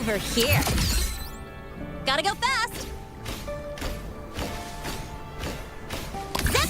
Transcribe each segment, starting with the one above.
over here. Gotta go fast. Zip!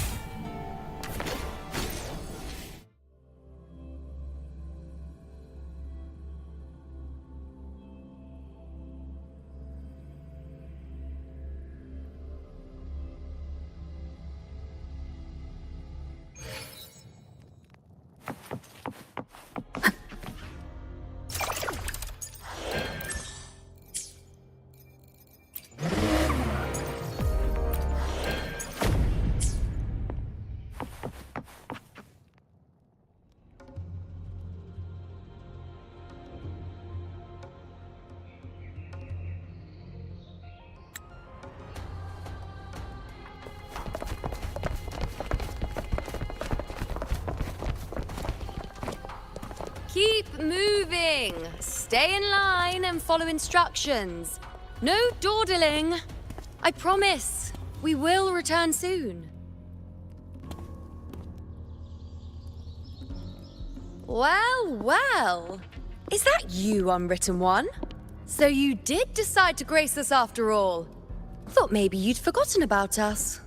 Keep moving. Stay in line and follow instructions. No dawdling. I promise, we will return soon. Well, well. Is that you, Unwritten One? So you did decide to grace us after all. Thought maybe you'd forgotten about us.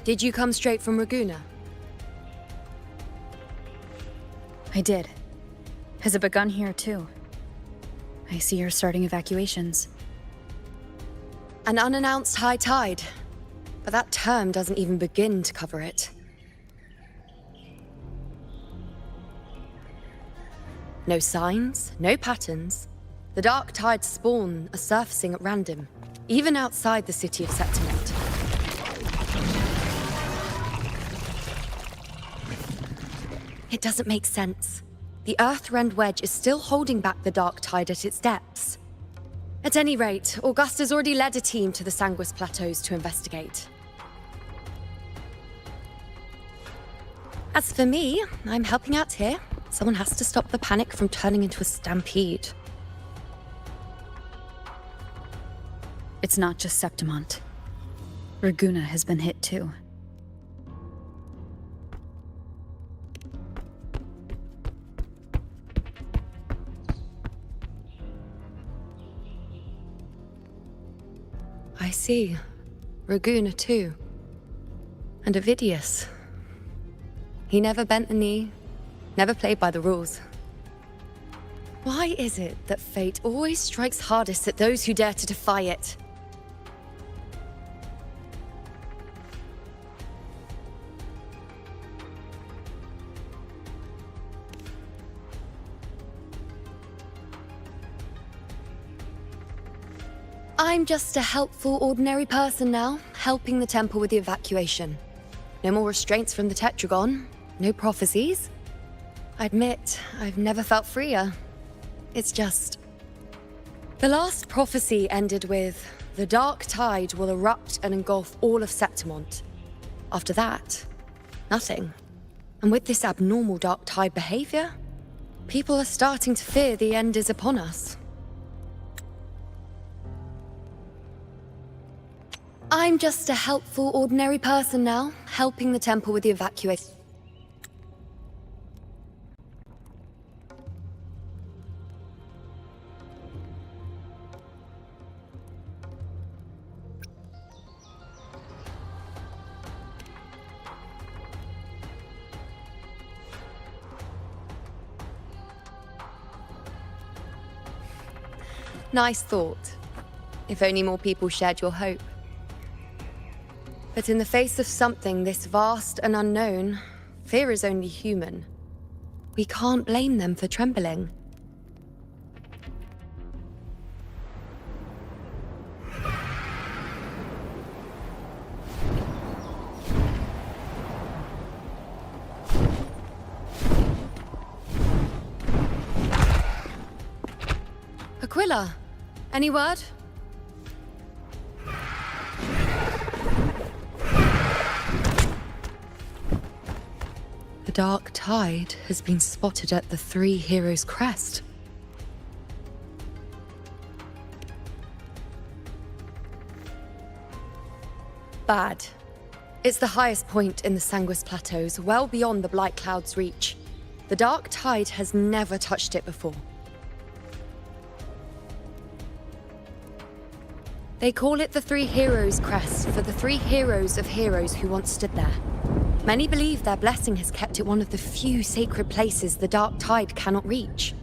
Did you come straight from Raguna? I did. Has it begun here, too? I see you're starting evacuations. An unannounced high tide. But that term doesn't even begin to cover it. No signs, no patterns. The dark tide's spawn are surfacing at random, even outside the city of Septimont. It doesn't make sense. The Earthrend Wedge is still holding back the dark tide at its depths. At any rate, Augusta's already led a team to the Sanguis Plateaus to investigate. As for me, I'm helping out here. Someone has to stop the panic from turning into a stampede. It's not just Septimont. Raguna has been hit, too. I see. Raguna too. And Ovidius. He never bent the knee, never played by the rules. Why is it that fate always strikes hardest at those who dare to defy it? I'm just a helpful, ordinary person now, helping the temple with the evacuation. No more restraints from the Tetragon, no prophecies. I admit, I've never felt freer. It's just... The last prophecy ended with, the dark tide will erupt and engulf all of Septimont. After that, nothing. And with this abnormal dark tide behavior, people are starting to fear the end is upon us. I'm just a helpful, ordinary person now, helping the temple with the evacuation. Nice thought. If only more people shared your hope. But in the face of something this vast and unknown, fear is only human. We can't blame them for trembling. Aquila, any word? The dark tide has been spotted at the Three Heroes Crest. Bad. It's the highest point in the Sanguis Plateaus, well beyond the Blight Cloud's reach. The dark tide has never touched it before. They call it the Three Heroes Crest for the three heroes of heroes who once stood there. Many believe their blessing has kept it one of the few sacred places the dark tide cannot reach.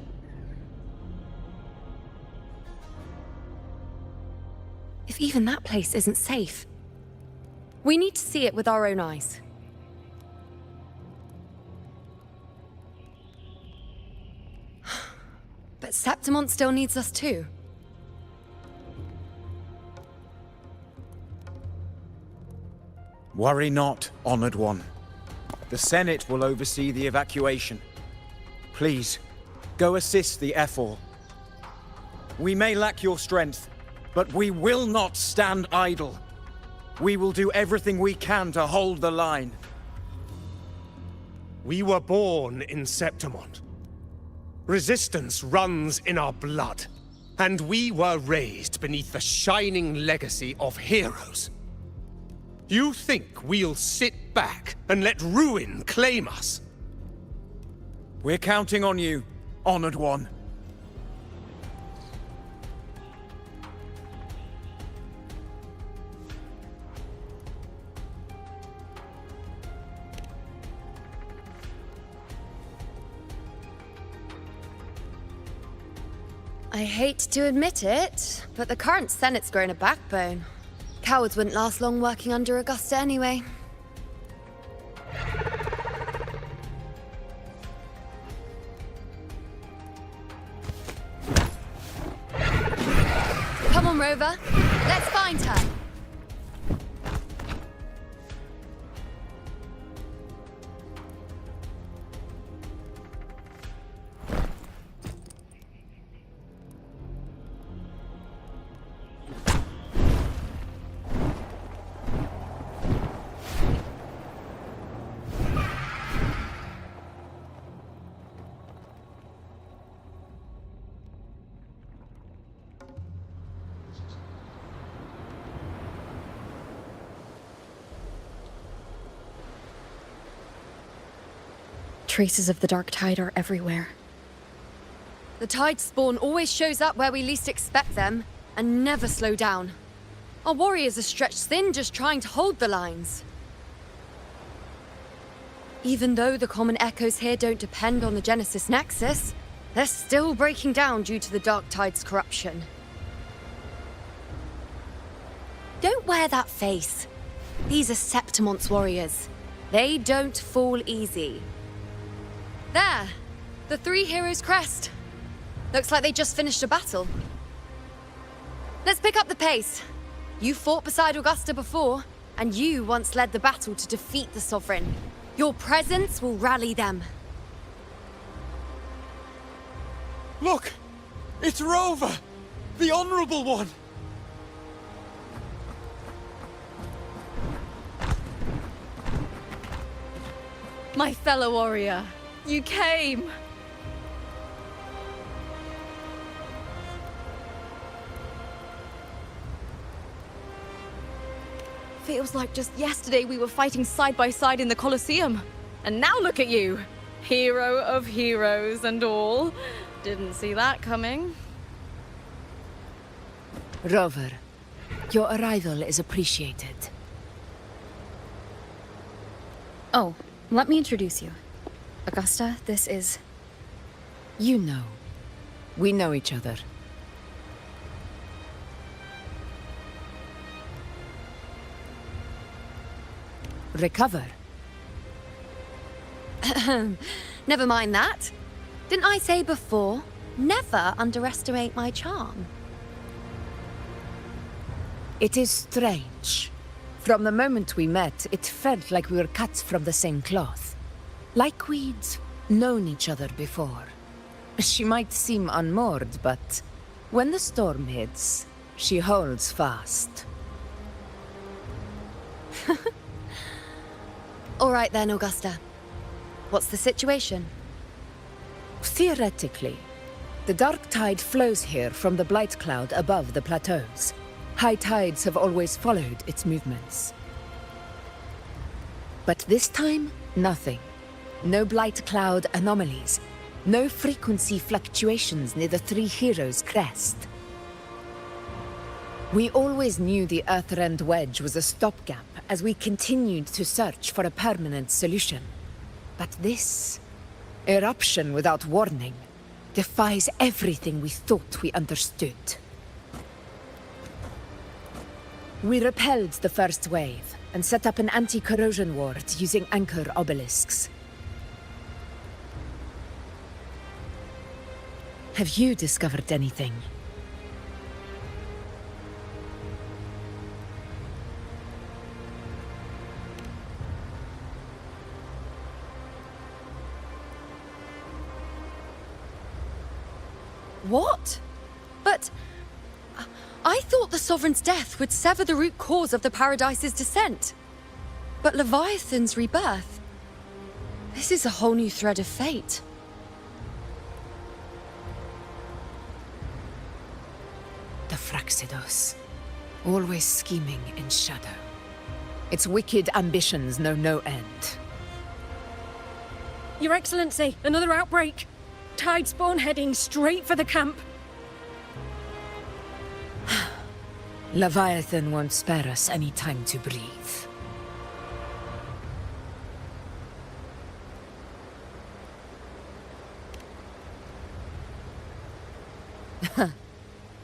If even that place isn't safe, we need to see it with our own eyes. But Septimont still needs us too. Worry not, Honored One. The Senate will oversee the evacuation. Please, go assist the Ephor. We may lack your strength, but we will not stand idle. We will do everything we can to hold the line. We were born in Septimont. Resistance runs in our blood, and we were raised beneath the shining legacy of heroes. You think we'll sit back and let ruin claim us? We're counting on you, Honored One. I hate to admit it, but the current Senate's grown a backbone. Cowards wouldn't last long working under Augusta anyway. Come on, Rover. Let's find her. Traces of the dark tide are everywhere. The tide spawn always shows up where we least expect them, and never slow down. Our warriors are stretched thin just trying to hold the lines. Even though the common echoes here don't depend on the Genesis Nexus, they're still breaking down due to the dark tide's corruption. Don't wear that face. These are Septimont's warriors. They don't fall easy. There! The Three Heroes Crest. Looks like they just finished a battle. Let's pick up the pace. You fought beside Augusta before, and you once led the battle to defeat the Sovereign. Your presence will rally them. Look! It's Rover! The Honorable One! My fellow warrior, you came! Feels like just yesterday we were fighting side by side in the Colosseum. And now look at you! Hero of heroes and all. Didn't see that coming. Rover, your arrival is appreciated. Oh, let me introduce you. Augusta, this is... You know. We know each other. Recover. Never mind that. Didn't I say before, never underestimate my charm? It is strange. From the moment we met, it felt like we were cut from the same cloth. Like we'd known each other before. She might seem unmoored, but When the storm hits, she holds fast. All right then, Augusta. What's the situation? Theoretically, the dark tide flows here from the blight cloud above the plateaus. High tides have always followed its movements. But this time, nothing. No blight cloud anomalies. No frequency fluctuations near the Three Heroes crest. We always knew the Earthrend Wedge was a stopgap as we continued to search for a permanent solution. But this eruption without warning defies everything we thought we understood. We repelled the first wave and set up an anti-corrosion ward using anchor obelisks. Have you discovered anything? What? But I thought the Sovereign's death would sever the root cause of the Paradise's descent. But Leviathan's rebirth? This is a whole new thread of fate. The Fraxidos. Always scheming in shadow. Its wicked ambitions know no end. Your Excellency, another outbreak. Tide spawn heading straight for the camp. Leviathan won't spare us any time to breathe.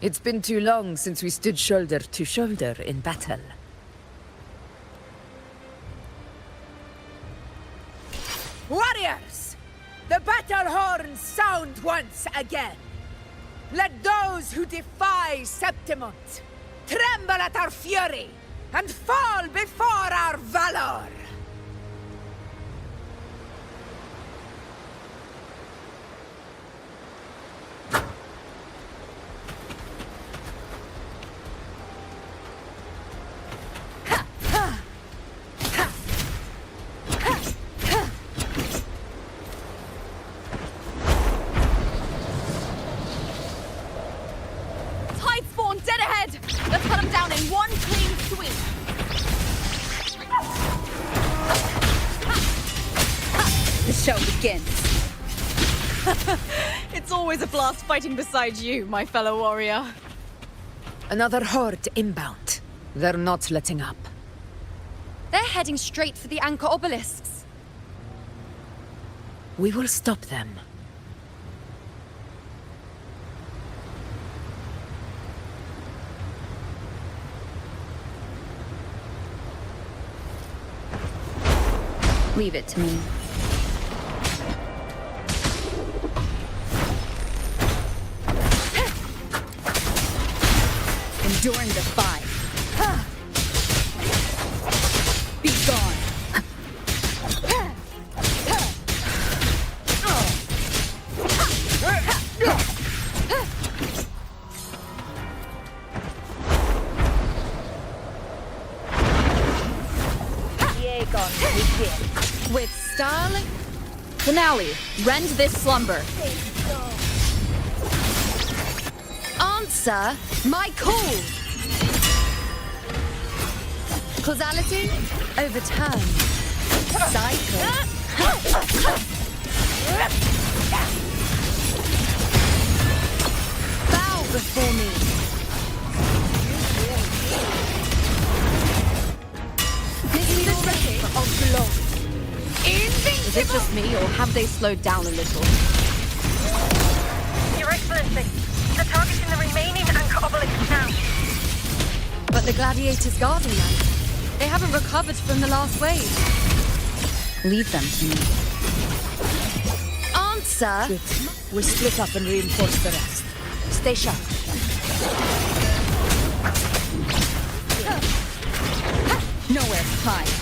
It's been too long since we stood shoulder to shoulder in battle. Warriors! The battle horns sound once again! Let those who defy Septimont tremble at our fury and fall before our valor! Tide spawn dead ahead! Let's cut them down in one clean sweep! The show begins. It's always a blast fighting beside you, my fellow warrior. Another horde inbound. They're not letting up. They're heading straight for the anchor obelisks. We will stop them. Leave it to me. Enduring the fight. Be gone. With style, finale, rend this slumber. Answer my call! Causality overturned. Cycle. Bow before me. This ready of glory. Is it just me, or have they slowed down a little? Your Excellency, they're targeting the remaining anchor obelisks now. But the gladiators guarding them. They haven't recovered from the last wave. Leave them to me. Answer. Good. We'll split up and reinforce the rest. Stay sharp. Nowhere to hide.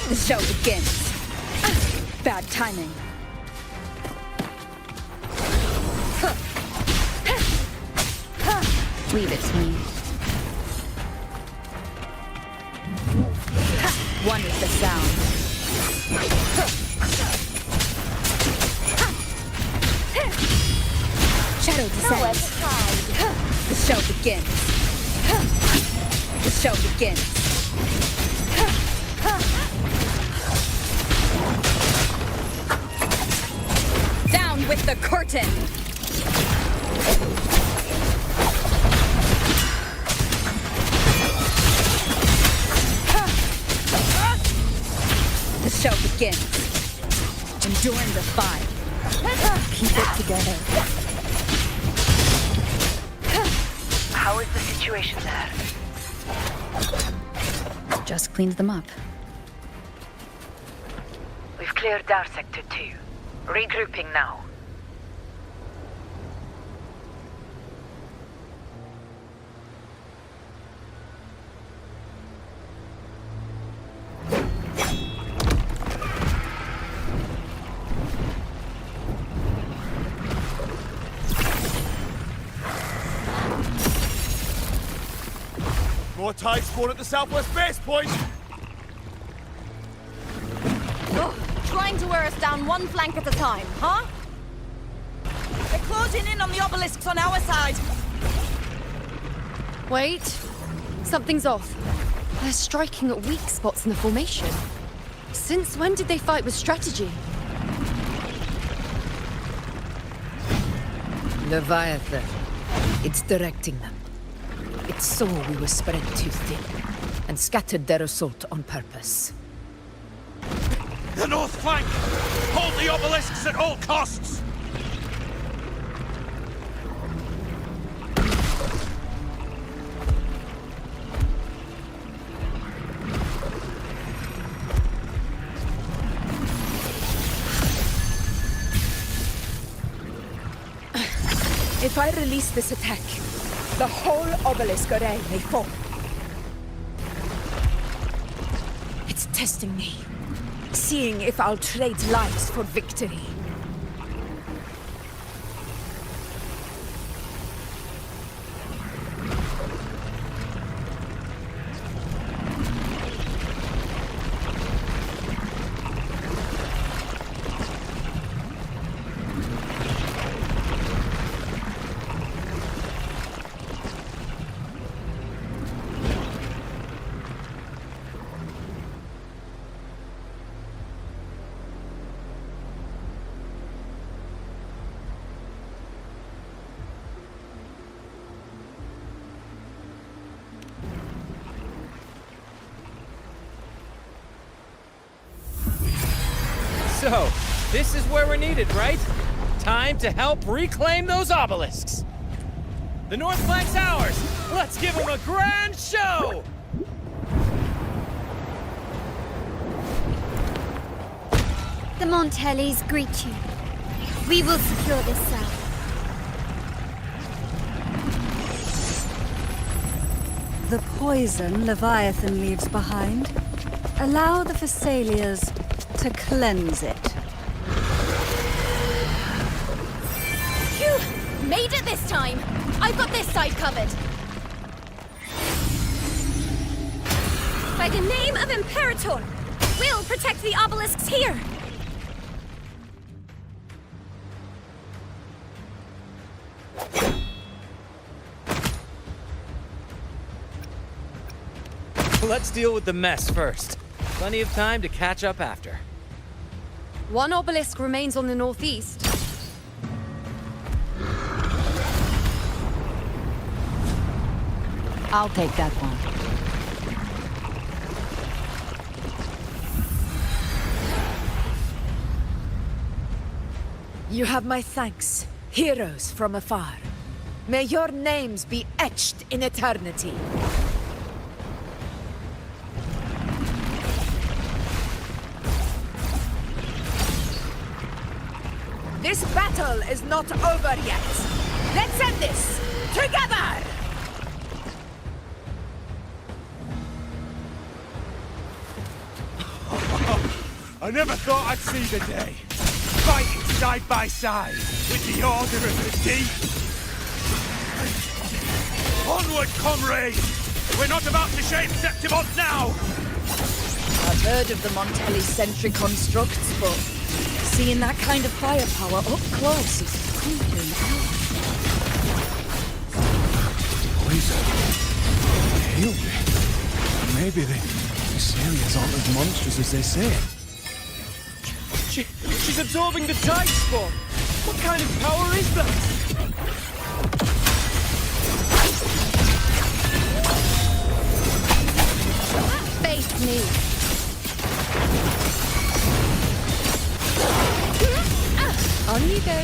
The show begins. Bad timing. Leave it to me. One is the sound. Shadow descends. The show begins. The show begins. Down with the curtain! The show begins. Enduring the fight. Keep it together. How is the situation there? Just cleaned them up. We've cleared our sector too. Regrouping now. More tide spawn at the southwest base point! Trying to wear us down one flank at a time, huh? They're closing in on the obelisks on our side. Wait. Something's off. They're striking at weak spots in the formation. Since when did they fight with strategy? Leviathan. It's directing them. It saw we were spread too thin, and scattered their assault on purpose. The north flank! Hold the obelisks at all costs! If I release this attack, the whole obelisk array may fall. It's testing me, seeing if I'll trade lives for victory. So, this is where we're needed, right? Time to help reclaim those obelisks. The north flank's ours. Let's give them a grand show! The Montellis greet you. We will secure this cell. The poison Leviathan leaves behind, allow the Phassalias to cleanse it. Phew! Made it this time! I've got this side covered. By the name of Imperator, we'll protect the obelisks here. Let's deal with the mess first. Plenty of time to catch up after. One obelisk remains on the northeast. I'll take that one. You have my thanks, heroes from afar. May your names be etched in eternity. This battle is not over yet. Let's end this together! I never thought I'd see the day. Fighting side by side with the Order of the Deep. Onward, comrades! We're not about to shame Septimont now! I've heard of the Montelli-centric constructs, but seeing that kind of firepower up close is something else. Poison. Heal me. Maybe the Thessalians aren't as monstrous as they say. She's absorbing the tide spawn! What kind of power is that? Face me. On you go.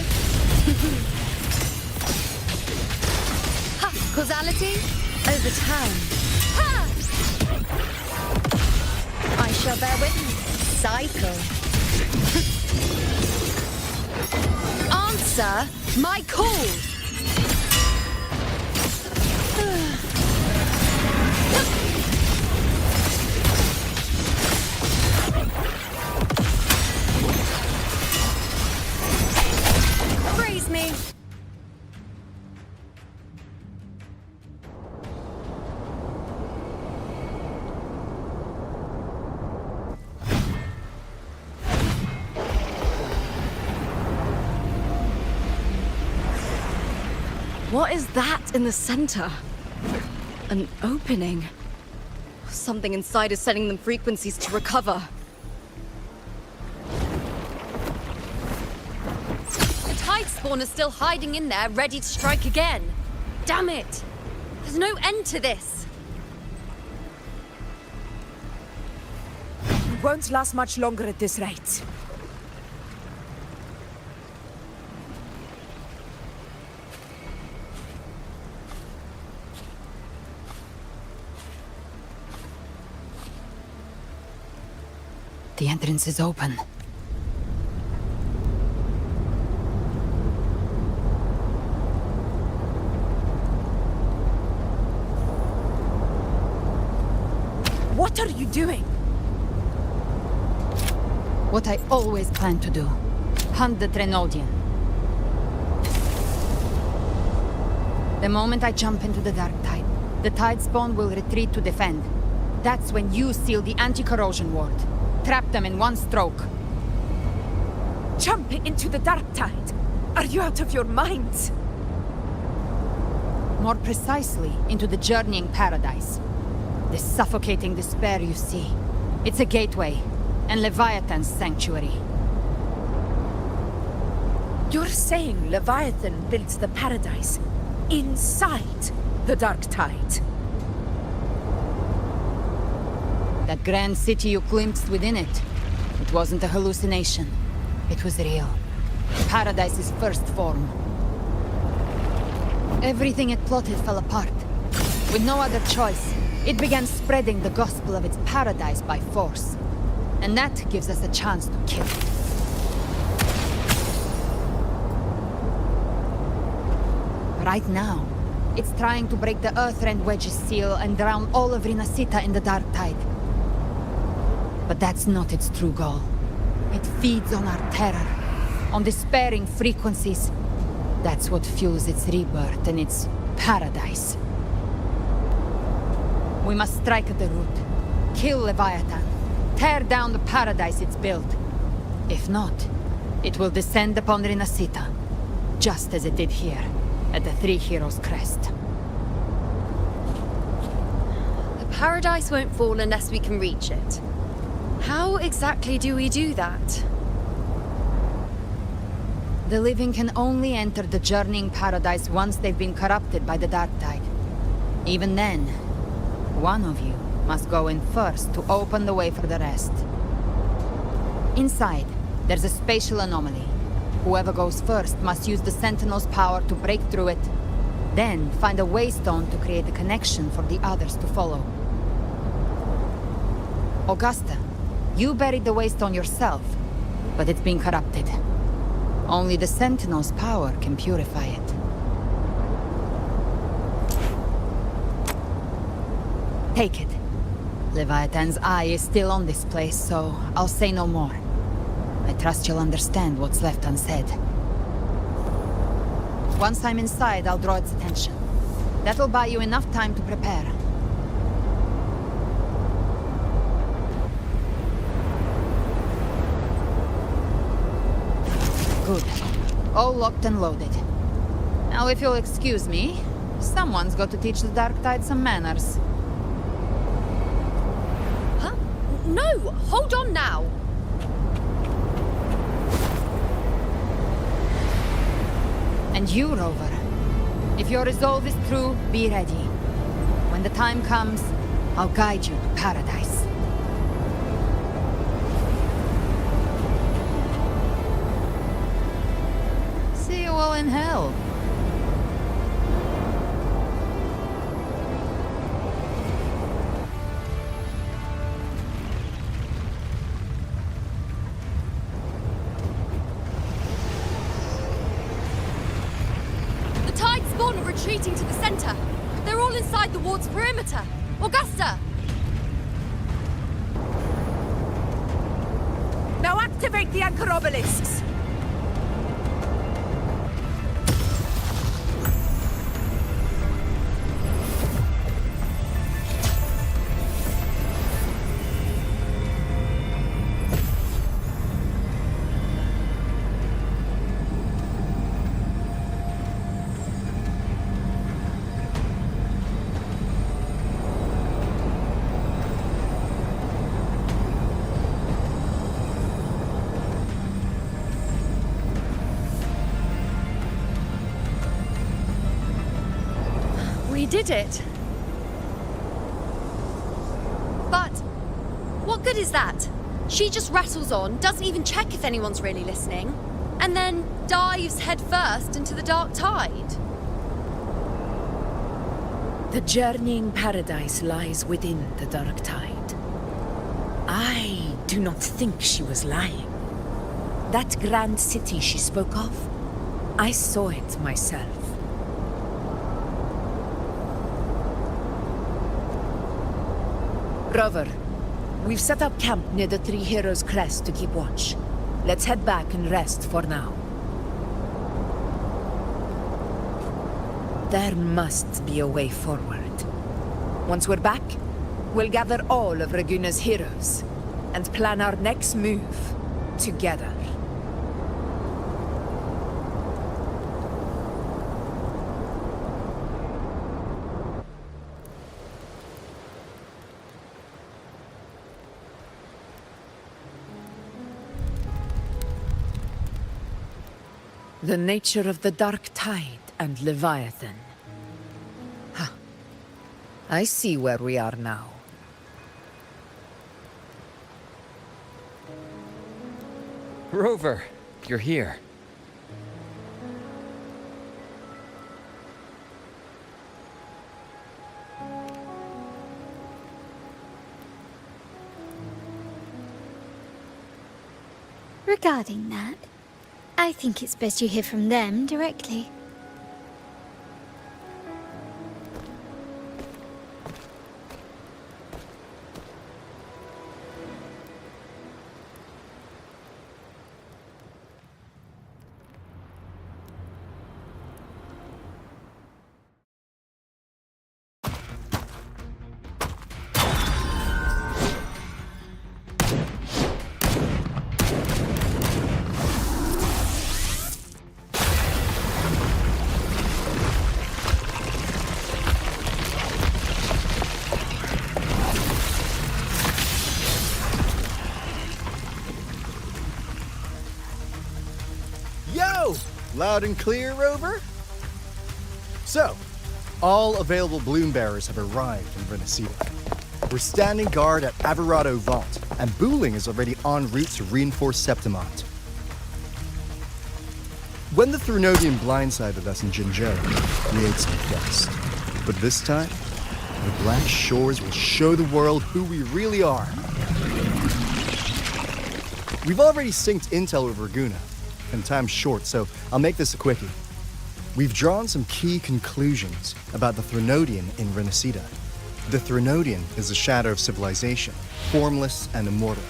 Ha! Causality? Over time. Ha! I shall bear witness. Cycle. Answer my call! Praise me! What is that in the center? An opening. Something inside is sending them frequencies to recover. The tide spawn is still hiding in there, ready to strike again. Damn it! There's no end to this. We won't last much longer at this rate. The entrance is open. What are you doing? What I always planned to do. Hunt the Trenodian. The moment I jump into the dark tide, the tide spawn will retreat to defend. That's when you seal the anti-corrosion ward. Trap them in one stroke. Jump into the dark tide. Are you out of your minds? More precisely, into the journeying paradise. The suffocating despair you see. It's a gateway, and Leviathan's sanctuary. You're saying Leviathan builds the paradise inside the dark tide? That grand city you glimpsed within it. It wasn't a hallucination. It was real. Paradise's first form. Everything it plotted fell apart. With no other choice, it began spreading the gospel of its paradise by force. And that gives us a chance to kill it. Right now, it's trying to break the Earthrend Wedge's seal and drown all of Rinasita in the dark tide. But that's not its true goal. It feeds on our terror, on despairing frequencies. That's what fuels its rebirth and its paradise. We must strike at the root, kill Leviathan, tear down the paradise it's built. If not, it will descend upon Rinasita, just as it did here, at the Three Heroes' Crest. The paradise won't fall unless we can reach it. How exactly do we do that? The living can only enter the journeying paradise once they've been corrupted by the dark tide. Even then, one of you must go in first to open the way for the rest. Inside, there's a spatial anomaly. Whoever goes first must use the Sentinel's power to break through it, then find a waystone to create a connection for the others to follow. Augusta, you buried the waystone yourself, but it's been corrupted. Only the Sentinel's power can purify it. Take it. Leviathan's eye is still on this place, so I'll say no more. I trust you'll understand what's left unsaid. Once I'm inside, I'll draw its attention. That'll buy you enough time to prepare. Good. All locked and loaded. Now, if you'll excuse me, someone's got to teach the Dark Tide some manners. Huh? No! Hold on now! And you, Rover. If your resolve is true, be ready. When the time comes, I'll guide you to paradise. See you all in hell. Retreating to the center. They're all inside the ward's perimeter. Augusta! Now activate the anchor obelisks! We did it. But what good is that? She just rattles on, doesn't even check if anyone's really listening, and then dives headfirst into the dark tide. The journeying paradise lies within the dark tide. I do not think she was lying. That grand city she spoke of, I saw it myself. Rover, we've set up camp near the Three Heroes Crest to keep watch. Let's head back and rest for now. There must be a way forward. Once we're back, we'll gather all of Raguna's heroes and plan our next move together. The nature of the Dark Tide and Leviathan. Huh. I see where we are now. Rover, you're here. Regarding that, I think it's best you hear from them directly. Loud and clear, Rover? So, all available bloom bearers have arrived in Renacida. We're standing guard at Averado Vault, and Booling is already en route to reinforce Septimont. When the Threnodian blindsided us in Jinzhou, we ate some dust. But this time, the Black Shores will show the world who we really are. We've already synced intel with Raguna, and time's short, so I'll make this a quickie. We've drawn some key conclusions about the Threnodian in Renacida. The Threnodian is a shadow of civilization, formless and immortal.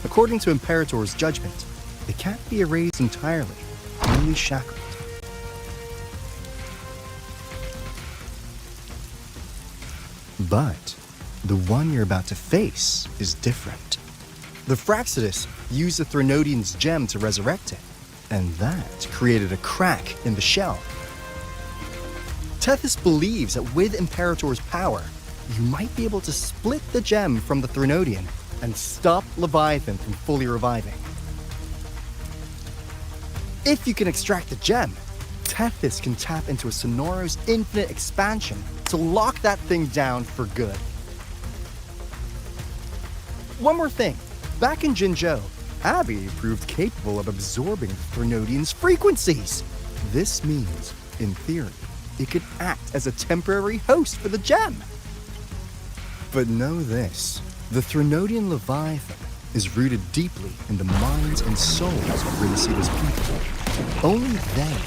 According to Imperator's judgment, it can't be erased entirely, only shackled. But the one you're about to face is different. The Fraxidus used the Threnodian's gem to resurrect it, and that created a crack in the shell. Tethys believes that with Imperator's power, you might be able to split the gem from the Threnodian and stop Leviathan from fully reviving. If you can extract the gem, Tethys can tap into a Sonoros infinite expansion to lock that thing down for good. One more thing. Back in Jinzhou, Abby proved capable of absorbing the Threnodian's frequencies. This means, in theory, it could act as a temporary host for the gem. But know this, the Threnodian Leviathan is rooted deeply in the minds and souls of Renacita's people. Only they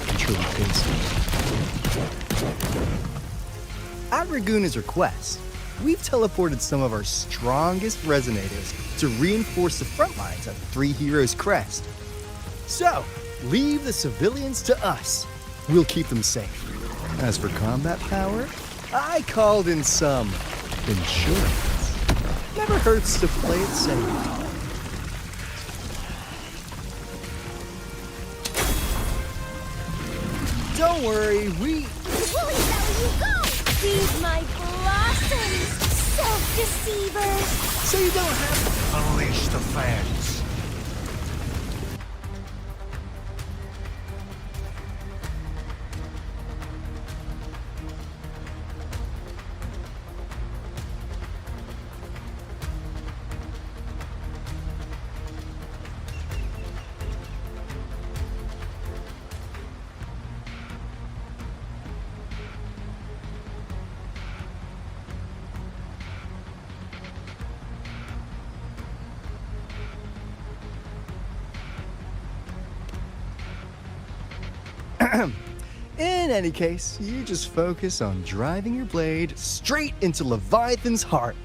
can truly face it. At Raguna's request, we've teleported some of our strongest resonators to reinforce the front lines at the Three Heroes Crest. So, leave the civilians to us. We'll keep them safe. As for combat power, I called in some insurance. Never hurts to play it safe. Don't worry, we... Woolly belly you go! Feed my blossoms, self-deceiver! So you don't have... Unleash the fans. In any case, you just focus on driving your blade straight into Leviathan's heart.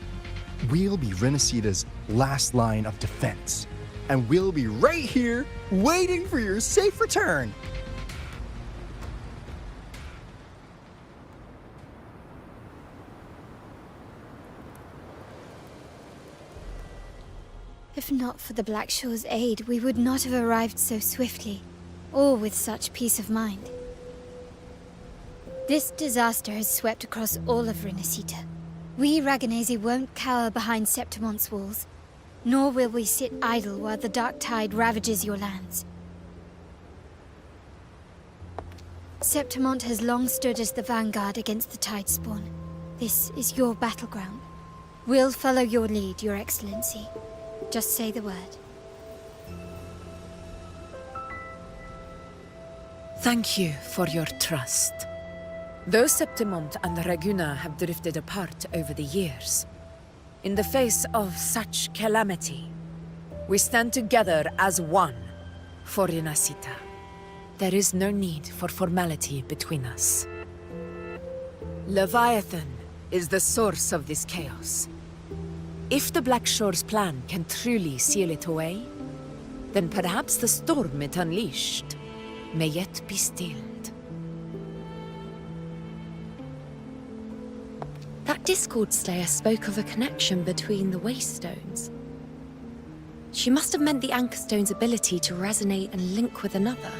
We'll be Renacita's last line of defense, and we'll be right here waiting for your safe return. If not for the Black Shore's aid, we would not have arrived so swiftly, or with such peace of mind. This disaster has swept across all of Renacita. We Raganazi won't cower behind Septimon's walls, nor will we sit idle while the dark tide ravages your lands. Septimont has long stood as the vanguard against the Tidespawn. This is your battleground. We'll follow your lead, Your Excellency. Just say the word. Thank you for your trust. Though Septimont and Raguna have drifted apart over the years, in the face of such calamity, we stand together as one for Renacita. There is no need for formality between us. Leviathan is the source of this chaos. If the Black Shore's plan can truly seal it away, then perhaps the storm it unleashed may yet be stilled. That Discord Slayer spoke of a connection between the Waystones. She must have meant the Anchorstone's ability to resonate and link with another.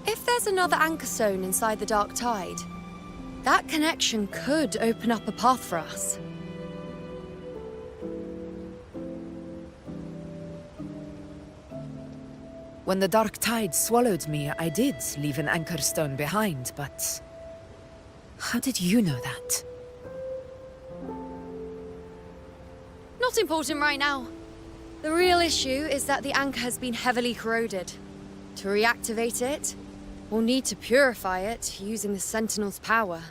If there's another Anchorstone inside the Dark Tide, that connection could open up a path for us. When the Dark Tide swallowed me, I did leave an Anchorstone behind, but... how did you know that? Not important right now. The real issue is that the anchor has been heavily corroded. To reactivate it, we'll need to purify it using the Sentinel's power.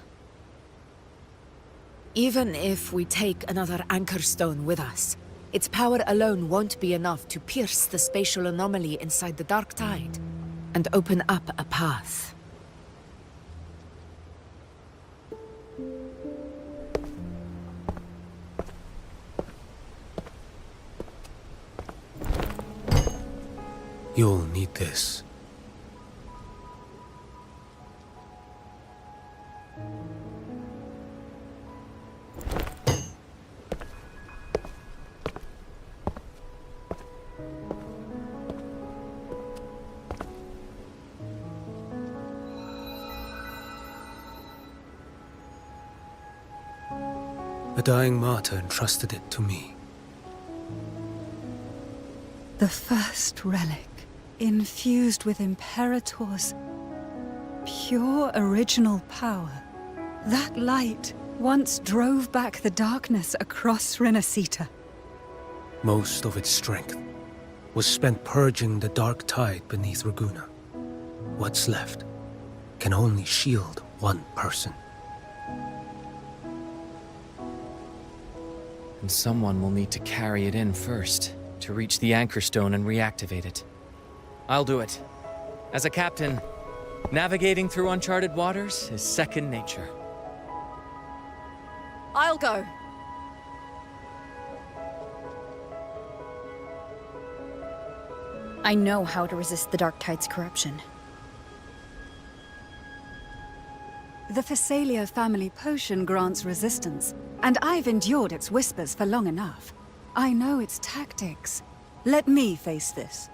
Even if we take another Anchorstone with us, its power alone won't be enough to pierce the spatial anomaly inside the Dark Tide and open up a path. You'll need this. A dying martyr entrusted it to me. The first relic, infused with Imperator's pure original power. That light once drove back the darkness across Renacita. Most of its strength was spent purging the dark tide beneath Raguna. What's left can only shield one person. And someone will need to carry it in first, to reach the anchor stone and reactivate it. I'll do it. As a captain, navigating through uncharted waters is second nature. I'll go. I know how to resist the Dark Tide's corruption. The Phasalia family potion grants resistance, and I've endured its whispers for long enough. I know its tactics. Let me face this.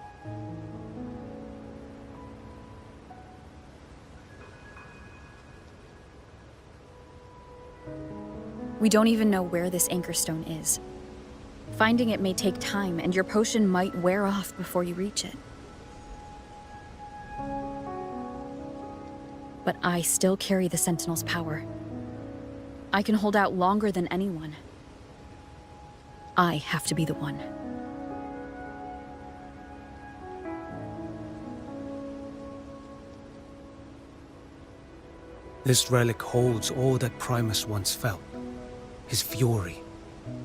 We don't even know where this anchor stone is. Finding it may take time, and your potion might wear off before you reach it. But I still carry the Sentinel's power. I can hold out longer than anyone. I have to be the one. This relic holds all that Primus once felt. His fury,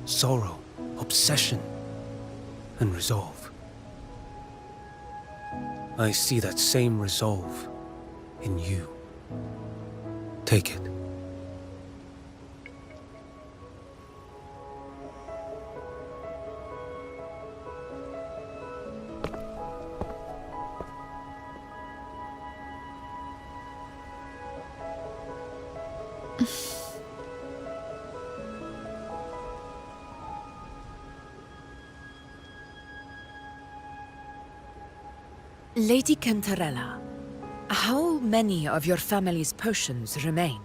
sorrow, obsession, and resolve. I see that same resolve in you. Take it. Lady Cantarella, how many of your family's potions remain?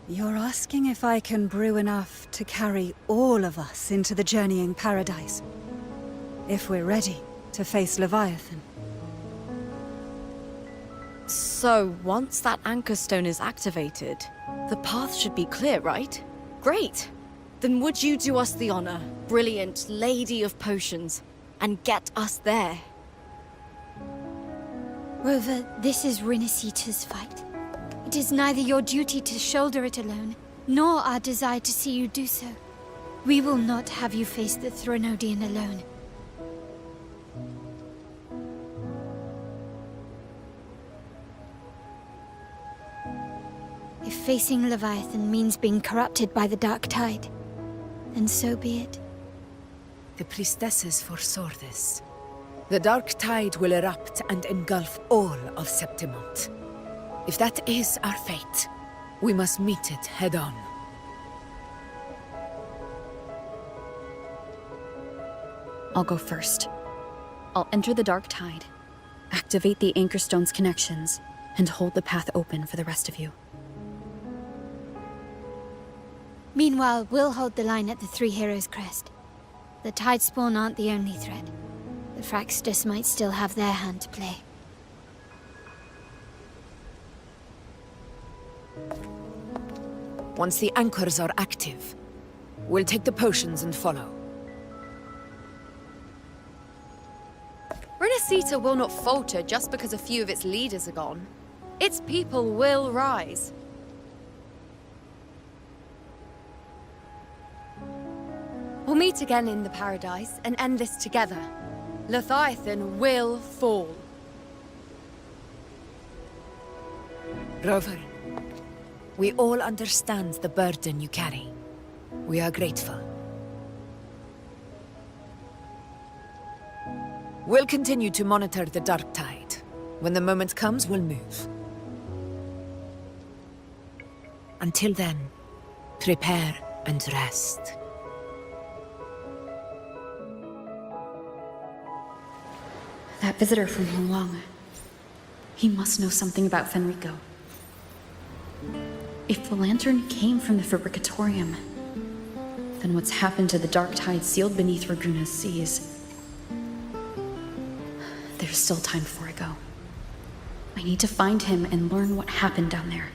You're asking if I can brew enough to carry all of us into the journeying paradise. If we're ready to face Leviathan. So, once that anchor stone is activated, the path should be clear, right? Great! Then would you do us the honor, brilliant Lady of Potions, and get us there? Rover, this is Renacita's fight. It is neither your duty to shoulder it alone, nor our desire to see you do so. We will not have you face the Threnodian alone. If facing Leviathan means being corrupted by the Dark Tide, then so be it. The priestesses foresaw this. The Dark Tide will erupt and engulf all of Septimont. If that is our fate, we must meet it head-on. I'll go first. I'll enter the Dark Tide, activate the Anchor Stone's connections, and hold the path open for the rest of you. Meanwhile, we'll hold the line at the Three Heroes Crest. The Tidespawn aren't the only threat. The Fraxtus might still have their hand to play. Once the anchors are active, we'll take the potions and follow. Renacita will not falter just because a few of its leaders are gone. Its people will rise. We'll meet again in the paradise and end this together. Leviathan will fall. Rover, we all understand the burden you carry. We are grateful. We'll continue to monitor the dark tide. When the moment comes, we'll move. Until then, prepare and rest. That visitor from Huang. He must know something about Fenrico. If the lantern came from the Fabricatorium, then what's happened to the dark tide sealed beneath Raguna's seas? There's still time before I go. I need to find him and learn what happened down there.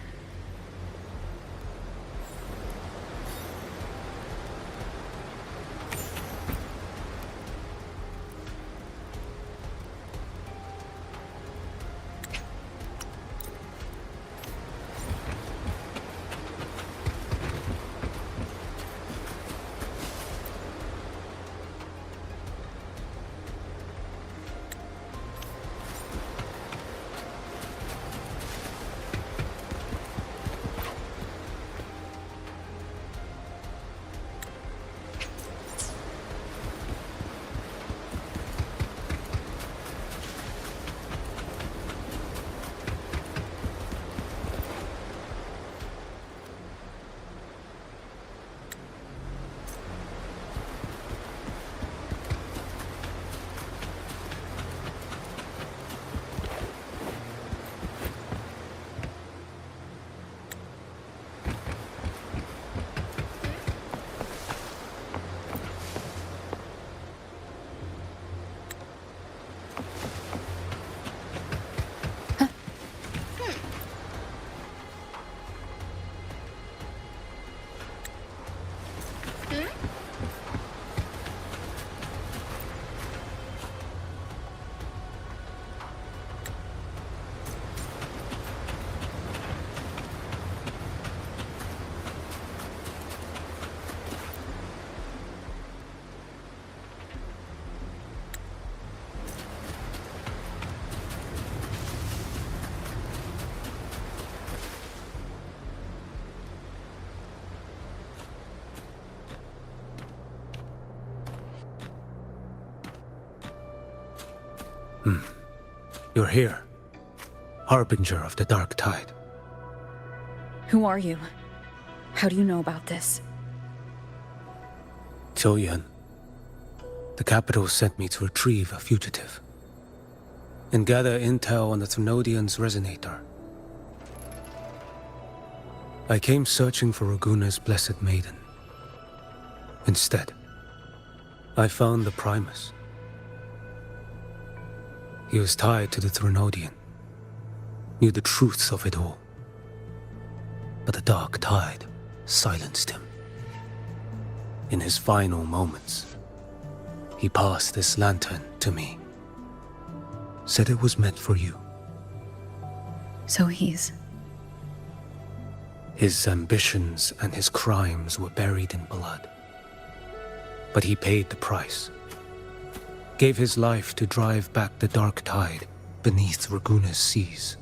You're here. Harbinger of the dark tide. Who are you? How do you know about this? Choyan. The capital sent me to retrieve a fugitive and gather intel on the Thrunodian's resonator. I came searching for Raguna's blessed maiden. Instead, I found the Primus. He was tied to the Thrunodian, knew the truths of it all. But the dark tide silenced him. In his final moments, he passed this lantern to me. Said it was meant for you. So he's... His ambitions and his crimes were buried in blood. But he paid the price. Gave his life to drive back the dark tide beneath Raguna's seas.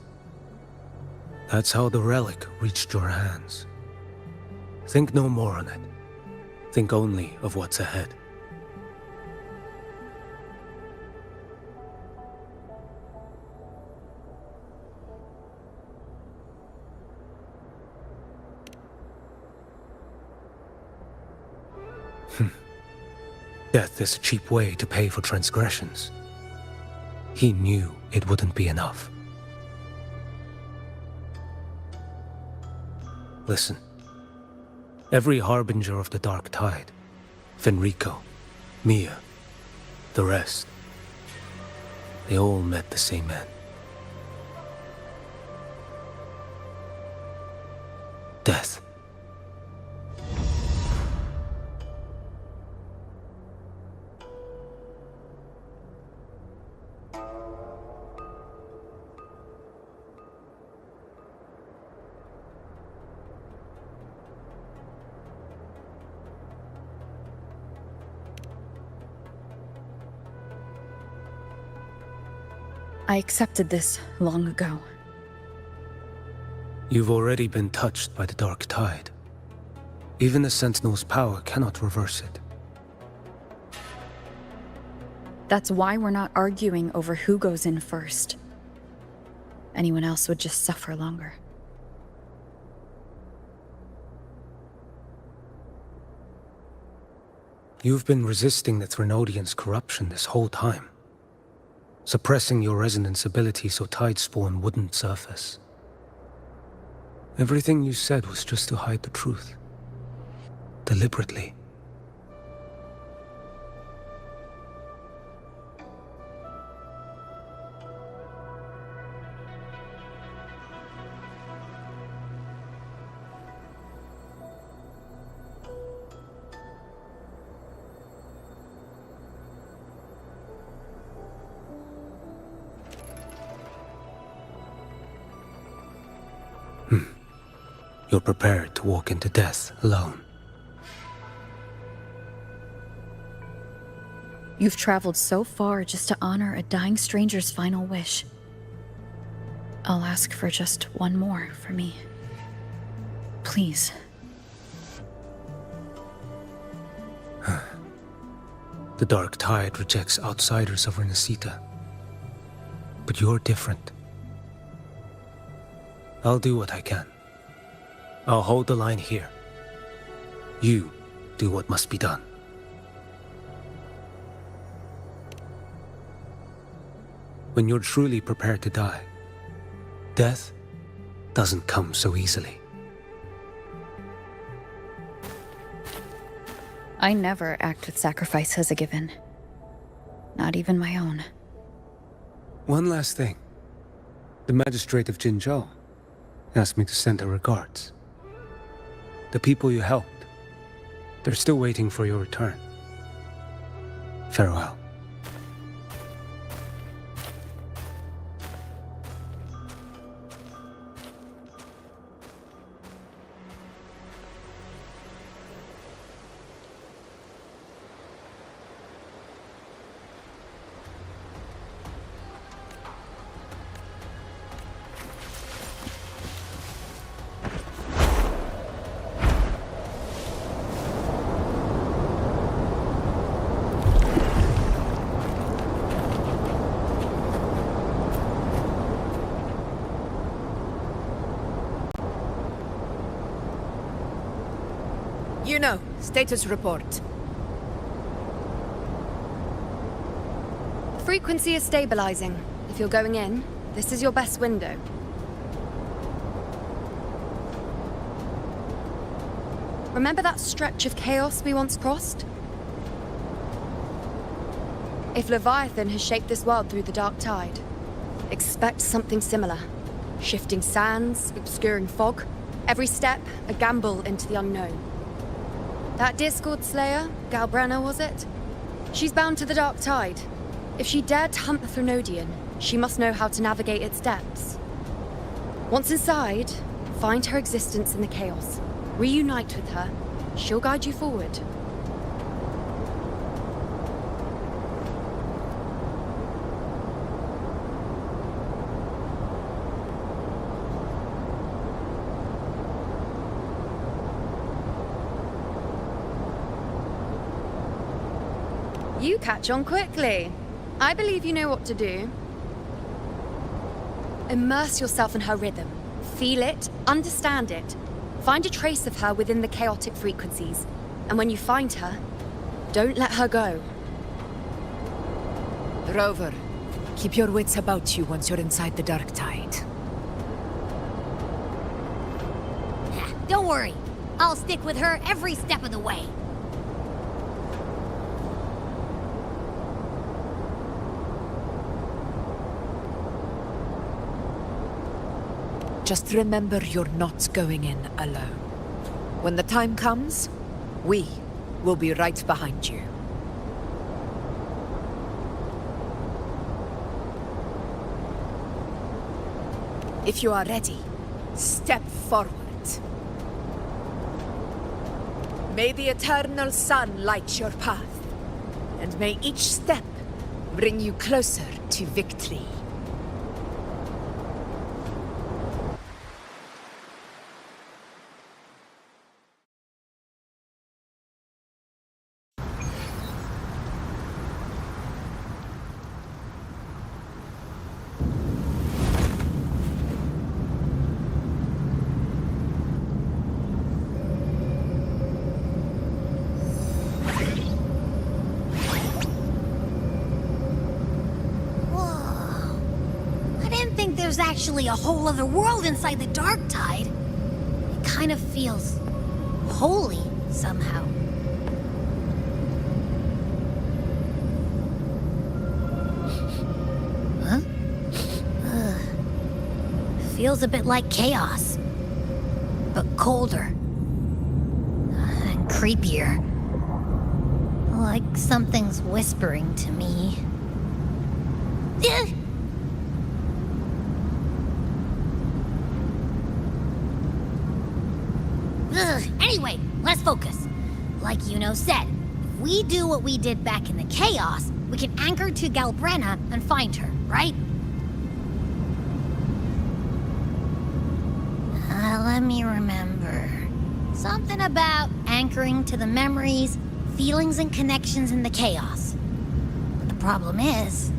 That's how the relic reached your hands. Think no more on it. Think only of what's ahead. Death is a cheap way to pay for transgressions. He knew it wouldn't be enough. Listen. Every harbinger of the dark tide, Fenrico, Mia, the rest, they all met the same end. Death. I accepted this long ago. You've already been touched by the dark tide. Even the Sentinel's power cannot reverse it. That's why we're not arguing over who goes in first. Anyone else would just suffer longer. You've been resisting the Threnodians' corruption this whole time, suppressing your resonance ability so Tidespawn wouldn't surface. Everything you said was just to hide the truth. Deliberately. You're prepared to walk into death alone. You've traveled so far just to honor a dying stranger's final wish. I'll ask for just one more for me. Please. The Dark Tide rejects outsiders of Renacita. But you're different. I'll do what I can. I'll hold the line here. You do what must be done. When you're truly prepared to die, death doesn't come so easily. I never act with sacrifice as a given. Not even my own. One last thing. The magistrate of Jinzhou asked me to send her regards. The people you helped, they're still waiting for your return. Farewell. You know, status report. Frequency is stabilizing. If you're going in, this is your best window. Remember that stretch of chaos we once crossed? If Leviathan has shaped this world through the dark tide, expect something similar. Shifting sands, obscuring fog, every step a gamble into the unknown. That Discord Slayer, Galbrena was it? She's bound to the dark tide. If she dared to hunt the Threnodian, she must know how to navigate its depths. Once inside, find her existence in the chaos. Reunite with her. She'll guide you forward. You catch on quickly. I believe you know what to do. Immerse yourself in her rhythm. Feel it, understand it. Find a trace of her within the chaotic frequencies. And when you find her, don't let her go. Rover, keep your wits about you once you're inside the dark tide. Don't worry. I'll stick with her every step of the way. Just remember you're not going in alone. When the time comes, we will be right behind you. If you are ready, step forward. May the eternal sun light your path, and may each step bring you closer to victory. there's actually a whole other world inside the Dark Tide, it kind of feels holy somehow. Huh? Feels a bit like chaos, but colder and creepier. Like something's whispering to me. Anyway, let's focus. Like Yuno said, if we do what we did back in the Chaos, we can anchor to Galbrena and find her, right? Let me remember. Something about anchoring to the memories, feelings, and connections in the Chaos. But the problem is...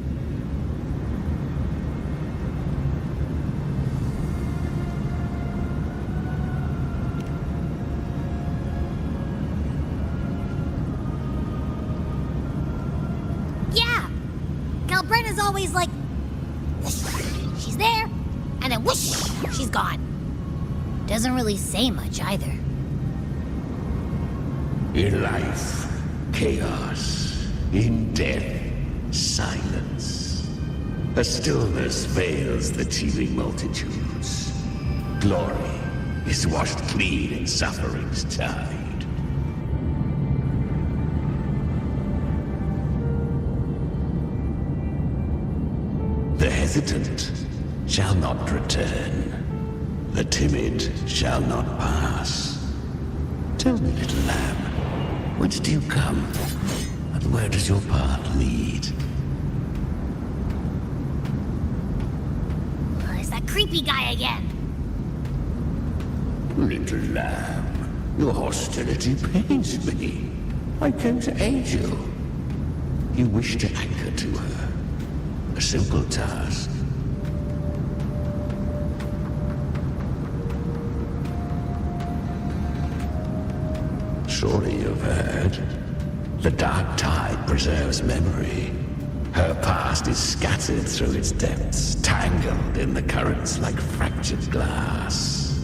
yeah! Galbrena's always like... whoosh, she's there, and then whoosh, she's gone. Doesn't really say much either. In life, chaos. In death, silence. A stillness veils the teeming multitudes. Glory is washed clean in suffering's tide. The hesitant shall not return. The timid shall not pass. Tell me, little lamb, whence do you come? And where does your path lead? It's that creepy guy again. Little lamb, your hostility pains me. I came to aid you. You wish to anchor to her. A simple task. Surely you've heard. The Dark Tide preserves memory. Her past is scattered through its depths, tangled in the currents like fractured glass.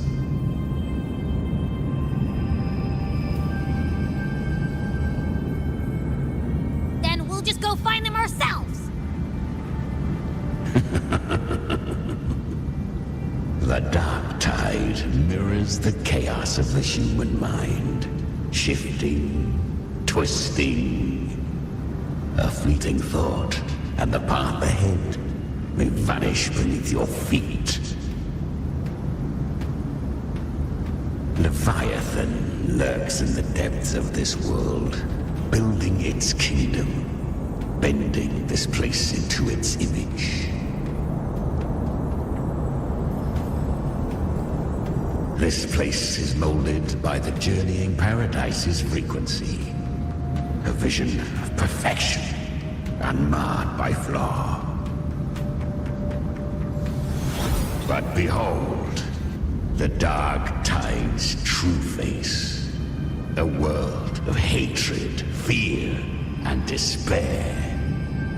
Then we'll just go find them ourselves. The Dark Tide mirrors the chaos of the human mind. Shifting, twisting. A fleeting thought, and the path ahead may vanish beneath your feet. Leviathan lurks in the depths of this world, building its kingdom, bending this place into its image. This place is molded by the journeying paradise's frequency. A vision of perfection, unmarred by flaw. But behold, the Dark Tide's true face. A world of hatred, fear, and despair.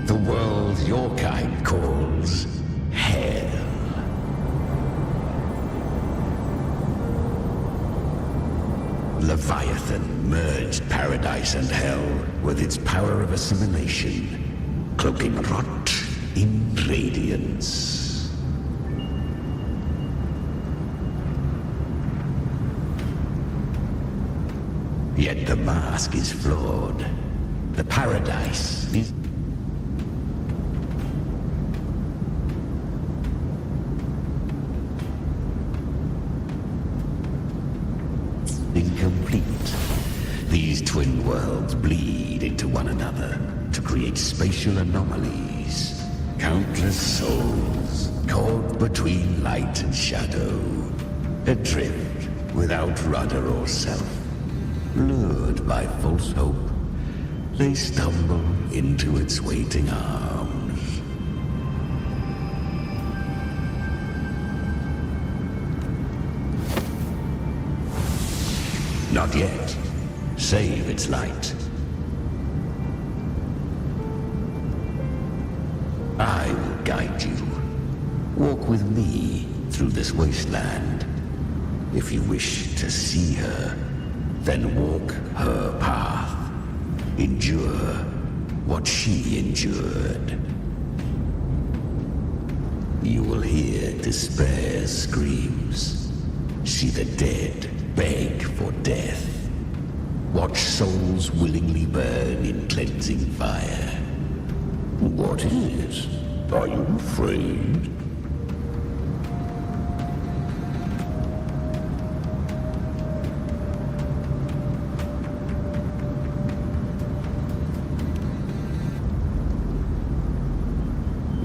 The world your kind calls Hell. Leviathan merged paradise and hell with its power of assimilation, cloaking rot in radiance. Yet the mask is flawed. The paradise is... incomplete. These twin worlds bleed into one another to create spatial anomalies. Countless souls caught between light and shadow, adrift without rudder or self. Lured by false hope, they stumble into its waiting arms. Not yet. Save its light. I will guide you. Walk with me through this wasteland. If you wish to see her, then walk her path. Endure what she endured. You will hear despair's screams. See the dead beg for death. Watch souls willingly burn in cleansing fire. What is it? Are you afraid?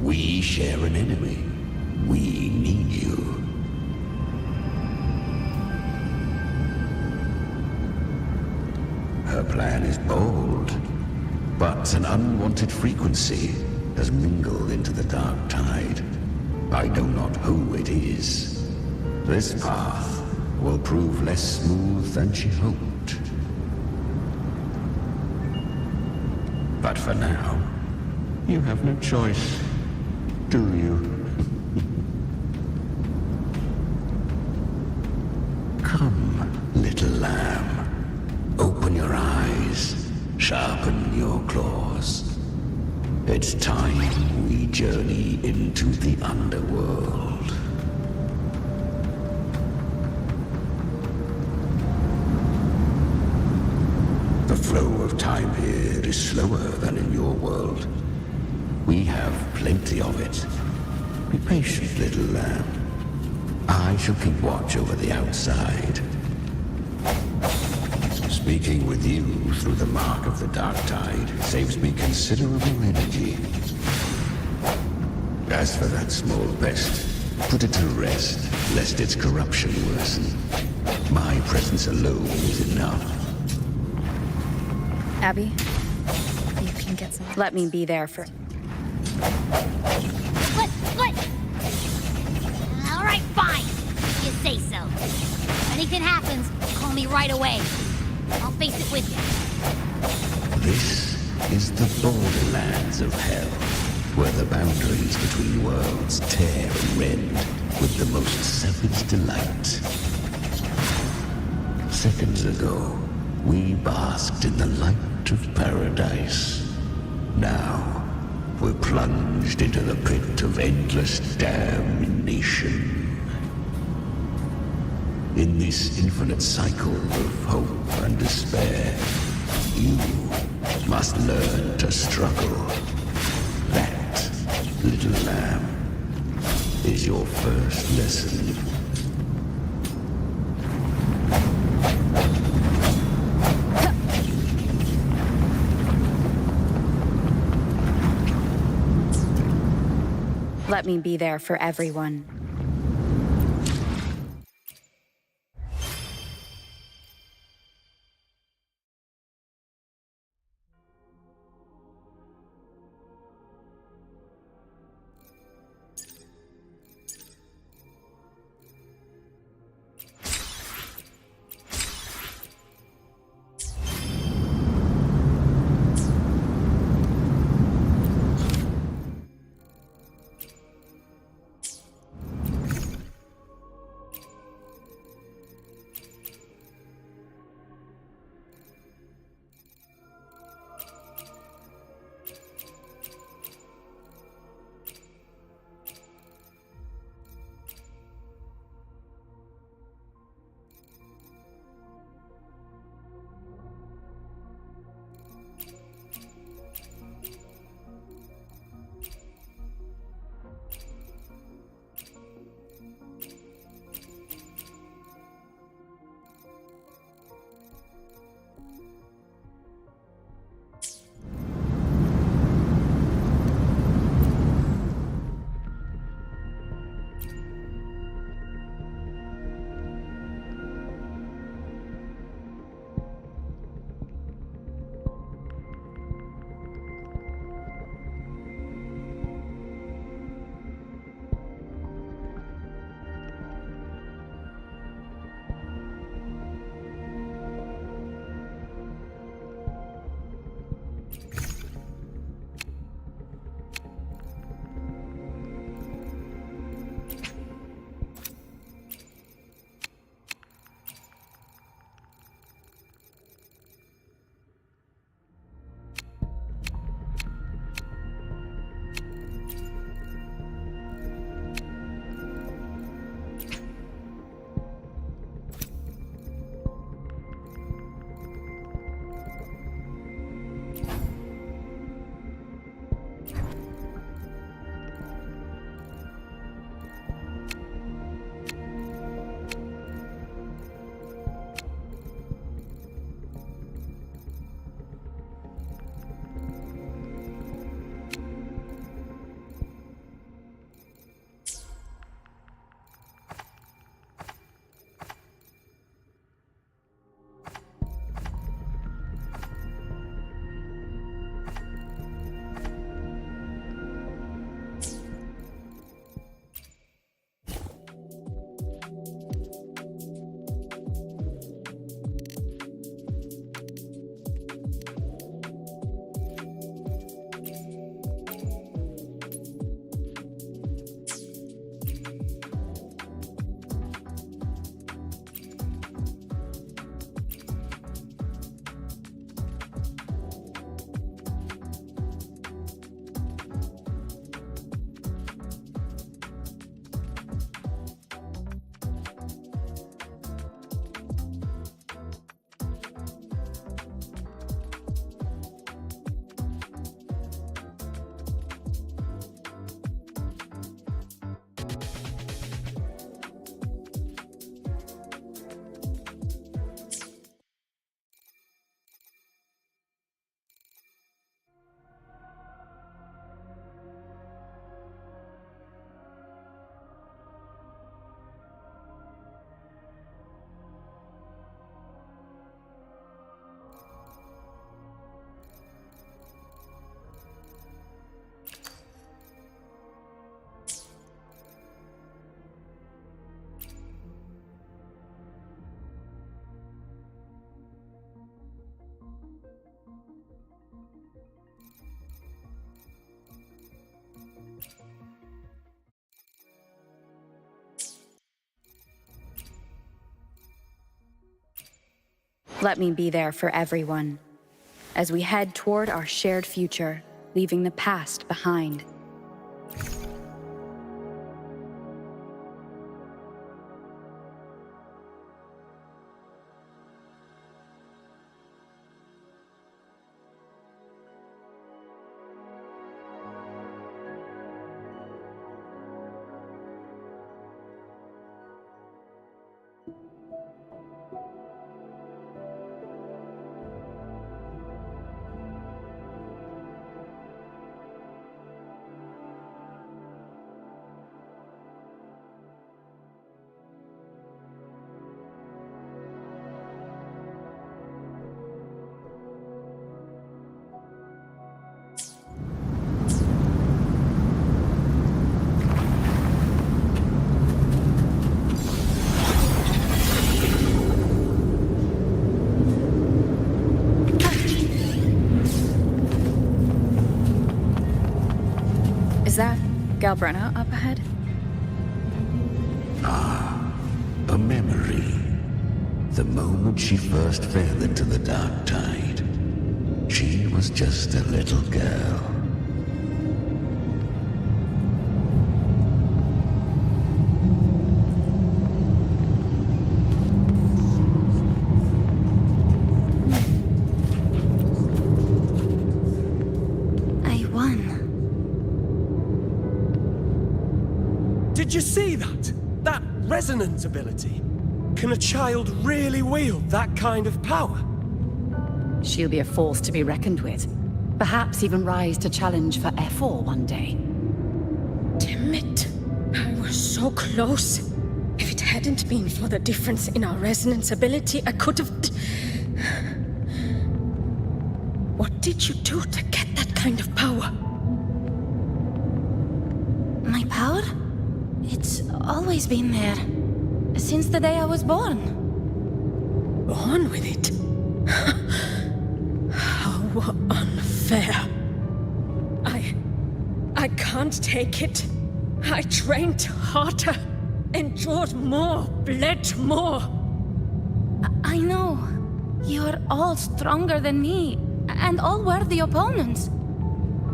We share an enemy. We need you. Her plan is bold, but an unwanted frequency has mingled into the dark tide. I know not who it is. This path will prove less smooth than she hoped. But for now, you have no choice, do you? Come, little lamb. Open your eyes, sharpen your claws. It's time we journey into the underworld. The flow of time here is slower than in your world. We have plenty of it. Be patient, little lamb. I shall keep watch over the outside. Speaking with you through the mark of the dark tide saves me considerable energy. As for that small pest, put it to rest, lest its corruption worsen. My presence alone is enough. Abby, you can get some. Let me be there for. What? All right, fine. You say so. If anything happens, call me right away. I'll face it with you. This is the borderlands of hell, where the boundaries between worlds tear and rend with the most savage delight. Seconds ago, we basked in the light of paradise. Now, we're plunged into the pit of endless damnation. In this infinite cycle of hope and despair, you must learn to struggle. That, little lamb, is your first lesson. Let me be there for everyone. Let me be there for everyone, as we head toward our shared future, leaving the past behind. Is that Galbrena up ahead? A memory. The moment she first fell into the dark tide. She was just a little girl. Did you see that? That resonance ability? Can a child really wield that kind of power? She'll be a force to be reckoned with. Perhaps even rise to challenge for F4 one day. Damn it. I was so close. If it hadn't been for the difference in our resonance ability, I could have... What did you do to get that kind of power? My power? It's always been there. Since the day I was born. Born with it? How unfair. I can't take it. I trained harder, endured more, bled more. I know. You're all stronger than me, and all worthy opponents.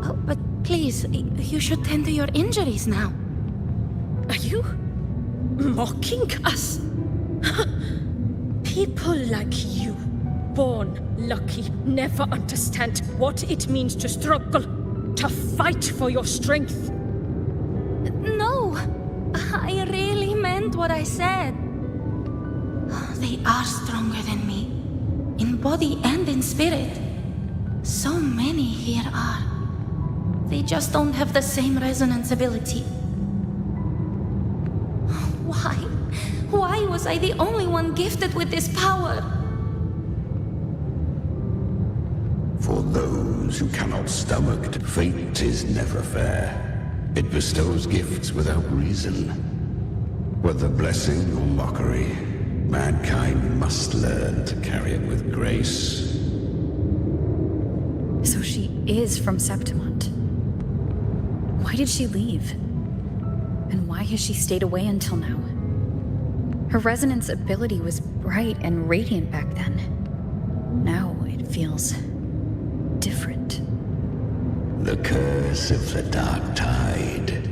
Oh, but please, you should tend to your injuries now. Are you mocking us? People like you, born lucky, never understand what it means to struggle, to fight for your strength. No, I really meant what I said. They are stronger than me, in body and in spirit. So many here are. They just don't have the same resonance ability. Why was I the only one gifted with this power? For those who cannot stomach it, fate is never fair. It bestows gifts without reason. Whether blessing or mockery, mankind must learn to carry it with grace. So she is from Septimont. Why did she leave? And why has she stayed away until now? Her resonance ability was bright and radiant back then. Now it feels different. The curse of the dark tide.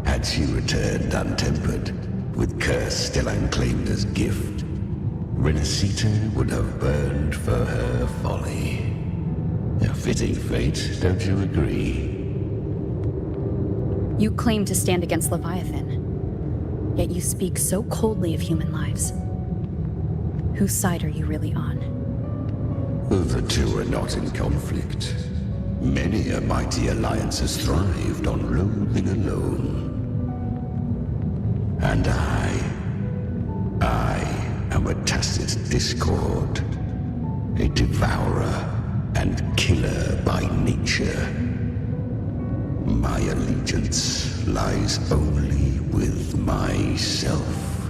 Had she returned untempered, with curse still unclaimed as gift, Renacita would have burned for her folly. A fitting fate, don't you agree? You claim to stand against Leviathan, yet you speak so coldly of human lives. Whose side are you really on? The two are not in conflict. Many a mighty alliance has thrived on loathing alone. And I am a tacit discord, a devourer and killer by nature. My allegiance lies only with myself.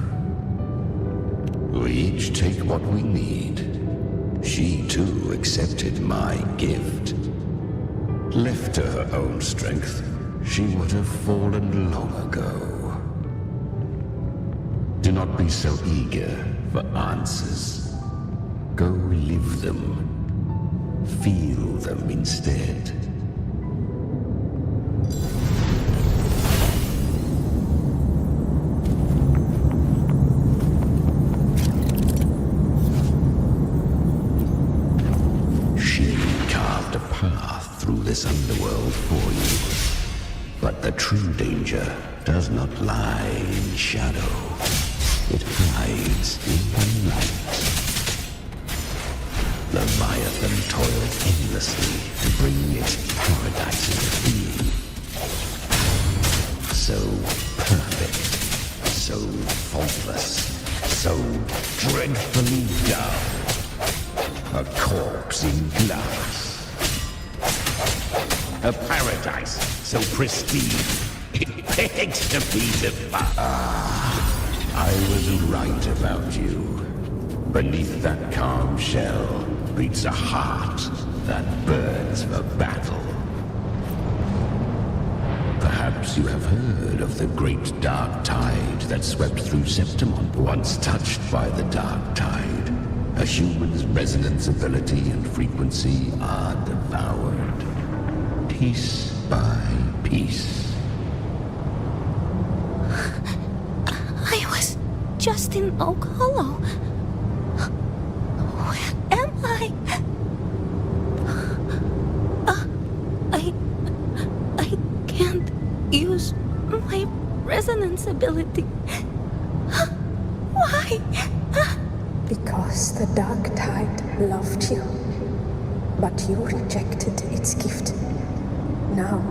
We each take what we need. She too accepted my gift. Left to her own strength, she would have fallen long ago. Do not be so eager for answers. relive them. Feel them instead. She carved a path through this underworld for you. But the true danger does not lie in shadow. It hides in the light. Leviathan toils endlessly to bring its paradise into being. So perfect, so faultless, so dreadfully dull. A corpse in glass. A paradise so pristine, it begs to be devoured. I was right about you. Beneath that calm shell beats a heart that burns for battle. Perhaps you have heard of the great dark tide that swept through Septimont. Once touched by the dark tide, a human's resonance ability and frequency are devoured, piece by piece. I was just in Oak Hollow. Where am I? I can't use my resonance ability. Why? Because the dark tide loved you, but you rejected its gift. Now,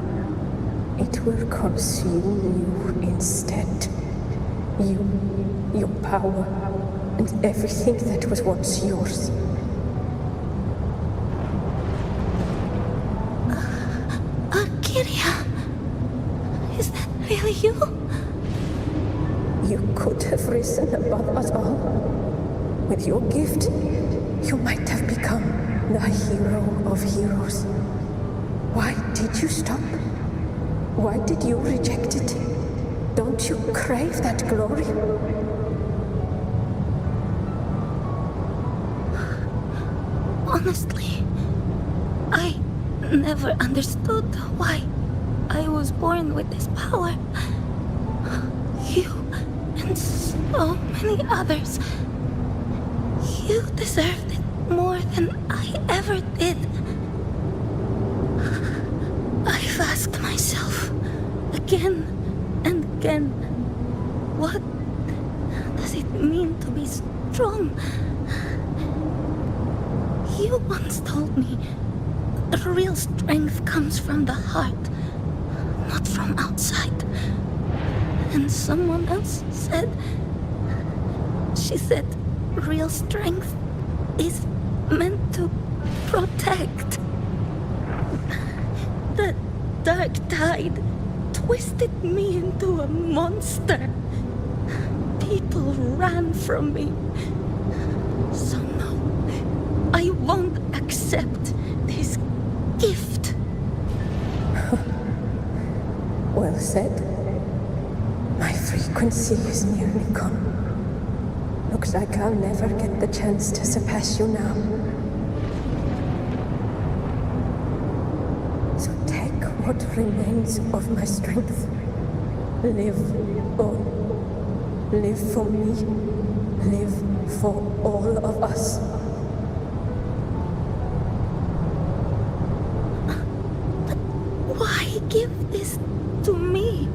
it will consume you instead. You, your power, and everything that was once yours. Kiria, is that really you? You could have risen above us all. With your gift, you might have become the hero of heroes. Why did you stop? Why did you reject it? Don't you crave that glory? Honestly, I never understood why I was born with this power. You and so many others. You deserved it more than I ever did. I've asked myself again and again, what does it mean to be strong? You once told me the real strength comes from the heart, not from outside. And someone else said, she said, real strength is meant to protect. The dark tide twisted me into a monster. People ran from me. So no, I won't accept this gift. Well said. My frequency is nearly gone. Looks like I'll never get the chance to surpass you now. So take what remains of my strength. Live on. Live for me. Live for all of us. Why give this to me?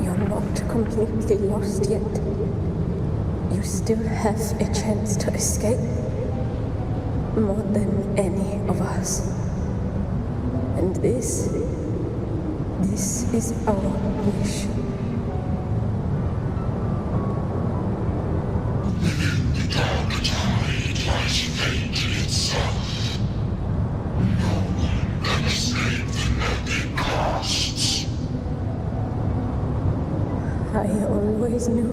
You're not completely lost yet. You still have a chance to escape. More than any of us. And this is our wish. The dark tide lies fate itself. No one can escape the epic costs. I always knew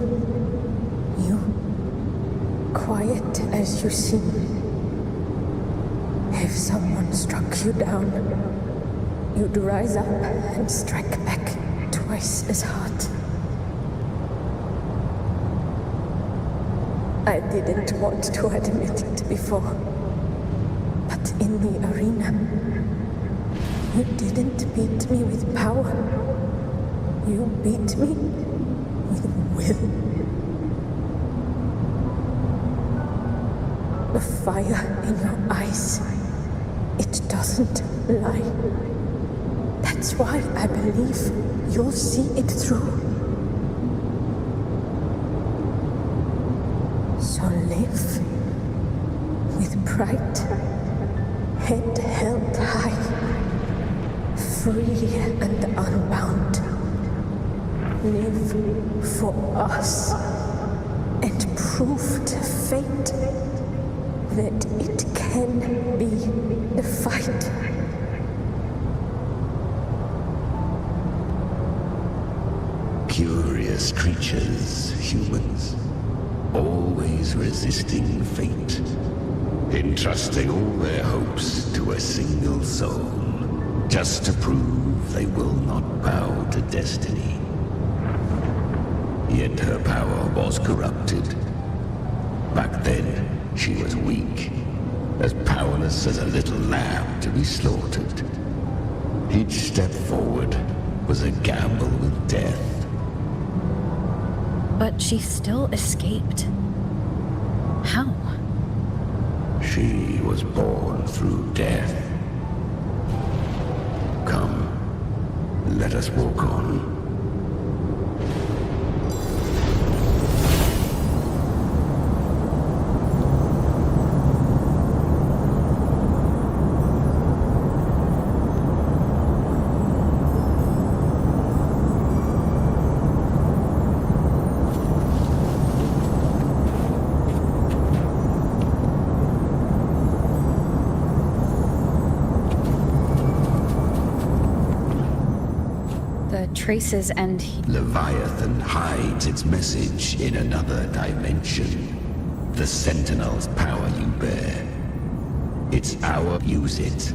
you, quiet as you seem. If someone struck you down, you'd rise up and strike back twice as hard. I didn't want to admit it before. But in the arena, you didn't beat me with power. You beat me with will. The fire in your eyes, it doesn't lie. That's why I believe you'll see it through. So live with pride, head held high, free and unbound. Live for us and prove to fate that it can be the fight. Curious creatures, humans, always resisting fate, entrusting all their hopes to a single soul, just to prove they will not bow to destiny. Yet her power was corrupted. Back then, she was weak, as powerless as a little lamb to be slaughtered. Each step forward was a gamble with death. But she still escaped. How? She was born through death. Come, let us walk on. Traces and... Leviathan hides its message in another dimension. The Sentinel's power you bear. It's our... Use it.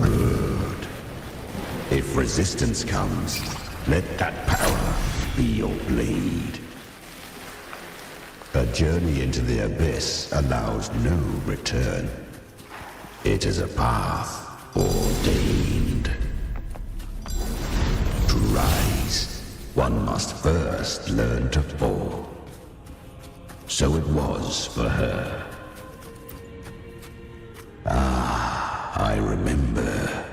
Good. If resistance comes, let that power be your blade. A journey into the abyss allows no return. It is a path ordained. To rise, one must first learn to fall. So it was for her. I remember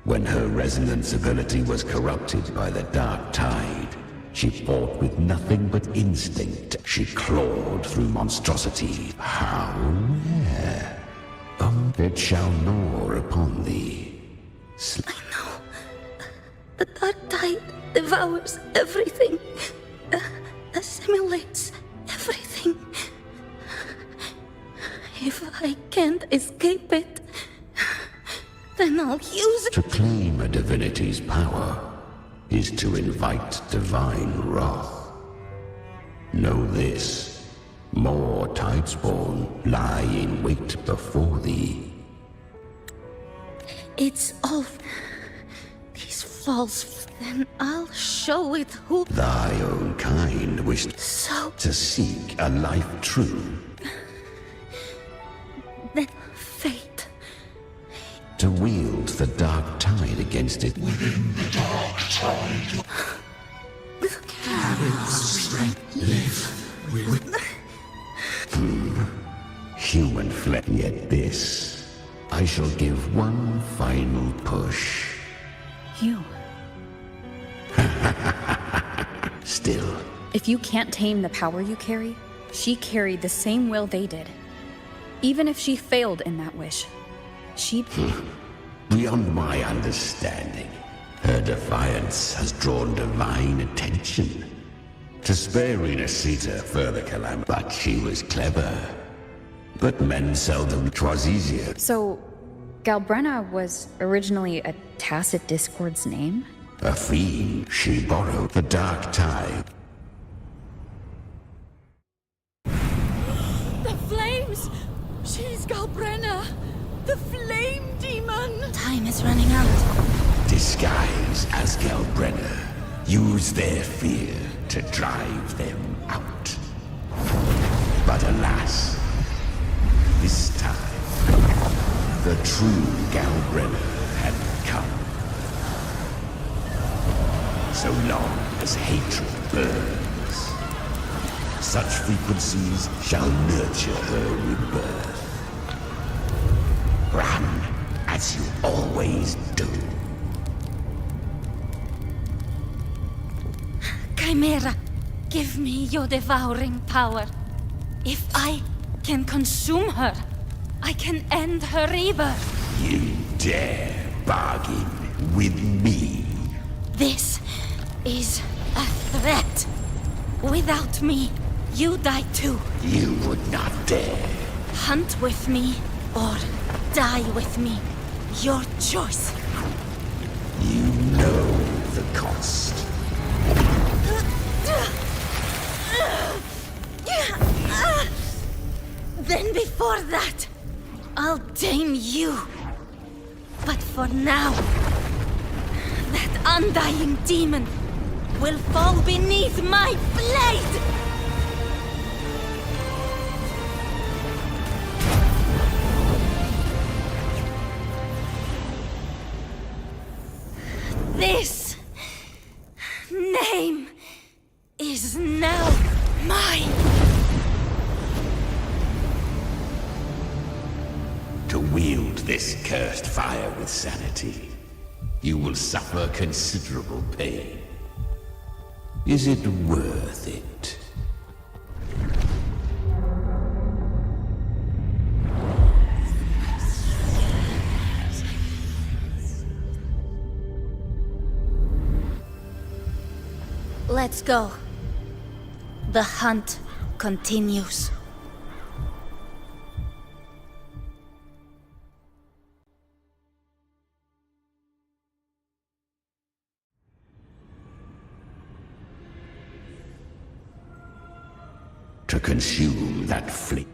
when her resonance ability was corrupted by the dark tide. She fought with nothing but instinct. She clawed through monstrosity. How rare. It shall gnaw upon thee. I know. The dark tide devours everything. Assimilates everything. If I can't escape it, then I'll use it. To claim a divinity's power is to invite divine wrath. Know this, more Tidespawn lie in wait before thee. It's all these false, then I'll show it who... Thy own kind wished to seek a life true. Then fate. To wield the dark tide against it. Within the dark tide. Live with... Human flesh. Yet this, I shall give one final push. You. Still. If you can't tame the power you carry, she carried the same will they did. Even if she failed in that wish, she'd... Beyond my understanding, her defiance has drawn divine attention. To spare Renacita further calamity, but she was clever. But men seldom. 'Twas easier. So, Galbrena was originally a Tacit Discord's name? A fiend, she borrowed the dark tide. The flames! She's Galbrena! The flame demon! Time is running out. Disguise as Galbrena. Use their fear to drive them out. But alas, this time, the true Galbrena had come. So long as hatred burns, such frequencies shall nurture her rebirth. Run, as you always do. Chimera, give me your devouring power. If I can consume her, I can end her rebirth. You dare bargain with me? This is a threat. Without me, you die too. You would not dare. Hunt with me, or die with me. Your choice. You know the cost. Then before that, I'll tame you. But for now, that undying demon will fall beneath my blade! This name is now mine. To wield this cursed fire with sanity, you will suffer considerable pain. Is it worth it? Let's go. The hunt continues. To consume that fleet.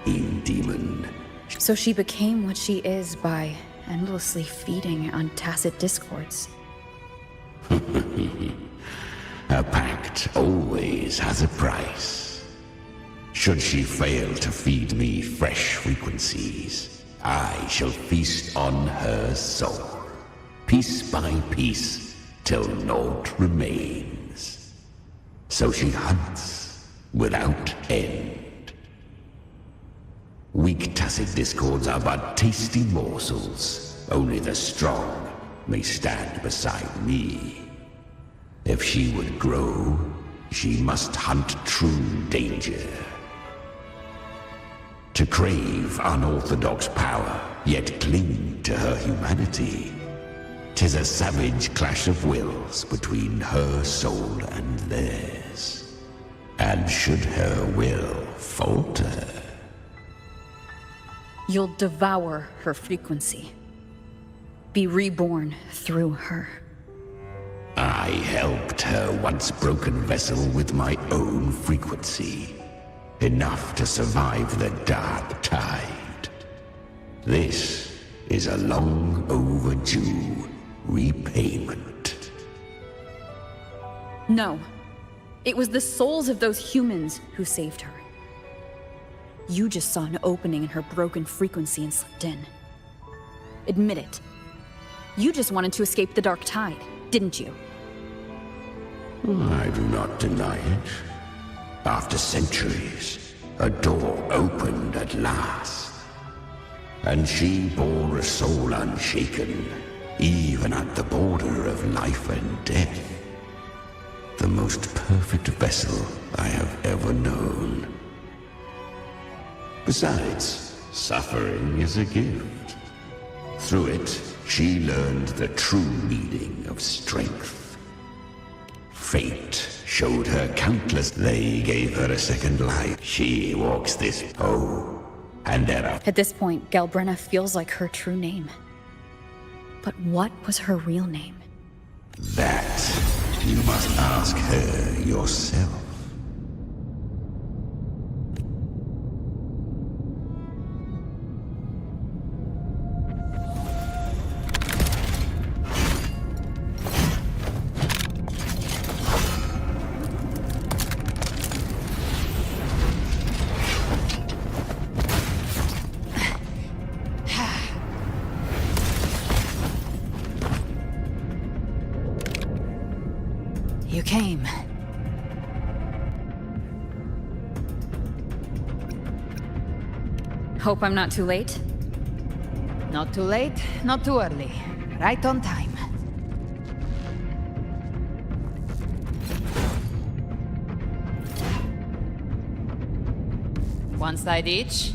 demon. So she became what she is by endlessly feeding on tacit discords. A pact always has a price. Should she fail to feed me fresh frequencies, I shall feast on her soul, piece by piece, till naught remains. So she hunts without end. Weak tacit discords are but tasty morsels. Only the strong may stand beside me. If she would grow, she must hunt true danger. To crave unorthodox power, yet cling to her humanity, 'tis a savage clash of wills between her soul and theirs. And should her will falter, You'll devour her frequency. Be reborn through her. I helped her once broken vessel with my own frequency. Enough to survive the dark tide. This is a long overdue repayment. No. It was the souls of those humans who saved her. You just saw an opening in her broken frequency and slipped in. Admit it. You just wanted to escape the dark tide, didn't you? I do not deny it. After centuries, a door opened at last. And she bore a soul unshaken, even at the border of life and death. The most perfect vessel I have ever known. Besides, suffering is a gift. Through it, she learned the true meaning of strength. Fate showed her countless. They gave her a second life. She walks this and there are. At this point, Galbrena feels like her true name. But what was her real name? That you must ask her yourself. You came. Hope I'm not too late? Not too late, not too early. Right on time. One side each.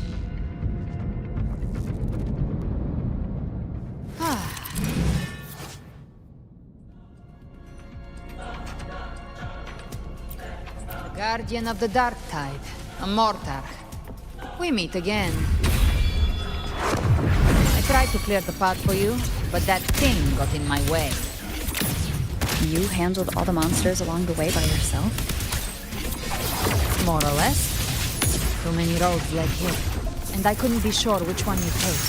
Guardian of the Dark Tide, a mortar. We meet again. I tried to clear the path for you, but that thing got in my way. You handled all the monsters along the way by yourself? More or less. Too many roads led here, and I couldn't be sure which one you take.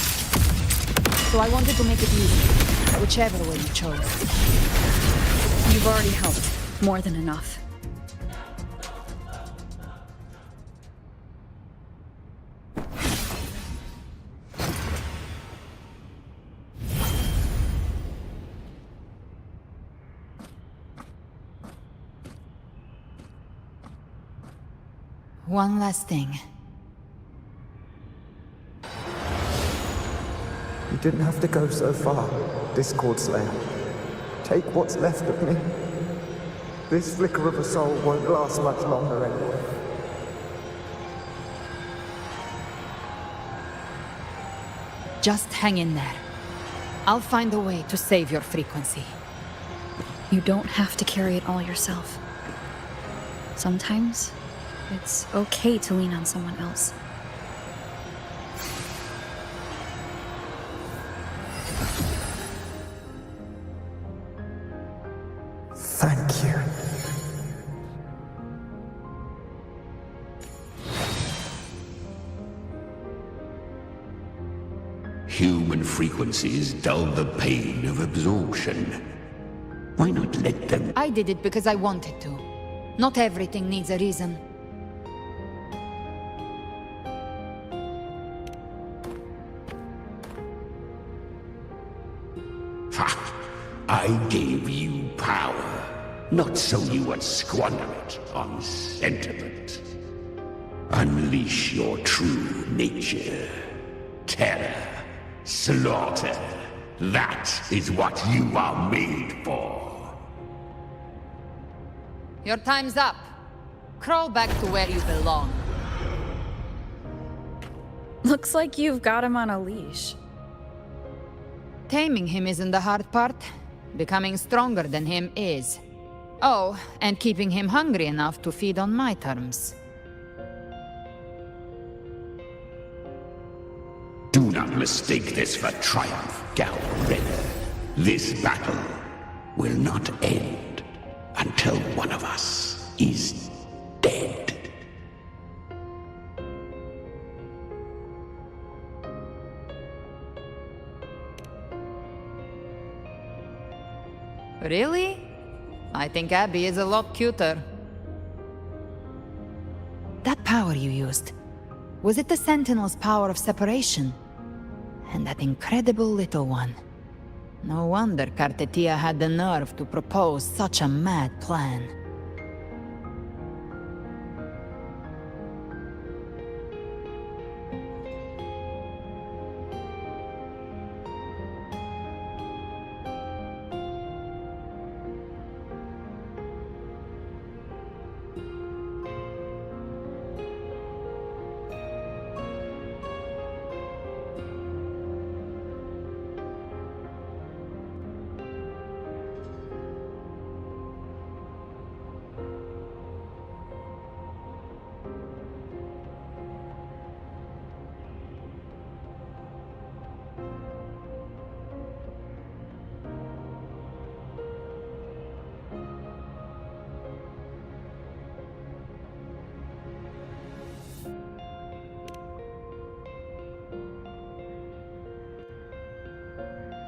So I wanted to make it easy, whichever way you chose. You've already helped. More than enough. One last thing. You didn't have to go so far, Discord Slayer. Take what's left of me. This flicker of a soul won't last much longer anyway. Just hang in there. I'll find a way to save your frequency. You don't have to carry it all yourself. Sometimes, it's okay to lean on someone else. Thank you. Human frequencies dull the pain of absorption. Why not let them? I did it because I wanted to. Not everything needs a reason. Ha! I gave you power, not so you would squander it on sentiment. Unleash your true nature. Terror, slaughter. That is what you are made for. Your time's up. Crawl back to where you belong. Looks like you've got him on a leash. Taming him isn't the hard part. Becoming stronger than him is. Oh, and keeping him hungry enough to feed on my terms. Do not mistake this for triumph, Galbrena. This battle will not end until one of us is dead. Really? I think Abby is a lot cuter. That power you used, was it the Sentinel's power of separation? And that incredible little one. No wonder Cartetia had the nerve to propose such a mad plan.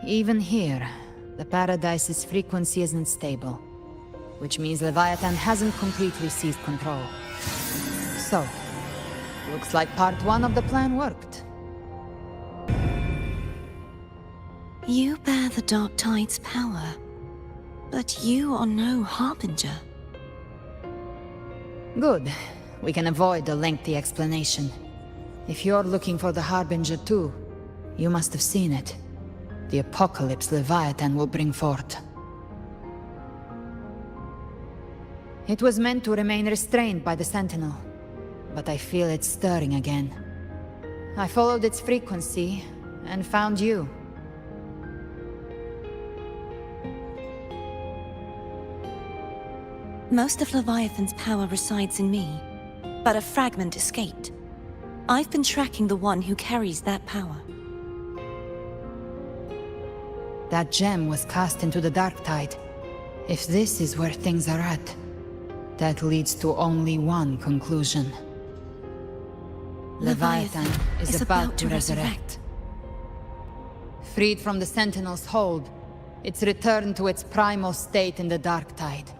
Even here, the Paradise's frequency isn't stable, which means Leviathan hasn't completely seized control. So, looks like part one of the plan worked. You bear the Dark Tide's power, but you are no Harbinger. Good. We can avoid a lengthy explanation. If you're looking for the Harbinger too, you must have seen it. The apocalypse Leviathan will bring forth. It was meant to remain restrained by the Sentinel, but I feel it stirring again. I followed its frequency, and found you. Most of Leviathan's power resides in me, but a fragment escaped. I've been tracking the one who carries that power. That gem was cast into the Dark Tide. If this is where things are at, that leads to only one conclusion. Leviathan is about to resurrect. Freed from the Sentinel's hold, it's returned to its primal state in the Dark Tide,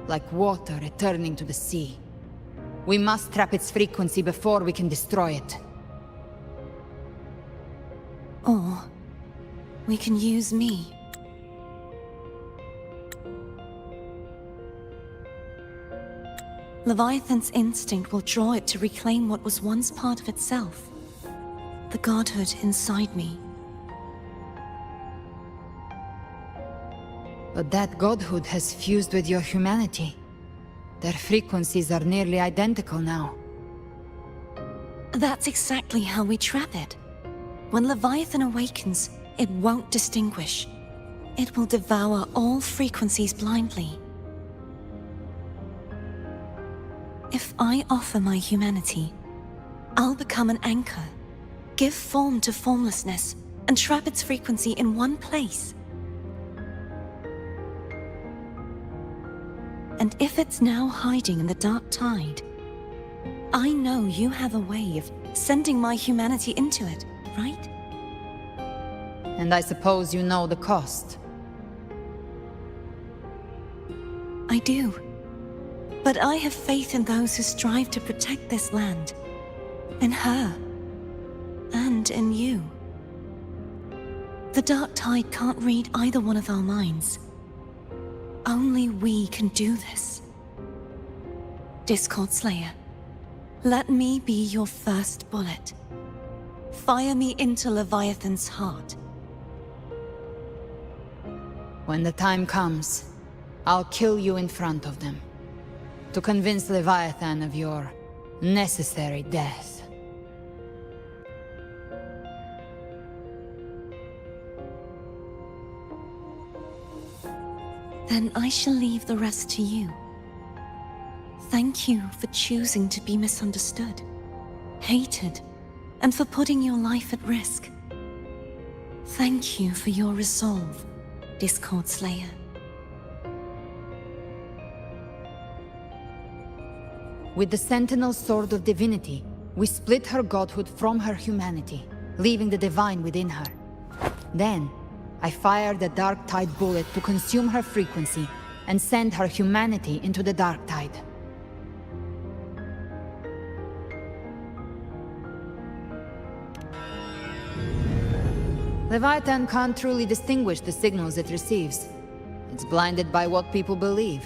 like water returning to the sea. We must trap its frequency before we can destroy it. Or we can use me. Leviathan's instinct will draw it to reclaim what was once part of itself. The godhood inside me. But that godhood has fused with your humanity. Their frequencies are nearly identical now. That's exactly how we trap it. When Leviathan awakens, it won't distinguish. It will devour all frequencies blindly. If I offer my humanity, I'll become an anchor, give form to formlessness, and trap its frequency in one place. And if it's now hiding in the Dark Tide, I know you have a way of sending my humanity into it, right? And I suppose you know the cost. I do. But I have faith in those who strive to protect this land. In her. And in you. The Dark Tide can't read either one of our minds. Only we can do this. Discord Slayer, let me be your first bullet. Fire me into Leviathan's heart. When the time comes, I'll kill you in front of them. To convince Leviathan of your necessary death. Then I shall leave the rest to you. Thank you for choosing to be misunderstood, hated, and for putting your life at risk. Thank you for your resolve, Discord Slayer. With the Sentinel Sword of Divinity, we split her godhood from her humanity, leaving the divine within her. Then, I fired a Dark Tide bullet to consume her frequency and send her humanity into the Dark Tide. Leviathan can't truly distinguish the signals it receives. It's blinded by what people believe.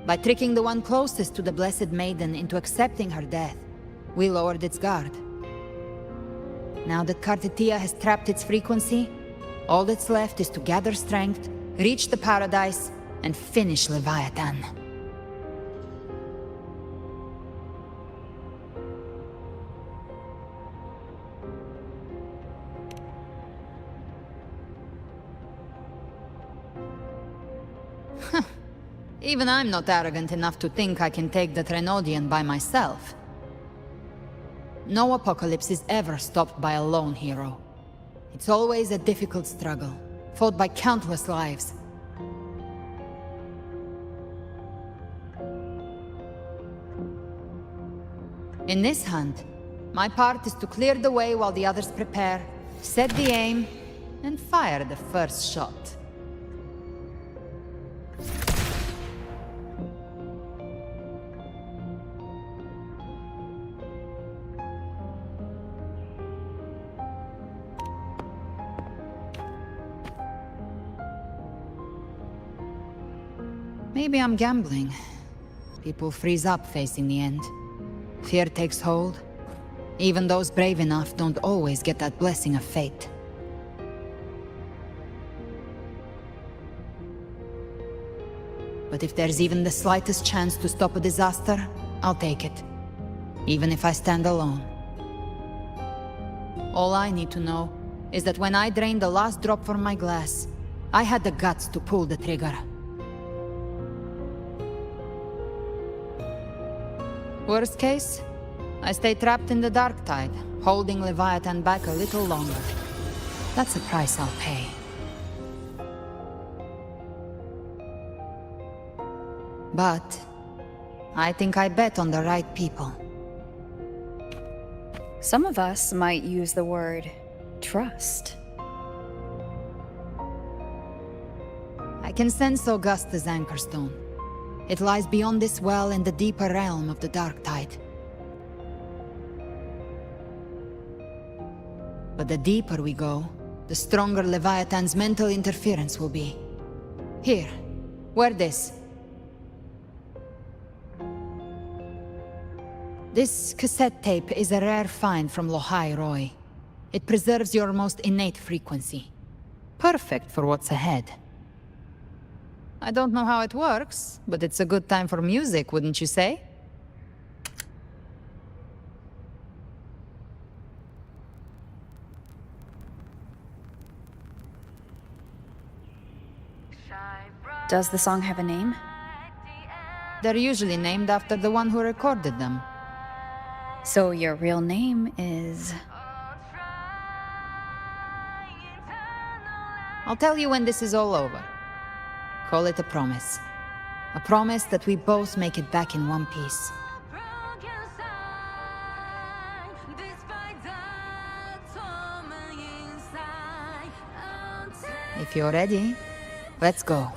By tricking the one closest to the Blessed Maiden into accepting her death, we lowered its guard. Now that Kartetia has trapped its frequency, all that's left is to gather strength, reach the Paradise, and finish Leviathan. Even I'm not arrogant enough to think I can take the Trenodian by myself. No apocalypse is ever stopped by a lone hero. It's always a difficult struggle, fought by countless lives. In this hunt, my part is to clear the way while the others prepare, set the aim, and fire the first shot. Maybe I'm gambling. People freeze up facing the end. Fear takes hold. Even those brave enough don't always get that blessing of fate. But if there's even the slightest chance to stop a disaster, I'll take it. Even if I stand alone. All I need to know is that when I drained the last drop from my glass, I had the guts to pull the trigger. Worst case, I stay trapped in the Dark Tide, holding Leviathan back a little longer. That's a price I'll pay. But I think I bet on the right people. Some of us might use the word trust. I can sense Augusta's Anchorstone. It lies beyond this well in the deeper realm of the Dark Tide. But the deeper we go, the stronger Leviathan's mental interference will be. Here, wear this. This cassette tape is a rare find from Lohai Roy. It preserves your most innate frequency. Perfect for what's ahead. I don't know how it works, but it's a good time for music, wouldn't you say? Does the song have a name? They're usually named after the one who recorded them. So your real name is... I'll tell you when this is all over. Call it a promise. A promise that we both make it back in one piece. If you're ready, let's go.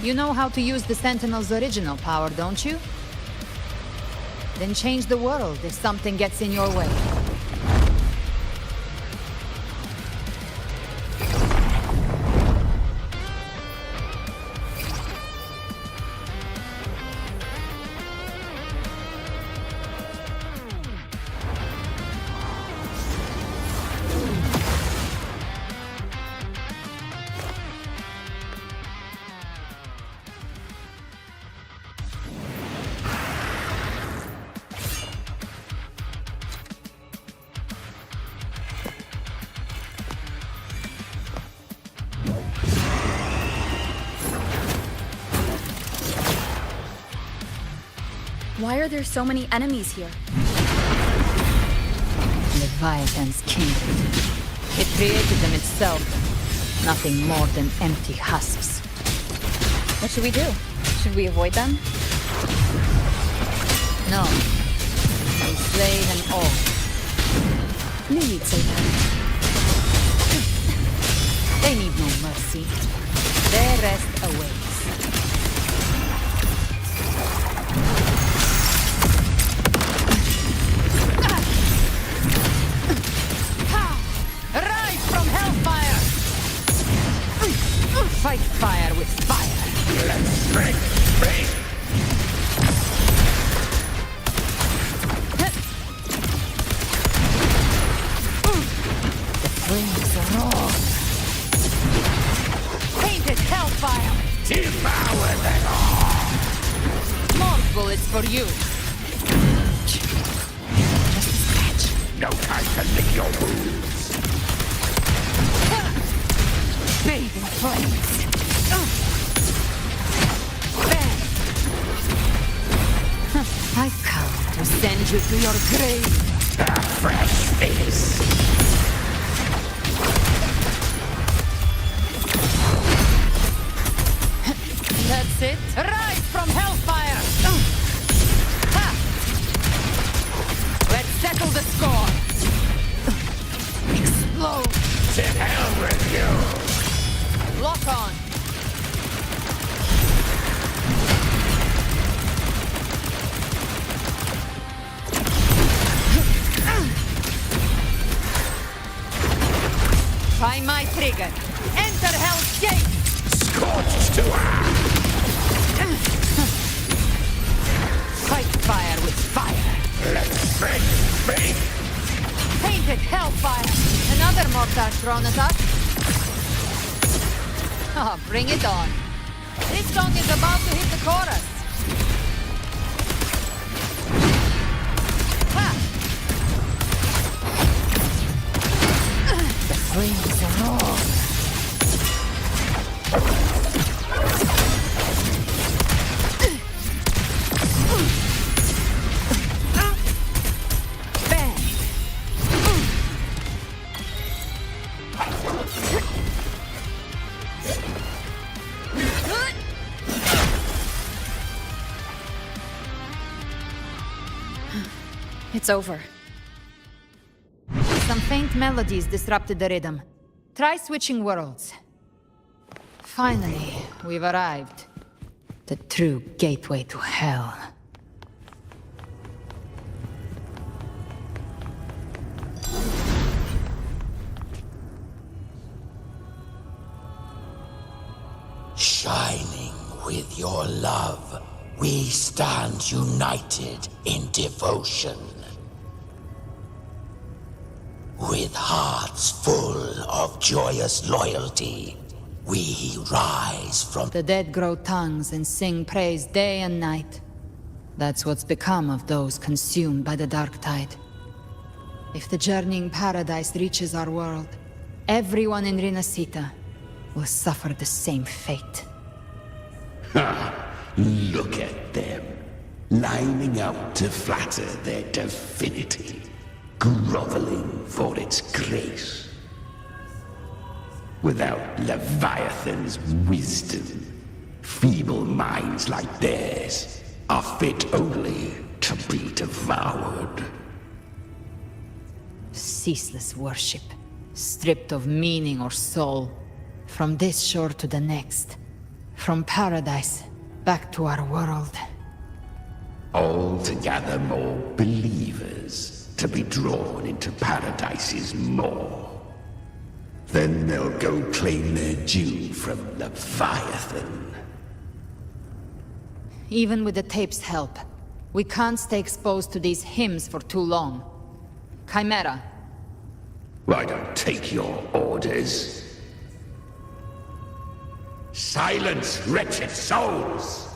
You know how to use the Sentinel's original power, don't you? Then change the world if something gets in your way. Why are there so many enemies here? Leviathan's kindred. It created them itself. Nothing more than empty husks. What should we do? Should we avoid them? No. We slay them all. Knew you'd say that. They need no mercy. Their rest awaits. Rise from hellfire! Fight fire with fire! Let's break free! The flames roar! Painted hellfire! Devour them all! More bullets for you! Just a scratch. No time to lick your wounds! Bathe in flames! Bang! I've come to send you to your grave! A fresh face! That's it! Rise from hellfire! Ha! Let's settle the score! Explode! To hell with you! Lock on! Try my trigger! Enter Hell's Gate! Scorched to earth! Fight fire with fire! Let's break free! Painted hellfire! Another mortar thrown at us! Oh, bring it on! This song is about to hit the chorus! Ha! The flames roar! Bang! It's over. Some faint melodies disrupted the rhythm. Try switching worlds. Finally, we've arrived. The true gateway to hell. Shining with your love, we stand united in devotion. With hearts full of joyous loyalty, we rise from... The dead grow tongues and sing praise day and night. That's what's become of those consumed by the dark tide. If the journeying paradise reaches our world, everyone in Rinasita will suffer the same fate. Ha! Look at them. lining up to flatter their divinity, groveling for its grace. Without Leviathan's wisdom, feeble minds like theirs are fit only to be devoured. Ceaseless worship, stripped of meaning or soul. From this shore to the next. From paradise back to our world. All to gather more believers to be drawn into Paradise's maw. Then they'll go claim their due from Leviathan. Even with the tape's help, we can't stay exposed to these hymns for too long. Chimera. I don't take your orders. Silence, wretched souls!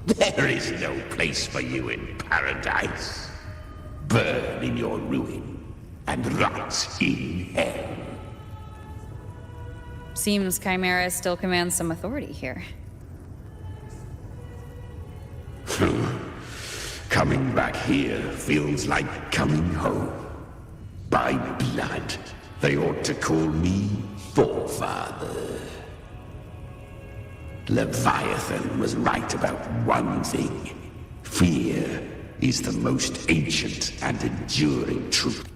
There is no place for you in paradise. Burn in your ruin, and rot in hell. Seems Chimera still commands some authority here. Coming back here feels like coming home. By blood, they ought to call me Forefather. Leviathan was right about one thing. Fear is the most ancient and enduring truth.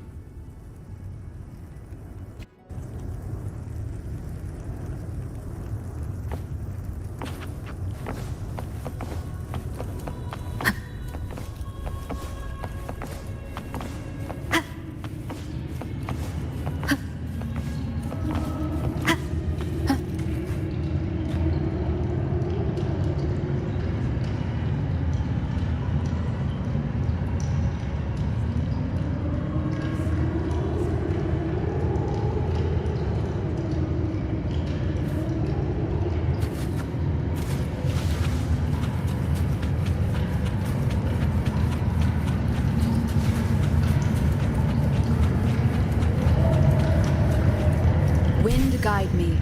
Guide me.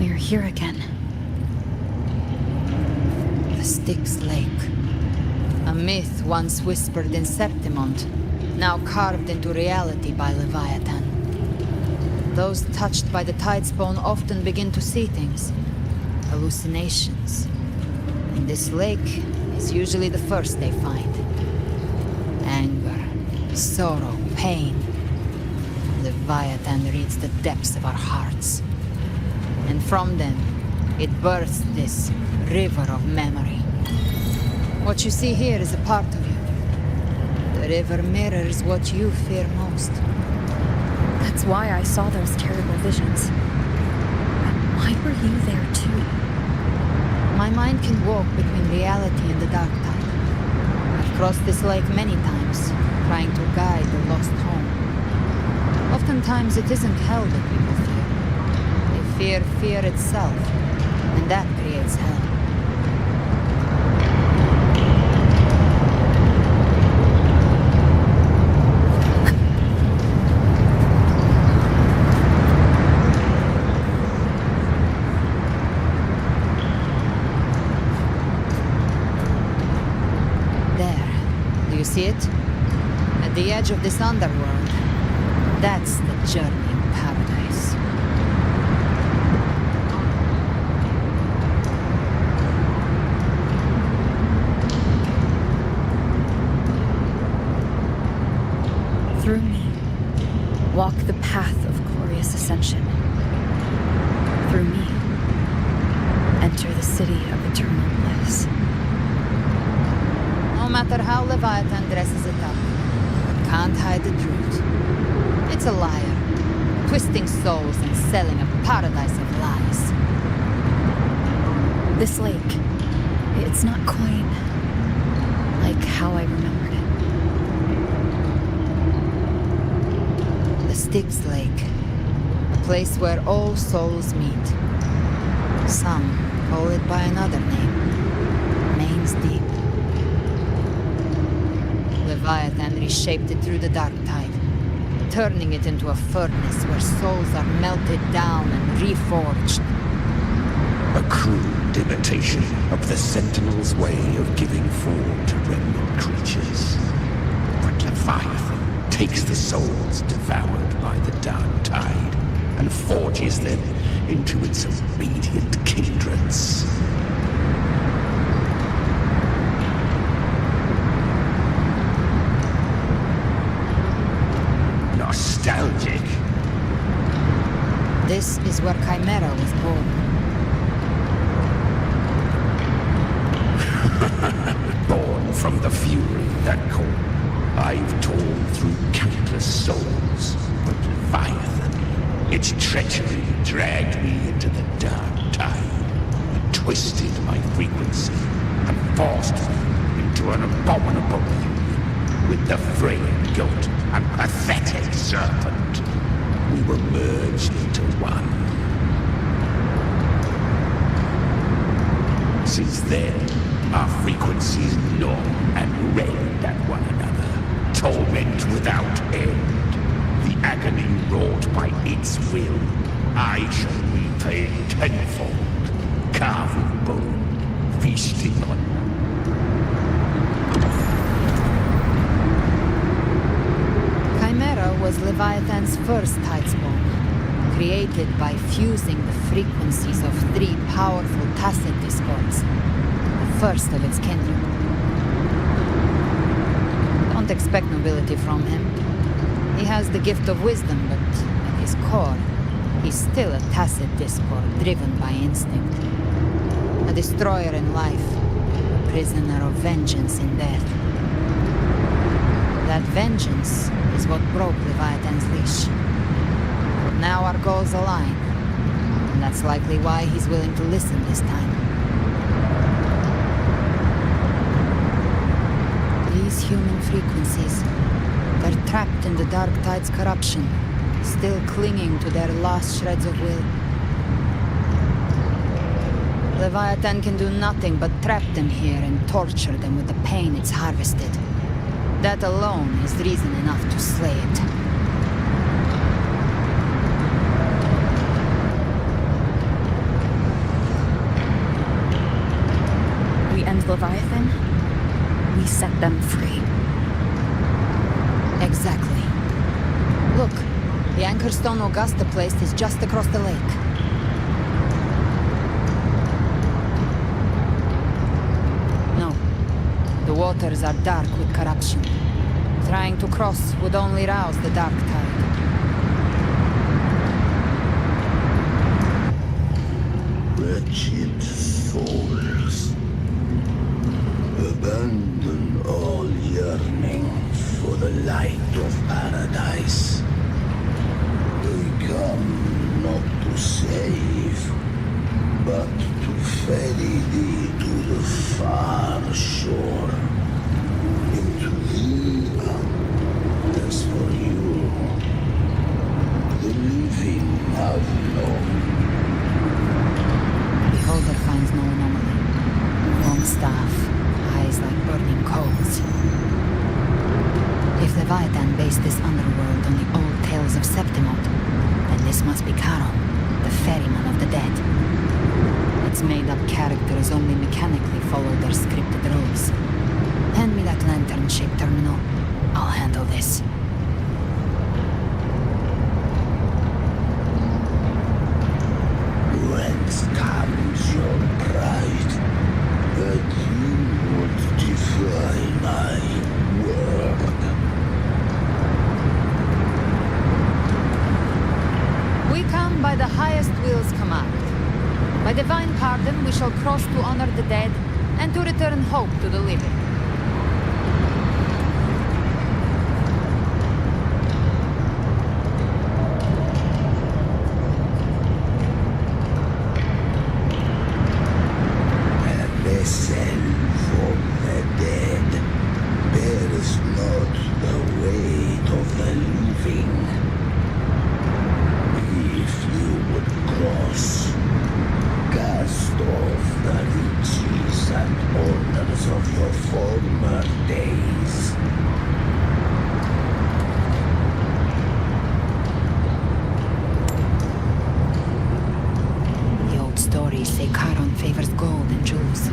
We're here again. The Styx Lake. A myth once whispered in Septimont, now carved into reality by Leviathan. Those touched by the Tidespawn often begin to see things. Hallucinations. And this lake is usually the first they find. Anger, sorrow, pain. Leviathan reads the depths of our hearts. And from them, it births this river of memory. What you see here is a part of you. The river mirrors what you fear most. That's why I saw those terrible visions. But why were you there too? My mind can walk between reality and the dark tide. I've crossed this lake many times, trying to guide the lost home. Oftentimes it isn't hell that people fear. They fear fear itself, and that creates hell. There, do you see it? At the edge of this underworld. That's the journey in paradise. Through me, walk the path of glorious ascension. Through me, enter the city of eternal bliss. No matter how Leviathan dresses it up, it can't hide the truth. It's a liar, twisting souls and selling a paradise of lies. This lake, it's not quite like how I remembered it. The Styx Lake, a place where all souls meet. Some call it by another name, Main's Deep. Leviathan reshaped it through the dark tide, turning it into a furnace where souls are melted down and reforged. A crude imitation of the Sentinel's way of giving form to remnant creatures. But Leviathan takes the souls devoured by the dark tide and forges them into its obedient kindreds. Nostalgic. This is where Chimera was born. Born from the fury that core. I've torn through countless souls, but Leviathan, its treachery dragged me into the dark tide. It twisted my frequency and forced me into an abominable union with the frayed goat and pathetic serpent. We were merged into one. Since then, our frequencies gnaw and rend at one another. Torment without end. The agony wrought by its will, I shall repay tenfold. Carving bone, feasting on Chimera was Leviathan's first tidespawn, created by fusing the frequencies of 3 powerful tacit discords, the first of its kindred. Don't expect nobility from him. He has the gift of wisdom, but at his core, he's still a tacit discord driven by instinct. A destroyer in life, a prisoner of vengeance in death. That vengeance is what broke Leviathan's leash. But now our goals align, and that's likely why he's willing to listen this time. These human frequencies, they're trapped in the Dark Tide's corruption, still clinging to their last shreds of will. Leviathan can do nothing but trap them here and torture them with the pain it's harvested. That alone is reason enough to slay it. We end Leviathan, we set them free. Exactly. Look, the Anchorstone Augusta place is just across the lake. No. The waters are dark with corruption. Trying to cross would only rouse the dark tide. Wretched souls, abandon all yearning for the light of paradise. They come not to save, but to ferry thee to the far shore. Into thee, as for you, the living have known. Beholder finds no anomaly. Long staff, eyes like burning coals. If Leviathan based this underworld on the old tales of Septimot, then this must be Charon, the ferryman of the dead. Its made-up characters only mechanically follow their scripted roles. Hand me that lantern-shaped terminal. I'll handle this. Whence comes your pride that you would defy my word? We come by the highest will's command. By divine pardon, we shall cross to honor the dead and to return hope to the living. Listen from the dead bears not the weight of the living. If you would cross, cast off the riches and honors of your former days. The old stories say Charon favors gold and jewels.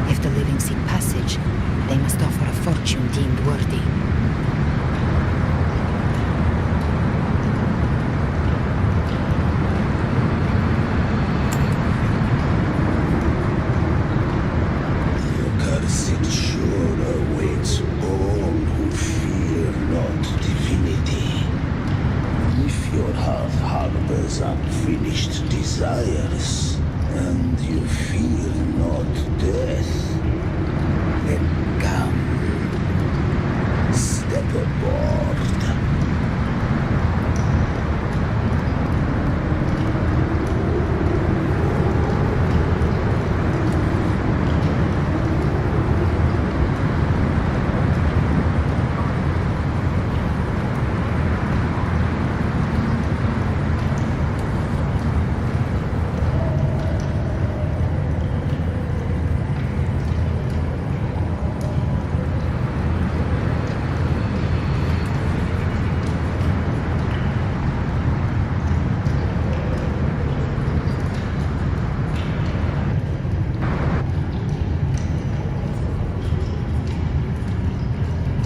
If the living seek passage, they must offer a fortune. desires, and you feel not death, then come. Step aboard.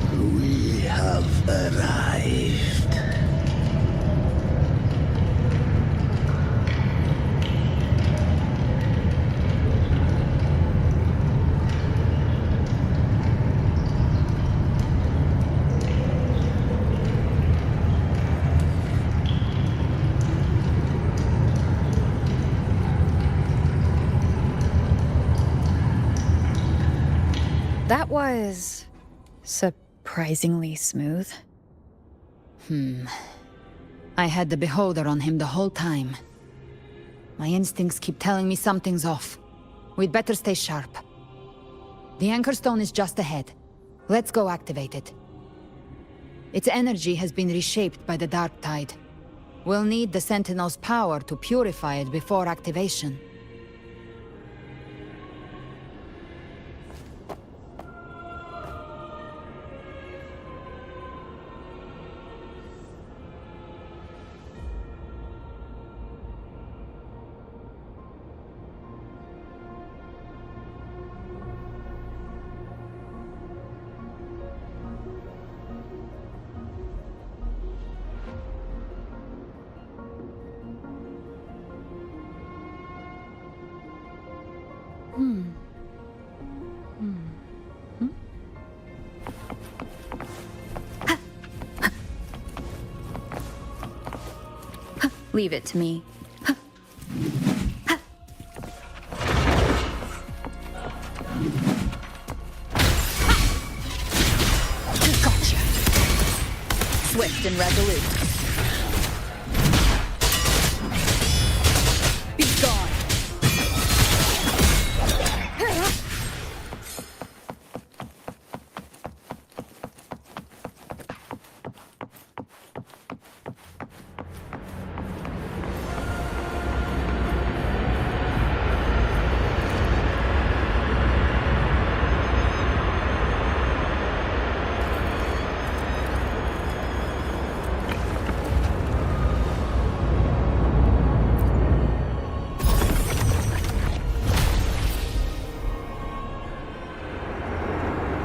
We have arrived. That was surprisingly smooth. I had the beholder on him the whole time. My instincts keep telling me something's off. We'd better stay sharp. The Anchor Stone is just ahead. Let's go activate it. Its energy has been reshaped by the Dark Tide. We'll need the Sentinel's power to purify it before activation. Leave it to me. Gotcha! Swift and resolute. Be gone!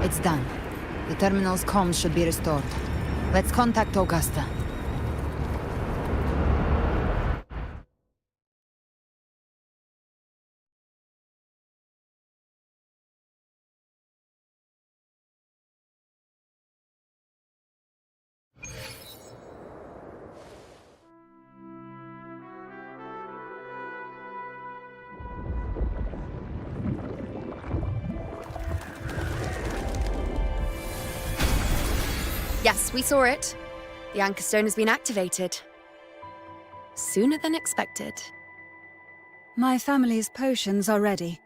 It's done. The terminal's comms should be restored. Let's contact Augusta. Yes, we saw it. The Anchor Stone has been activated. Sooner than expected. My family's potions are ready.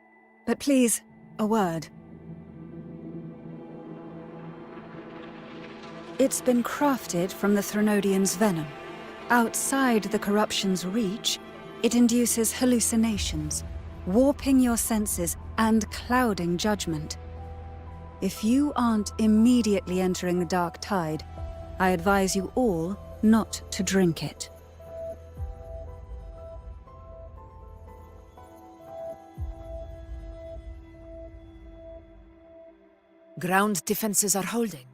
But please, a word. It's been crafted from the Threnodian's venom. Outside the corruption's reach, it induces hallucinations, warping your senses and clouding judgment. If you aren't immediately entering the Dark Tide, I advise you all not to drink it. Ground defenses are holding.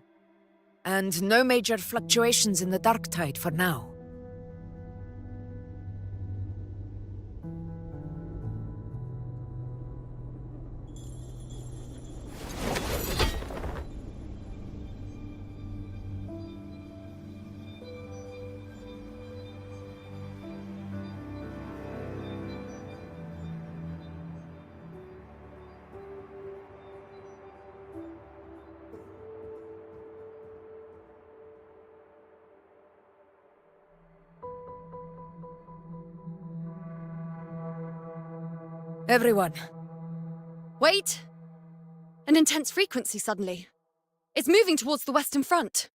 And no major fluctuations in the Dark Tide for now. Everyone. Wait! An intense frequency suddenly. It's moving towards the Western Front.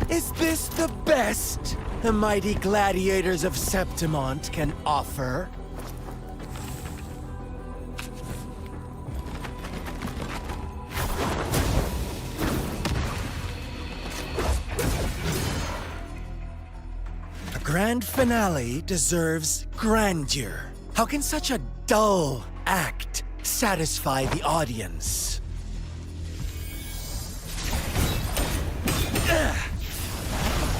Is this the best the mighty gladiators of Septimont can offer? A grand finale deserves grandeur. How can such a dull act satisfy the audience?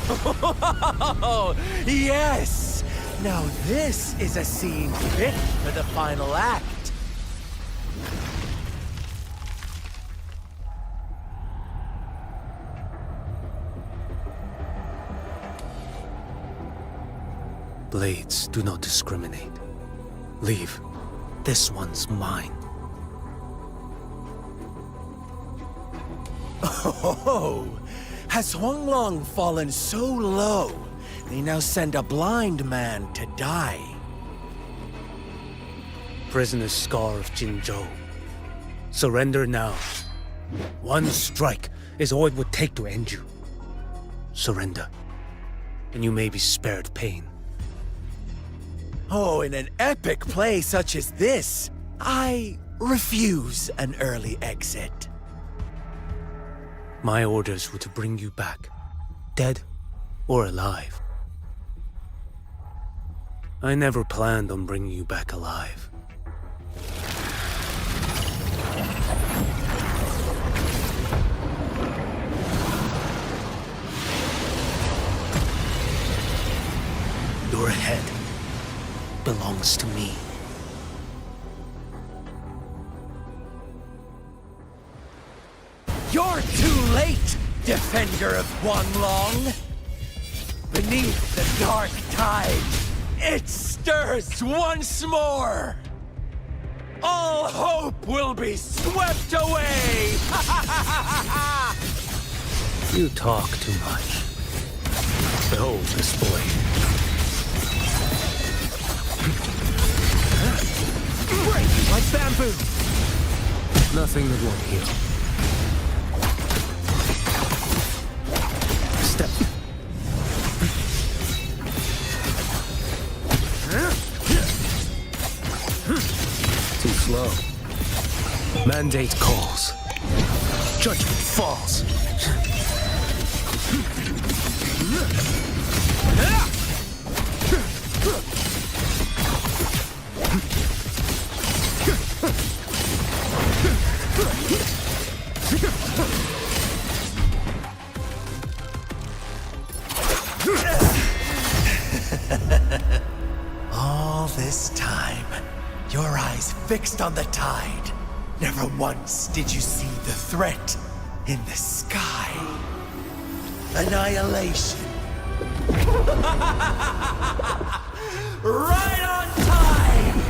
Oh, yes! Now this is a scene fit for the final act. Blades do not discriminate. Leave. This one's mine. Oh, has Huanglong fallen so low, they now send a blind man to die? Prisoner Scar of Jinzhou. Surrender now. One strike is all it would take to end you. Surrender, and you may be spared pain. Oh, in an epic play such as this, I refuse an early exit. My orders were to bring you back, dead or alive. I never planned on bringing you back alive. Your head belongs to me. You're too late, defender of Huanglong! Beneath the dark tide, it stirs once more! All hope will be swept away! You talk too much. Behold this blade. Break like bamboo! Nothing that won't heal. Step. Too slow. Mandate calls. Judgment falls. All this time, your eyes fixed on the tide. Never once did you see the threat in the sky. Annihilation. Right on time!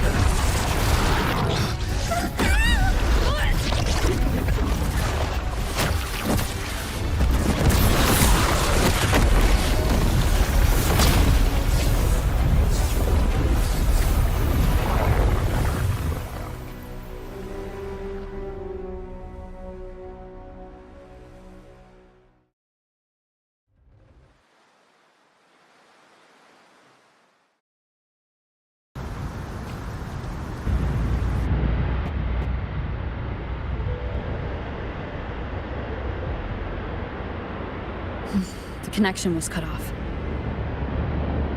The connection was cut off.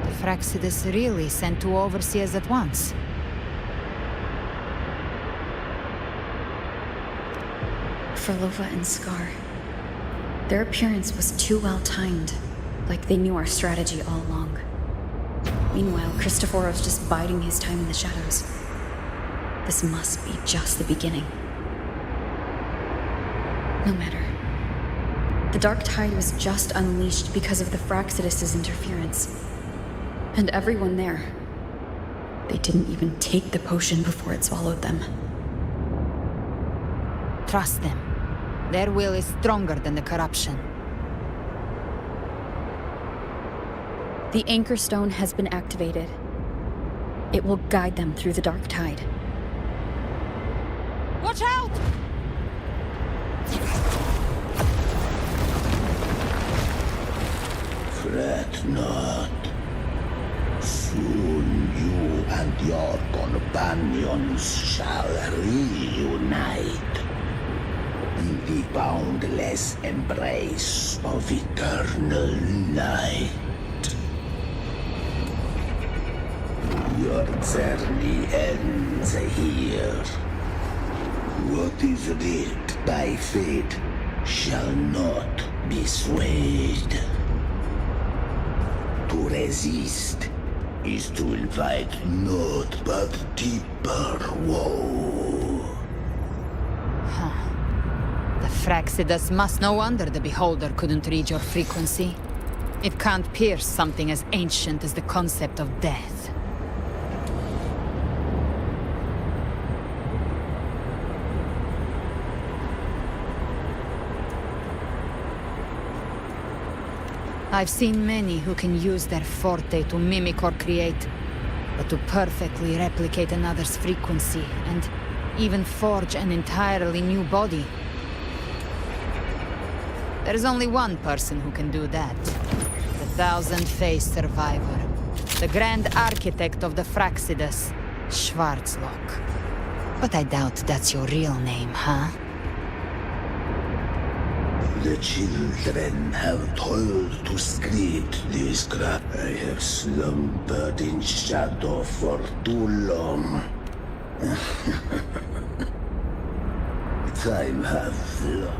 The Fraxidus really sent two overseers at once. Frolova and Scar. Their appearance was too well timed, like they knew our strategy all along. Meanwhile, Christophorov's just biding his time in the shadows. This must be just the beginning. No matter. The Dark Tide was just unleashed because of the Fraxidus' interference. And everyone there, They didn't even take the potion before it swallowed them. Trust them. Their will is stronger than the corruption. The Anchor Stone has been activated. It will guide them through the Dark Tide. Watch out! Fret not. Soon you and your companions shall reunite in the boundless embrace of eternal night. Your journey ends here. What is writ by fate shall not be swayed. To resist is to invite naught but deeper woe. The Fraxidus must no wonder the Beholder couldn't read your frequency. It can't pierce something as ancient as the concept of death. I've seen many who can use their forte to mimic or create, but to perfectly replicate another's frequency, and even forge an entirely new body. There's only one person who can do that. The thousand-faced survivor. The grand architect of the Fraxidus, Schwarzlock. But I doubt that's your real name, huh? The children have told to script this crap. I have slumbered in shadow for too long. Time has flown.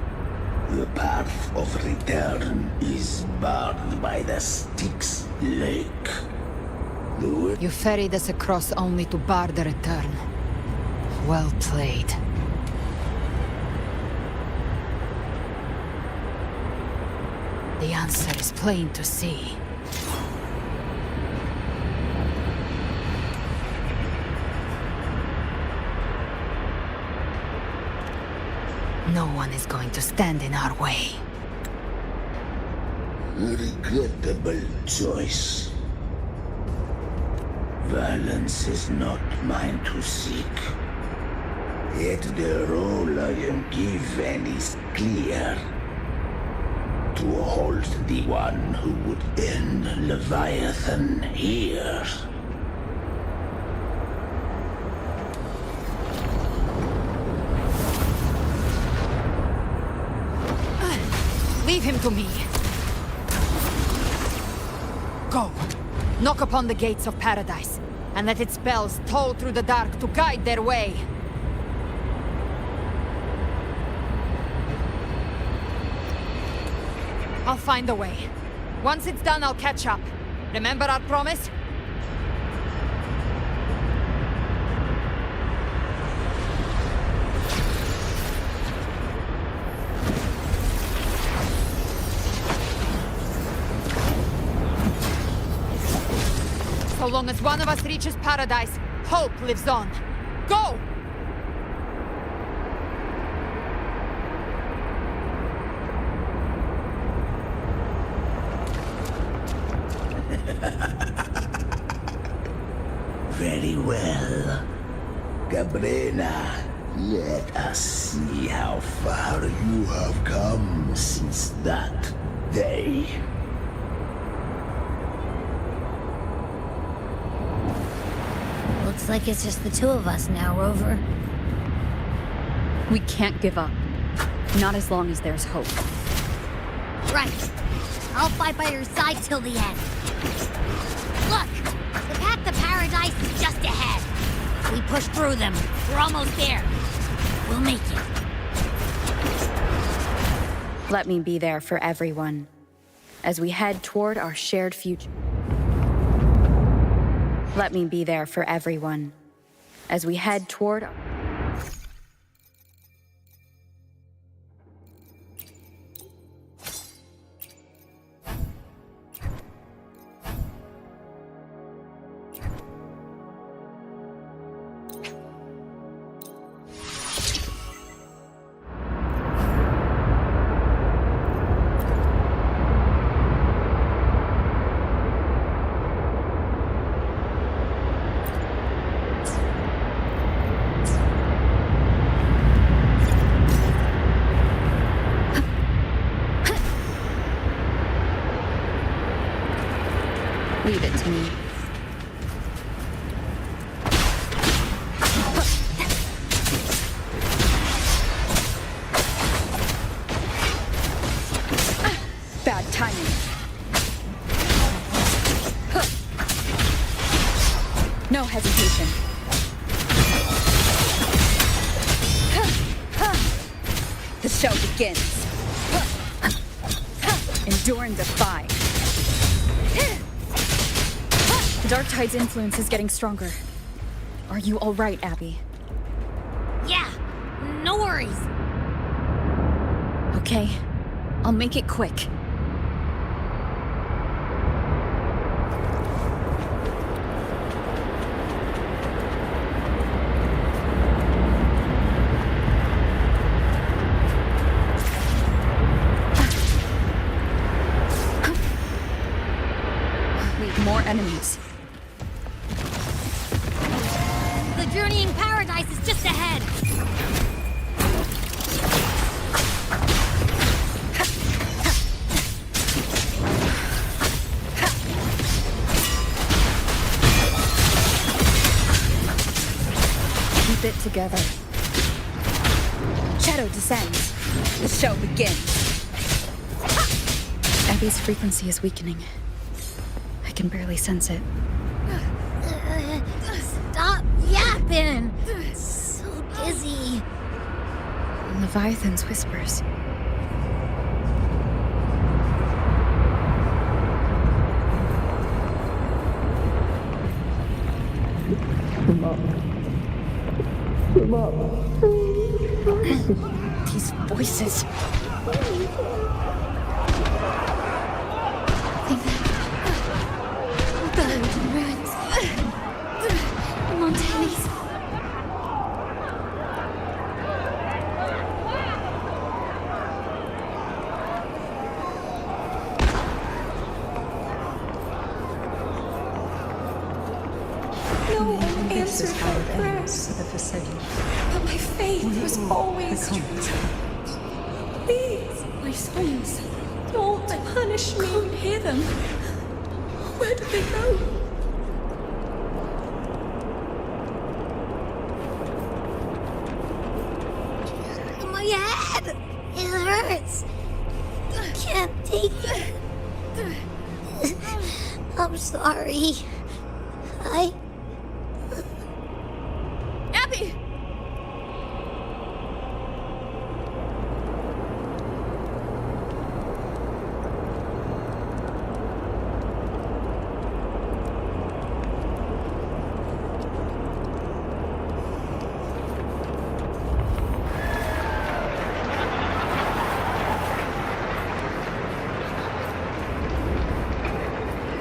The path of return is barred by the Styx Lake. You ferried us across only to bar the return. Well played. The answer is plain to see. No one is going to stand in our way. Regrettable choice. Violence is not mine to seek. Yet the role I am given is clear. To hold the one who would end Leviathan here. Leave him to me. Go. Knock upon the gates of paradise, and let its bells toll through the dark to guide their way. I'll find a way. Once it's done, I'll catch up. Remember our promise? So long as one of us reaches paradise, hope lives on. Go! Very well. Galbrena, let us see how far you have come since that day. Looks like it's just the two of us now, Rover. We can't give up. Not as long as there's hope. Right. I'll fight by your side till the end. Look! The path to paradise is just ahead. If we push through them, we're almost there. We'll make it. Let me be there for everyone, as we head toward our shared future. Let me be there for everyone, as we head toward... Leave it to me. Bad timing. No hesitation. The show begins. Endure and defy. The Dark Tide's influence is getting stronger. Are you all right, Abby? Yeah, no worries. Okay, I'll make it quick. More enemies. The journeying paradise is just ahead. Keep it together. Shadow descends. The show begins. Abby's frequency is weakening. I can barely sense it. Stop yapping! So dizzy. Leviathan's whispers. Come up. Come up. These voices. Ruins. Montanis. No one answered my prayers, but my faith was always true. Please, my sons, don't punish me. I can't hear them. Where did they go? My head! It hurts! I can't take it. I'm sorry. Abby!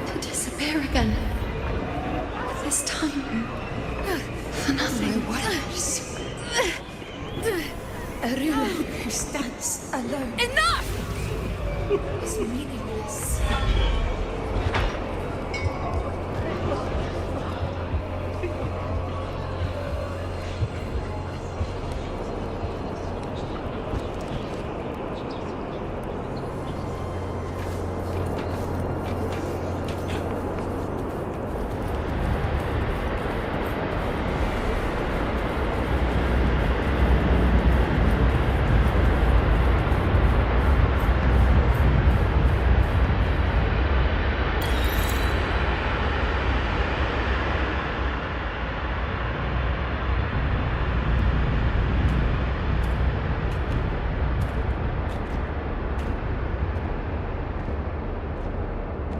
To disappear again. This time, for nothing. Worse. A ruler who stands alone. Enough! Is meaningless.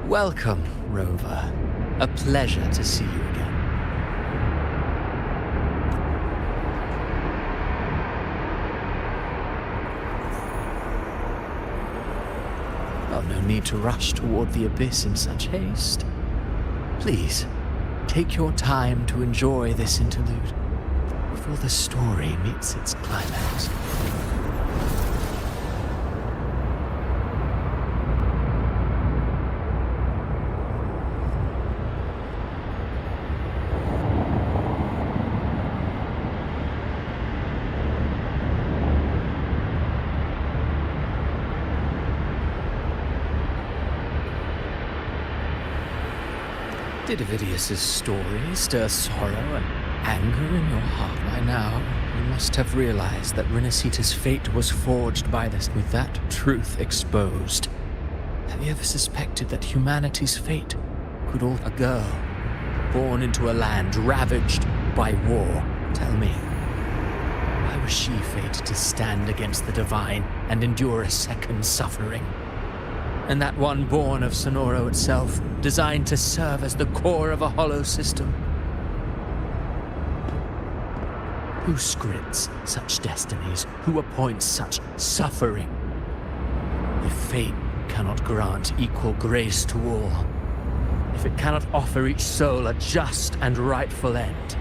Welcome, Rover. A pleasure to see you again. Oh, no need to rush toward the abyss in such haste. Please, take your time to enjoy this interlude before the story meets its climax. Did Avidius's story stir sorrow and anger in your heart by now? You must have realized that Renacita's fate was forged by this, with that truth exposed. Have you ever suspected that humanity's fate could alter a girl born into a land ravaged by war? Tell me, why was she fated to stand against the divine and endure a second suffering? And that one born of Sonoro itself, designed to serve as the core of a hollow system? Who scripts such destinies? Who appoints such suffering? If fate cannot grant equal grace to all, if it cannot offer each soul a just and rightful end,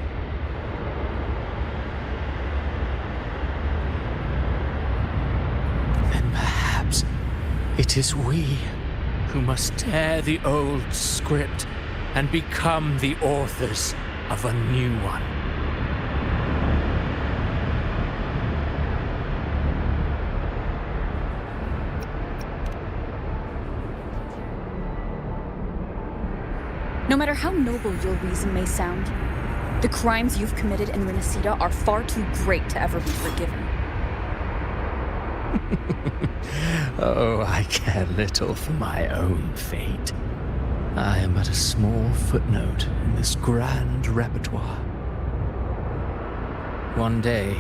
then perhaps it is we who must tear the old script and become the authors of a new one. No matter how noble your reason may sound, the crimes you've committed in Renacita are far too great to ever be forgiven. Oh, I care little for my own fate. I am but a small footnote in this grand repertoire. One day,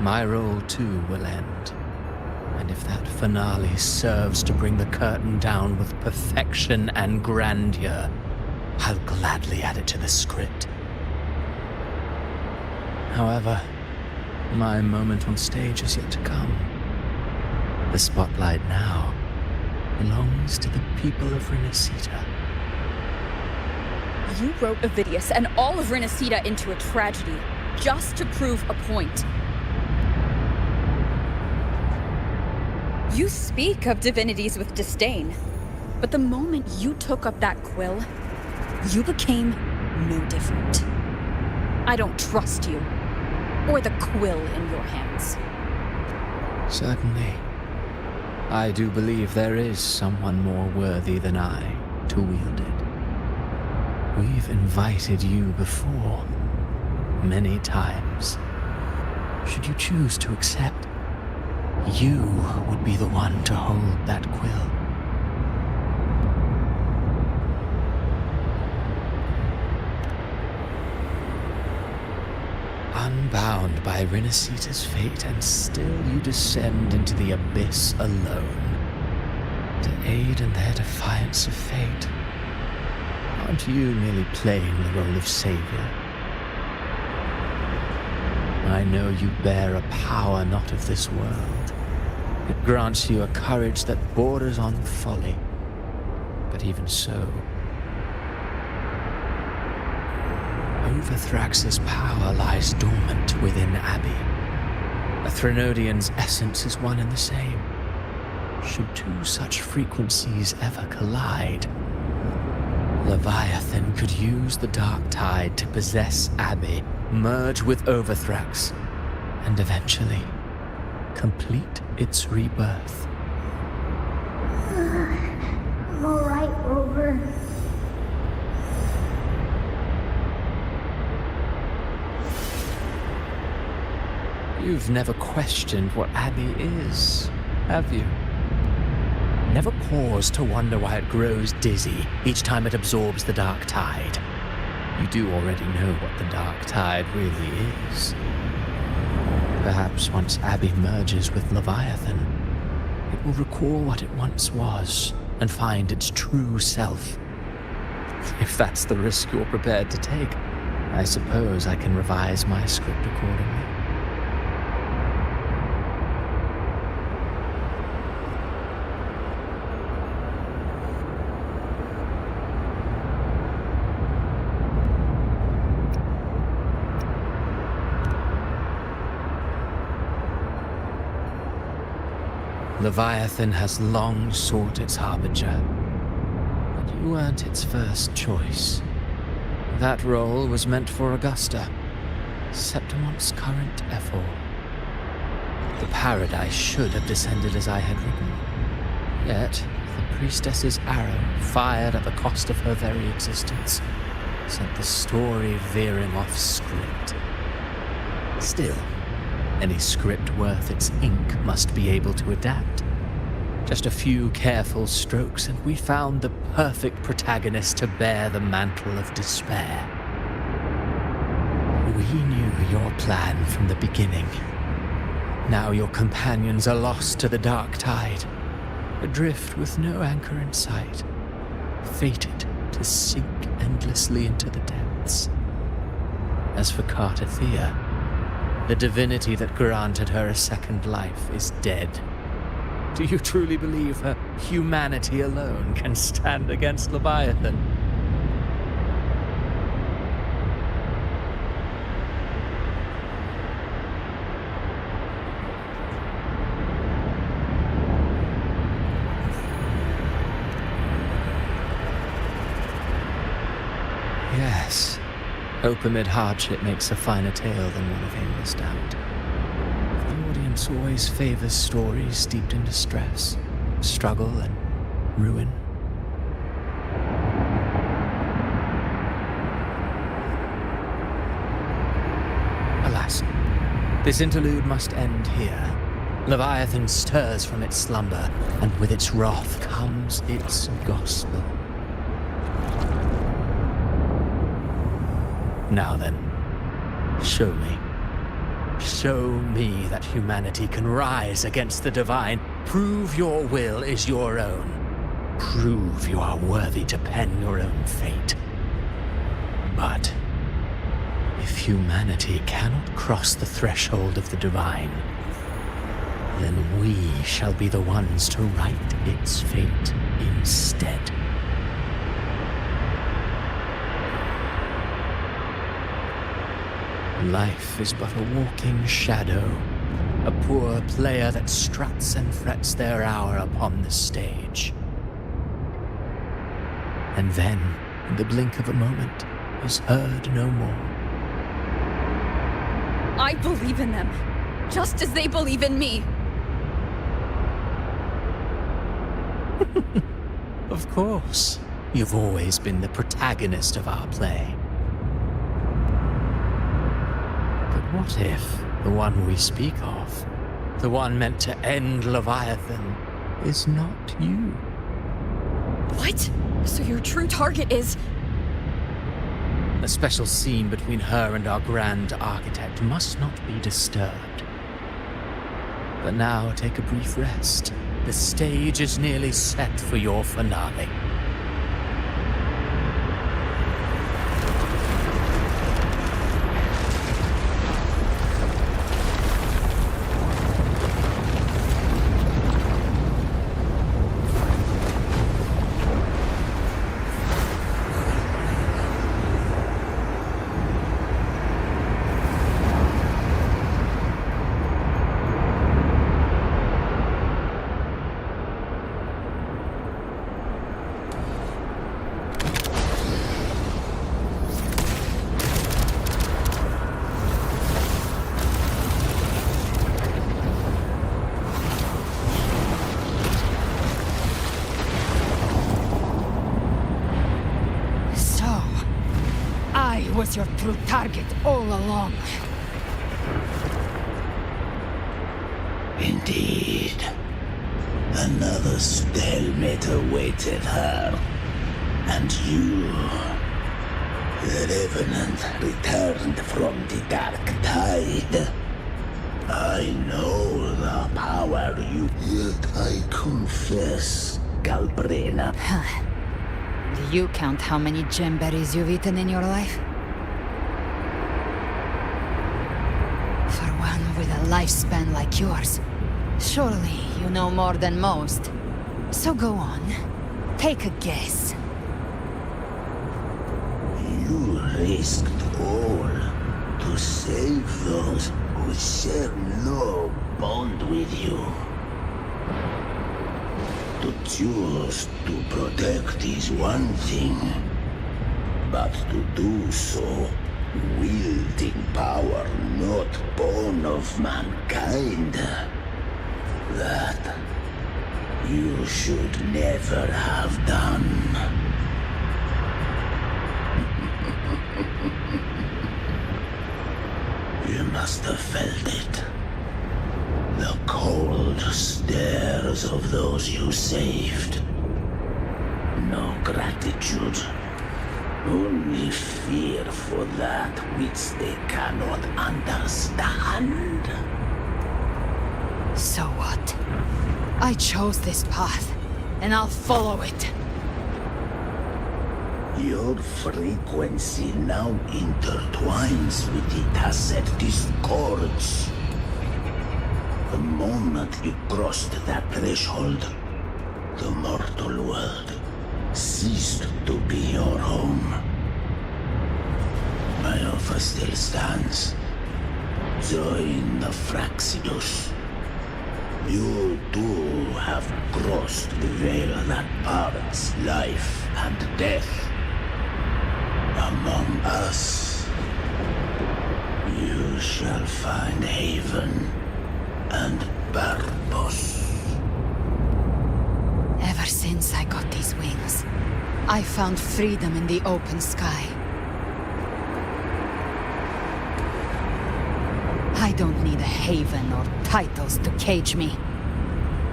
my role too will end. And if that finale serves to bring the curtain down with perfection and grandeur, I'll gladly add it to the script. However, my moment on stage is yet to come. The spotlight now belongs to the people of Renacita. You wrote Avidius and all of Renacita into a tragedy, just to prove a point. You speak of divinities with disdain, but the moment you took up that quill, you became no different. I don't trust you, or the quill in your hands. Certainly. I do believe there is someone more worthy than I to wield it. We've invited you before, many times. Should you choose to accept, you would be the one to hold that quill. Unbound by Renacita's fate, and still you descend into the abyss alone, to aid in their defiance of fate. Aren't you merely playing the role of savior? I know you bear a power not of this world. It grants you a courage that borders on folly. But even so, Overthrax's power lies dormant within Abby. A Threnodian's essence is one and the same. Should two such frequencies ever collide, Leviathan could use the dark tide to possess Abby, merge with Overthrax, and eventually complete its rebirth. I'm alright, Rover. You've never questioned what Abby is, have you? Never paused to wonder why it grows dizzy each time it absorbs the dark tide. You do already know what the dark tide really is. Perhaps once Abby merges with Leviathan, it will recall what it once was and find its true self. If that's the risk you're prepared to take, I suppose I can revise my script accordingly. Leviathan has long sought its harbinger, but you weren't its first choice. That role was meant for Augusta, Septimont's current ephor. The paradise should have descended as I had written. Yet, The priestess's arrow, fired at the cost of her very existence, sent the story veering off script. Still, any script worth its ink must be able to adapt. Just a few careful strokes, and we found the perfect protagonist to bear the mantle of despair. We knew your plan from the beginning. Now your companions are lost to the dark tide, adrift with no anchor in sight, fated to sink endlessly into the depths. As for Cartathea, the divinity that granted her a second life is dead. Do you truly believe her humanity alone can stand against Leviathan? Yes. Hope amid hardship makes a finer tale than one of aimless doubt. The audience always favors stories steeped in distress, struggle, and ruin. Alas, this interlude must end here. Leviathan stirs from its slumber, and with its wrath comes its gospel. Now then, show me. Show me that humanity can rise against the divine. Prove your will is your own. Prove you are worthy to pen your own fate. But if humanity cannot cross the threshold of the divine, then we shall be the ones to write its fate instead. Life is but a walking shadow, a poor player that struts and frets their hour upon the stage. And then, in the blink of a moment, is heard no more. I believe in them, just as they believe in me. Of course, you've always been the protagonist of our play. What if the one we speak of, the one meant to end Leviathan, is not you? What? So your true target is... A special scene between her and our grand architect must not be disturbed. But now take a brief rest. The stage is nearly set for your finale. Was your true target all along. Indeed. Another stalemate awaited her. And you, the Revenant, returned from the dark tide. I know the power you... Yet I confess, Galbrena. Do you count how many gemberries you've eaten in your life? For one with a lifespan like yours, surely you know more than most. So go on, take a guess. You risked all to save those who share no bond with you. To choose to protect is one thing, but to do so wielding power not born of mankind, that you should never have done. You must have felt it. The cold stares of those you saved. No gratitude. Only fear for that which they cannot understand. So what? I chose this path, and I'll follow it. Your frequency now intertwines with the Tacet discords. The moment you crossed that threshold, the mortal world ceased to be your home. My offer still stands. Join the Fraxidus. You too have crossed the veil that parts life and death. Among us, you shall find haven and purpose. Ever since I got these wings, I found freedom in the open sky. I don't need a haven or titles to cage me.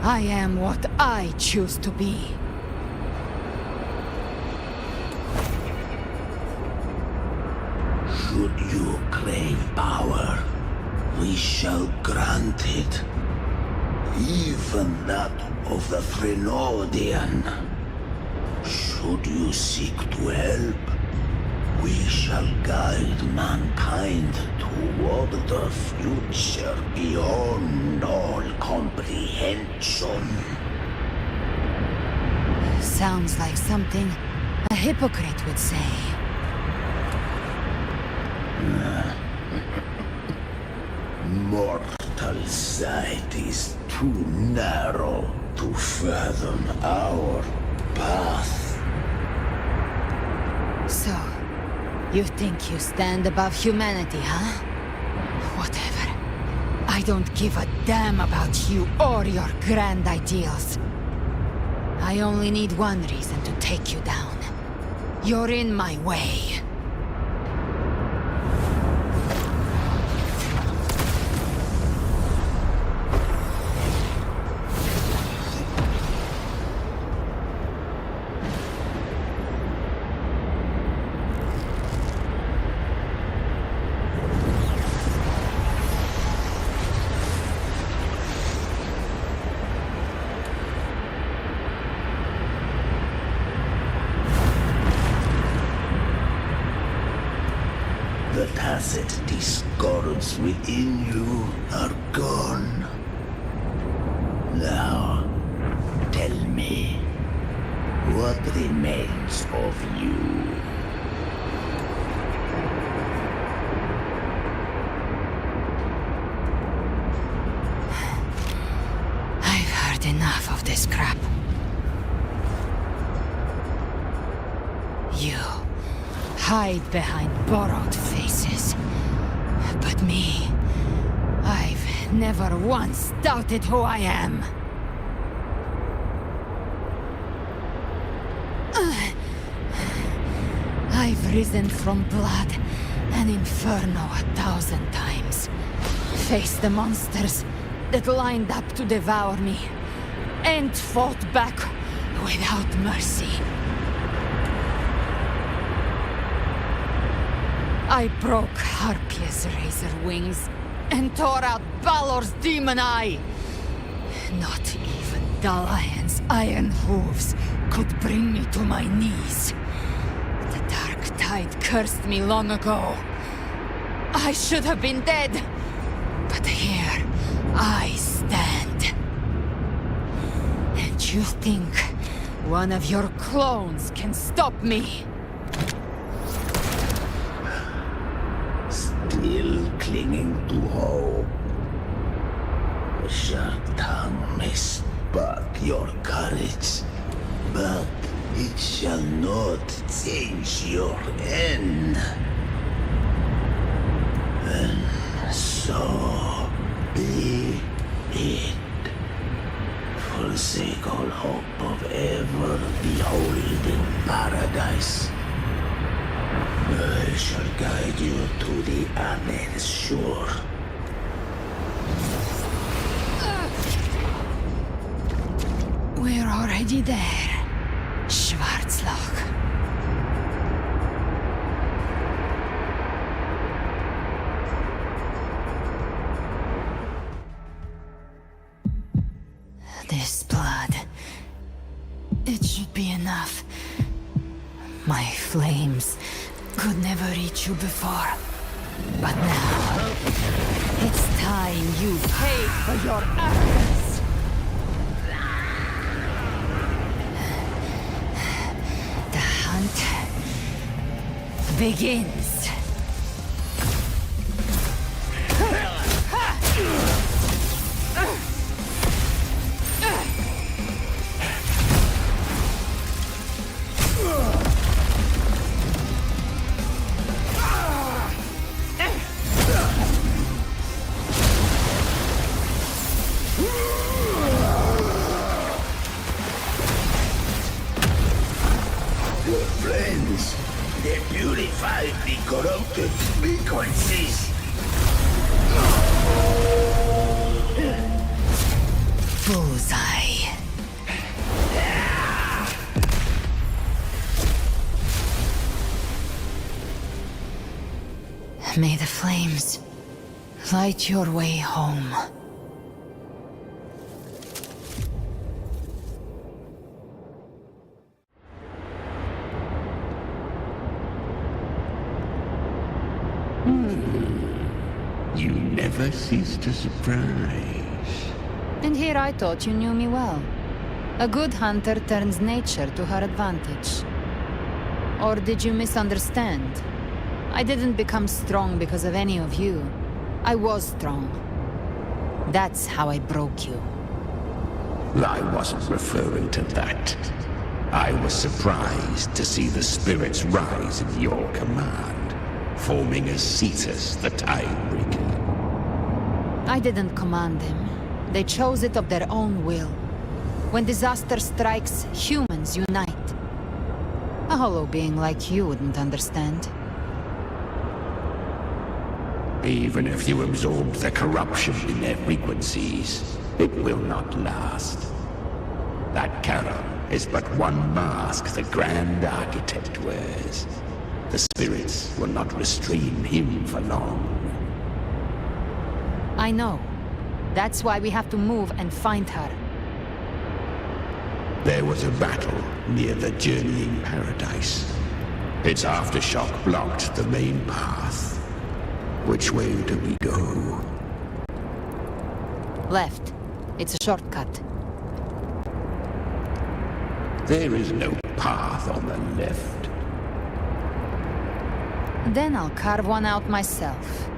I am what I choose to be. Should you crave power, we shall grant it. Even that of the Threnodian. Should you seek to help, we shall guide mankind toward the future beyond all comprehension. Sounds like something a hypocrite would say. Mortal sight is too narrow to fathom our path. So, you think you stand above humanity, huh? Whatever. I don't give a damn about you or your grand ideals. I only need one reason to take you down. You're in my way. The tacit discords within you are gone. Now, tell me, what remains of you? I've heard enough of this crap. You hide behind borrowed faces. But me, I've never once doubted who I am. I've risen from blood and inferno 1,000 times. Faced the monsters that lined up to devour me, and fought back without mercy. I broke Harpia's razor wings and tore out Balor's demon eye. Not even Dalahan's iron hooves could bring me to my knees. The dark tide cursed me long ago. I should have been dead, but here I stand. And you think one of your clones can stop me? Still clinging to hope. The sharp tongue may spark your courage, but it shall not change your end. And so be it. forsake all hope of ever beholding paradise. I shall guide you to the Amet's shore. We're already there, Schwarzloch. This blood... it should be enough. My flames could never reach you before. But now... it's time you pay for your actions! The hunt... begins. They purify the corrupted frequencies. Bullseye. May the flames light your way home. You never cease to surprise. And here I thought you knew me well. A good hunter turns nature to her advantage. Or did you misunderstand? I didn't become strong because of any of you. I was strong. That's how I broke you. I wasn't referring to that. I was surprised to see the spirits rise at your command, forming as Cetus the Timebreaker. I didn't command them. They chose it of their own will. When disaster strikes, humans unite. A hollow being like you wouldn't understand. Even if you absorb the corruption in their frequencies, it will not last. That Charon is but one mask the Grand Architect wears. The spirits will not restrain him for long. I know. That's why we have to move and find her. There was a battle near the Journeying Paradise. Its aftershock blocked the main path. Which way do we go? Left. It's a shortcut. There is no path on the left. Then I'll carve one out myself.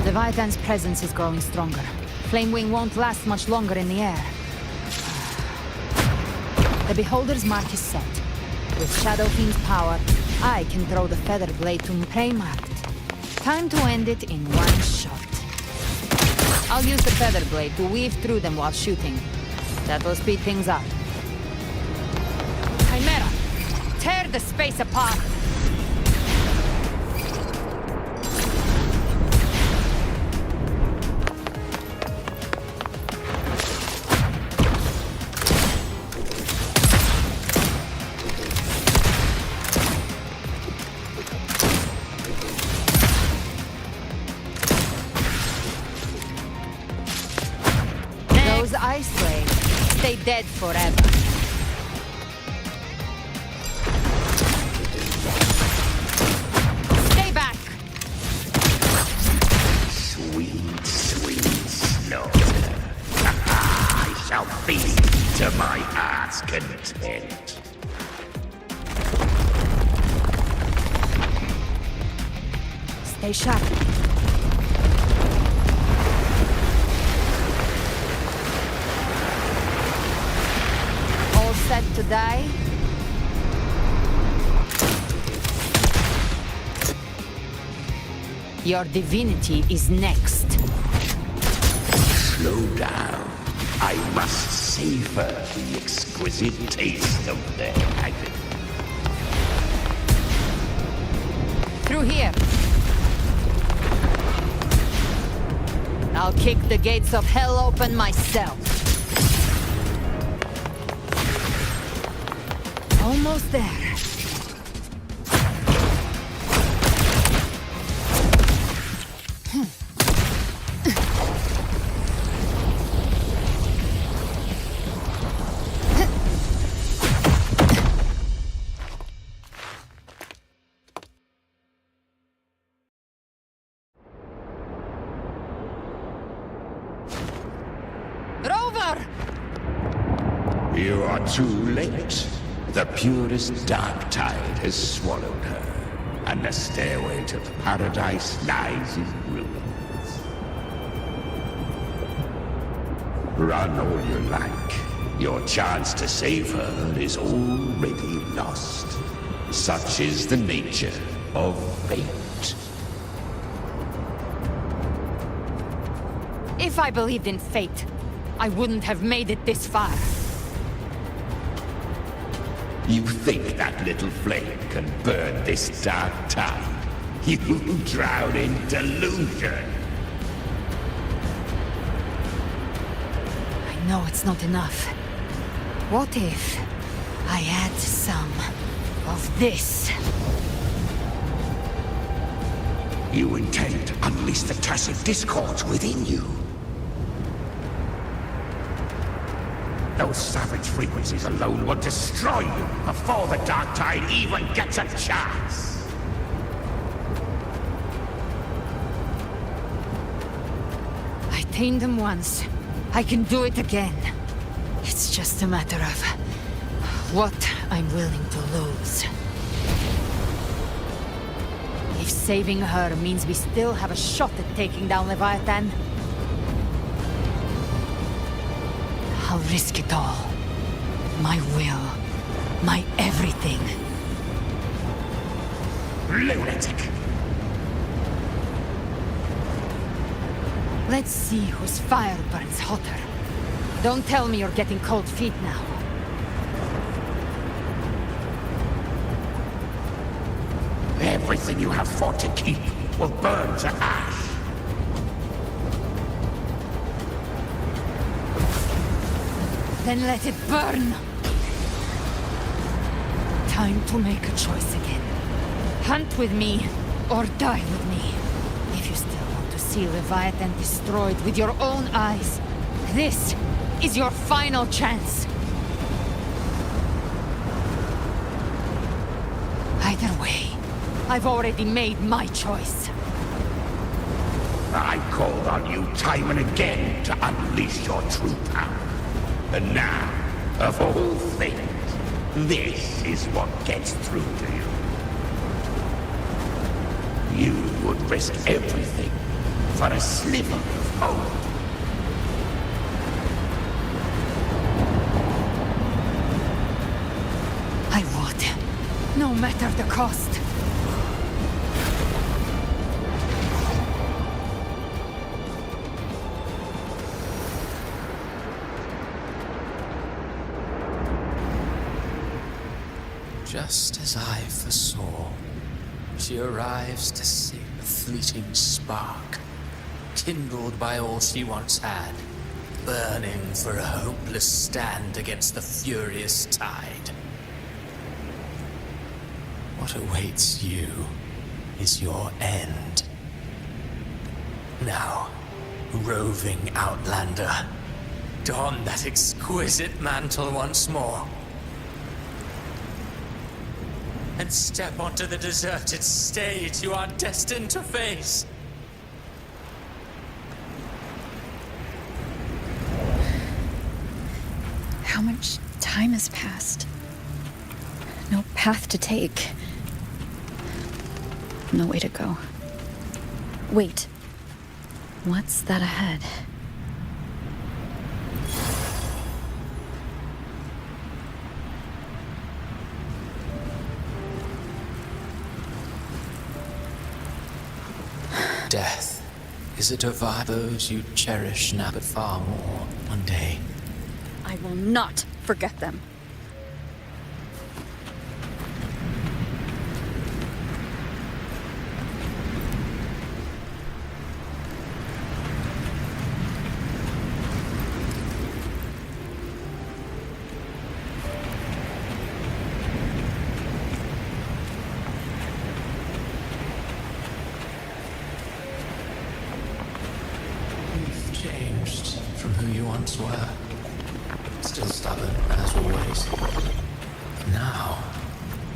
The Leviathan's presence is growing stronger. Flamewing won't last much longer in the air. The Beholder's mark is set. With Shadow Fiend's power, I can throw the Feather Blade to prey marked. Time to end it in one shot. I'll use the Feather Blade to weave through them while shooting. That will speed things up. Chimera! Tear the space apart! Those ice blades stay dead forever. Stay back! Sweet, sweet slaughter. shall feast to my heart's content. Stay sharp. All set to die? Your divinity is next. Slow down. I must savor the exquisite taste of their agony. Through here. I'll kick the gates of hell open myself. Almost there. You are too late. The purest dark tide has swallowed her, and the stairway to paradise lies in ruins. Run all you like. Your chance to save her is already lost. Such is the nature of fate. If I believed in fate, I wouldn't have made it this far. You think that little flame can burn this dark tide? You drown in delusion! I know it's not enough. What if I add some of this? You intend to unleash the tacit discords within you. Those savage frequencies alone will destroy you before the Dark Tide even gets a chance. I tamed them once. I can do it again. It's just a matter of what I'm willing to lose. If saving her means we still have a shot at taking down Leviathan, I'll risk it all. My will. My everything. Lunatic! Let's see whose fire burns hotter. Don't tell me you're getting cold feet now. Everything you have fought to keep will burn to ash. Then let it burn! Time to make a choice again. Hunt with me, or die with me. If you still want to see Leviathan destroyed with your own eyes, this is your final chance. Either way, I've already made my choice. I called on you time and again to unleash your true power. And now, of all things, this is what gets through to you. You would risk everything for a sliver of hope. I would, no matter the cost. Just as I foresaw, she arrives to sing a fleeting spark, kindled by all she once had, burning for a hopeless stand against the furious tide. What awaits you is your end. Now, roving outlander, don that exquisite mantle once more. And step onto the deserted stage you are destined to face. How much time has passed? No path to take. No way to go. Wait. What's that ahead? Death. Is it a vibe those you cherish now but far more one day? I will not forget them. Changed from who you once were. Still stubborn, as always. Now,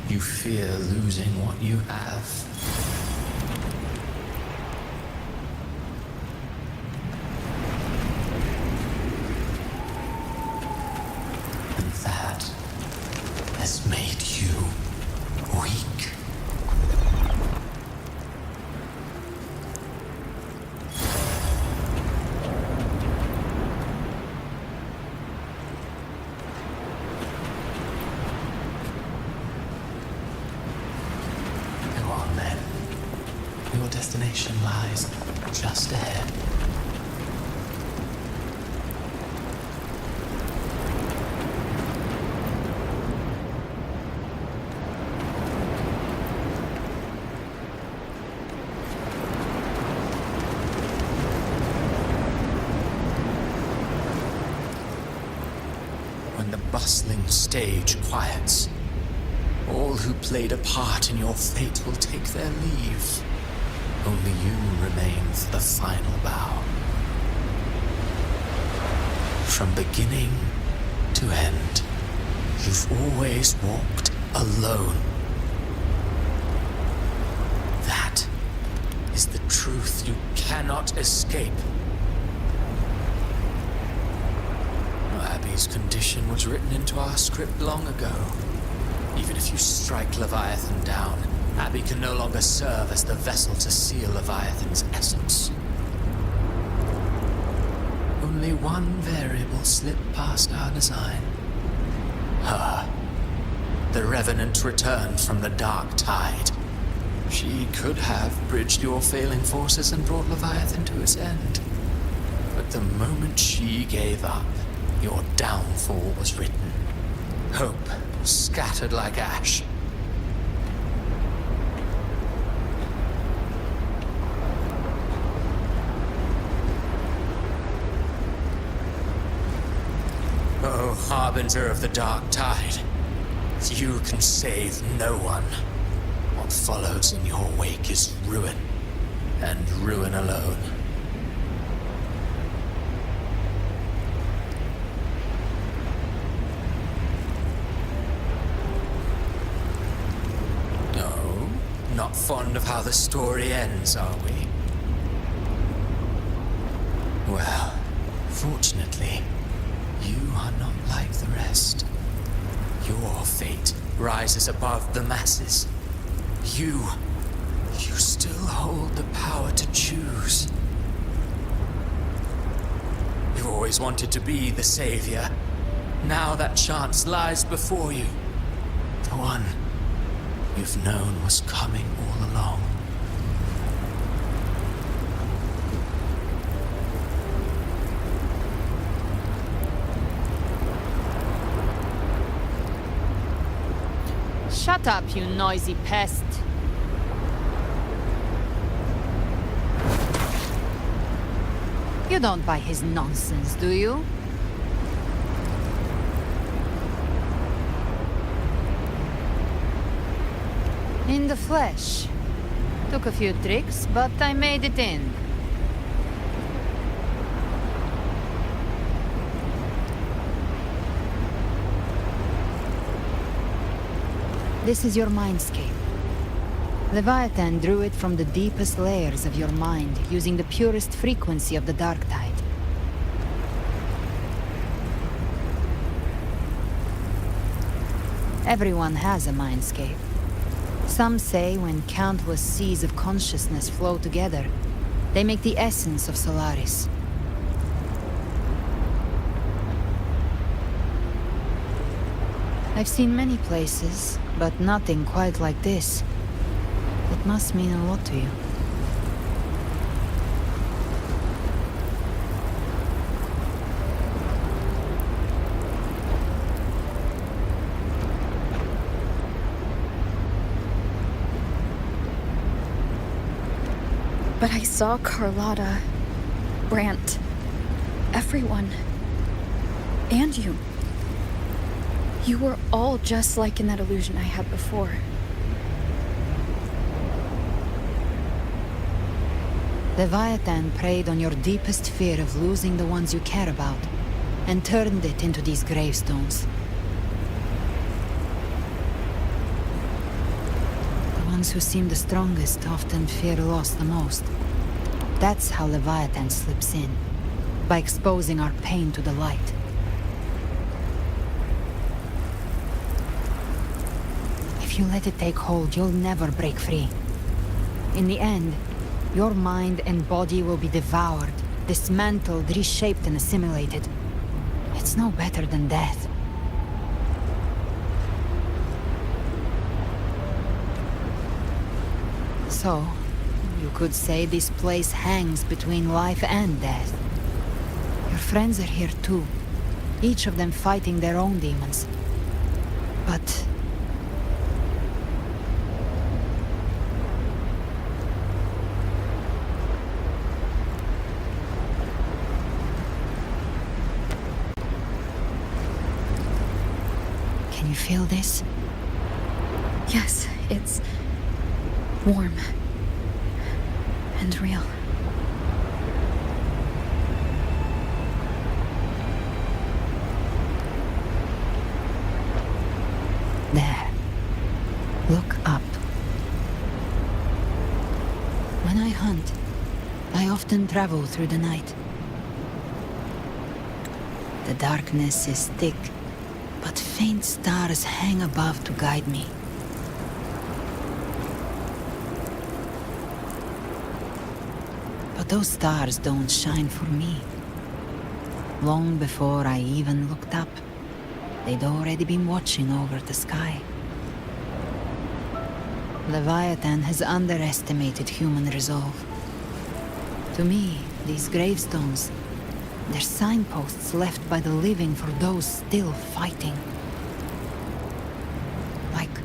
you fear losing what you have. And that has made you weak. Your destination lies just ahead. When the bustling stage quiets, all who played a part in your fate will take their leave. Only you remain for the final bow. From beginning to end, you've always walked alone. That is the truth you cannot escape. Abby's condition was written into our script long ago. Even if you strike Leviathan down, Abby can no longer serve as the vessel to seal Leviathan's essence. Only one variable slipped past our design. Her. The Revenant returned from the dark tide. She could have bridged your failing forces and brought Leviathan to its end. But the moment she gave up, your downfall was written. Hope scattered like ash. Oh, harbinger of the dark tide, you can save no one. What follows in your wake is ruin, and ruin alone. No, not fond of how the story ends, are we? Well, fortunately, you are not like the rest. Your fate rises above the masses. You still hold the power to choose. You've always wanted to be the savior. Now that chance lies before you. The one you've known was coming all along. Shut up, you noisy pest. You don't buy his nonsense, do you? In the flesh. Took a few tricks, but I made it in. This is your mindscape. Leviathan drew it from the deepest layers of your mind, using the purest frequency of the dark tide. Everyone has a mindscape. Some say when countless seas of consciousness flow together, they make the essence of Solaris. I've seen many places, but nothing quite like this. It must mean a lot to you. But I saw Carlotta, Brant, everyone. And you. You were all just like in that illusion I had before. Leviathan preyed on your deepest fear of losing the ones you care about, and turned it into these gravestones. The ones who seem the strongest often fear loss the most. That's how Leviathan slips in, by exposing our pain to the light. If you let it take hold, you'll never break free. In the end, your mind and body will be devoured, dismantled, reshaped, and assimilated. It's no better than death. So, you could say this place hangs between life and death. Your friends are here too, each of them fighting their own demons. But can you feel this? Yes, it's warm and real. There. Look up. When I hunt, I often travel through the night. The darkness is thick, but faint stars hang above to guide me. But those stars don't shine for me. Long before I even looked up, they'd already been watching over the sky. Leviathan has underestimated human resolve. To me, these gravestones, they're signposts left by the living for those still fighting. Like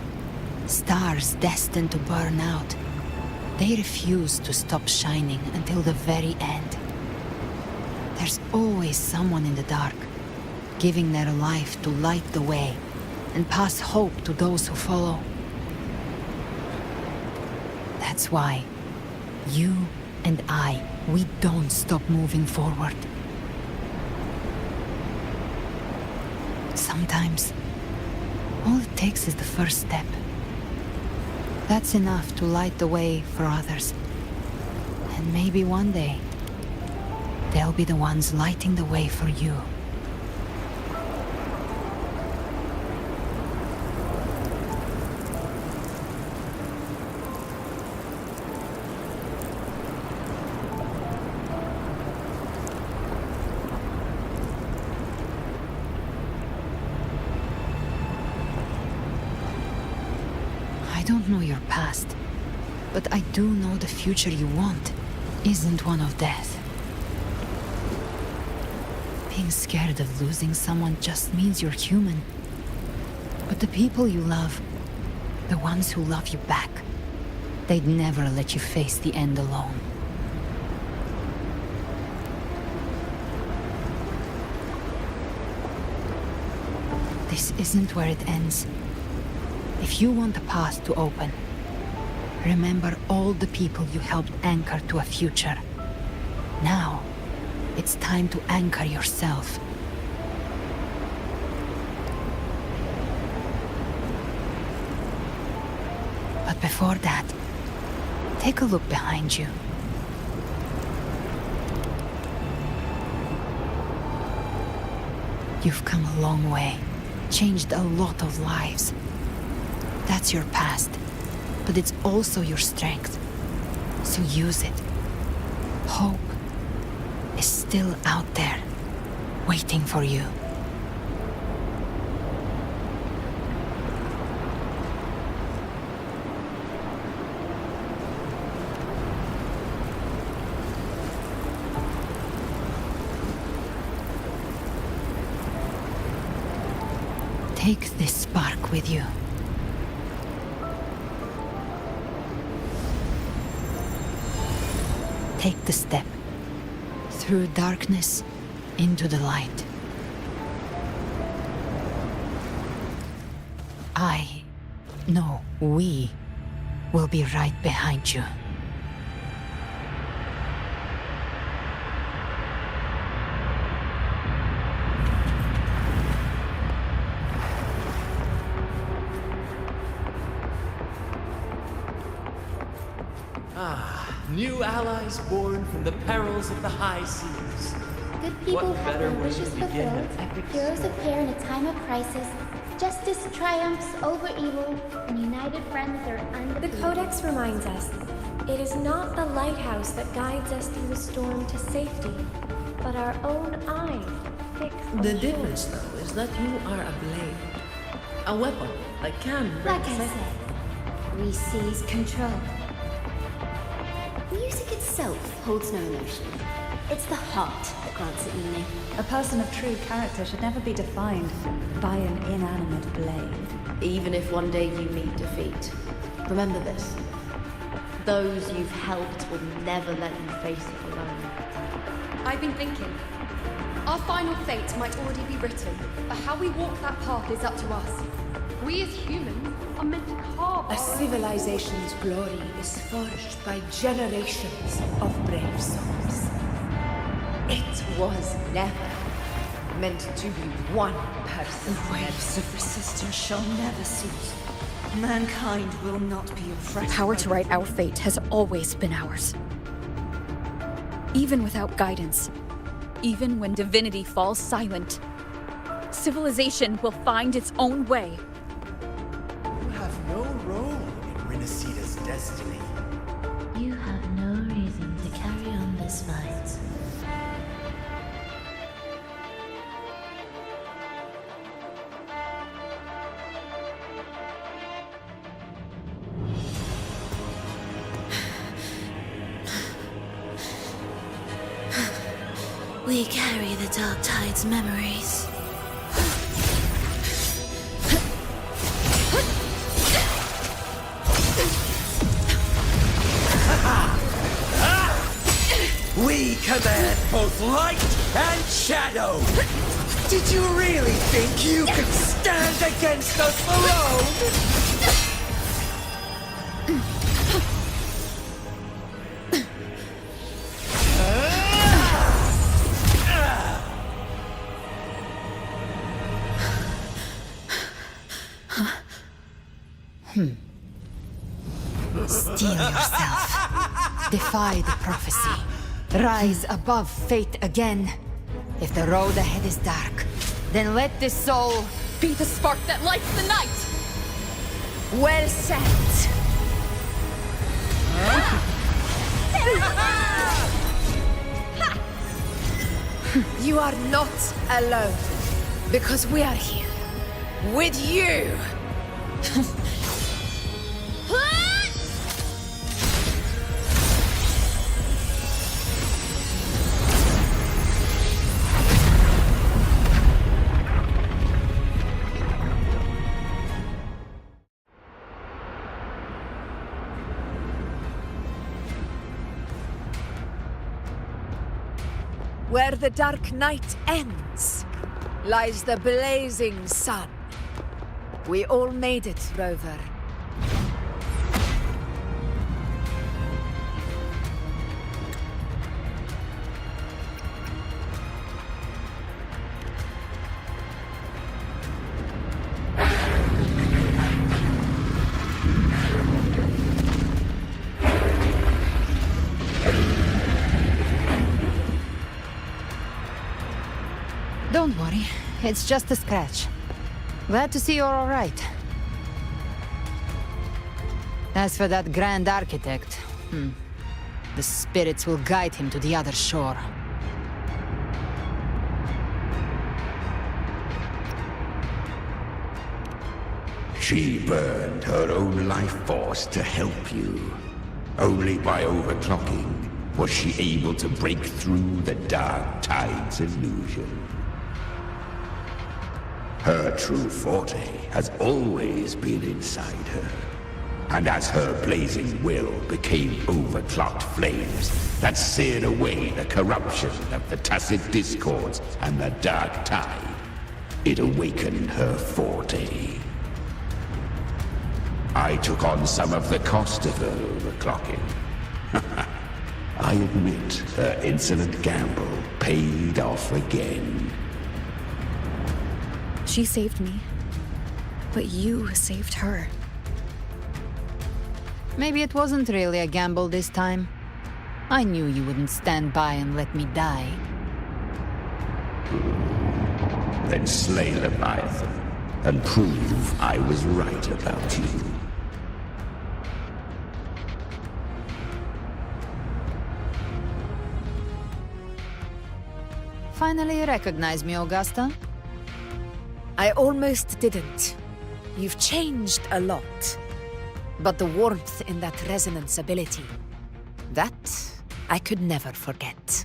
stars destined to burn out. They refuse to stop shining until the very end. There's always someone in the dark, giving their life to light the way and pass hope to those who follow. That's why you and I, we don't stop moving forward. Sometimes, all it takes is the first step. That's enough to light the way for others. And maybe one day, they'll be the ones lighting the way for you. I don't know your past, but I do know the future you want isn't one of death. Being scared of losing someone just means you're human. But the people you love, the ones who love you back, they'd never let you face the end alone. This isn't where it ends. If you want a path to open, remember all the people you helped anchor to a future. Now, it's time to anchor yourself. But before that, take a look behind you. You've come a long way. changed a lot of lives. That's your past, but it's also your strength. So use it. Hope is still out there, waiting for you. Take this spark with you. Take the step. Through darkness, into the light. We will be right behind you. New allies born from the perils of the high seas. Good people What have better their way wishes to begin fulfilled. an epic Heroes story? appear in a time of crisis. Justice triumphs over evil, and united friends are undefeated. The Codex reminds us, it is not the lighthouse that guides us through the storm to safety, but our own eyes fixed on The shore. difference, though, is that you are a blade. A weapon that can break Like I sail. said, we seize control. Music itself holds no emotion. It's the heart that grants it meaning. A person of true character should never be defined by an inanimate blade. Even if one day you meet defeat, remember this. Those you've helped will never let you face it alone. I've been thinking. Our final fate might already be written, but how we walk that path is up to us. We as humans are meant to carve A civilization's glory is forged by generations of brave souls. It was never meant to be one person. The waves of resistance shall never cease. Mankind will not be oppressed. Power to write our fate has always been ours. Even without guidance, even when divinity falls silent, civilization will find its own way. You have no role in Renacita's destiny. You have no reason to carry on this fight. We carry the Dark Tide's memories. We command both light and shadow! Did you really think you could stand against us alone? Steel yourself. Defy the prophecy. Rise above fate again. If the road ahead is dark, then let this soul be the spark that lights the night! Well said. You are not alone, because we are here with you. Where the dark night ends, lies the blazing sun. We all made it, Rover. Don't worry, it's just a scratch. Glad to see you're all right. As for that Grand Architect, the spirits will guide him to the other shore. She burned her own life force to help you. Only by overclocking was she able to break through the Dark Tide's illusion. Her true forte has always been inside her. And as her blazing will became overclocked flames that seared away the corruption of the Tacit Discords and the Dark Tide, it awakened her forte. I took on some of the cost of her overclocking. I admit her insolent gamble paid off again. She saved me. But you saved her. Maybe it wasn't really a gamble this time. I knew you wouldn't stand by and let me die. Then slay Leviathan and prove I was right about you. Finally you recognize me, Augusta? I almost didn't. You've changed a lot. But the warmth in that resonance ability, that I could never forget.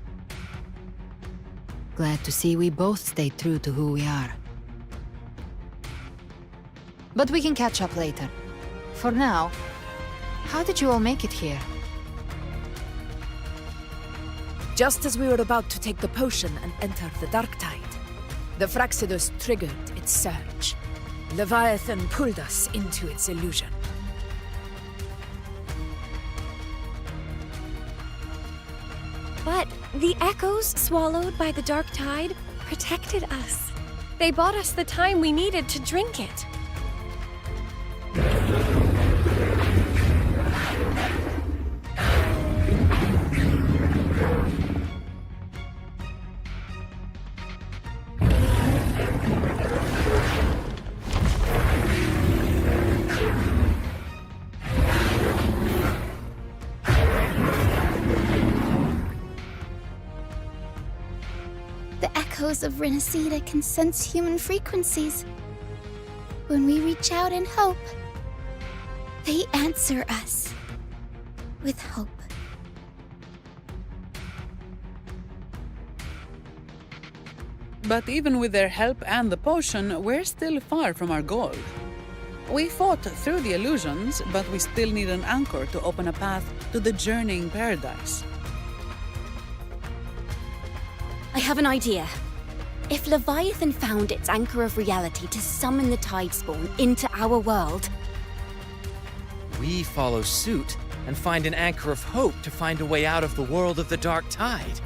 Glad to see we both stayed true to who we are. But we can catch up later. For now, how did you all make it here? Just as we were about to take the potion and enter the Dark Tide, the Fraxidus triggered its surge. Leviathan pulled us into its illusion. But the echoes swallowed by the Dark Tide protected us. They bought us the time we needed to drink it. Echoes of Renacida can sense human frequencies. When we reach out in hope, they answer us with hope. But even with their help and the potion, we're still far from our goal. We fought through the illusions, but we still need an anchor to open a path to the journeying paradise. I have an idea. If Leviathan found its anchor of reality to summon the Tidespawn into our world, we follow suit and find an anchor of hope to find a way out of the world of the Dark Tide.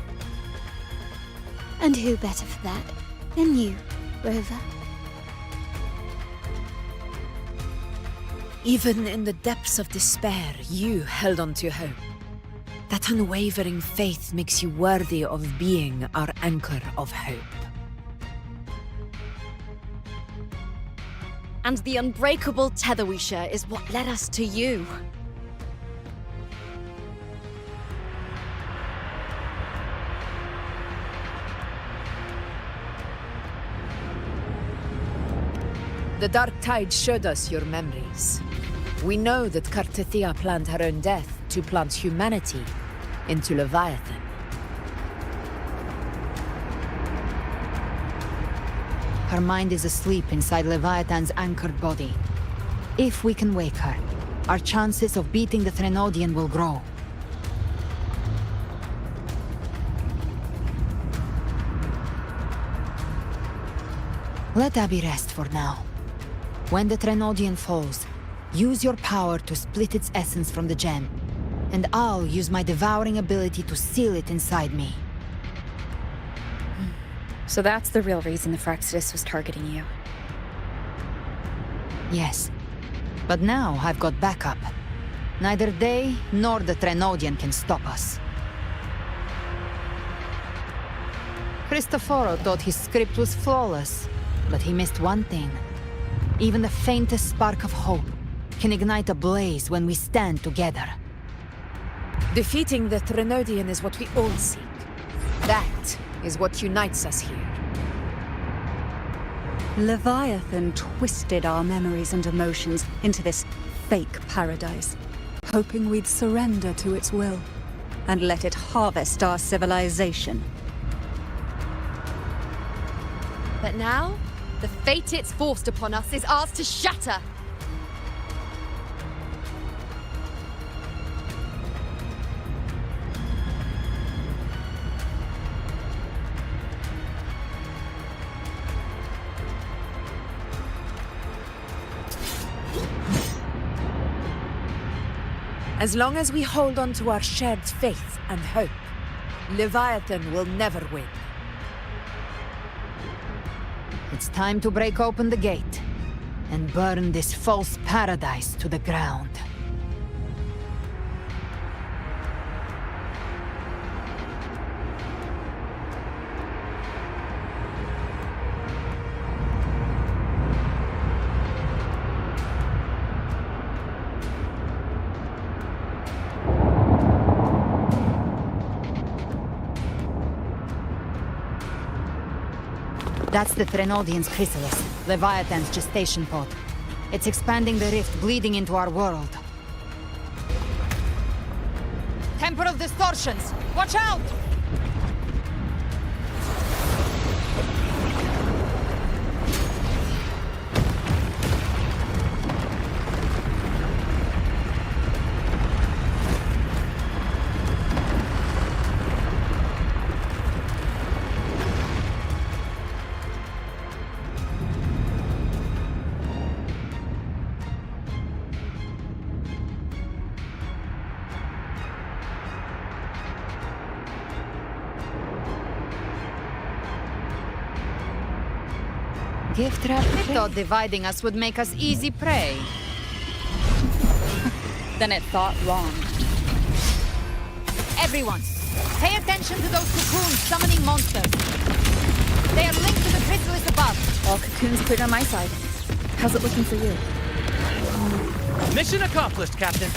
And who better for that than you, Rover? Even in the depths of despair, you held on to hope. That unwavering faith makes you worthy of being our anchor of hope. And the unbreakable tether we share is what led us to you. The Dark Tide showed us your memories. We know that Kartithia planned her own death to plant humanity into Leviathan. Her mind is asleep inside Leviathan's anchored body. If we can wake her, our chances of beating the Threnodian will grow. Let Abby rest for now. When the Threnodian falls, use your power to split its essence from the gem, and I'll use my devouring ability to seal it inside me. So that's the real reason the Fraxidus was targeting you. Yes. But now I've got backup. Neither they nor the Threnodian can stop us. Cristoforo thought his script was flawless, but he missed one thing. Even the faintest spark of hope can ignite a blaze when we stand together. Defeating the Threnodian is what we all seek. That is what unites us here. Leviathan twisted our memories and emotions into this fake paradise, hoping we'd surrender to its will and let it harvest our civilization. But now, the fate it's forced upon us is ours to shatter. As long as we hold on to our shared faith and hope, Leviathan will never win. It's time to break open the gate and burn this false paradise to the ground. That's the Threnodian's chrysalis, Leviathan's gestation pod. It's expanding the rift, bleeding into our world. Temporal distortions! Watch out! Gift wrap. I thought dividing us would make us easy prey. Then it thought wrong. Everyone, pay attention to those cocoons summoning monsters. They are linked to the chrysalis above. All cocoons cleared on my side. How's it looking for you? Mission accomplished, Captain.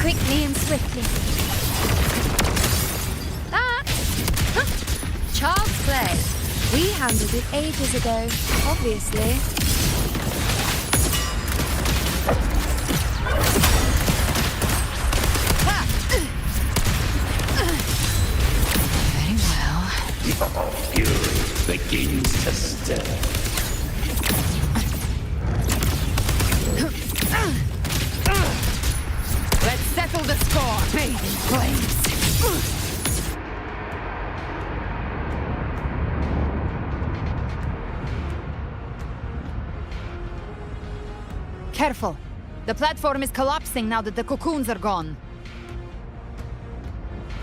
Quickly and swiftly. Child's play. We handled it ages ago, obviously. Very well. Your fury begins to stir. Let's settle the score. Bathe in flames. Careful. The platform is collapsing now that the cocoons are gone.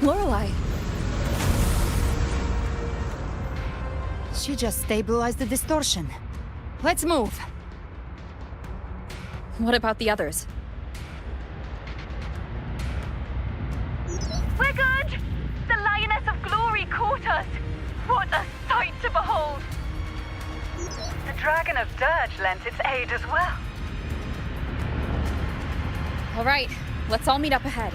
Lorelei. She just stabilized the distortion. Let's move. What about the others? We're good! The Lioness of Glory caught us! What a sight to behold! The Dragon of Dirge lent its aid as well. All right, let's all meet up ahead.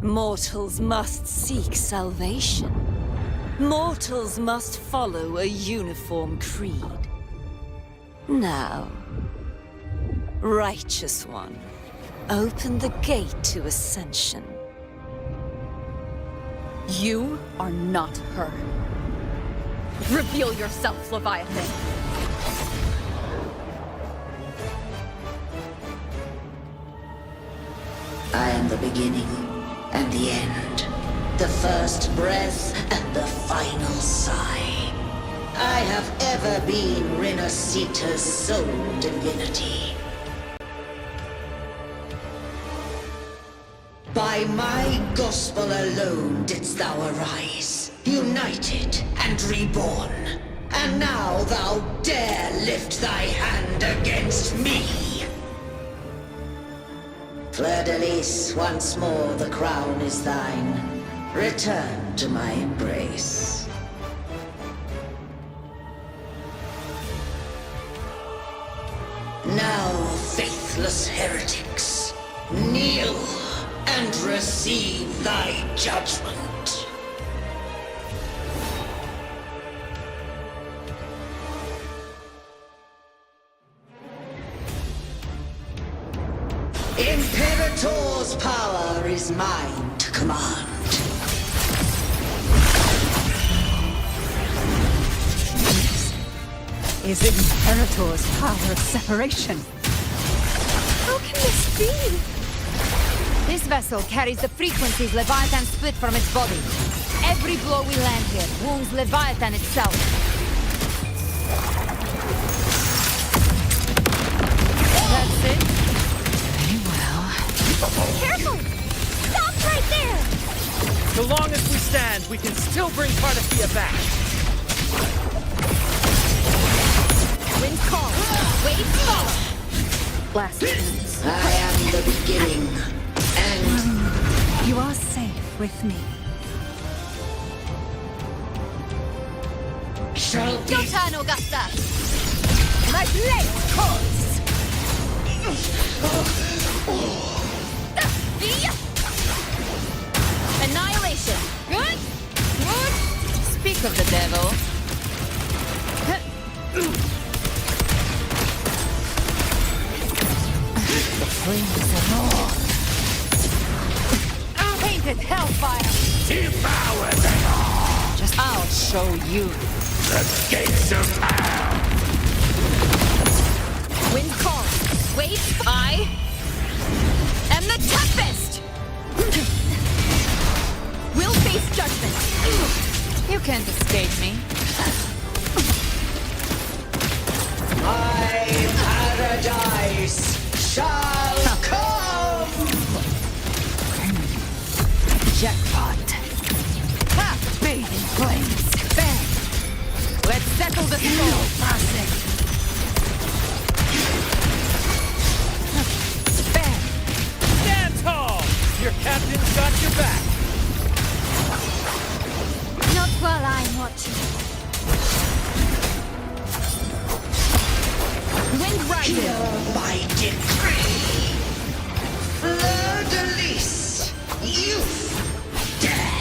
Mortals must seek salvation. Mortals must follow a uniform creed. Now, Righteous One, open the gate to ascension. You are not her. Reveal yourself, Leviathan. am the beginning and the end. The first breath and the final sigh. I have ever been Renacita's sole divinity. By my gospel alone didst thou arise, united and reborn. And now thou dare lift thy hand against me! Fleur-de-Lis, once more the crown is thine. Return to my embrace. Now, faithless heretics, kneel and receive thy judgment. Imperator's power is mine to command. Is Imperator's power of separation? How can this be? This vessel carries the frequencies Leviathan split from its body. Every blow we land here wounds Leviathan itself. That's it? Very well. Careful! Stop right there! So long as we stand, we can still bring Parthia back. Wind calm. Waves follow. Last chance. I am the beginning, and you are safe with me. Shall be. Your turn, Augusta. My blade calls! Annihilation. Good? Good? Speak of the devil. The flames are more. Painted hellfire. Devour them all! Just I'll show you. The gates of hell! Wind calm. Waves. I am the Tempest! We'll face judgment. You can't escape me. My paradise shall come! Jackpot. Ha! Bathe in flames. Bang! Let's settle the score. Bang! Stand tall! Your captain's got your back. Not while I'm watching. Wind rising. Hear my decree! Fleur-de-Lis, youth dead!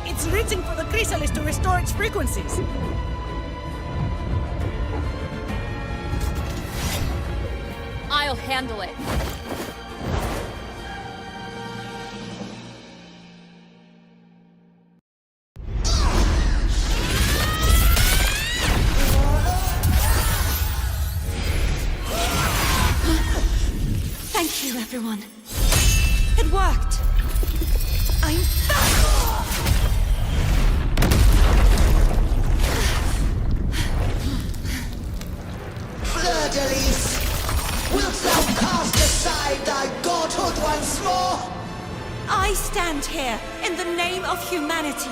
It's reaching for the chrysalis to restore its frequencies. I'll handle it. Thank you, everyone. It worked. I'm back! Fleur-de-Lis, wilt thou cast aside thy godhood once more? I stand here in the name of humanity.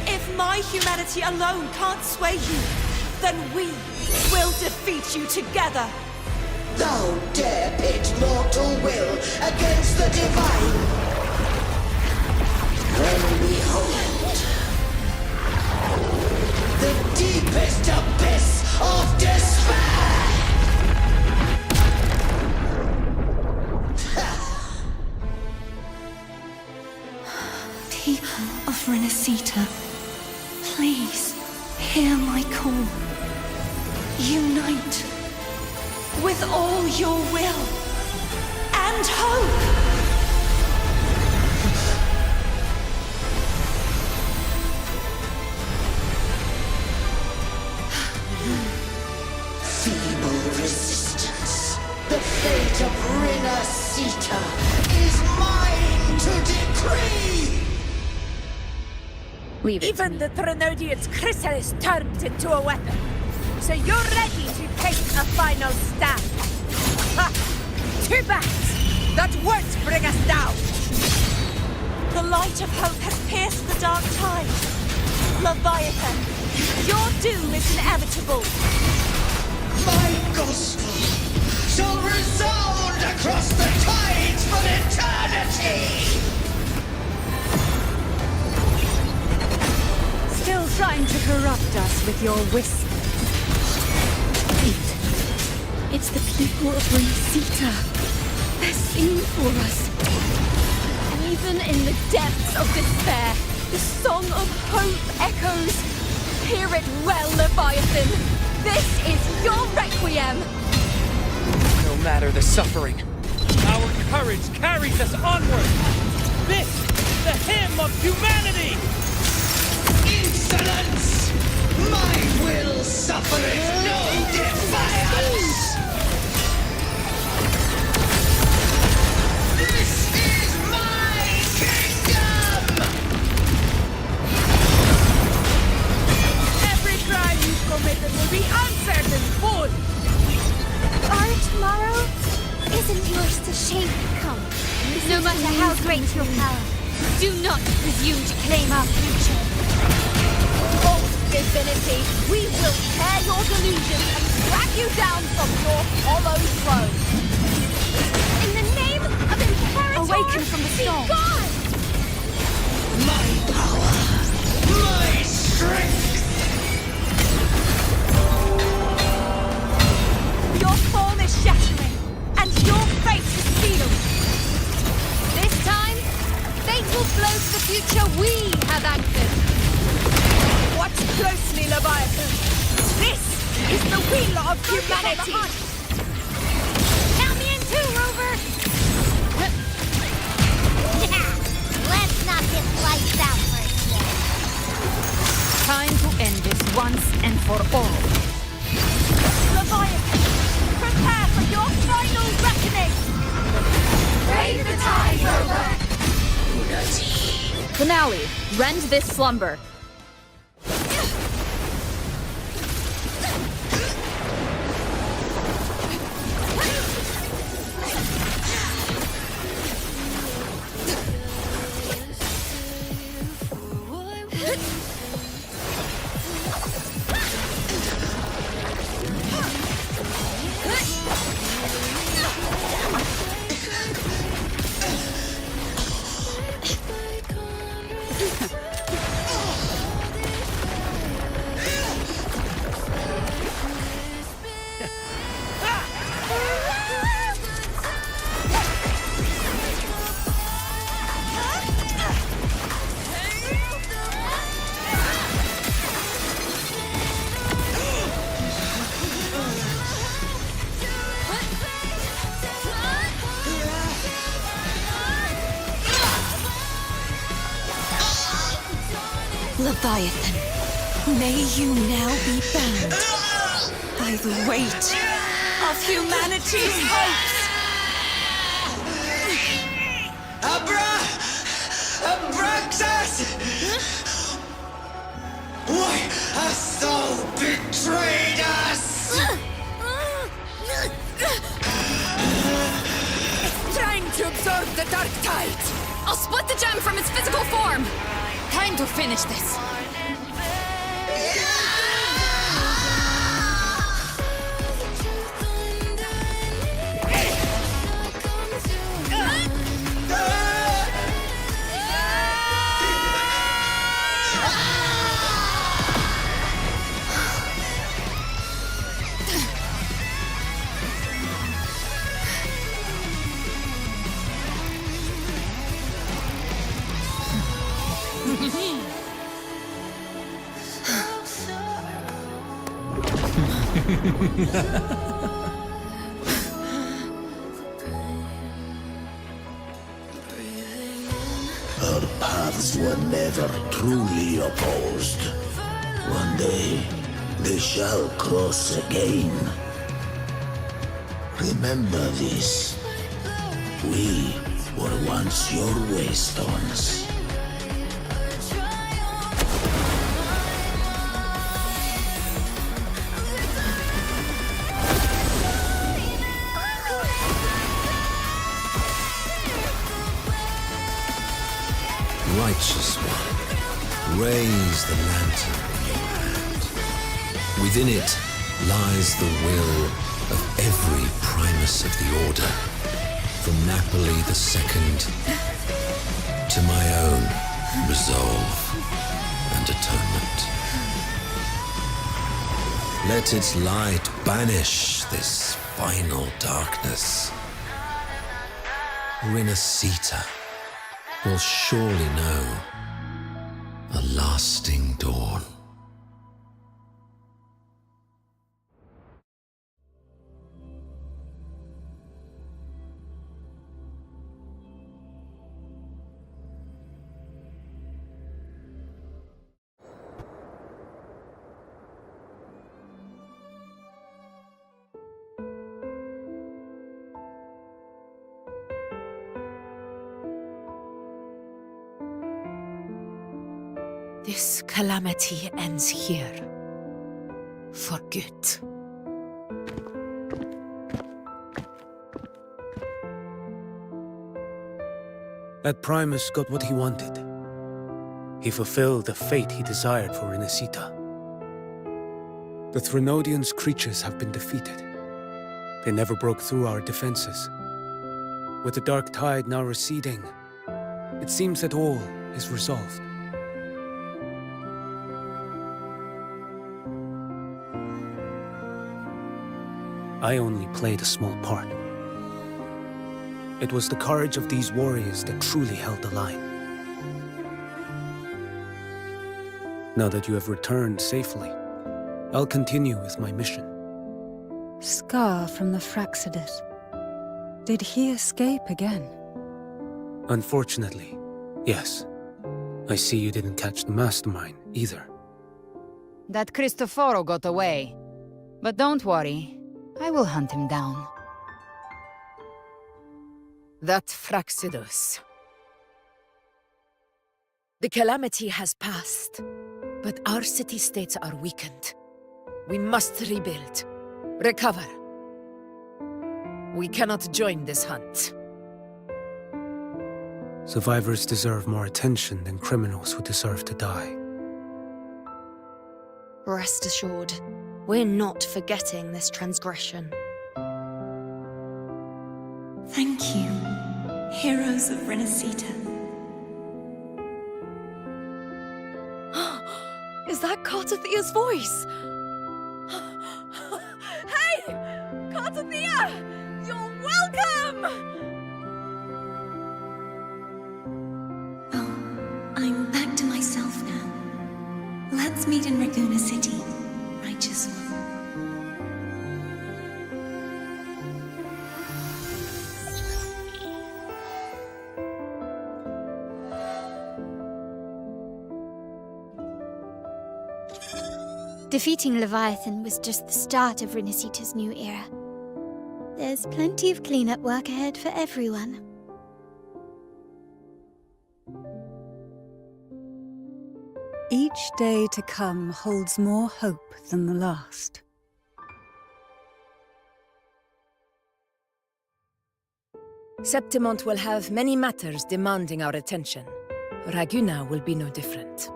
If my humanity alone can't sway you, then we will defeat you together. Thou dare pit mortal will against the divine. Then behold, the deepest abyss of despair! Renacita, please hear my call. Unite with all your will and hope. Feeble resistance. The fate of Renacita is mine to decree! Leave it. Even the Threnodian's chrysalis turned into a weapon. So you're ready to take a final stand. Ha! Too bad! That won't bring us down! The light of hope has pierced the dark tide. Leviathan, your doom is inevitable. My gospel shall resound across the tides for eternity! Still trying to corrupt us with your whispers. It's the people of Renacita. They're singing for us. Even in the depths of despair, the song of hope echoes. Hear it well, Leviathan. This is your requiem. No matter the suffering, our courage carries us onward. This is the hymn of humanity! Insolence! My will suffereth no defiance! This is my kingdom! Every crime you've committed will be answered in full. Our tomorrow isn't yours to shape. Come. No matter how great your power, do not presume to claim our future. False divinity, we will tear your delusions and drag you down from your hollow throne. In the name of Imperator, Awaken from the storm. be gone! My power! My strength! Your form is shattering, and your fate is sealed. This time, fate will flow to the future we have anchored. Watch closely, Leviathan. This is the will of humanity. Count me in too, Rover! Let's not get wiped out first yet. Time to end this once and for all. Leviathan, prepare for your final reckoning! Brave the tide, Rover! Finale. Rend this slumber. Leviathan, may you now be bound by the weight of humanity's hopes. Abraxas! Why hast thou betrayed us? It's trying to absorb the dark tide. I'll split the gem from its physical form. Time to finish this. Our paths were never truly opposed. One day, they shall cross again. Remember this. We were once your waystones. Righteous one, raise the lantern in your hand. Within it lies the will of every primus of the Order, from Napoli II to my own resolve and atonement. Let its light banish this final darkness. Rinascita will surely know a lasting dawn. This calamity ends here. For good. That Primus got what he wanted. He fulfilled the fate he desired for Rinascita. The Threnodians' creatures have been defeated. They never broke through our defenses. With the dark tide now receding, it seems that all is resolved. I only played a small part. It was the courage of these warriors that truly held the line. Now that you have returned safely, I'll continue with my mission. Scar from the Fraxidus. Did he escape again? Unfortunately, yes. I see you didn't catch the mastermind either. That Cristoforo got away. But don't worry, I will hunt him down. That Fraxidus. The calamity has passed, but our city-states are weakened. We must rebuild, recover. We cannot join this hunt. Survivors deserve more attention than criminals who deserve to die. Rest assured, we're not forgetting this transgression. Thank you, heroes of Rinascita. Is that Cartathia's voice? Hey! Cartathia! You're welcome! I'm back to myself now. Let's meet in Raguna City, righteous one. Defeating Leviathan was just the start of Rinascita's new era. There's plenty of cleanup work ahead for everyone. Each day to come holds more hope than the last. Septimont will have many matters demanding our attention. Raguna will be no different.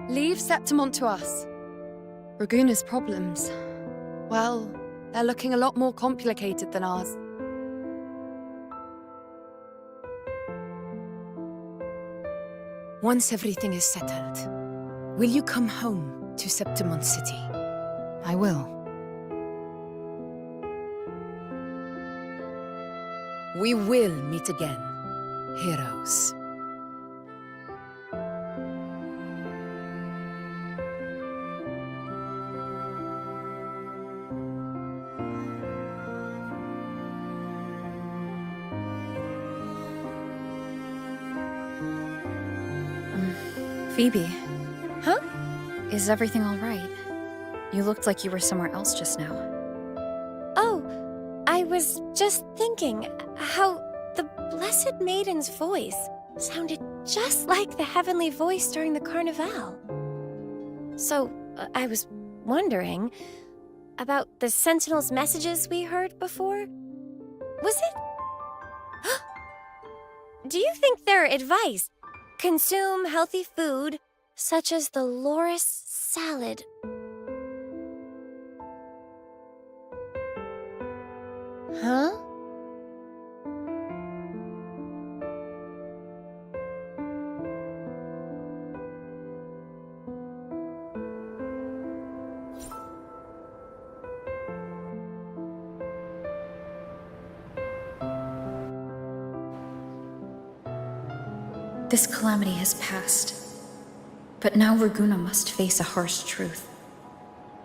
Leave Septimont to us. Raguna's problems, well, they're looking a lot more complicated than ours. Once everything is settled, will you come home to Septimont City? I will. We will meet again, heroes. Phoebe. Huh? Is everything all right? You looked like you were somewhere else just now. Oh, I was just thinking how the Blessed Maiden's voice sounded just like the heavenly voice during the Carnival. So, I was wondering about the Sentinel's messages we heard before. Was it? Do you think their advice, consume healthy food, such as the loris salad? Huh? This calamity has passed. But now Raguna must face a harsh truth.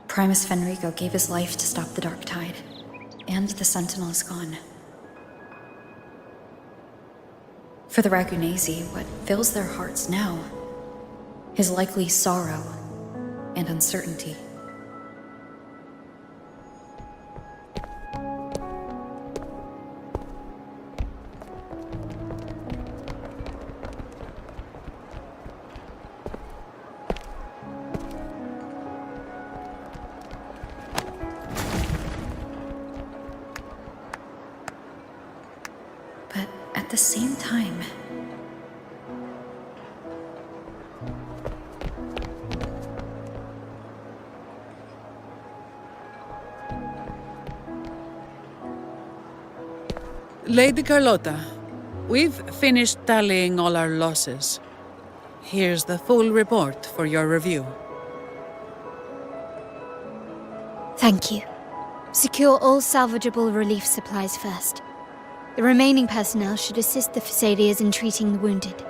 Primus Fenrico gave his life to stop the Dark Tide, and the Sentinel is gone. For the Ragunesi, what fills their hearts now is likely sorrow and uncertainty. But at the same time, Lady Carlotta, we've finished tallying all our losses. Here's the full report for your review. Thank you. Secure all salvageable relief supplies first. The remaining personnel should assist the Phasaelians in treating the wounded.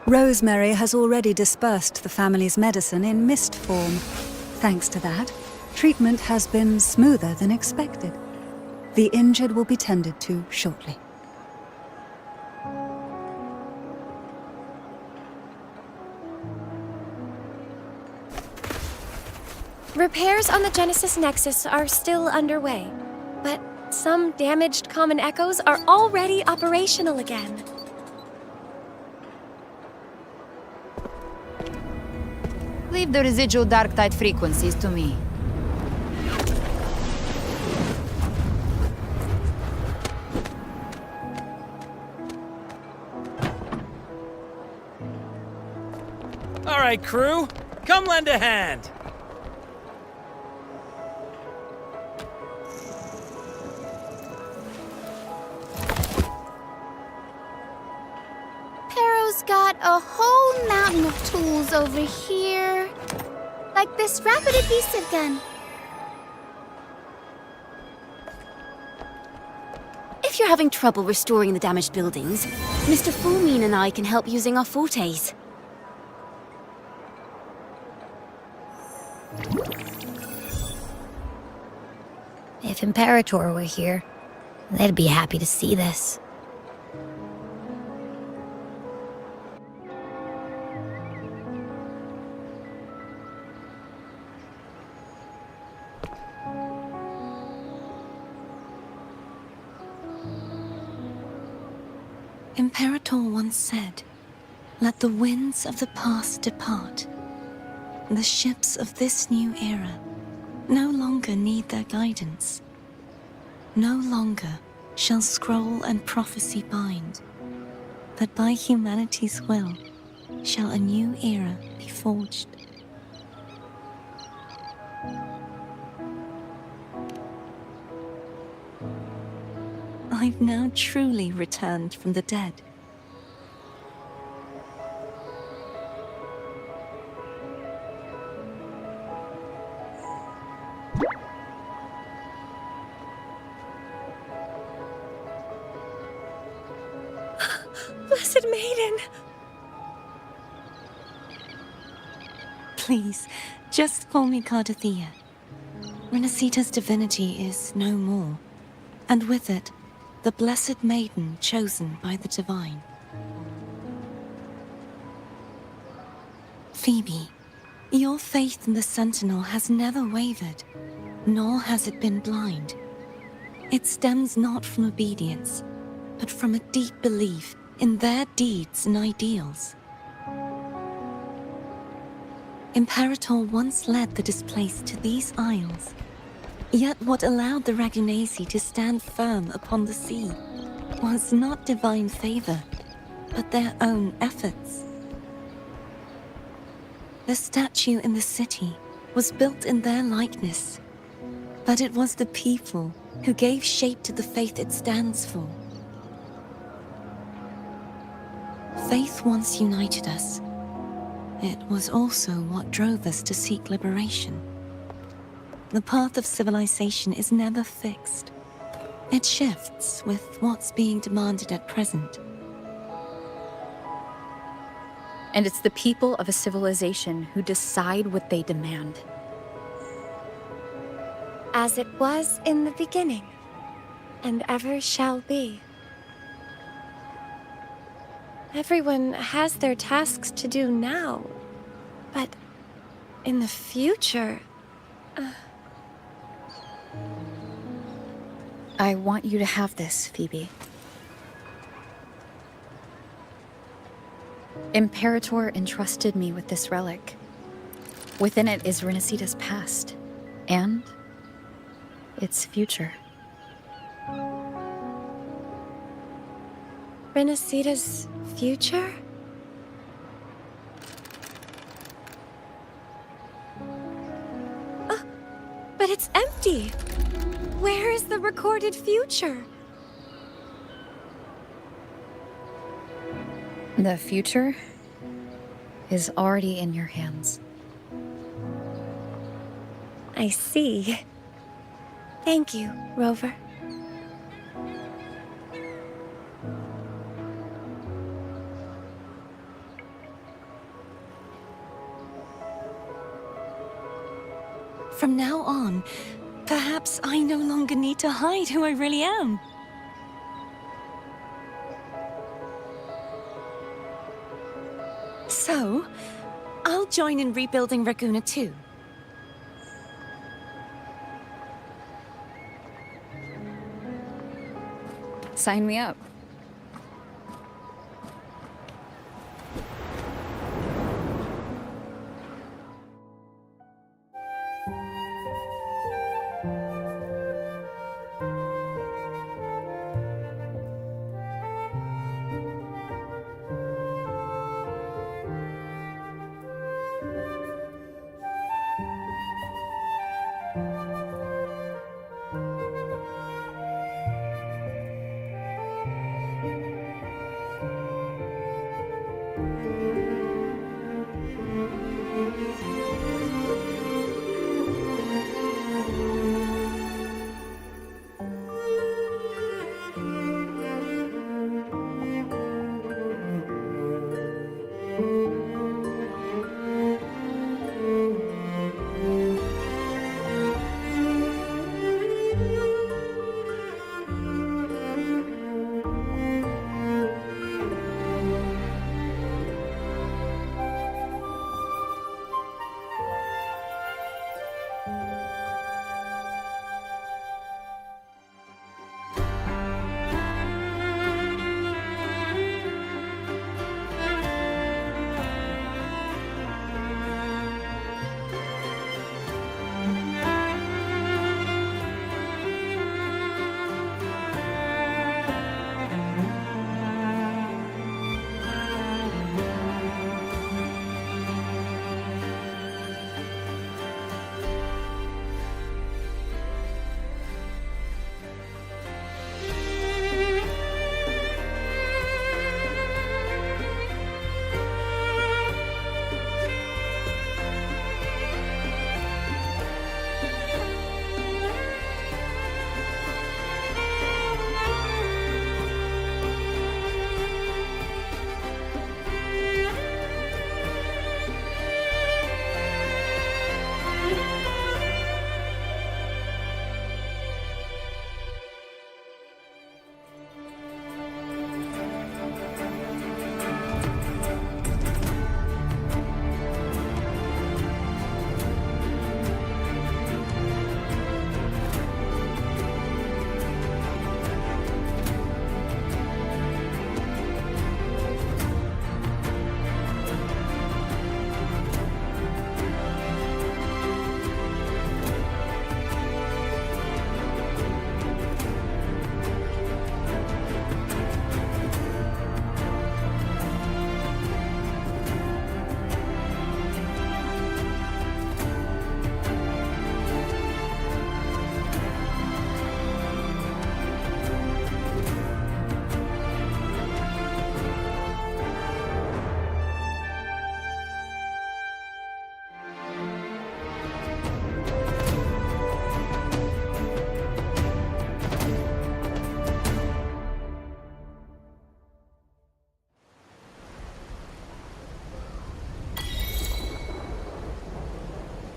Rosemary has already dispersed the family's medicine in mist form. Thanks to that, treatment has been smoother than expected. The injured will be tended to shortly. Repairs on the Genesis Nexus are still underway, but some damaged common echoes are already operational again. Leave the residual dark tide frequencies to me. All right, crew, come lend a hand. Pero's got a whole mountain of tools over here. Like this rapid adhesive gun. If you're having trouble restoring the damaged buildings, Mr. Fulmine and I can help using our fortes. If Imperator were here, they'd be happy to see this. Imperator once said, "Let the winds of the past depart. The ships of this new era no longer need their guidance. No longer shall scroll and prophecy bind, but by humanity's will shall a new era be forged." I've now truly returned from the dead. Blessed Maiden! Please, just call me Cardathea. Renacita's divinity is no more, and with it, the Blessed Maiden chosen by the Divine. Phoebe, your faith in the Sentinel has never wavered, nor has it been blind. It stems not from obedience, but from a deep belief in their deeds and ideals. Imperator once led the displaced to these isles, yet what allowed the Ragunasi to stand firm upon the sea was not divine favor, but their own efforts. The statue in the city was built in their likeness, but it was the people who gave shape to the faith it stands for. Faith once united us. It was also what drove us to seek liberation. The path of civilization is never fixed. It shifts with what's being demanded at present. And it's the people of a civilization who decide what they demand. As it was in the beginning, and ever shall be. Everyone has their tasks to do now, but in the future... I want you to have this, Phoebe. Imperator entrusted me with this relic. Within it is Renacita's past, and its future. Renacita's future? But it's empty! Where is the recorded future? The future is already in your hands. I see. Thank you, Rover. From now on, perhaps I no longer need to hide who I really am. So, I'll join in rebuilding Raguna too. Sign me up.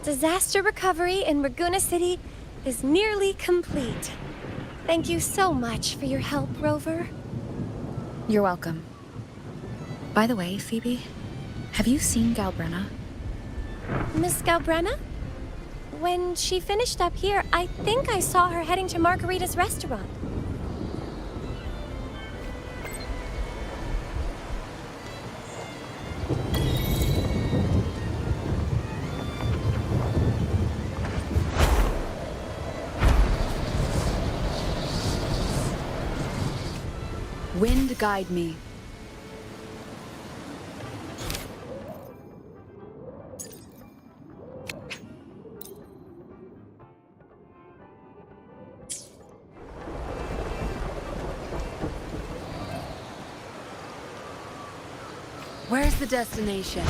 Disaster recovery in Raguna City is nearly complete. Thank you so much for your help, Rover. You're welcome. By the way, Phoebe, have you seen Galbrena? Miss Galbrena? When she finished up here, I think I saw her heading to Margarita's restaurant. Wind guide me. Where's the destination?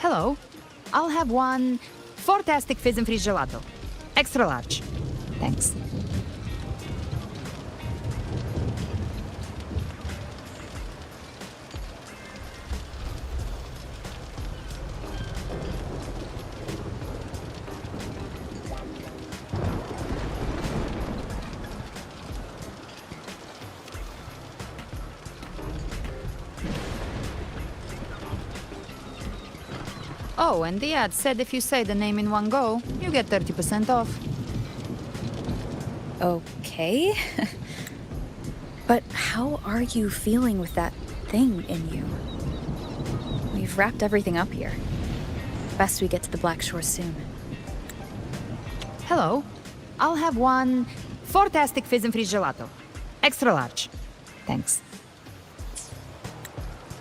Hello. I'll have one fantastic fizz and freeze gelato. Extra large. Thanks. Oh, and the ad said if you say the name in one go, you get 30% off. Okay. But how are you feeling with that thing in you? We've wrapped everything up here. Best we get to the Black Shore soon. Hello. I'll have one fantastic fizz and freeze gelato. Extra large. Thanks.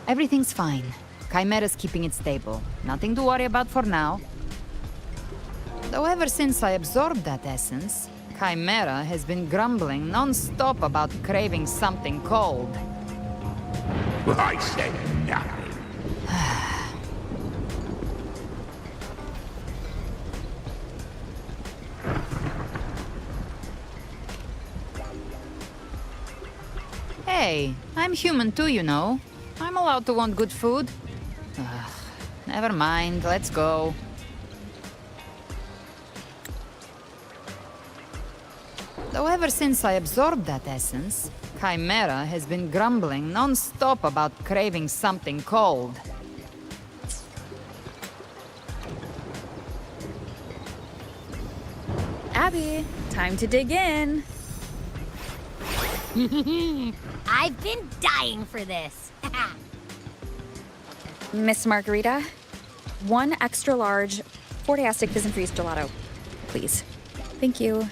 Everything's fine. Chimera's keeping it stable. Nothing to worry about for now. Though ever since I absorbed that essence, Chimera has been grumbling non-stop about craving something cold. I said nothing. Hey, I'm human too, you know. I'm allowed to want good food. Ugh, never mind, let's go. Though ever since I absorbed that essence, Chimera has been grumbling non-stop about craving something cold. Abby, time to dig in. I've been dying for this. Miss Margarita, one extra large Fortiastic Fizz and Freeze gelato, please. Thank you.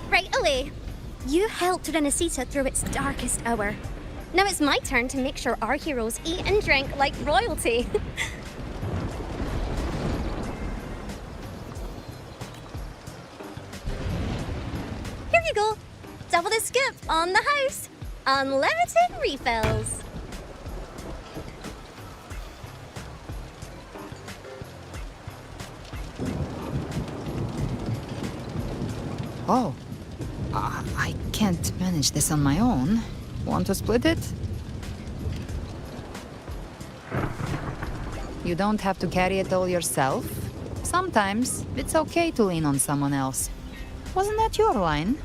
Right away. You helped Renesita through its darkest hour. Now it's my turn to make sure our heroes eat and drink like royalty. Here you go. Double the scoop on the house. Unlimited refills. Oh. I can't manage this on my own. Want to split it? You don't have to carry it all yourself. Sometimes it's okay to lean on someone else. Wasn't that your line?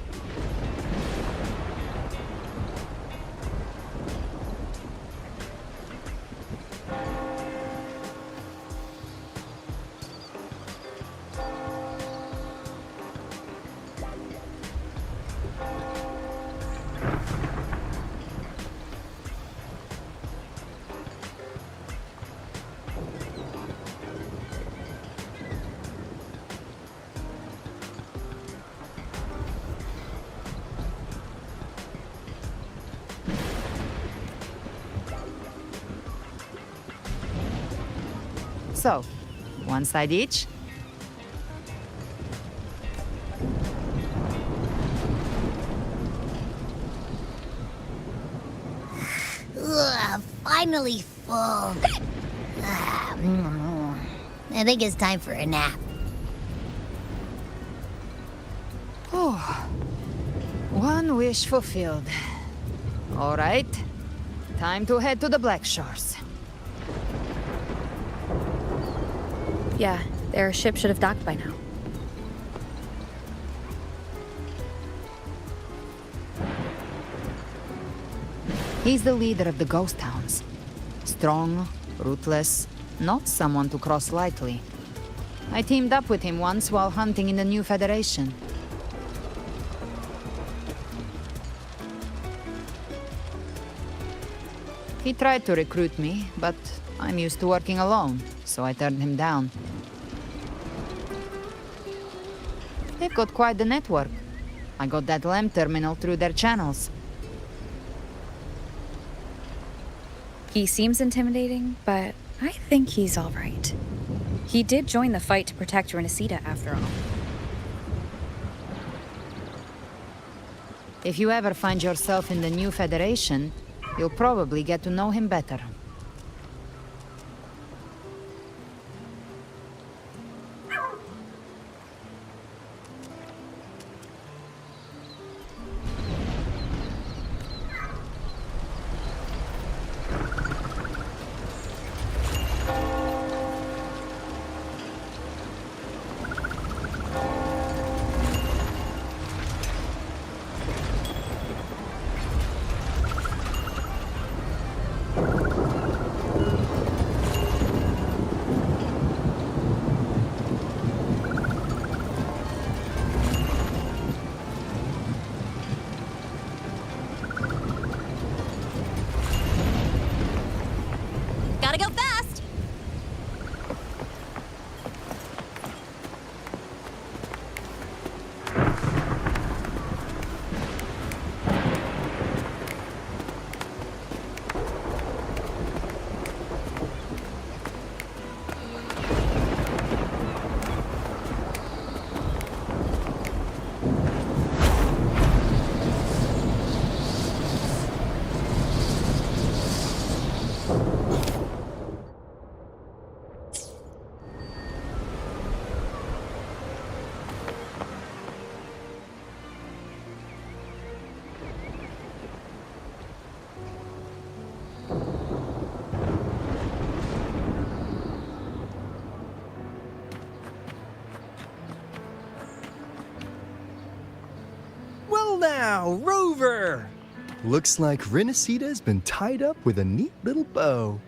So, one side each? finally full. I think it's time for a nap. Oh, one wish fulfilled. All right, time to head to the Black Shores. Yeah, their ship should have docked by now. He's the leader of the ghost towns. Strong, ruthless, not someone to cross lightly. I teamed up with him once while hunting in the New Federation. He tried to recruit me, but I'm used to working alone, so I turned him down. They've got quite the network. I got that LEM terminal through their channels. He seems intimidating, but I think he's all right. He did join the fight to protect Renesita after all. If you ever find yourself in the New Federation, you'll probably get to know him better. Gotta go fast! Well now, Rover! Looks like Renesita's been tied up with a neat little bow.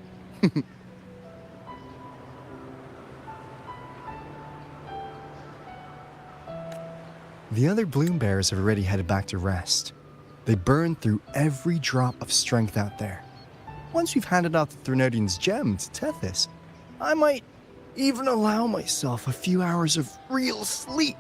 The other bloom bearers have already headed back to rest. They burned through every drop of strength out there. Once we've handed out the Threnodian's gem to Tethys, I might even allow myself a few hours of real sleep.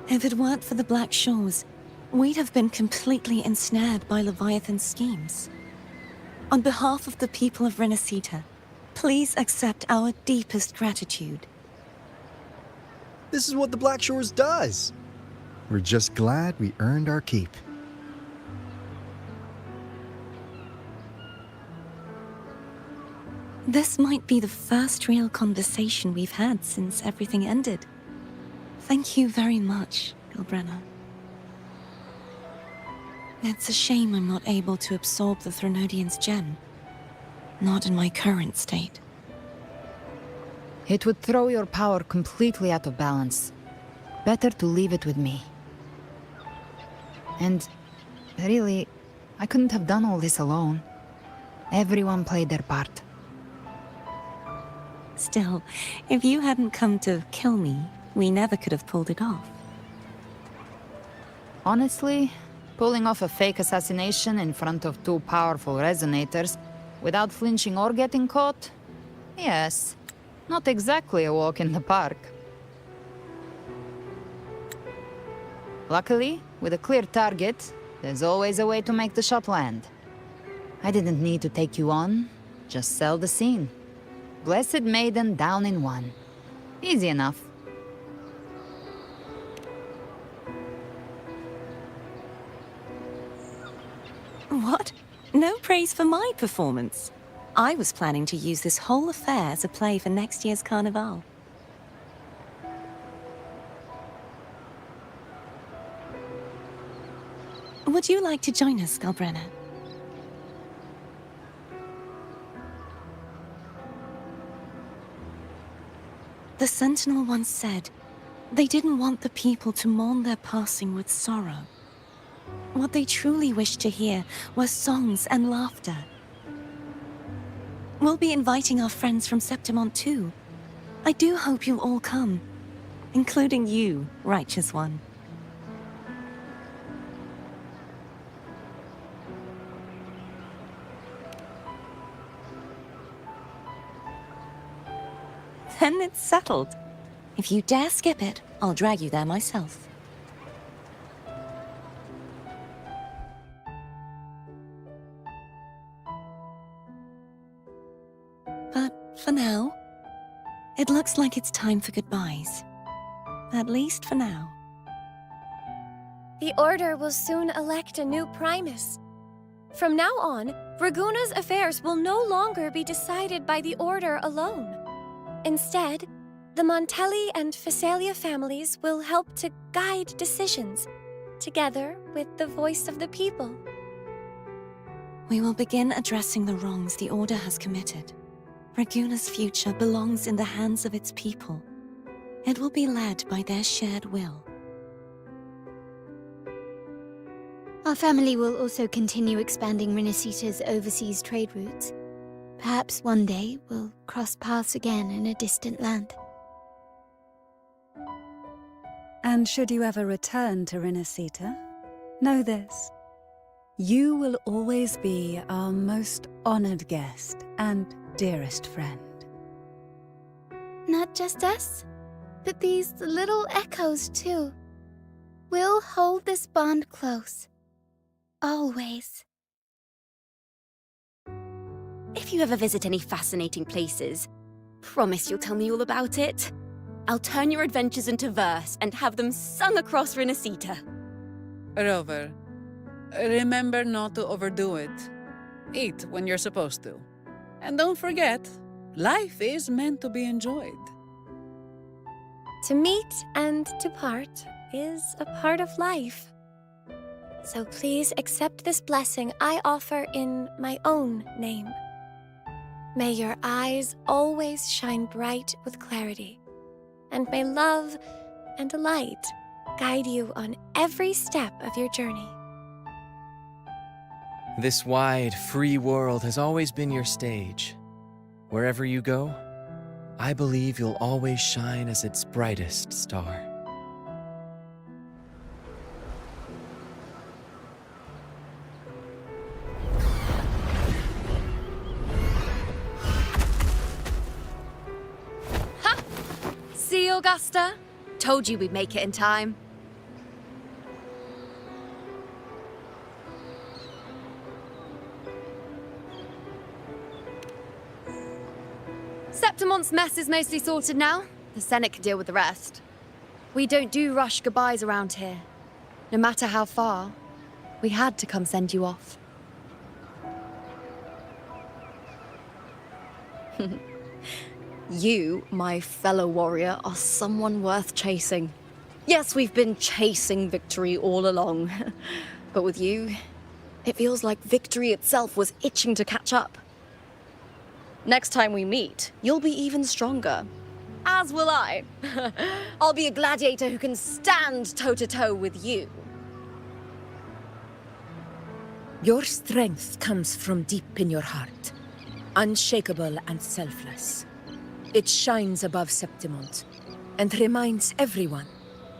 If it weren't for the Black Shores, we'd have been completely ensnared by Leviathan's schemes. On behalf of the people of Renesita, please accept our deepest gratitude. This is what the Black Shores does. We're just glad we earned our keep. This might be the first real conversation we've had since everything ended. Thank you very much, Galbrena. It's a shame I'm not able to absorb the Threnodian's gem. Not in my current state. It would throw your power completely out of balance. Better to leave it with me. And really, I couldn't have done all this alone. Everyone played their part. Still, if you hadn't come to kill me, we never could have pulled it off. Honestly, pulling off a fake assassination in front of two powerful resonators without flinching or getting caught? Yes. Not exactly a walk in the park. Luckily, with a clear target, there's always a way to make the shot land. I didn't need to take you on, just sell the scene. Blessed Maiden down in one. Easy enough. What? No praise for my performance. I was planning to use this whole affair as a play for next year's Carnival. Would you like to join us, Galbrena? The Sentinel once said they didn't want the people to mourn their passing with sorrow. What they truly wished to hear were songs and laughter. We'll be inviting our friends from Septimont too. I do hope you'll all come, including you, Righteous One. Then it's settled. If you dare skip it, I'll drag you there myself. But for now, it looks like it's time for goodbyes. At least for now. The Order will soon elect a new Primus. From now on, Raguna's affairs will no longer be decided by the Order alone. Instead, the Montelli and Phasalia families will help to guide decisions, together with the voice of the people. We will begin addressing the wrongs the Order has committed. Raguna's future belongs in the hands of its people. It will be led by their shared will. Our family will also continue expanding Rinasita's overseas trade routes. Perhaps one day we'll cross paths again in a distant land. And should you ever return to Rinasita, know this. You will always be our most honored guest and dearest friend. Not just us, but these little echoes too. We'll hold this bond close. Always. If you ever visit any fascinating places, promise you'll tell me all about it. I'll turn your adventures into verse and have them sung across Rinasita. Rover, remember not to overdo it. Eat when you're supposed to. And don't forget, life is meant to be enjoyed. To meet and to part is a part of life. So please accept this blessing I offer in my own name. May your eyes always shine bright with clarity, and may love and light guide you on every step of your journey. This wide, free world has always been your stage. Wherever you go, I believe you'll always shine as its brightest star. See, Augusta? Told you we'd make it in time. Septimont's mess is mostly sorted now. The Senate can deal with the rest. We don't do rush goodbyes around here. No matter how far, we had to come send you off. You, my fellow warrior, are someone worth chasing. Yes, we've been chasing victory all along. But with you, it feels like victory itself was itching to catch up. Next time we meet, you'll be even stronger. As will I. I'll be a gladiator who can stand toe-to-toe with you. Your strength comes from deep in your heart, unshakable and selfless. It shines above Septimont and reminds everyone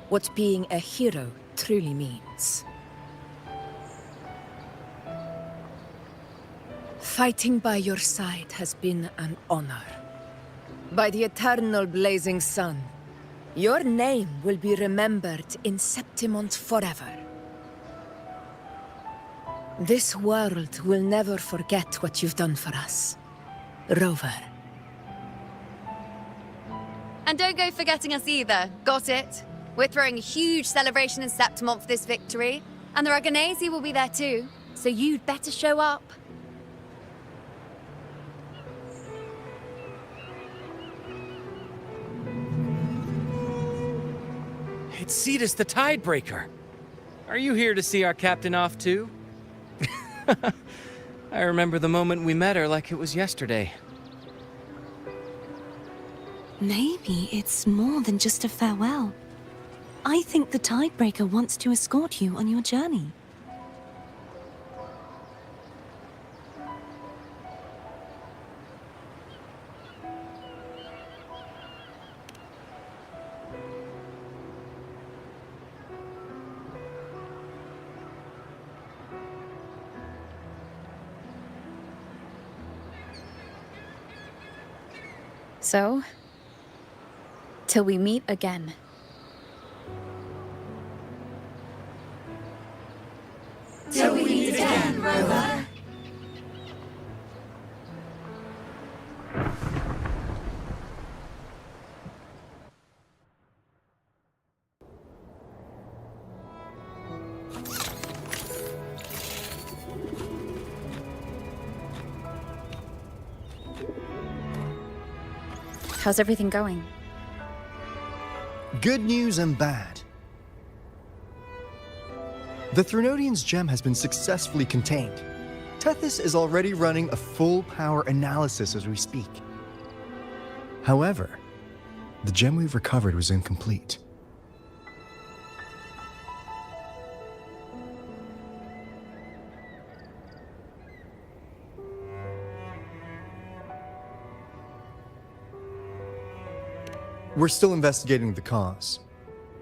what being a hero truly means. Fighting by your side has been an honor. By the eternal blazing sun, your name will be remembered in Septimont forever. This world will never forget what you've done for us, Rover. And don't go forgetting us either, got it? We're throwing a huge celebration in Septimont for this victory, and the Aragonese will be there too, so you'd better show up. It's Cetus the Tidebreaker. Are you here to see our captain off too? I remember the moment we met her like it was yesterday. Maybe it's more than just a farewell. I think the Tidebreaker wants to escort you on your journey. So, till we meet again. Till we meet again, Rover. How's everything going? Good news and bad. The Threnodian's gem has been successfully contained. Tethys is already running a full power analysis as we speak. However, the gem we've recovered was incomplete. We're still investigating the cause.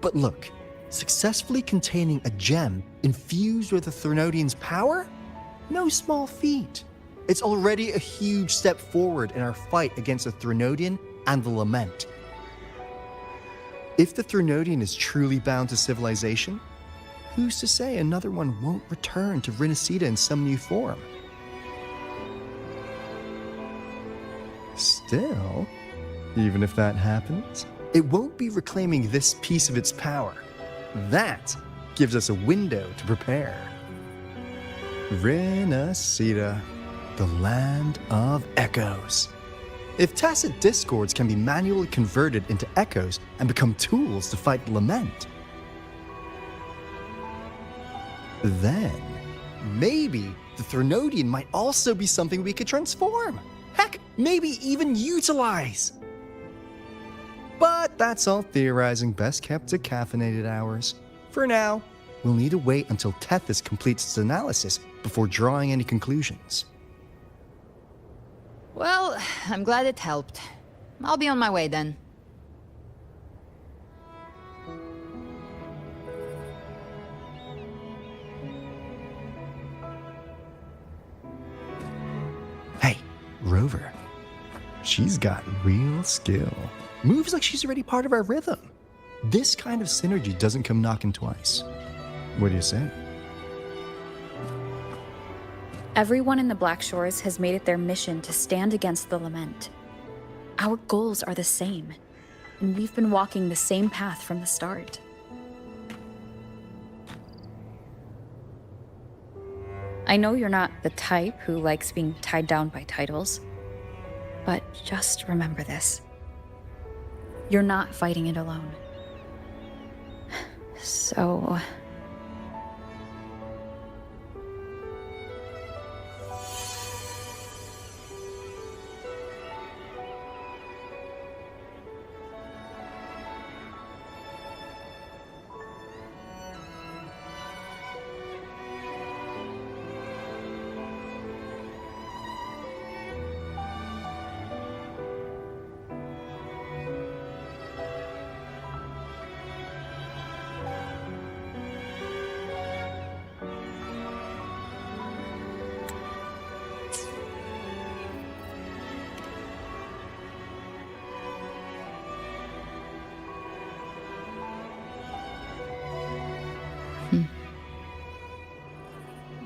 But look, successfully containing a gem infused with the Threnodian's power? No small feat. It's already a huge step forward in our fight against the Threnodian and the Lament. If the Threnodian is truly bound to civilization, who's to say another one won't return to Rinasita in some new form? Still, even if that happens, it won't be reclaiming this piece of its power. That gives us a window to prepare. Rinasita, the land of echoes. If tacit discords can be manually converted into echoes and become tools to fight Lament, then maybe the Threnodian might also be something we could transform. Heck, maybe even utilize. But that's all theorizing best kept to caffeinated hours. For now, we'll need to wait until Tethys completes its analysis before drawing any conclusions. Well, I'm glad it helped. I'll be on my way then. Hey, Rover. She's got real skill. Moves like she's already part of our rhythm. This kind of synergy doesn't come knocking twice. What do you say? Everyone in the Black Shores has made it their mission to stand against the Lament. Our goals are the same, and we've been walking the same path from the start. I know you're not the type who likes being tied down by titles, but just remember this. You're not fighting it alone. So...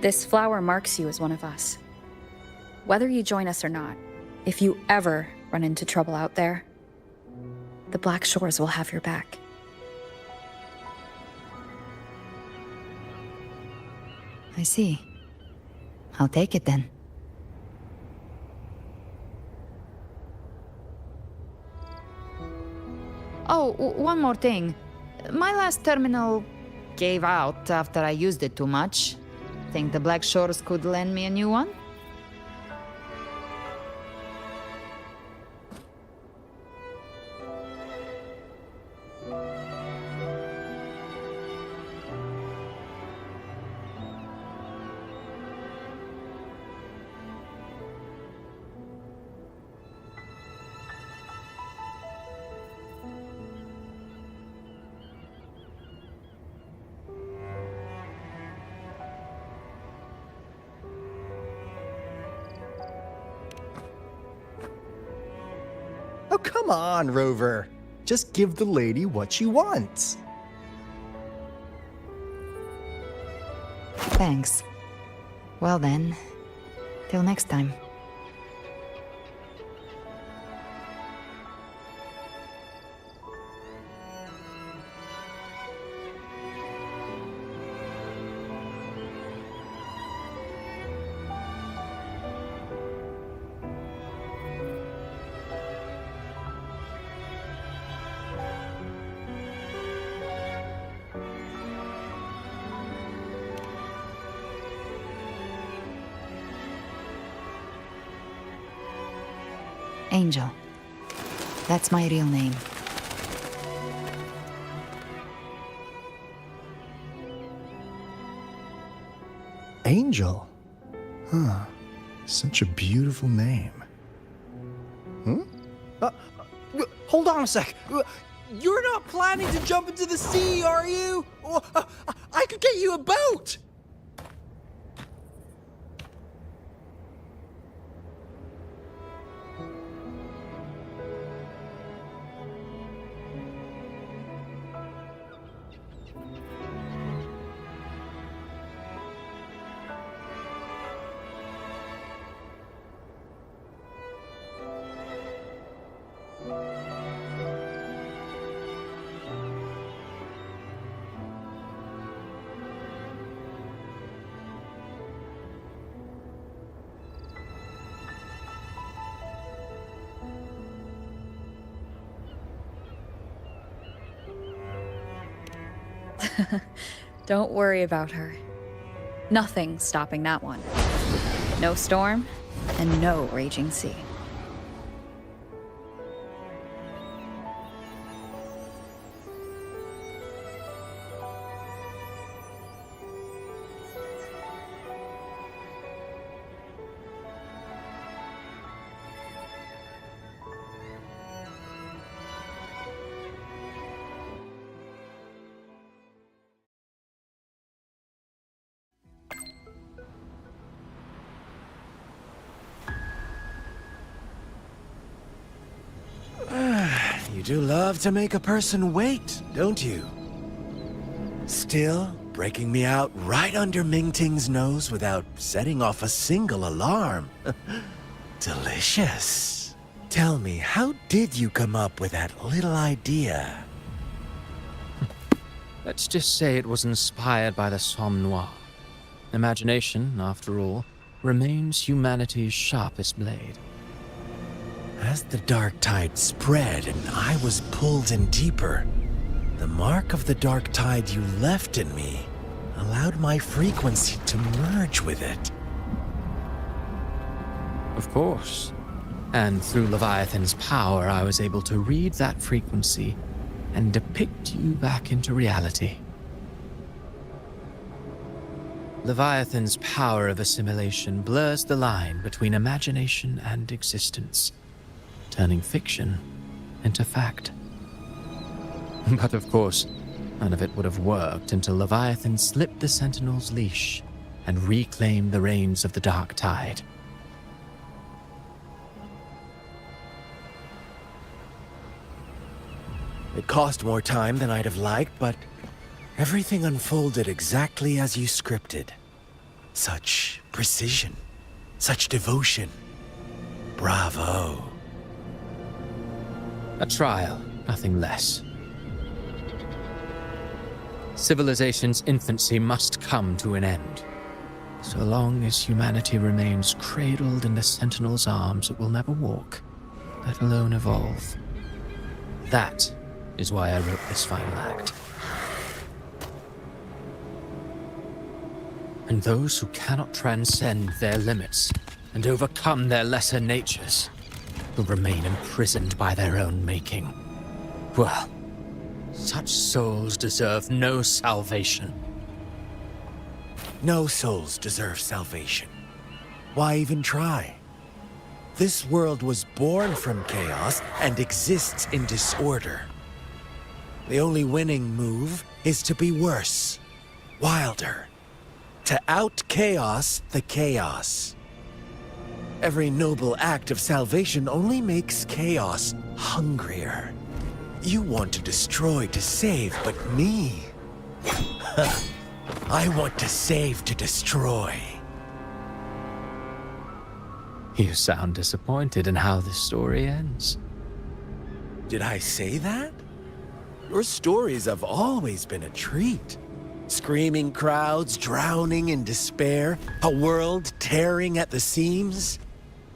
This flower marks you as one of us. Whether you join us or not, if you ever run into trouble out there, the Black Shores will have your back. I see. I'll take it then. Oh, one more thing. My last terminal gave out after I used it too much. Think the Black Shores could lend me a new one? Oh, come on, Rover. Just give the lady what she wants. Thanks. Well then, till next time. Angel. That's my real name. Angel? Huh. Such a beautiful name. Hold on a sec. You're not planning to jump into the sea, are you? I could get you a boat! Don't worry about her. Nothing's stopping that one. No storm, and no raging sea. You do love to make a person wait, don't you? Still, breaking me out right under Mingting's nose without setting off a single alarm. Delicious. Tell me, how did you come up with that little idea? Let's just say it was inspired by the Somme Noire. Imagination, after all, remains humanity's sharpest blade. As the dark tide spread and I was pulled in deeper, the mark of the dark tide you left in me allowed my frequency to merge with it. Of course. And through Leviathan's power, I was able to read that frequency and depict you back into reality. Leviathan's power of assimilation blurs the line between imagination and existence, turning fiction into fact. But of course, none of it would have worked until Leviathan slipped the Sentinel's leash and reclaimed the reins of the Dark Tide. It cost more time than I'd have liked, but everything unfolded exactly as you scripted. Such precision, such devotion. Bravo. A trial, nothing less. Civilization's infancy must come to an end. So long as humanity remains cradled in the Sentinel's arms, it will never walk, let alone evolve. That is why I wrote this final act. And those who cannot transcend their limits and overcome their lesser natures will remain imprisoned by their own making. Well, such souls deserve no salvation. No souls deserve salvation. Why even try? This world was born from chaos and exists in disorder. The only winning move is to be worse, wilder, to out-chaos the chaos. Every noble act of salvation only makes chaos hungrier. You want to destroy to save, but me? I want to save to destroy. You sound disappointed in how this story ends. Did I say that? Your stories have always been a treat. Screaming crowds drowning in despair, a world tearing at the seams.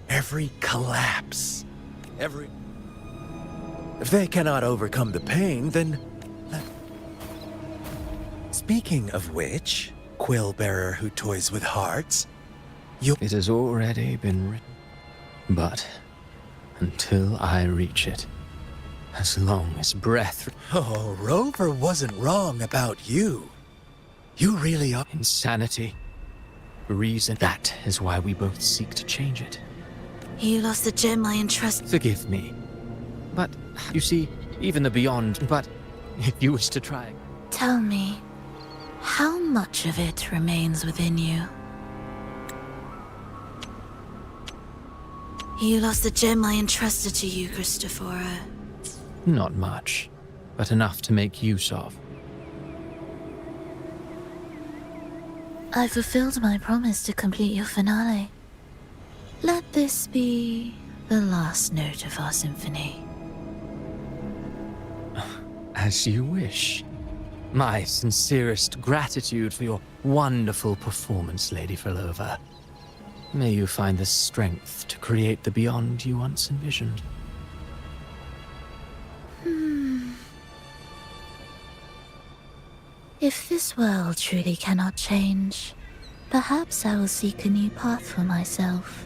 Every collapse, If they cannot overcome the pain, then... Speaking of which, quill-bearer who toys with hearts, It has already been written. But until I reach it, as long as breath... Oh, Rover wasn't wrong about you. You really are... Insanity. Reason. That is why we both seek to change it. You lost the gem I entrusted. Forgive me. But, you see, even the beyond... But, if you wish to try... Tell me, how much of it remains within you? You lost the gem I entrusted to you, Christophora. Not much, but enough to make use of. I fulfilled my promise to complete your finale. Let this be the last note of our symphony. As you wish. My sincerest gratitude for your wonderful performance, Lady Filova. May you find the strength to create the beyond you once envisioned. If this world truly cannot change, perhaps I will seek a new path for myself.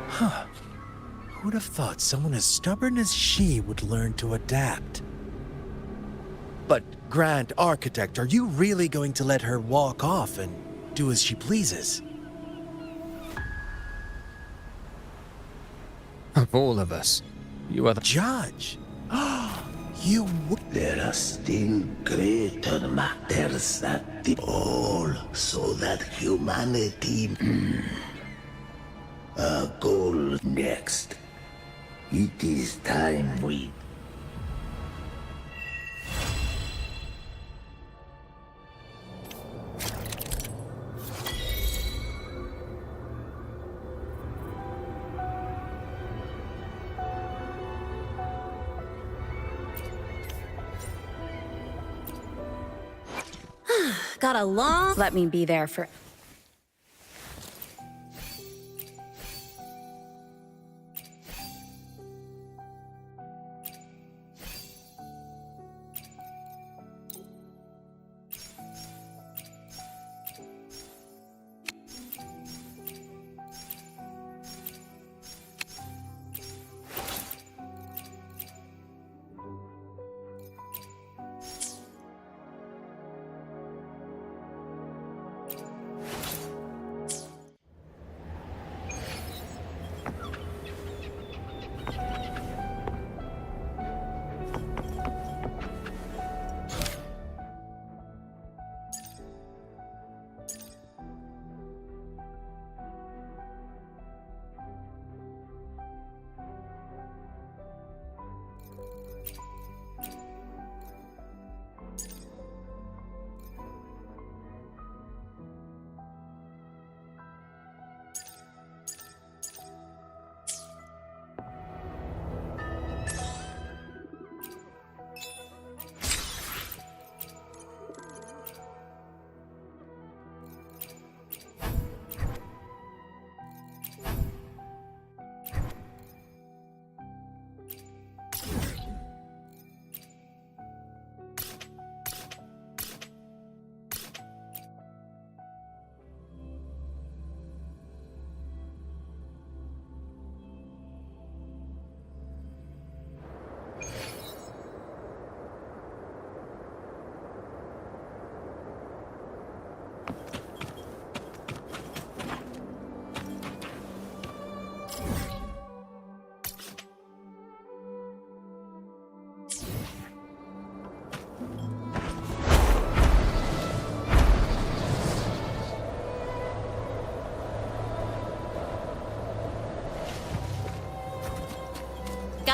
Huh. Who'd have thought someone as stubborn as she would learn to adapt? But, Grand Architect, are you really going to let her walk off and do as she pleases? Of all of us, you are the judge. You There are still greater matters at the all, so that humanity... A goal next. It is time we... Got a long... Let me be there for...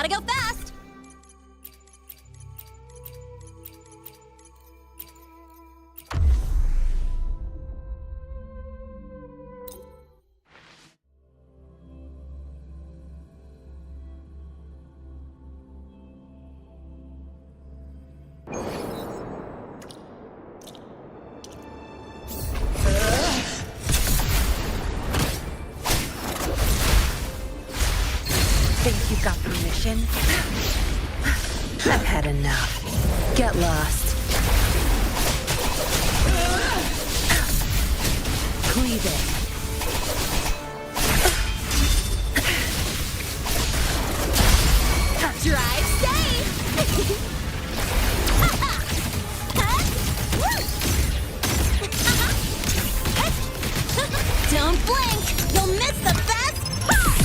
Gotta go fast! Think you got permission? I've had enough. Get lost. Cleave it. Drive safe! Don't blink! You'll miss the best part!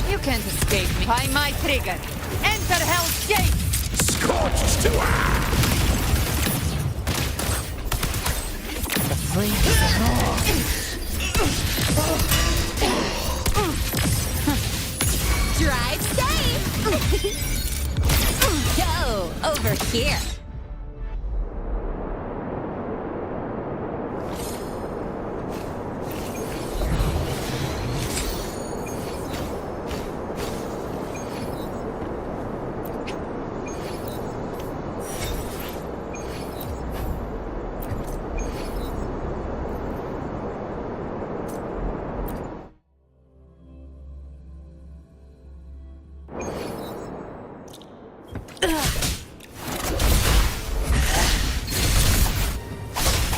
You can't escape me. By my trigger. Enter Hell's Gate! Scorched to The flames are on. Drive safe! Go over here.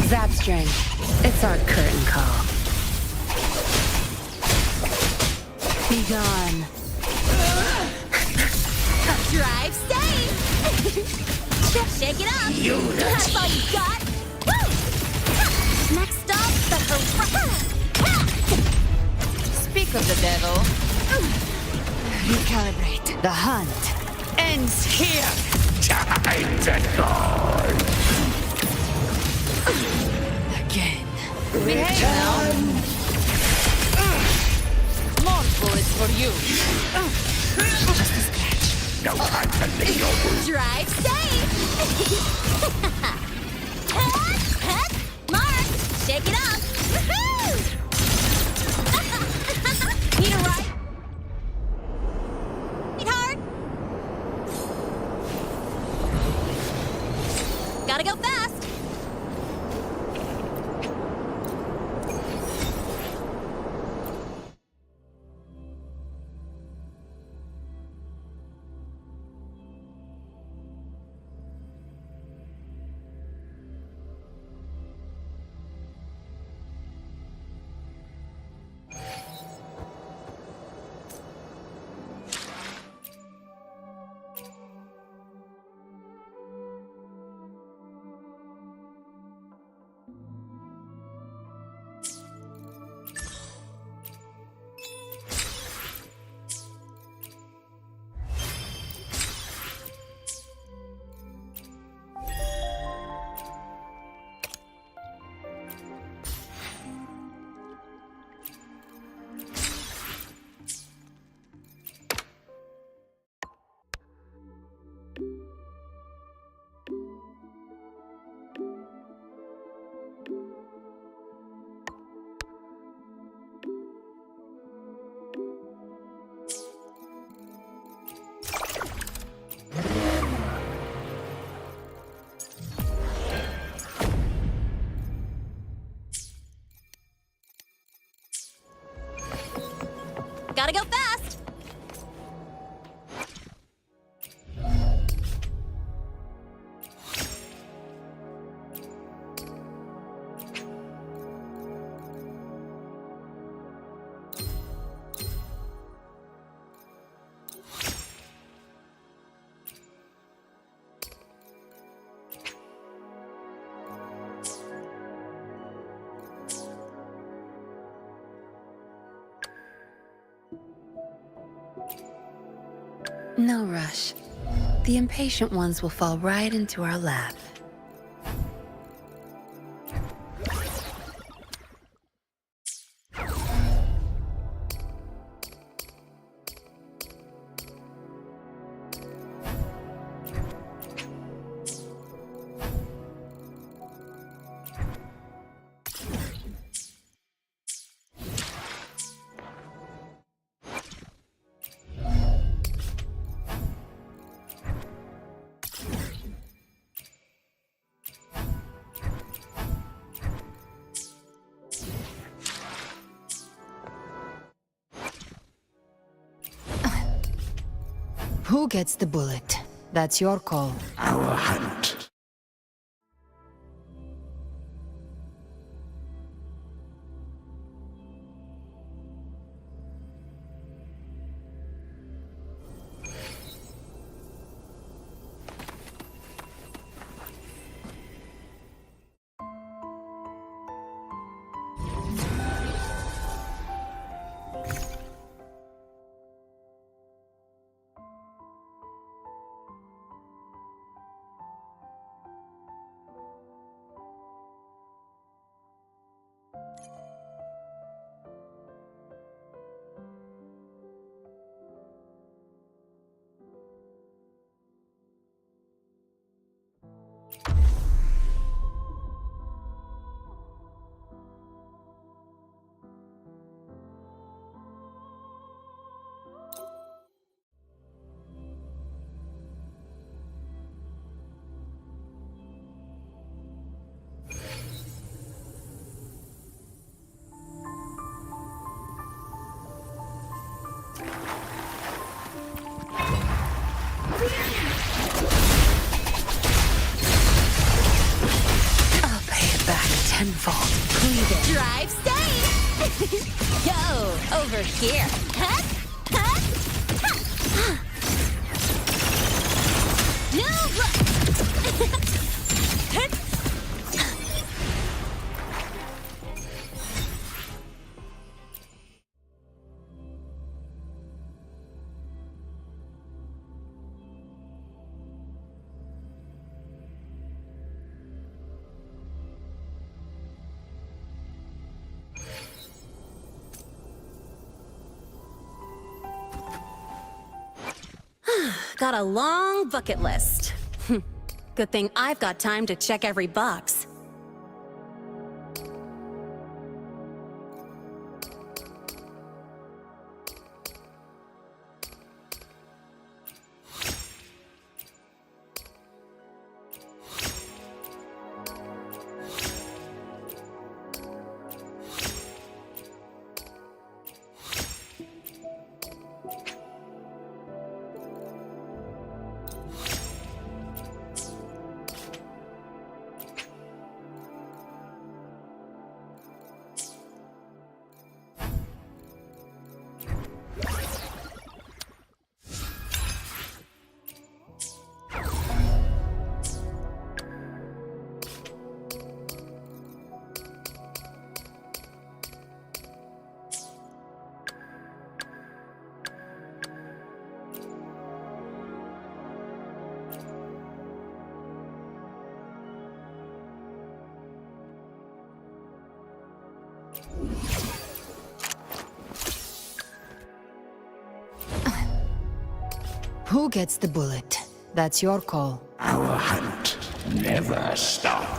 Zapstring. It's our curtain call. Be gone. Drive safe! Shake it up! That's all you got! Woo! Next stop, the Speak of the devil. Recalibrate. The hunt ends here. time to die. Again. Behave now. More bullets for you. Just a scratch. No time to lick your wounds. Drive safe! Mark, shake it up! Woohoo! Need a ride? Sweetheart? Gotta go fast! Gotta go fast! No rush. The impatient ones will fall right into our lap. Who gets the bullet? That's your call. Our hunt. I'll pay it back tenfold. Drive safe! Yo, over here. Huh? Huh? Huh? No! Got a long bucket list. Good thing I've got time to check every box. Who gets the bullet? That's your call. Our hunt never stops.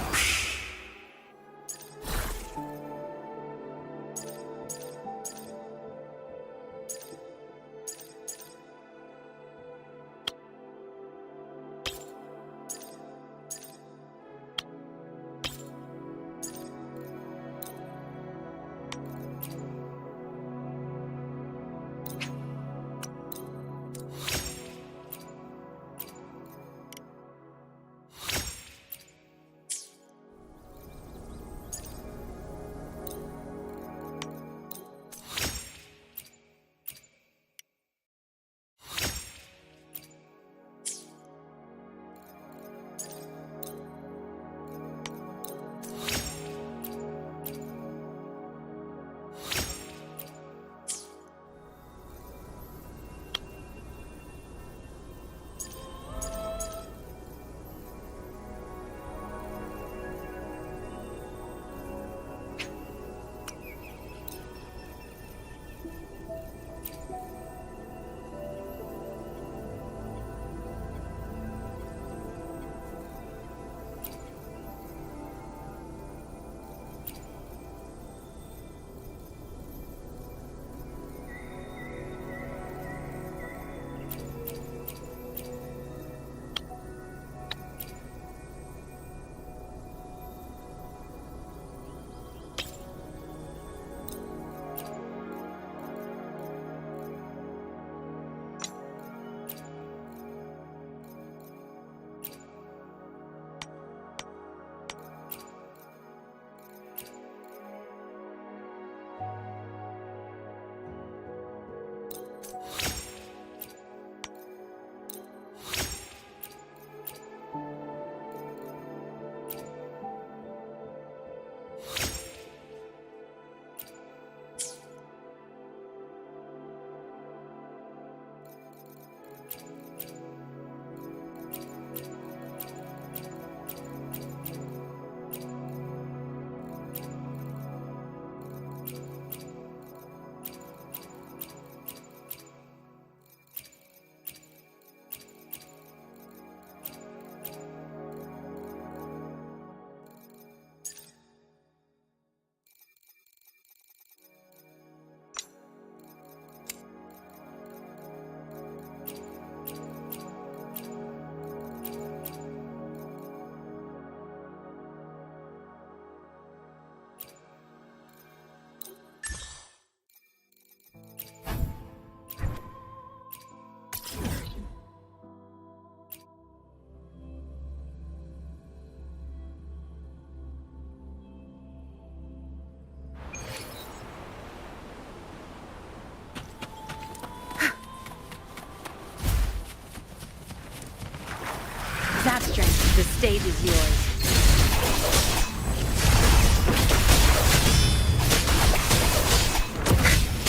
That strength, the stage is yours.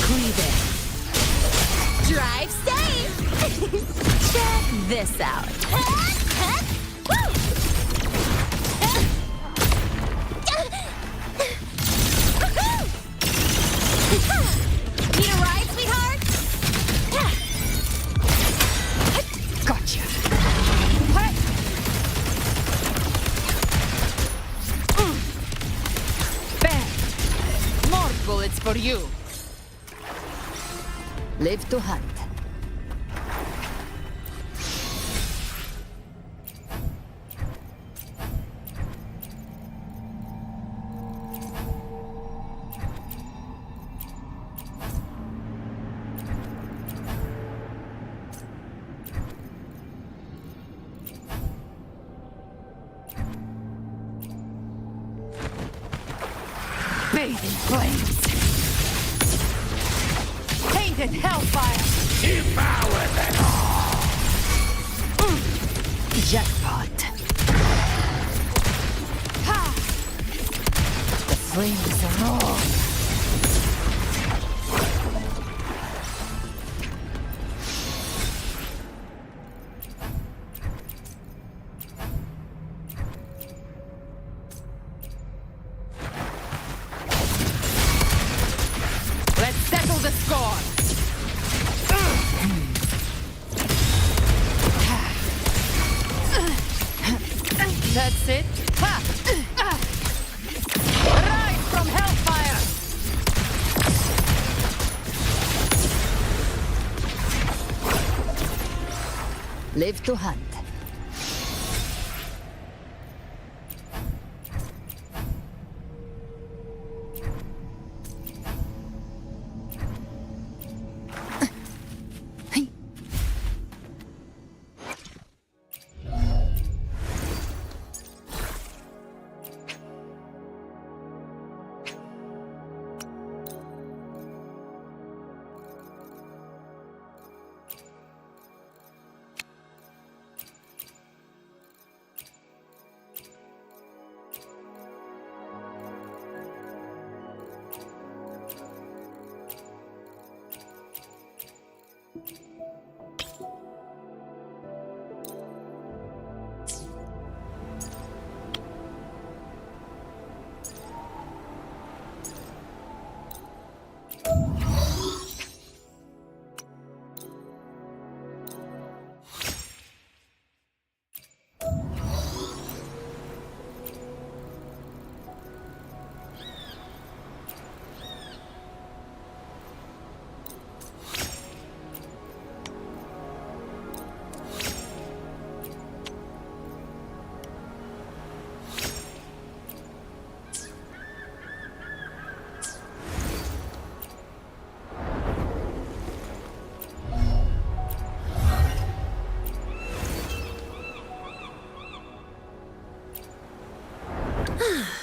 Cleave it. Drive safe! Check this out. Need a ride, sweetheart? Gotcha. Bang! More bullets for you. Live to hunt. Bathe in flames. Painted hellfire. Devour them all! Jackpot. Ha! The flames roar. Let's settle the score. That's it. Ha! Rise from hellfire! Live to hunt.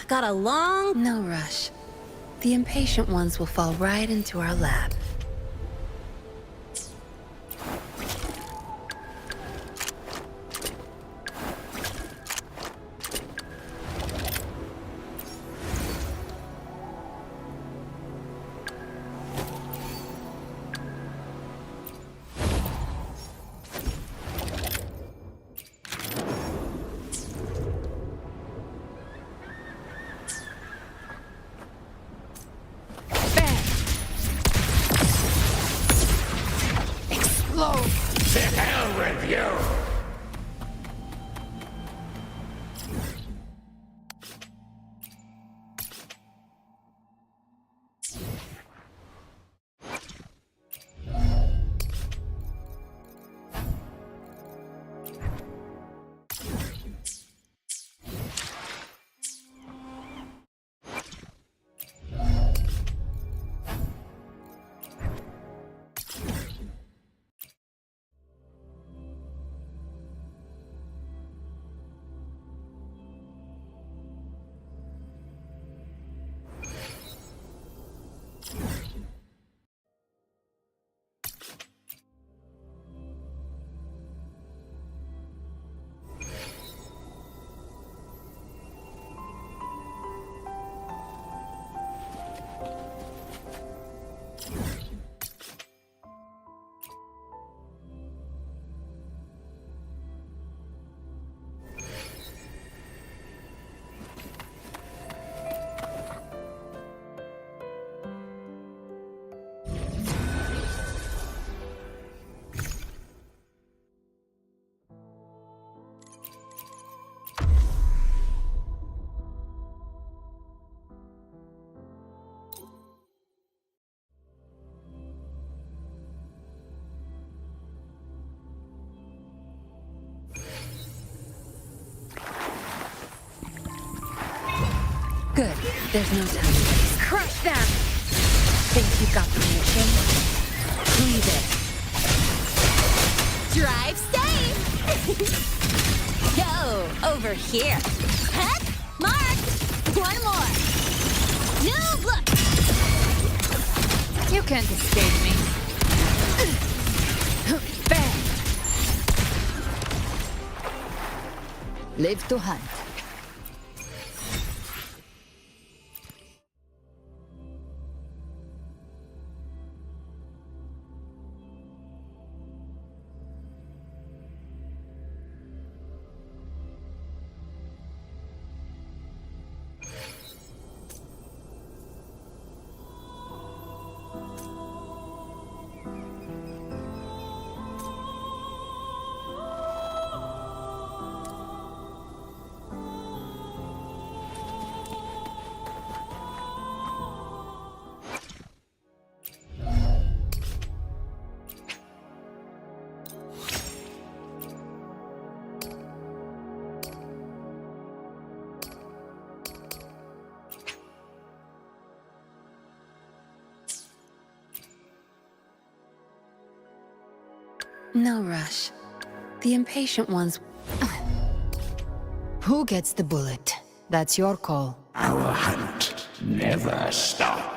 Got a long... No rush. The impatient ones will fall right into our lap. you! Good. There's no time to waste. Crush them! Think you got permission? Leave it. Drive safe! Go, over here. Heck, mark! One more. No, look! You can't escape me. Bang! Live to hunt. No rush. The impatient ones... Who gets the bullet? That's your call. Our hunt never stops.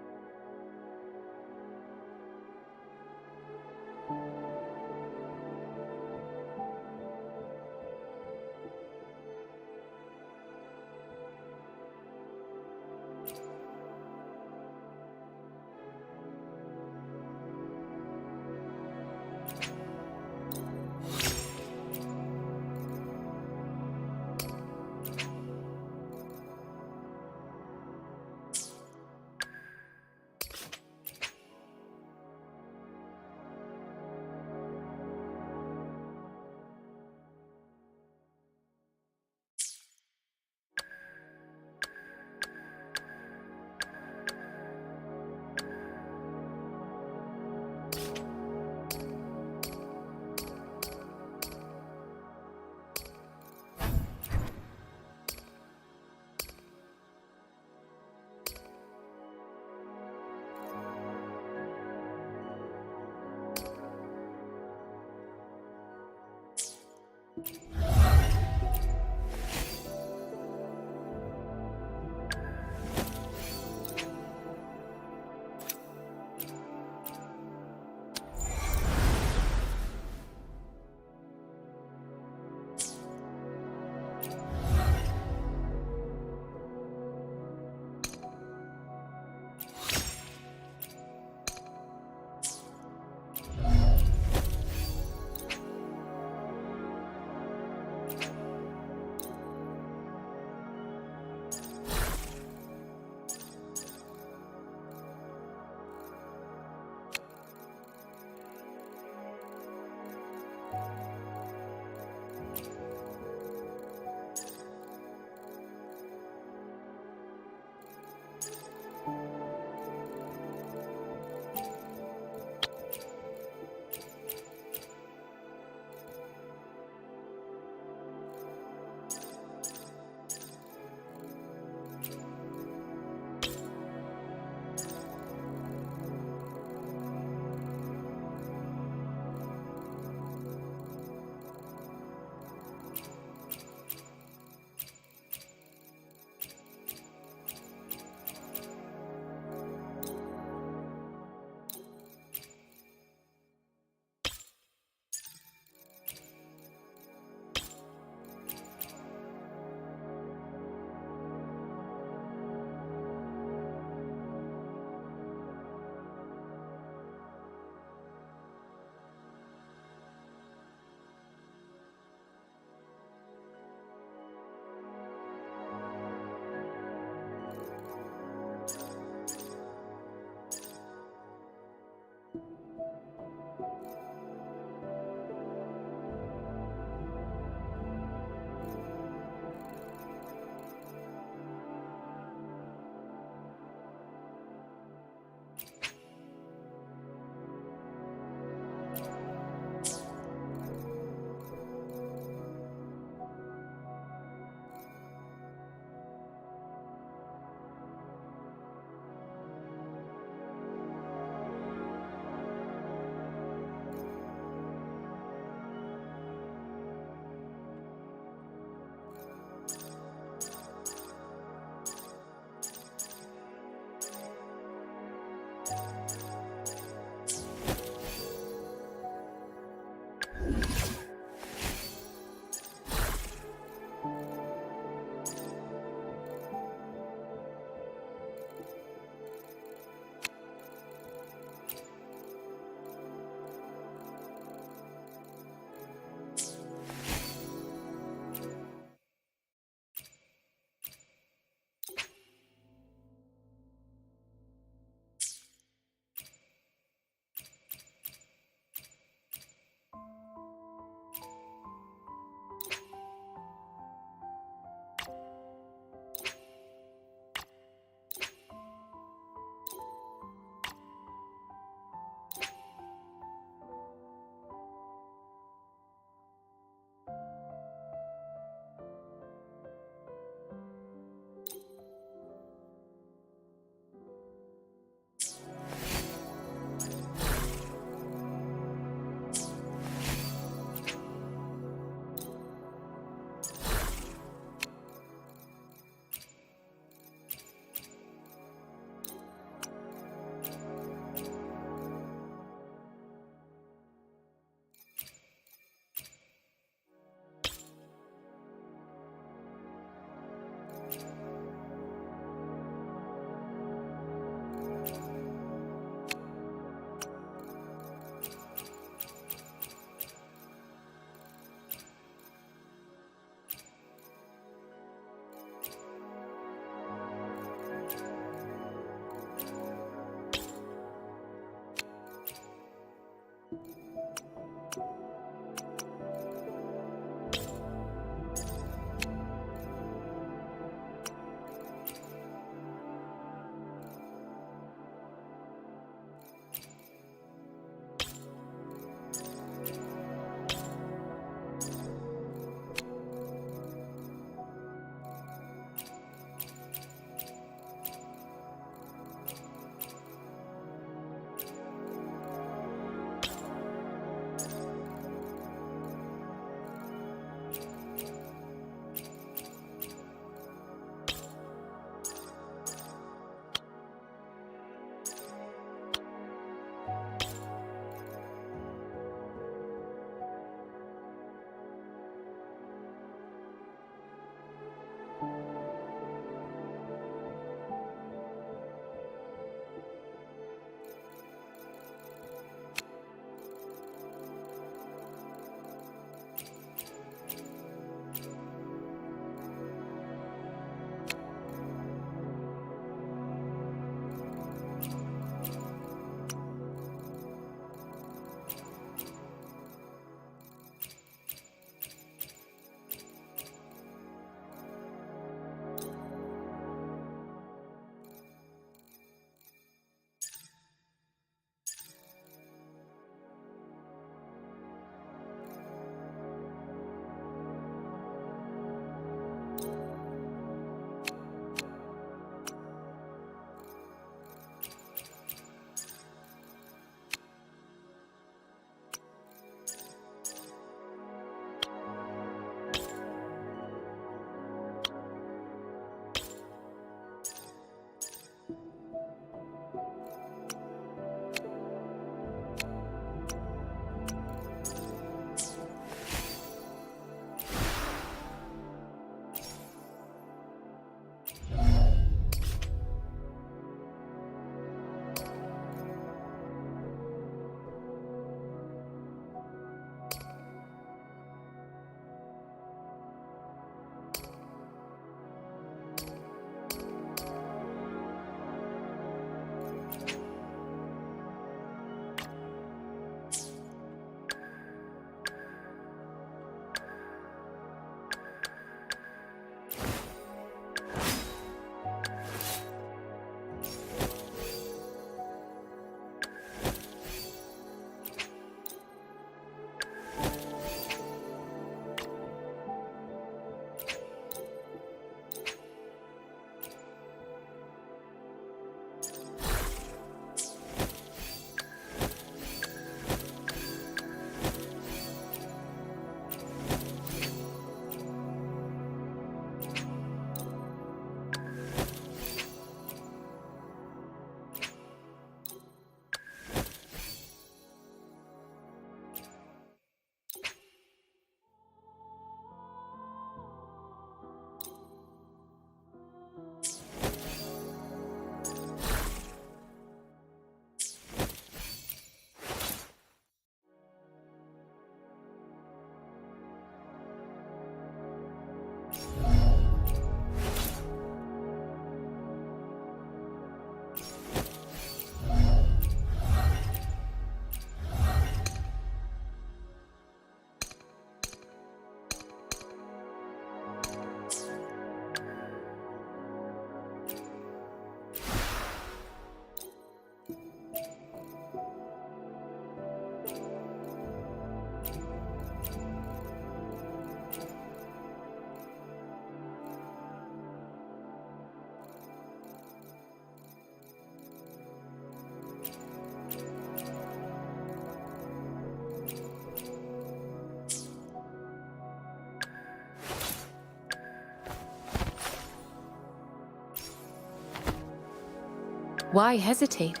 Why hesitate?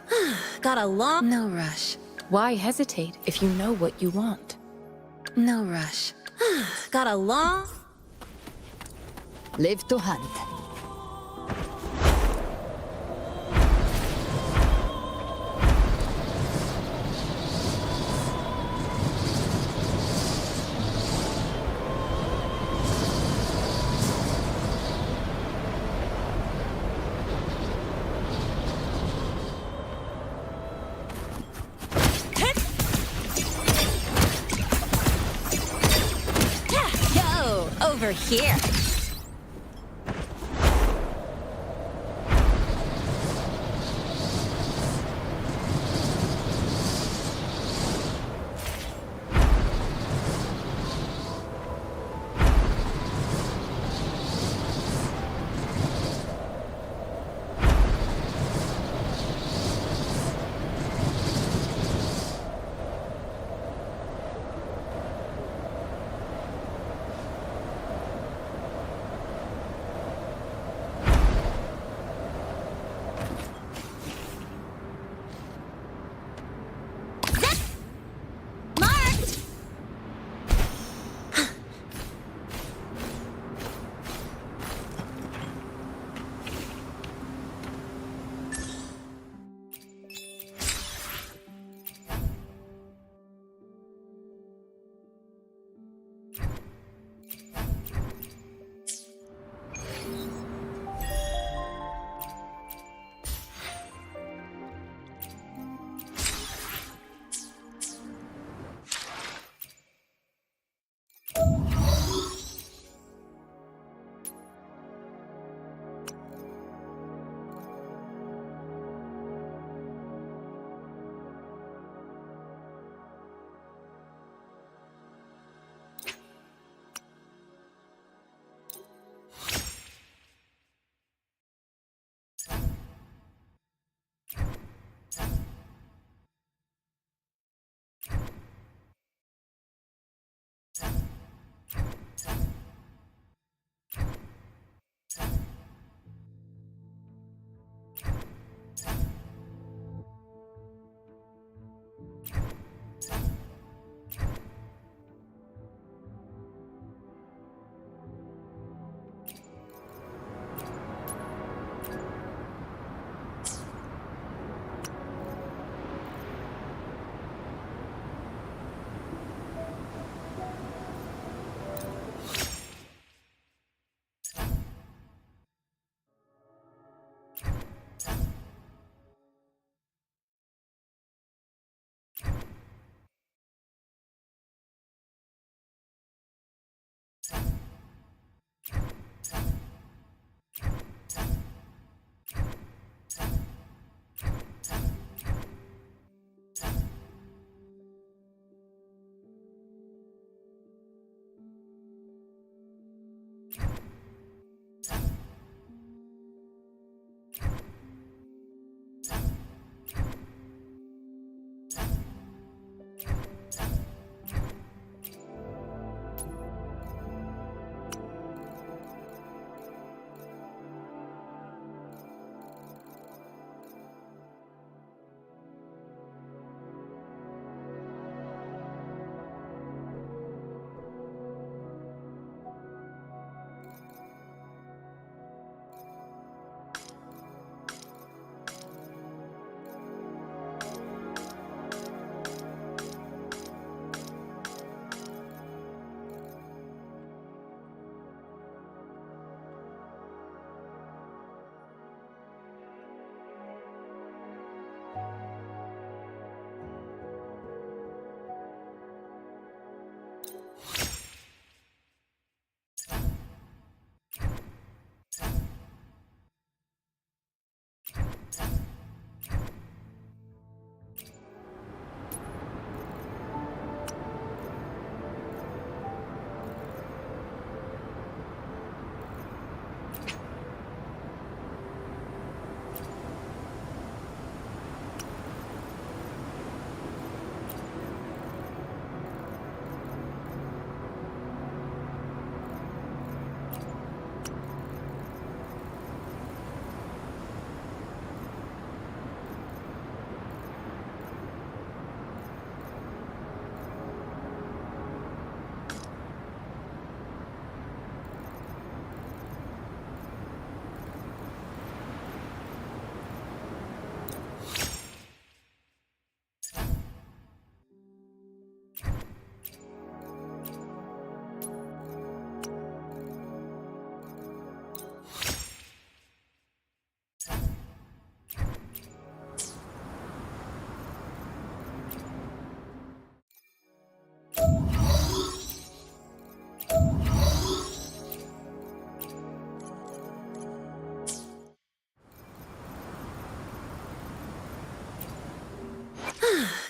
Got a long... No rush. Why hesitate if you know what you want? No rush. Got a long... Live to hunt. Yo, over here.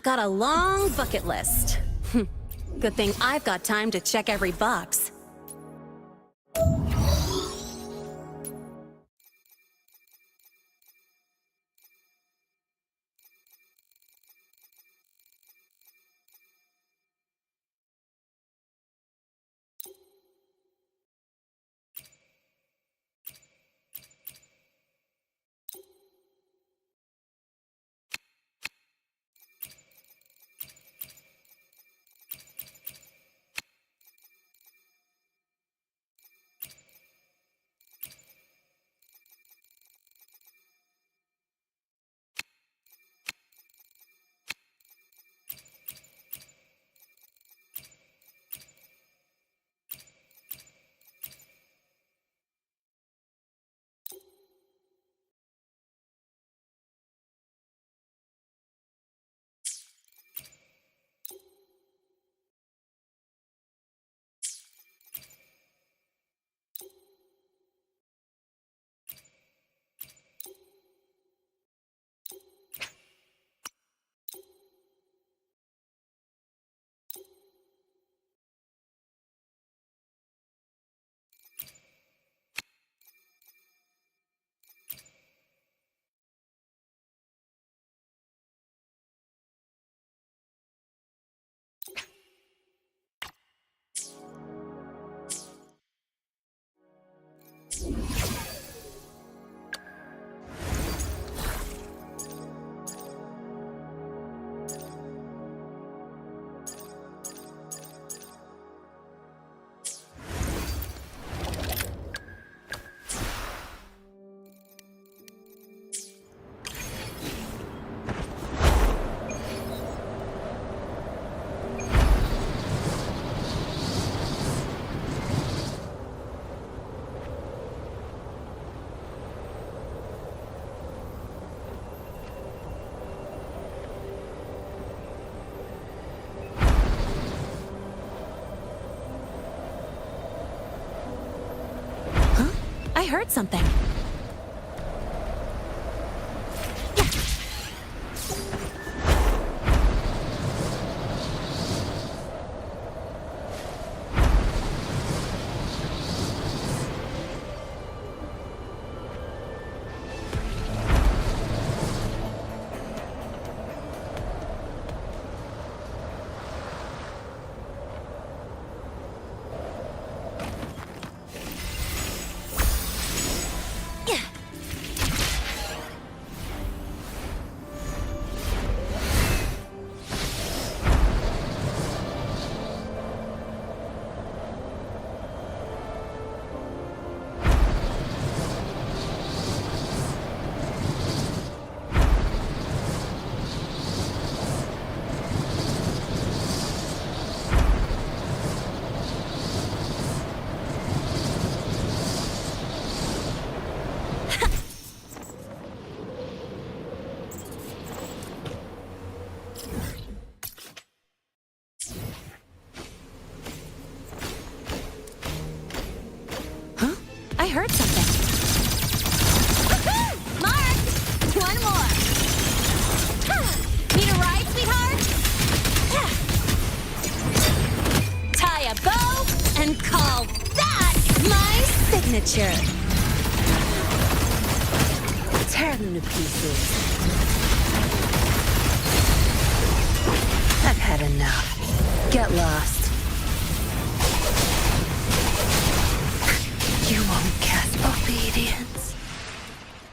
I've got a long bucket list. Good thing I've got time to check every box. I heard something. I heard something. Mark! One more. Need a ride, sweetheart? Tie a bow and call that my signature. Tear them to pieces. I've had enough. Get lost. You won't guess obedience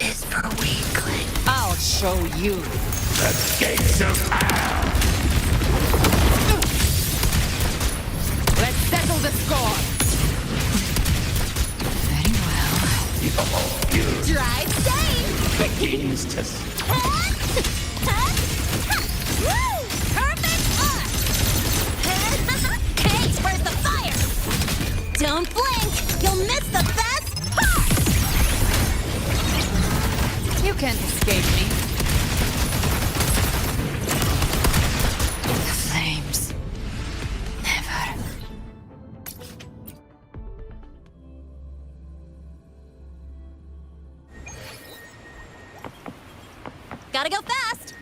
is for weaklings. I'll show you. The gates of hell! Let's settle the score. Very well. Drive safe! Begins to... Woo! Perfect arc! Kate, where's the fire? Don't blink! You'll miss the best part! You can't escape me. The flames. Never. Gotta go fast!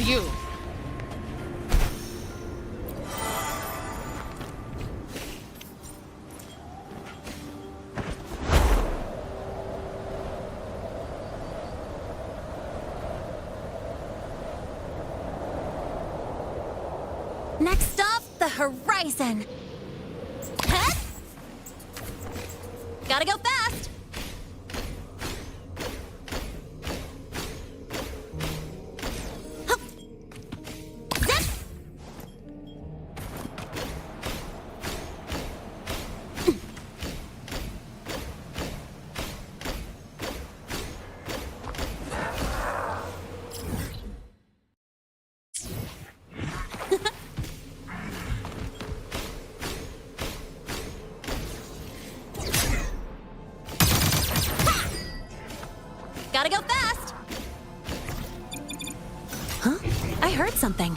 you. Next up, the horizon. Huh? Gotta go fast. Hup. Zip. Gotta go fast! Huh? I heard something.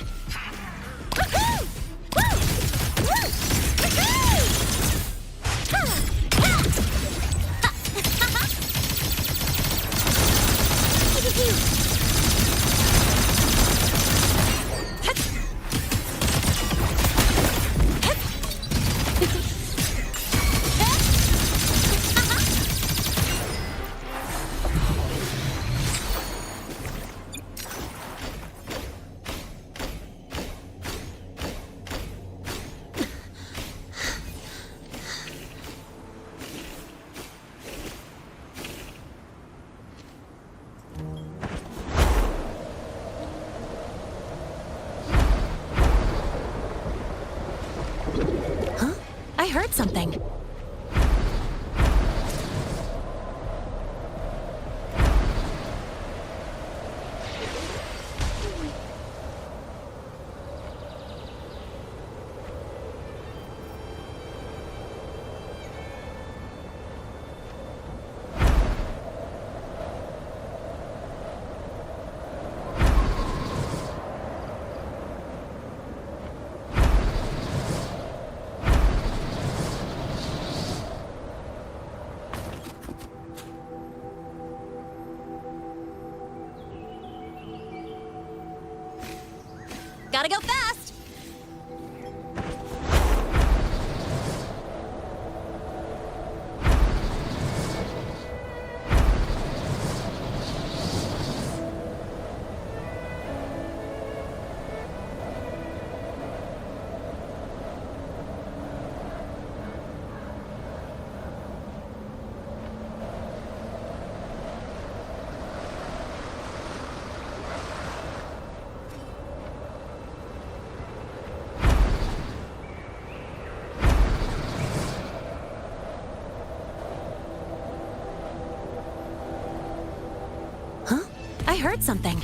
I heard something. Gotta go fast! I heard something.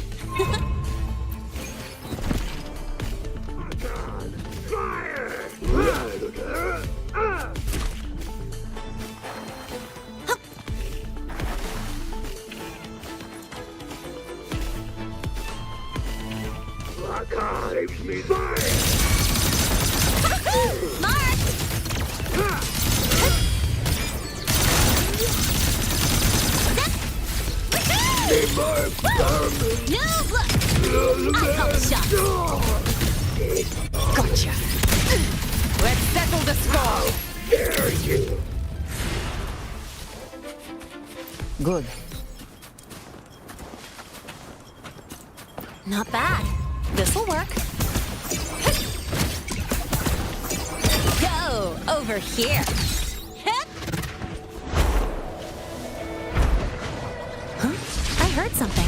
Gotcha. Let's settle the score. Dare you? Good. Not bad. This'll work. Go over here. Huh? I heard something.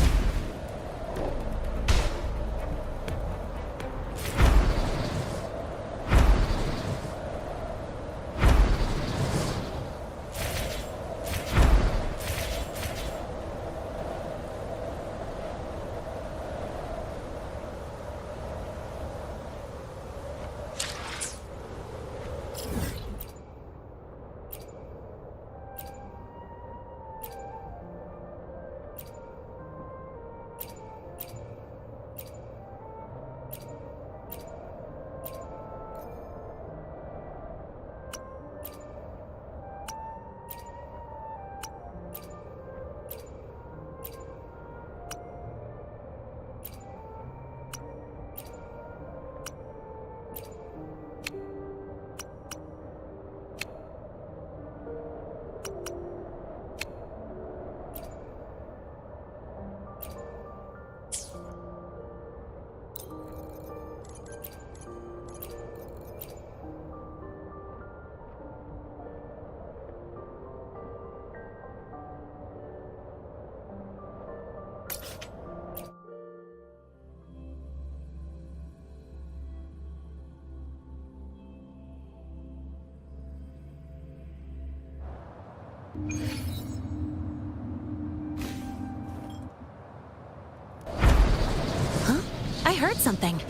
heard something.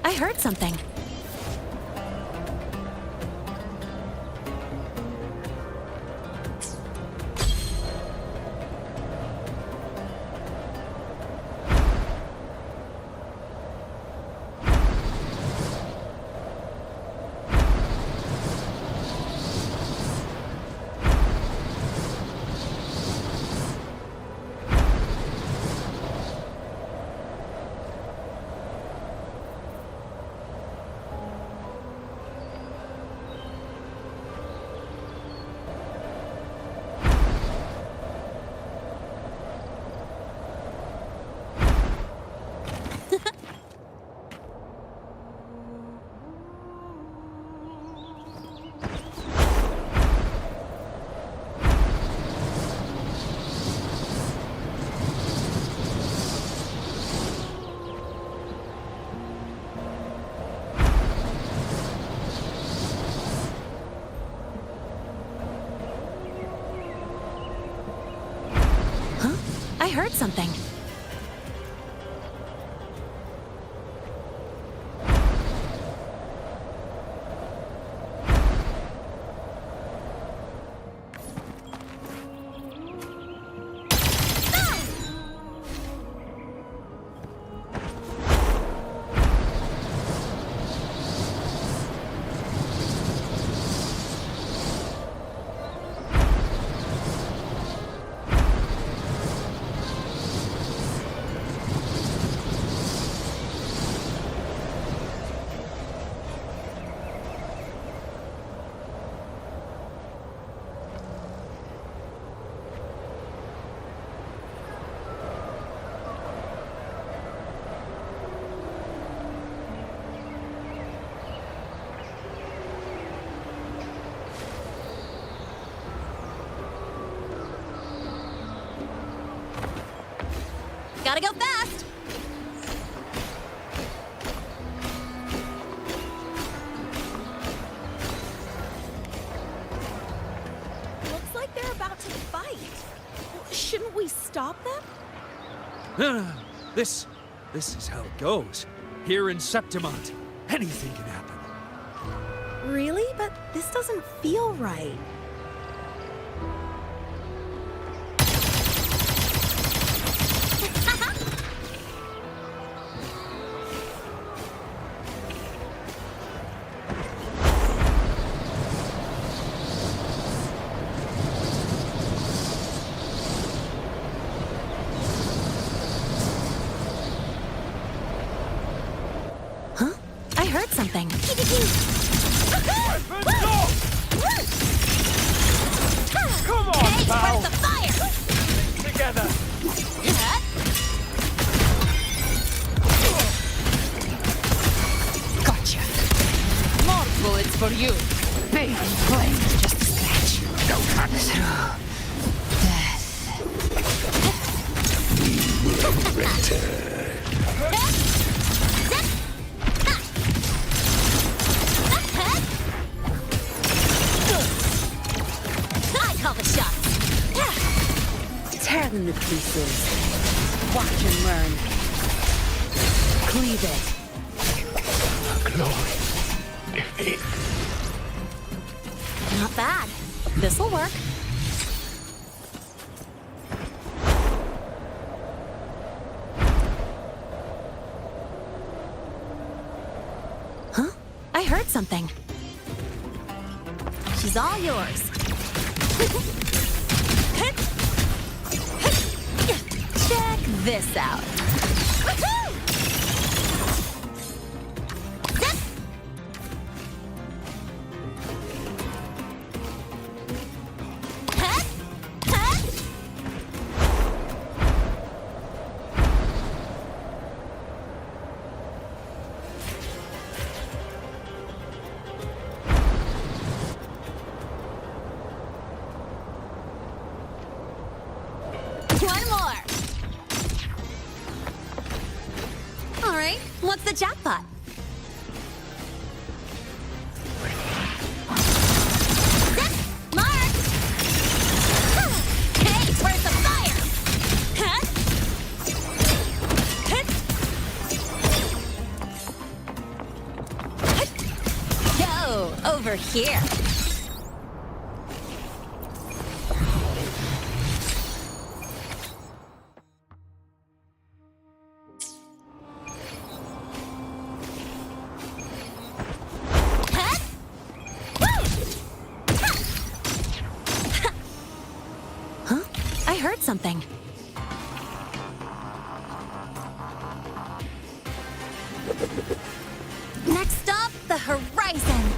I heard something. I heard something. Gotta go fast! Looks like they're about to fight. Shouldn't we stop them? No. This is how it goes. Here in Septimont, anything can happen. Really? But this doesn't feel right. I heard something. Come on, Hey, pal! where's the fire? Together! Gotcha. More bullets for you. Fading flames, just a scratch. No cut. Through death. Return. I call the shots. Tear them to pieces. Watch and learn. Cleave it. Glory. Defeat. Not bad. This'll work. Huh? I heard something. She's all yours. Check this out. One more. All right, what's the jackpot? Mark! Hey, where's the fire? Go, over here. I heard something. Next up, the horizon.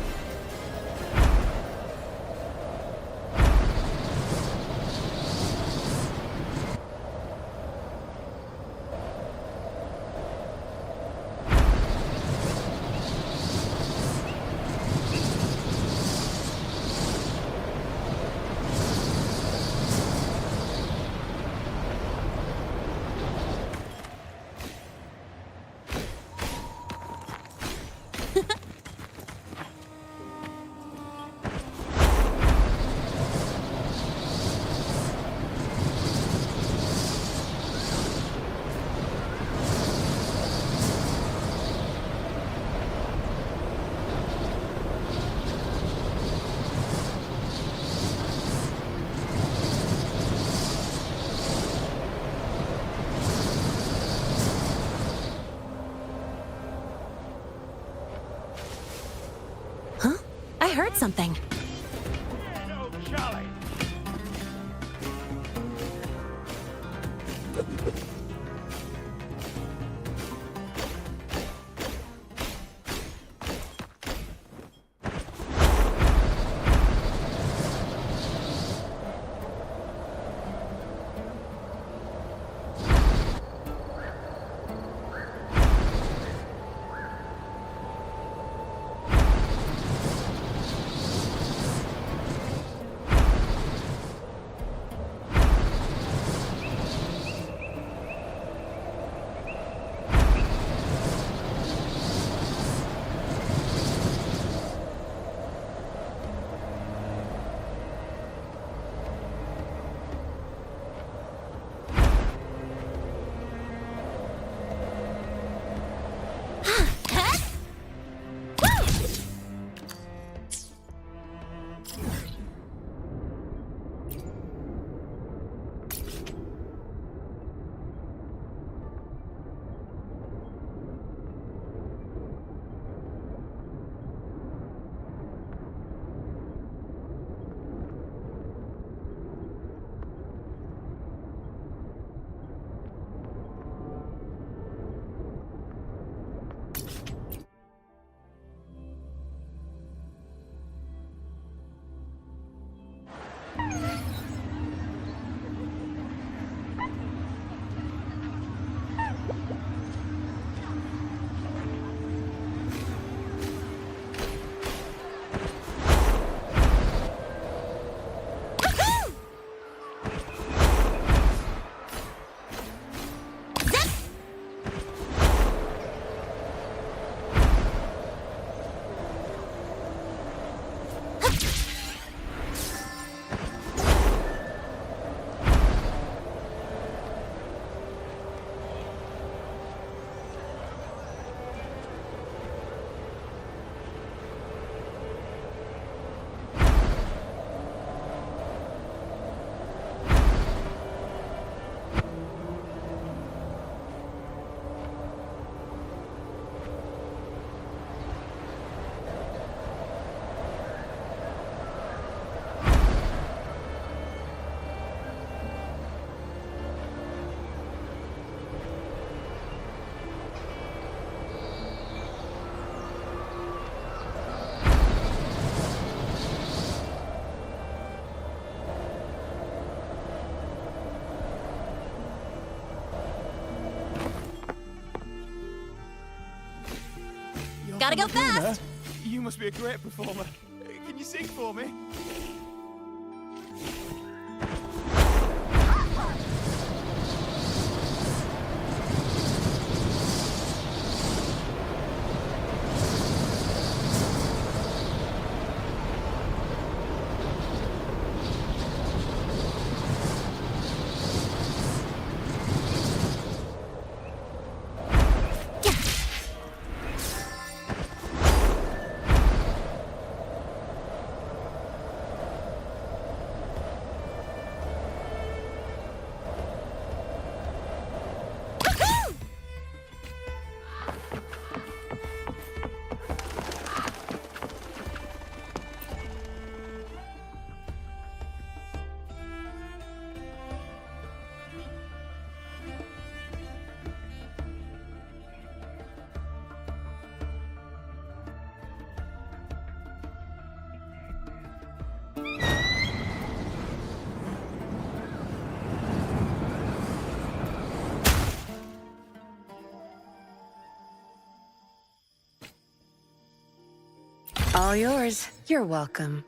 heard something. Gotta go fast! You must be a great performer. Can you sing for me? All yours. You're welcome.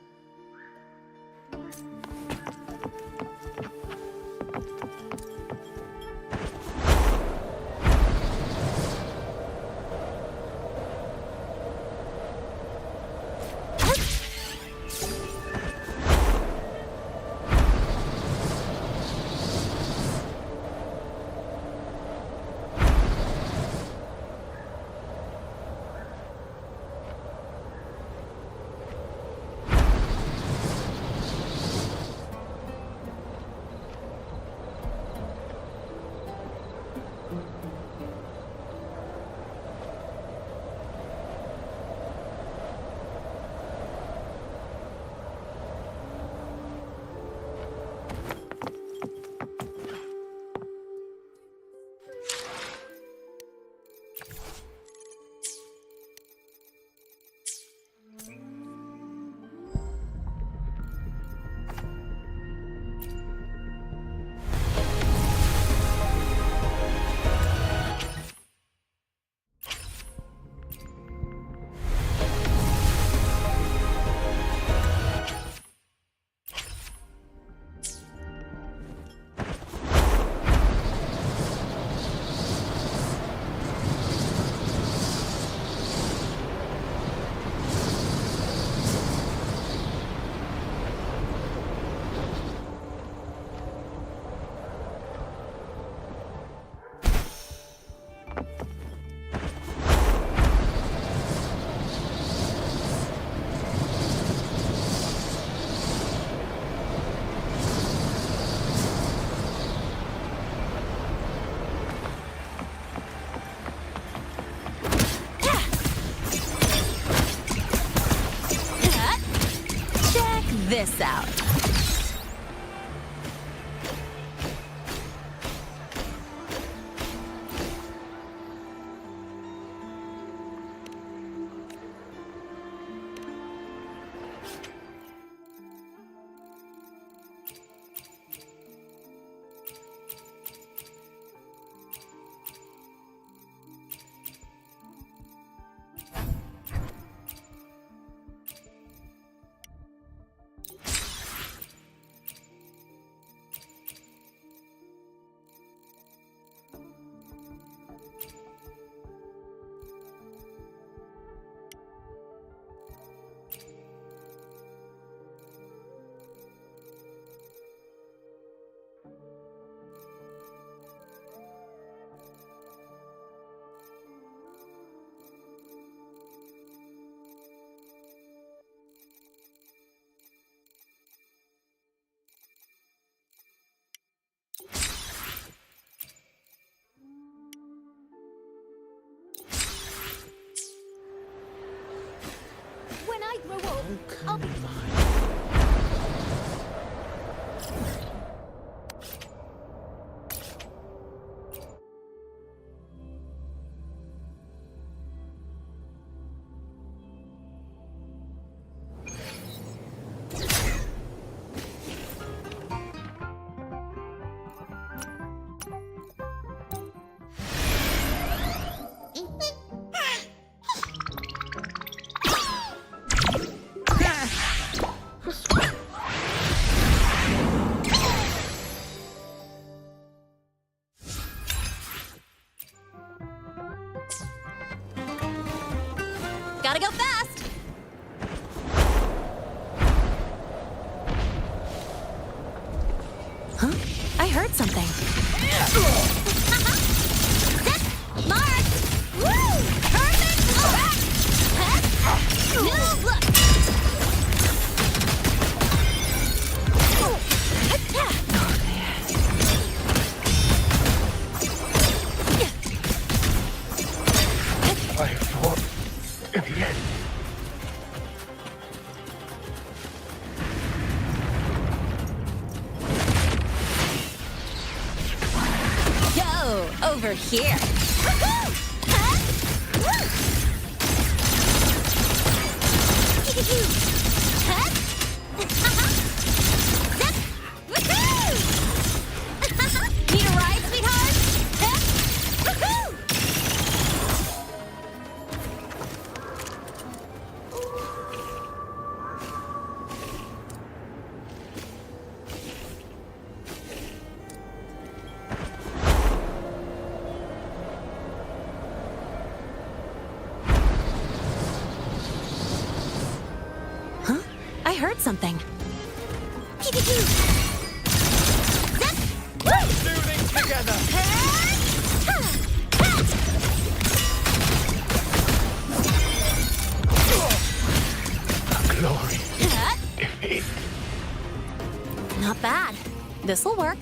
this out. When I grow up, I'll be Gotta go fast! Huh? I heard something. Mark! Woo! Perfect! New look! I fought at the end. Yo, over here. Need a ride, sweetheart? Huh? I heard something. Let's do things together! Glory. Defeat. Not bad. This'll work.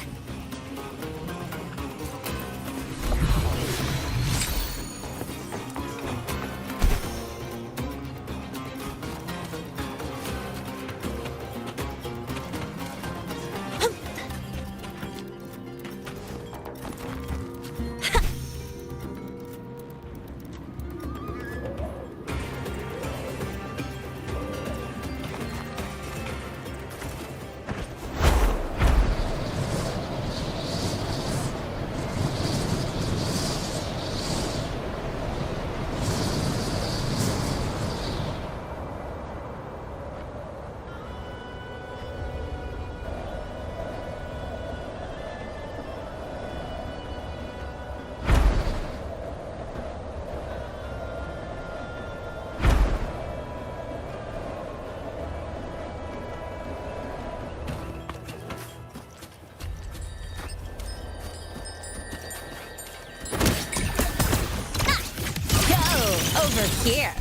Over here.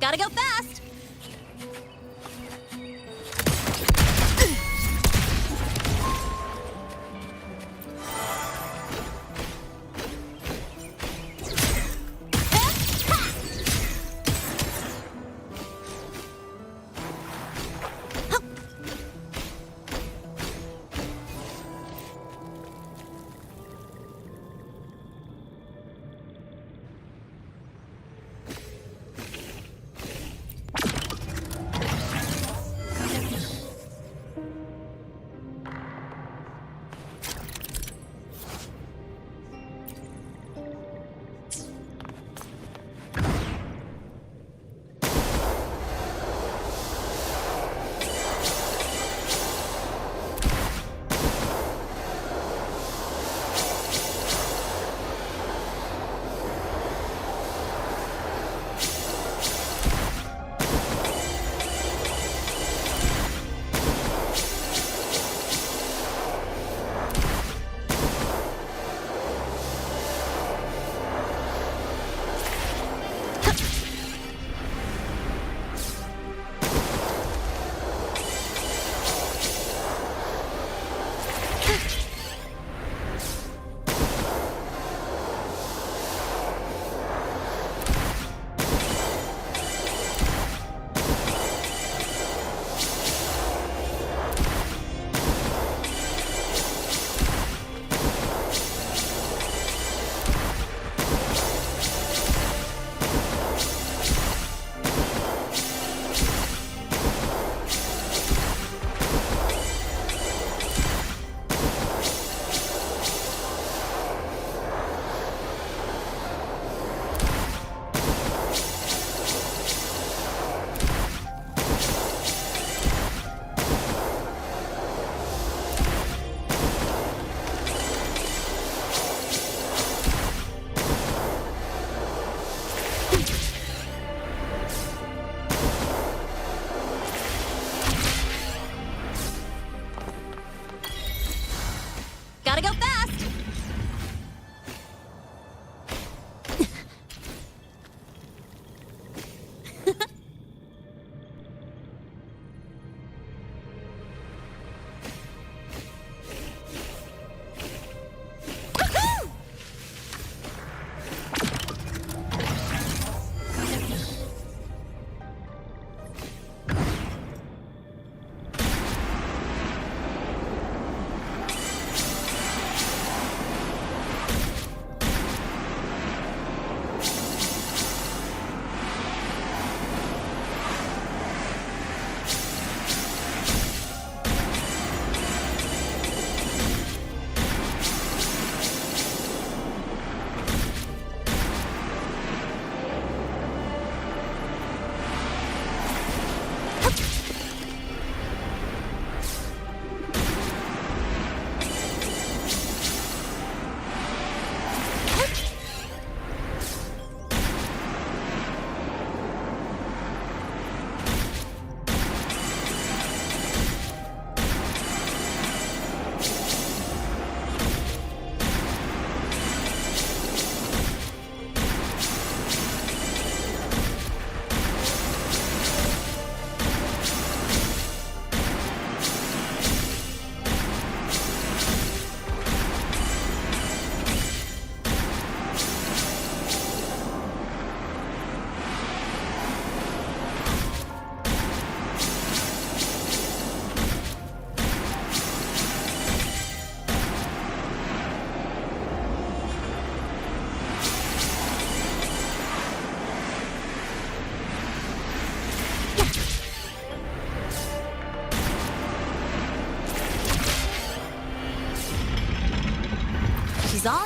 Gotta go fast.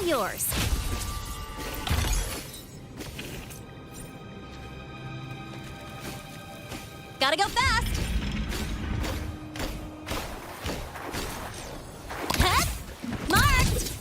all yours. Gotta go fast! Head! Marked!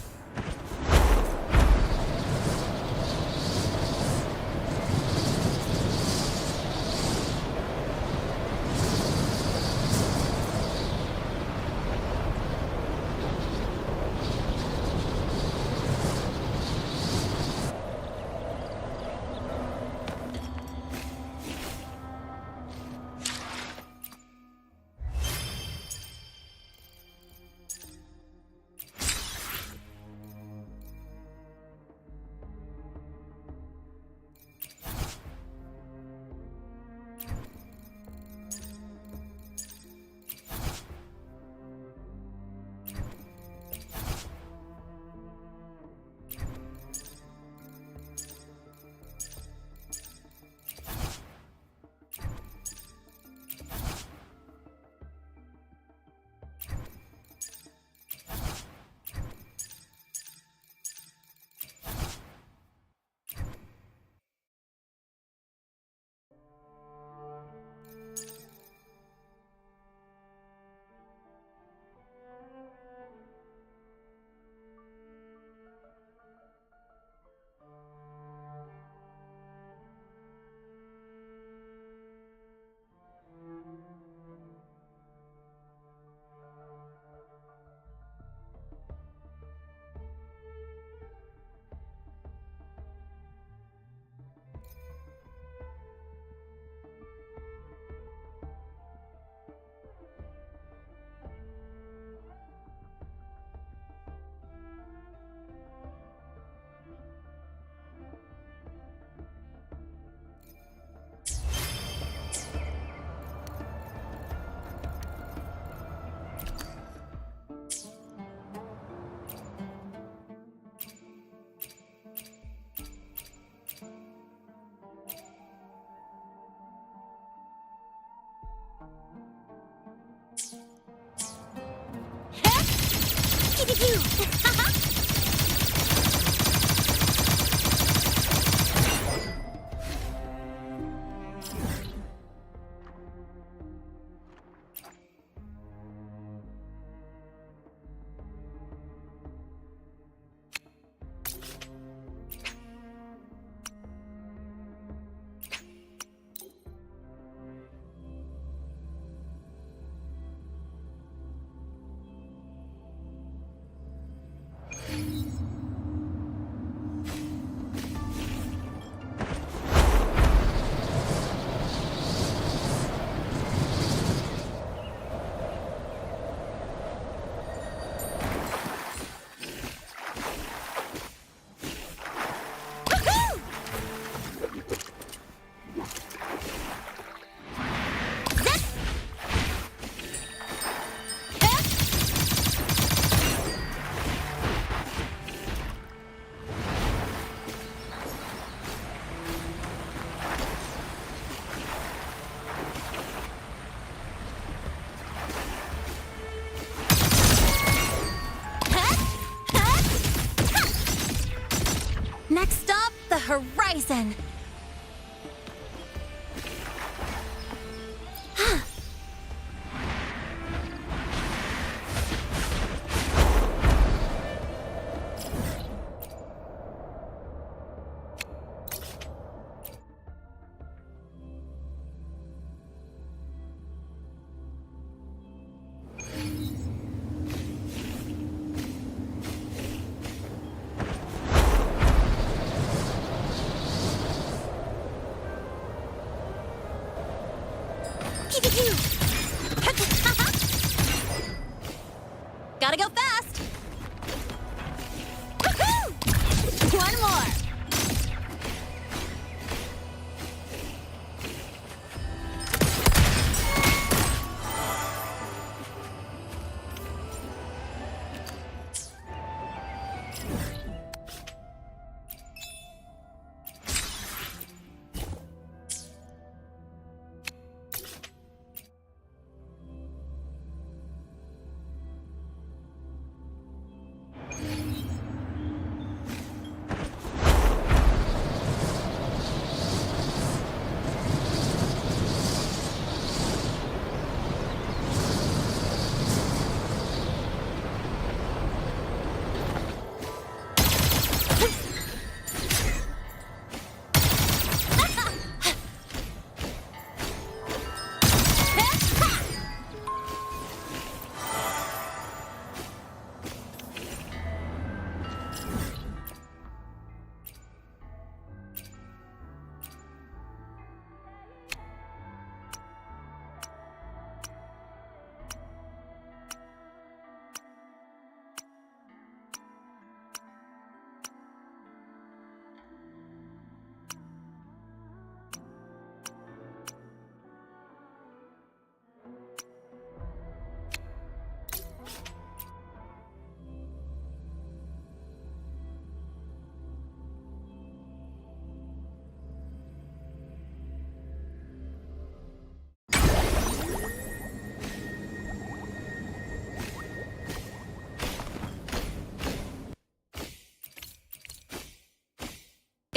Next up, the horizon. Gotta go fast! Woohoo! One more!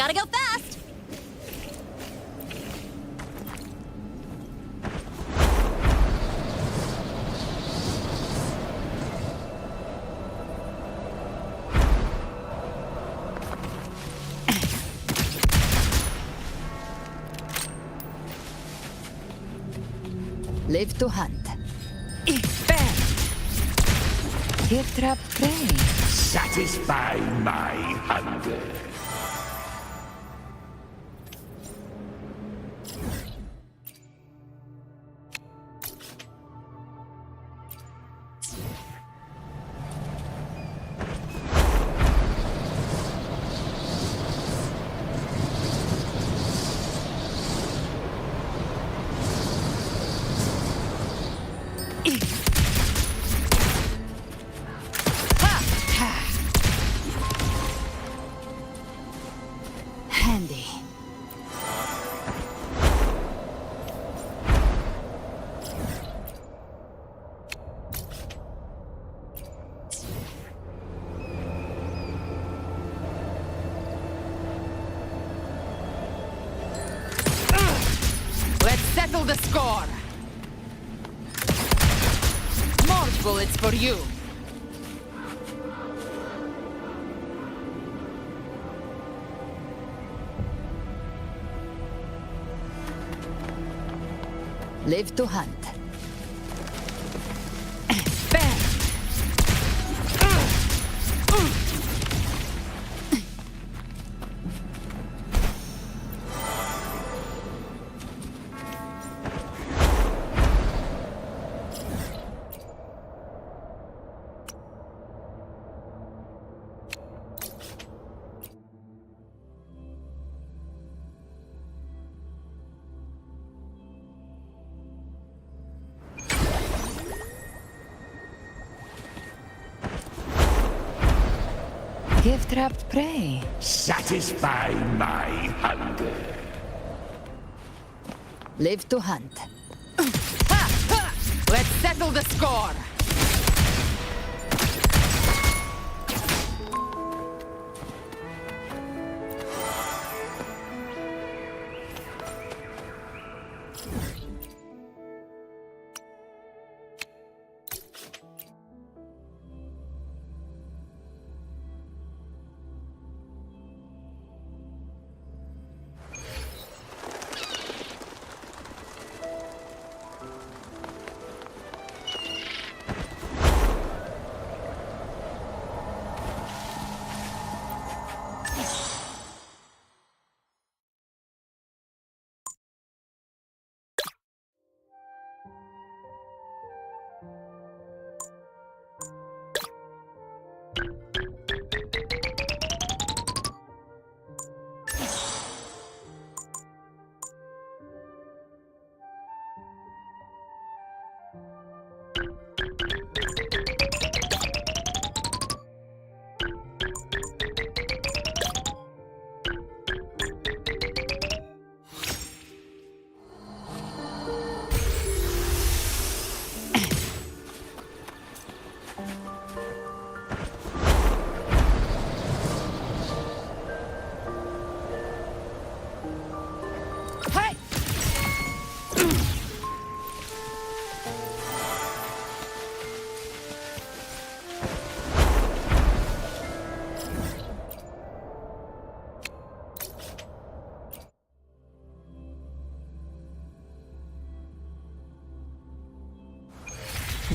Gotta go fast! Live to hunt. Bang! Give trap prey. Satisfy my hunger. Handy. Let's settle the score. More bullets for you. Live to hunt. Give trapped prey. Satisfy my hunger. Live to hunt. Let's settle the score.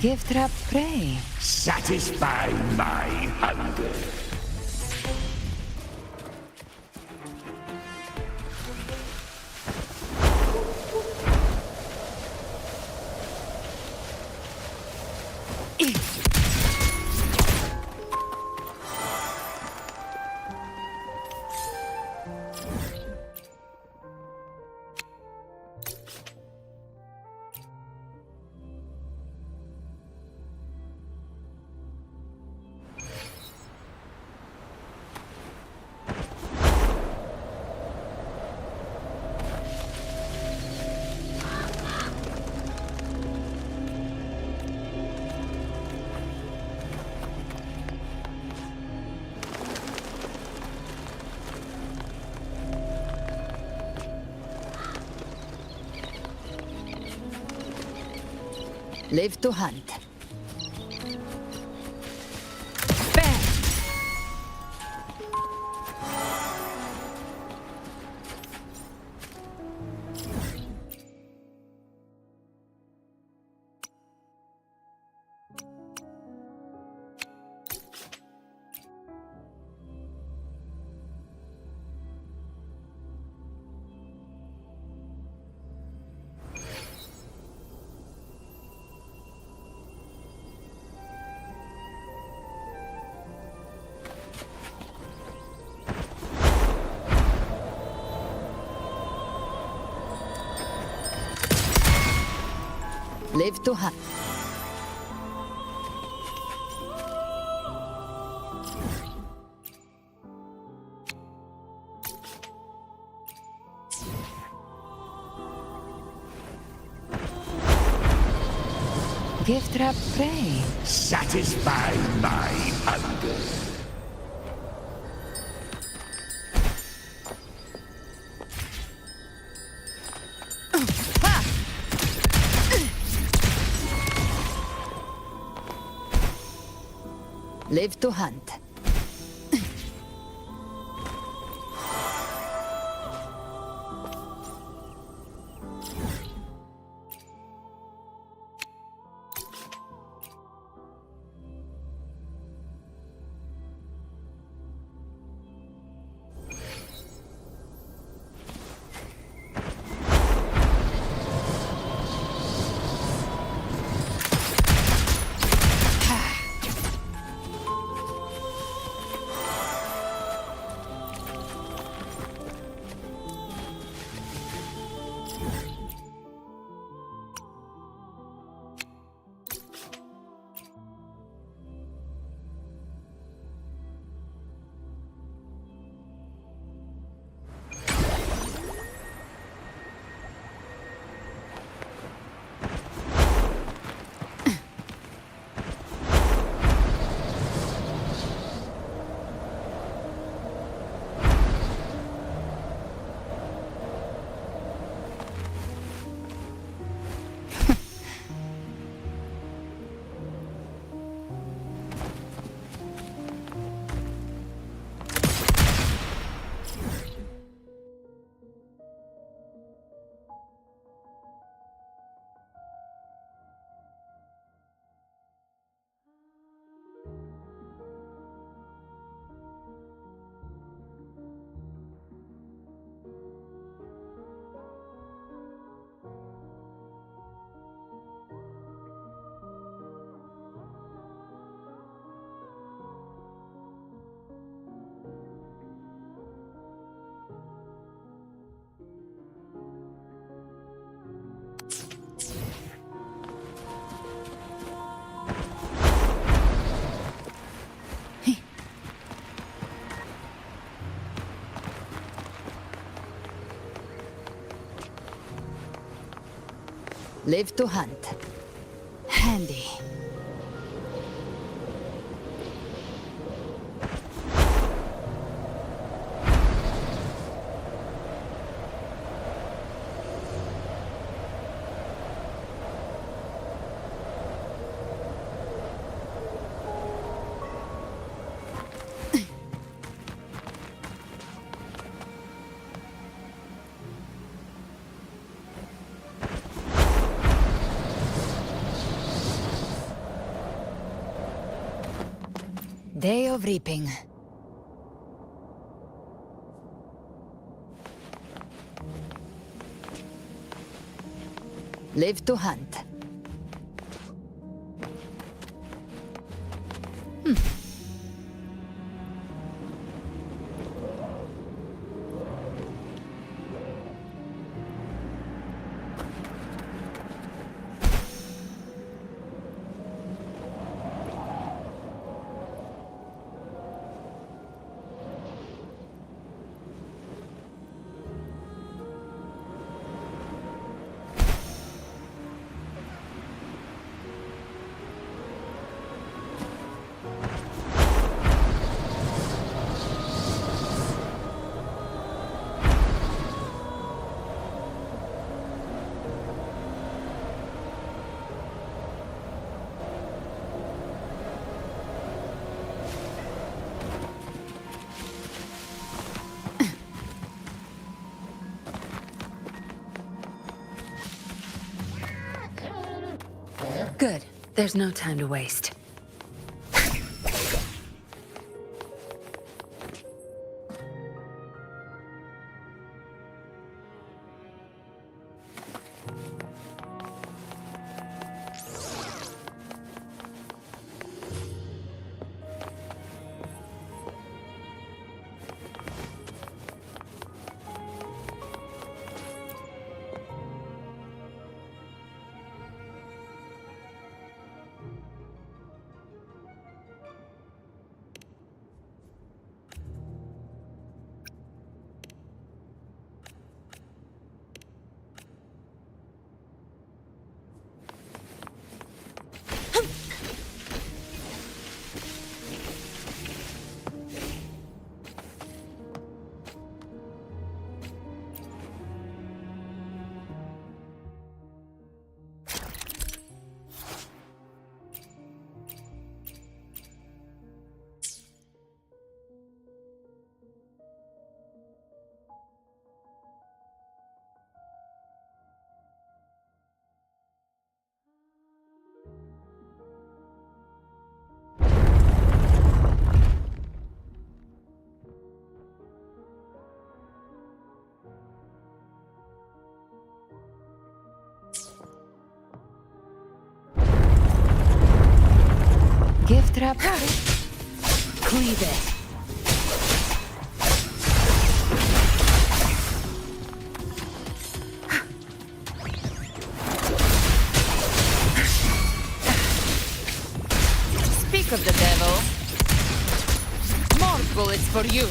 Give trapped prey. Satisfy my hunger. Live to hunt. Live to hunt. Gift wrap prey. Satisfy my hunger. Live to hunt. Live to hunt. Handy. Day of reaping. Live to hunt. Good. There's no time to waste. Gift wrap. Cleave it. Speak of the devil. More bullets for you.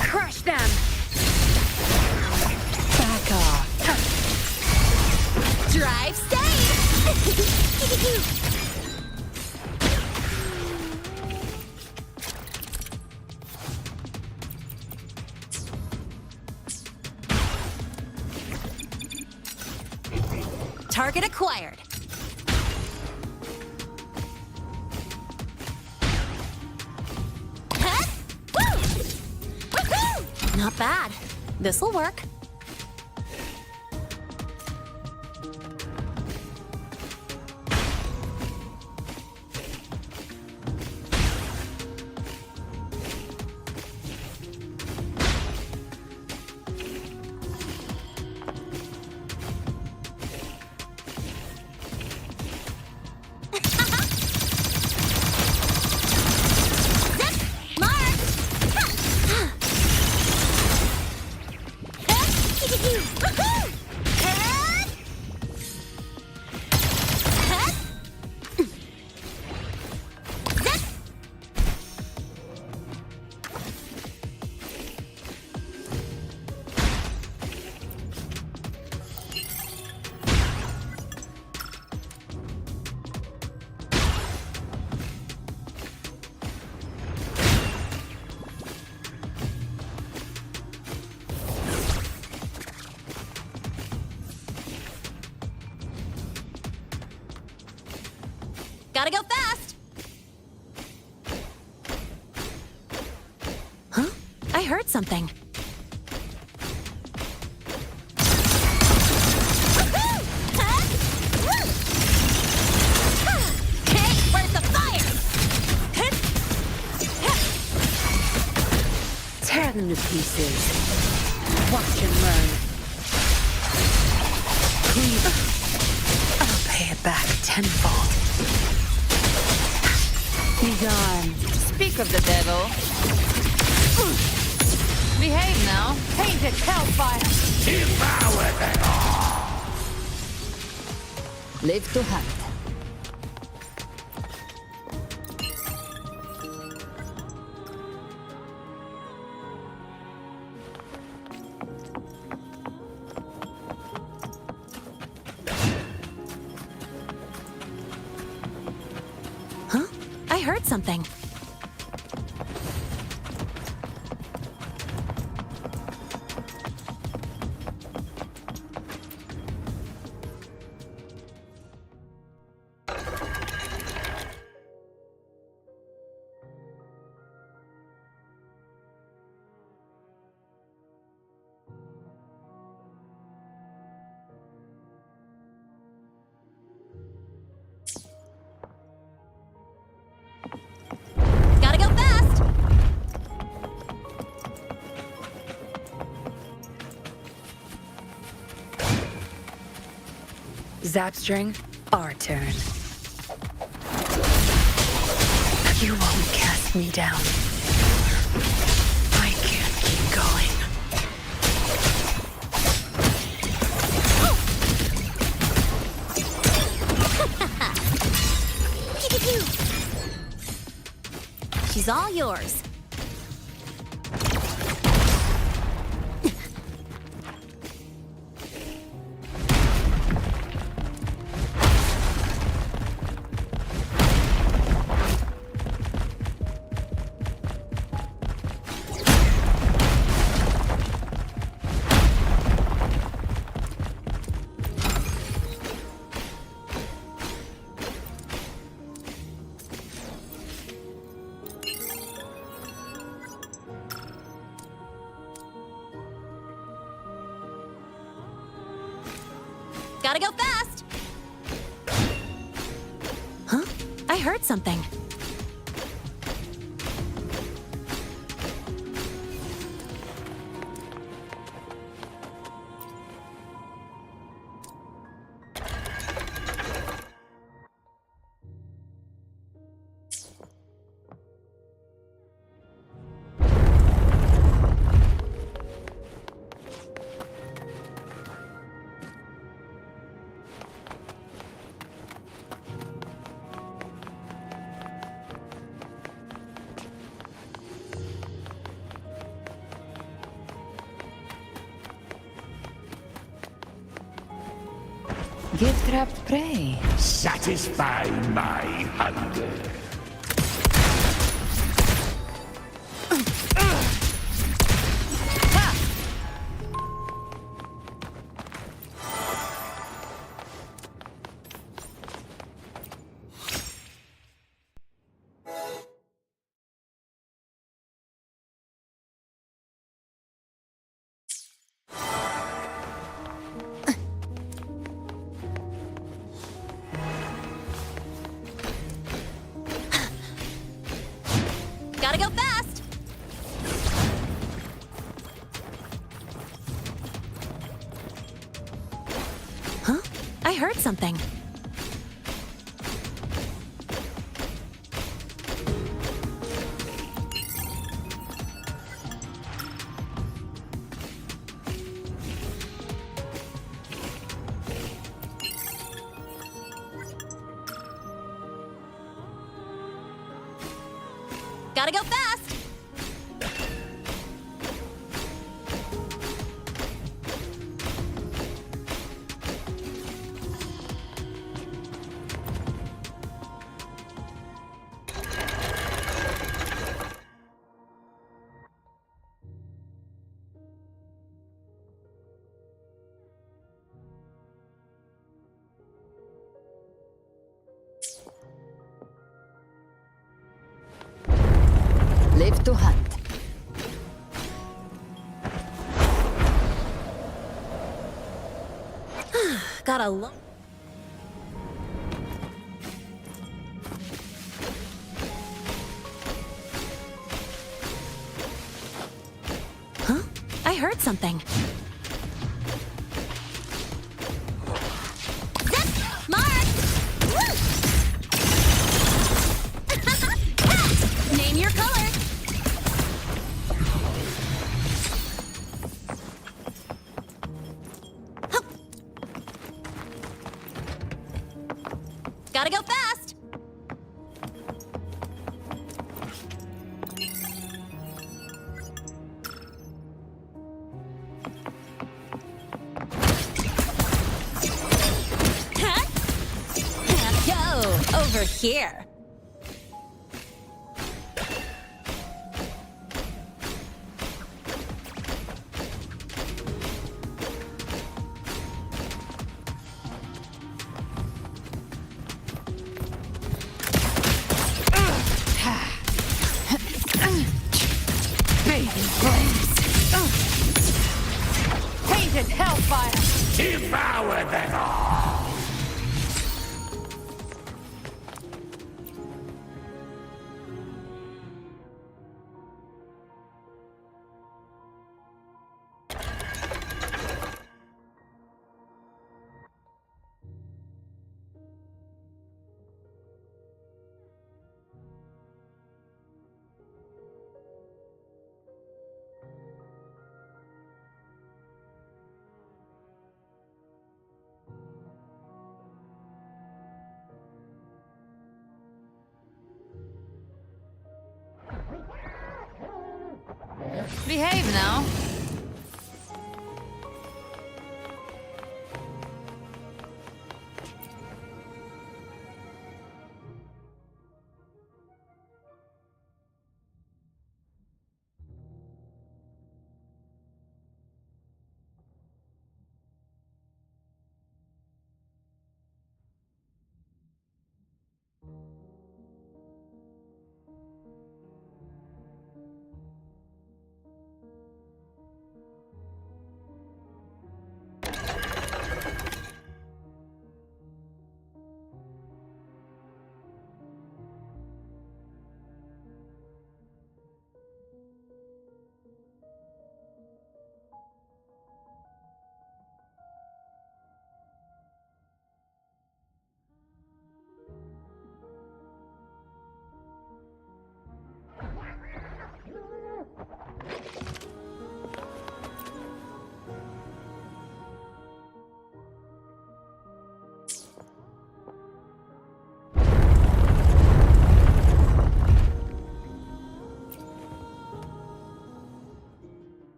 Crush them! Back off. Drive safe! Target acquired. Not bad. This'll work. Gotta go fast! Huh? I heard something. Hey, where's the fire? Tear them to pieces. Watch and learn. Cleave. I'll pay it back tenfold. Be gone. Speak of the devil. Behave now. Painted hellfire. Devour them all! Live to hunt. Huh? I heard something. Gotta go fast! Zapstring, our turn. You won't cast me down. I can't keep going. She's all yours. Gotta go fast! Huh? I heard something. Give trapped prey. Satisfy my hunger. Gotta go fast! Huh? I heard something. Gotta go fast! Live to hunt. Got a lot. Huh? I heard something. Zip! Mark! Name your color. Gotta go fast! Go over here. Painted hellfire! Devour them all! Behave now.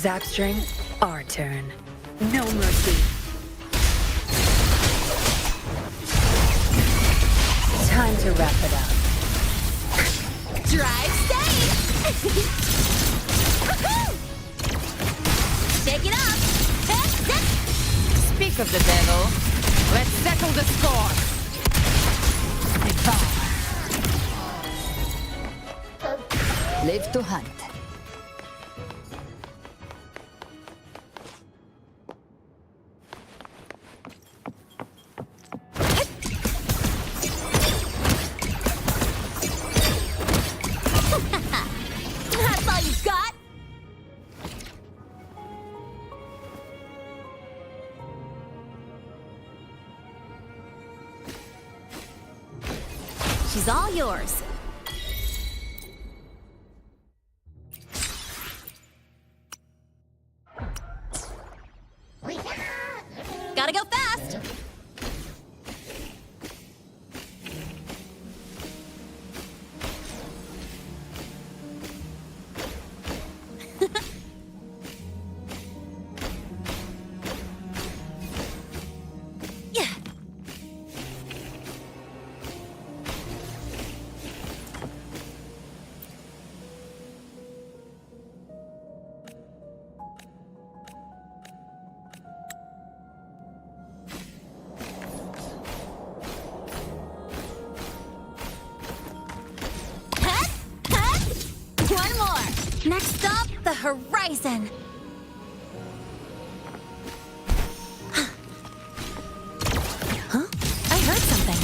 Zapstring, our turn. No mercy. Time to wrap it up. Drive safe! Shake it up! Speak of the devil. Let's settle the score. Live to hunt. That's all you got? She's all yours. Gotta go fast! Yeah. One more. Next up, the horizon. Huh? I heard something.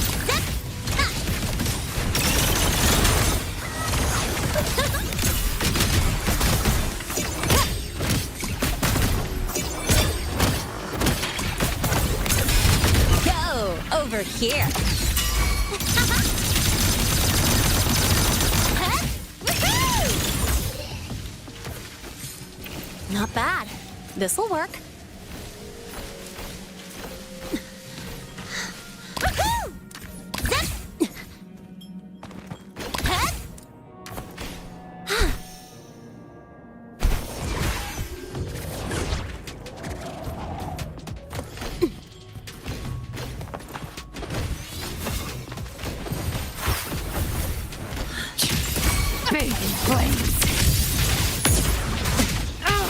Go over here. Not bad. This'll work. Big flames.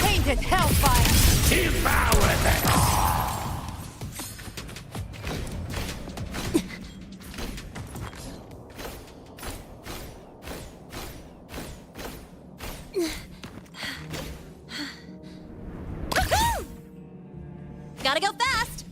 Painted hellfire. Devour them all! Gotta go fast!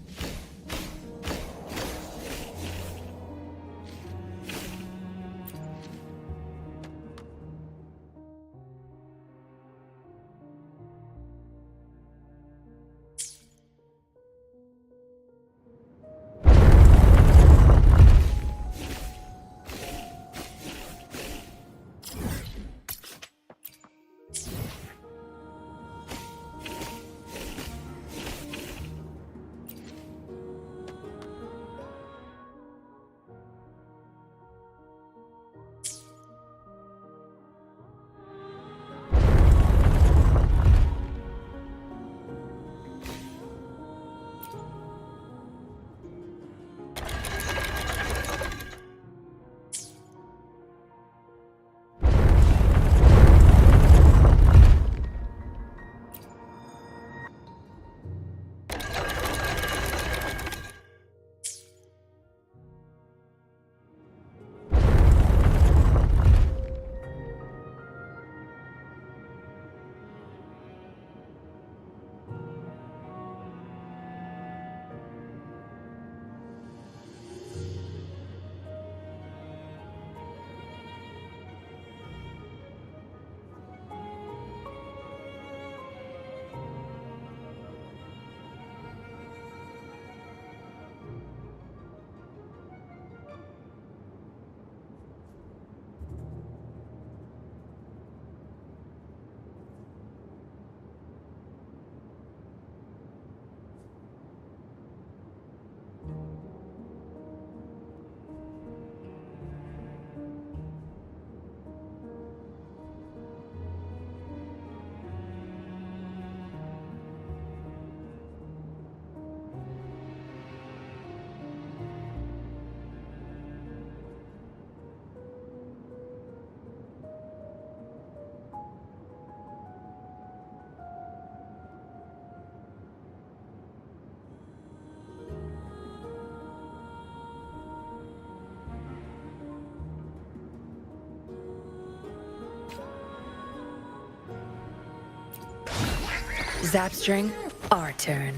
Zapstring, our turn.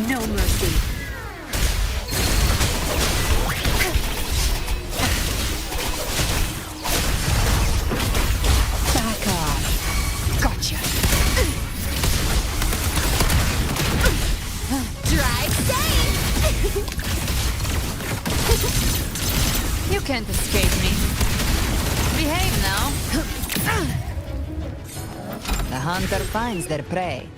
No mercy. Back off. Gotcha. Drive safe! You can't escape me. Behave now. The hunter finds their prey.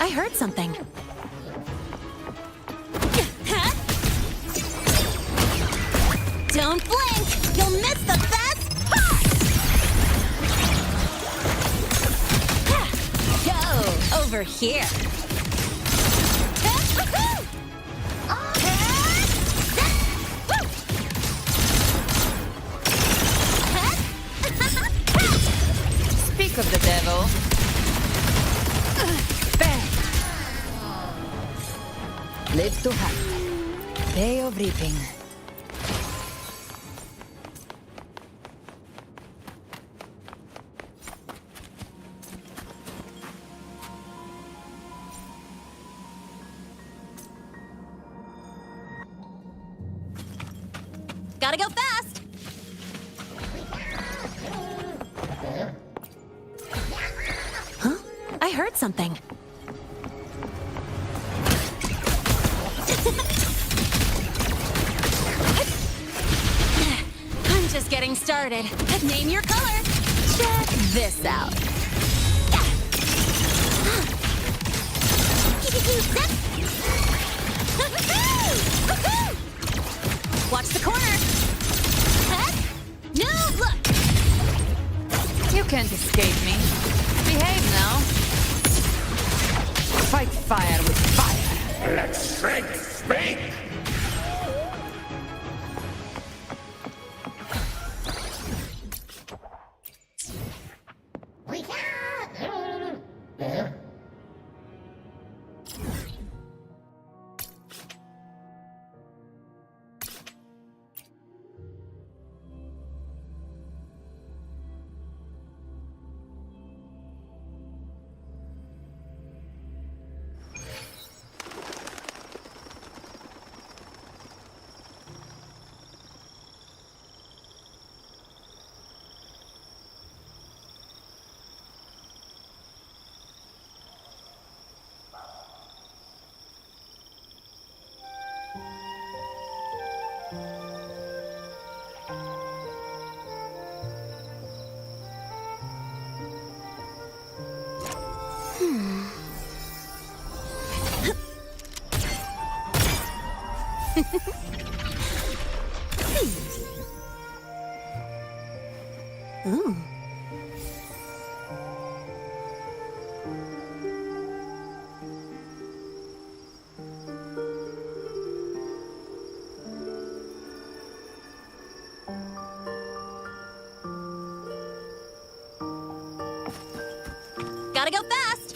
I heard something. Don't blink! You'll miss the best part! Go over here. Speak of the devil. Live to hunt. Day of reaping. Gotta go fast! Huh? I heard something. I'm just getting started. Name your color. Check this out. Watch the corner. No, look. You can't escape me. Behave now. Fight fire with fire. Let strength speak! Ooh. Gotta go fast!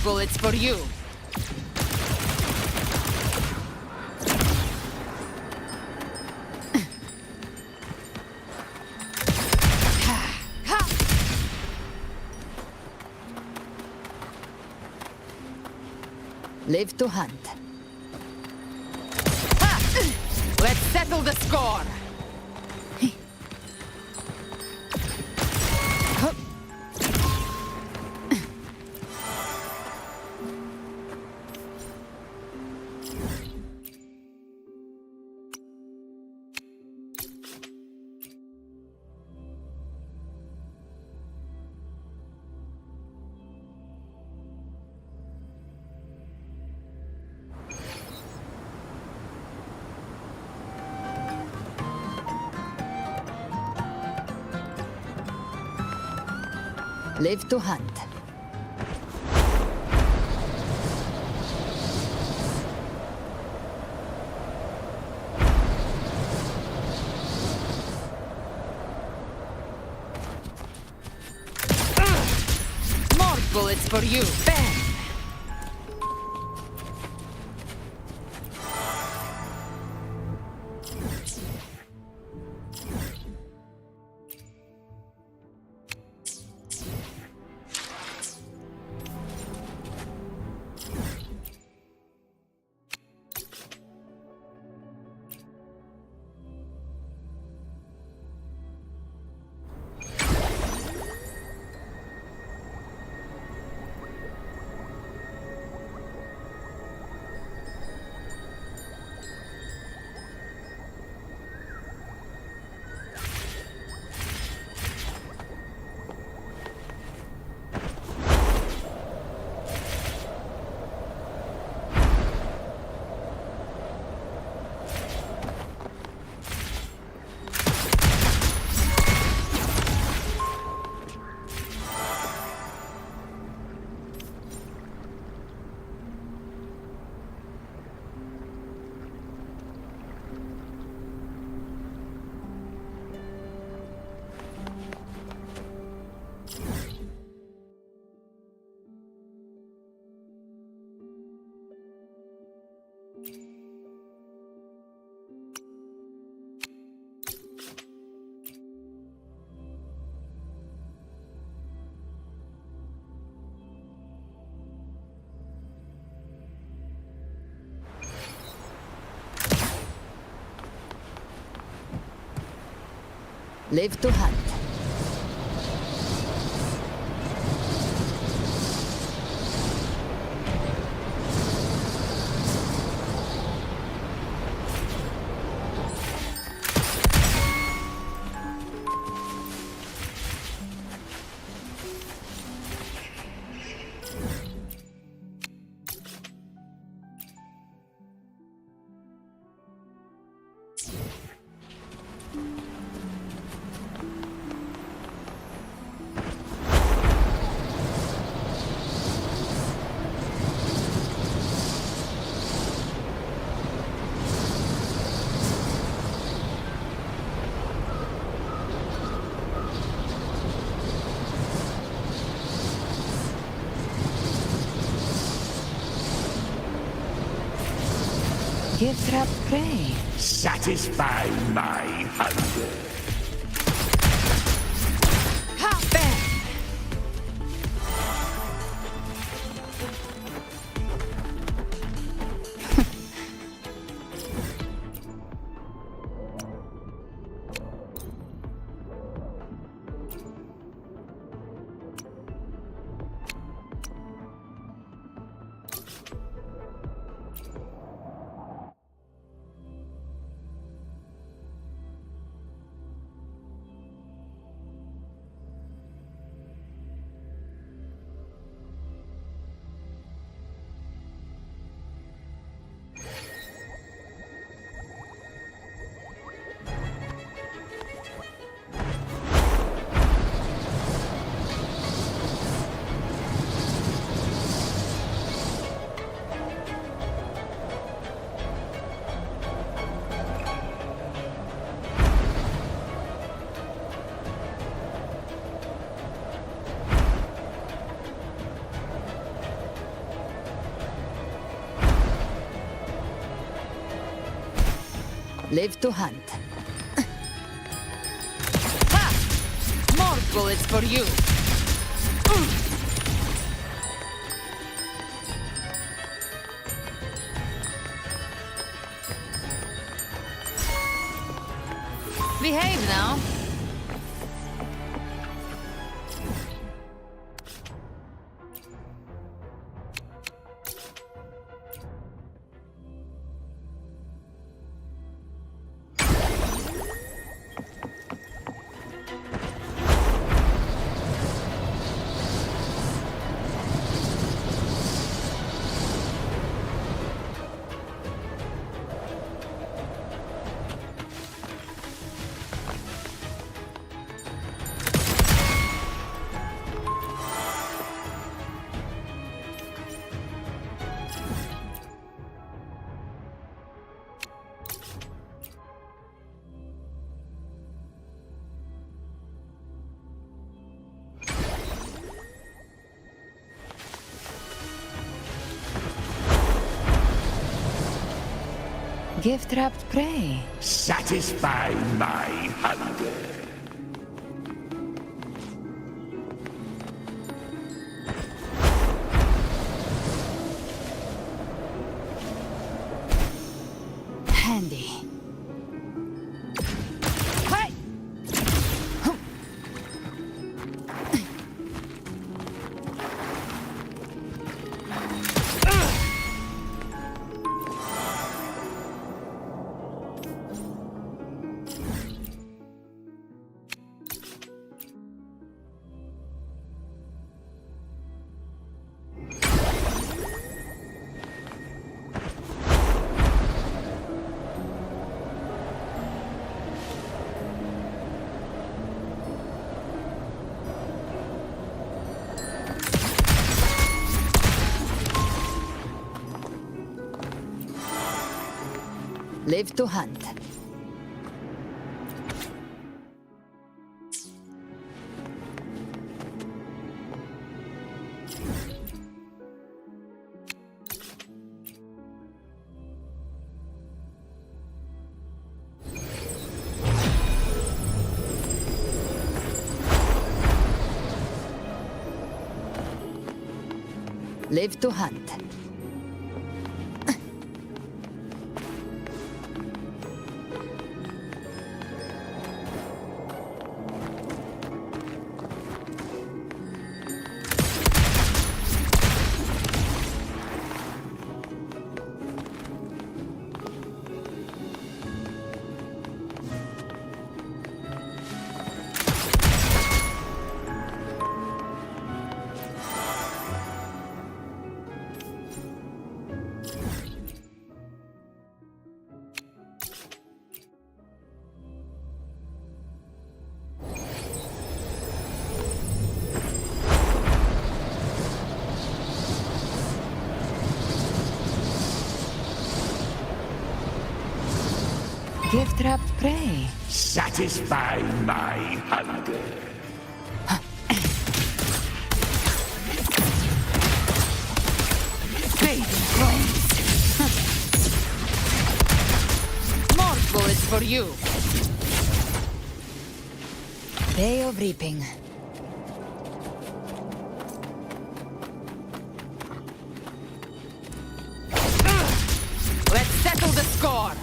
Bullets for you. Live to hunt. Ha! Let's settle the score! Live to hunt. More bullets for you. Bang! Live to hunt. Give trap prey. Satisfy my hunger. Ha! Bang! Live to hunt. Ha! More bullets for you. Behave now. Gift-wrapped prey. Satisfy my hunger. Handy. Hey! Live to hunt. Live to hunt. Gift-wrapped prey. Satisfy my hunger. Bathing groans. More bullets for you. Day of reaping. Let's settle the score.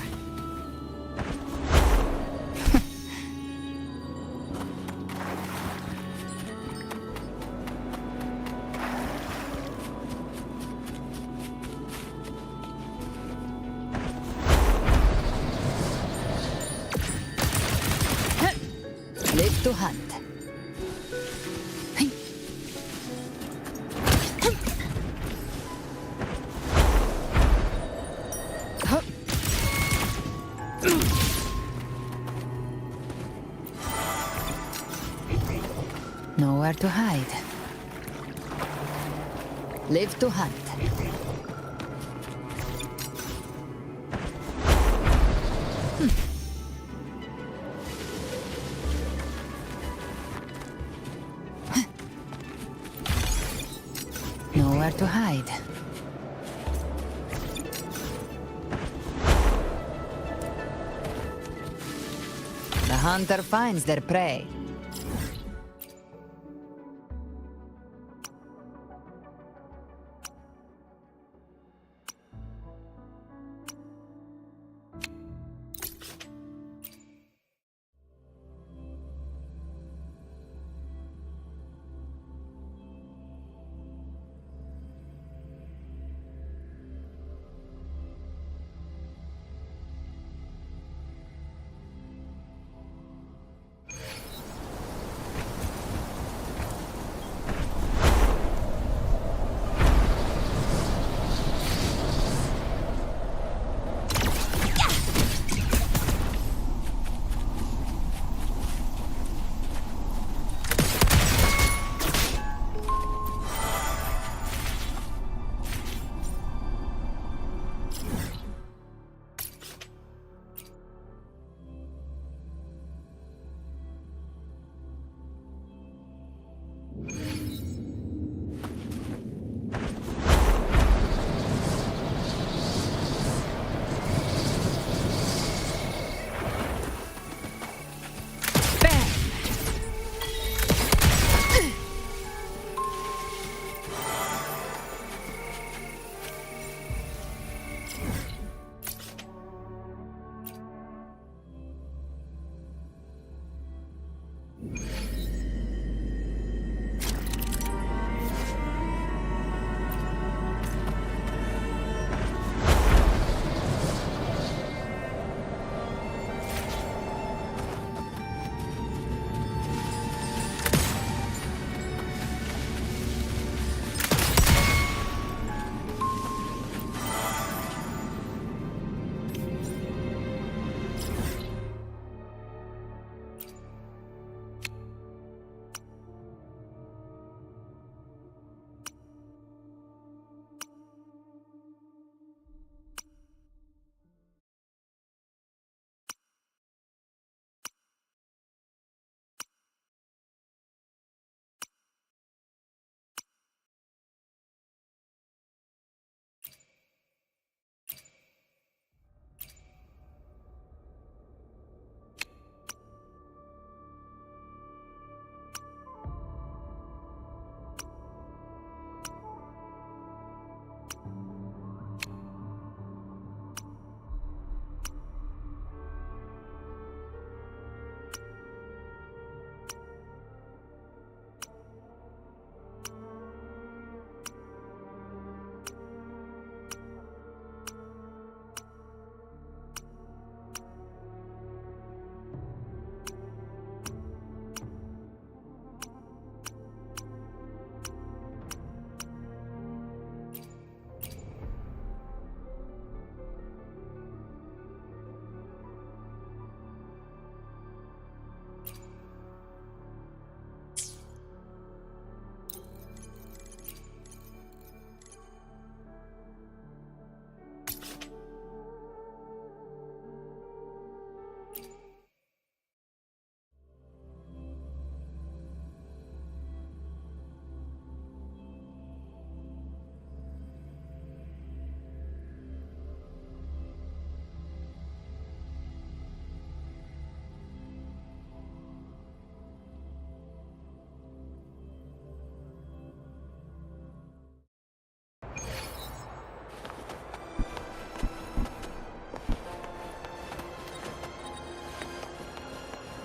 Live to hunt. Nowhere to hide. Live to hunt. Nowhere to hide. The hunter finds their prey.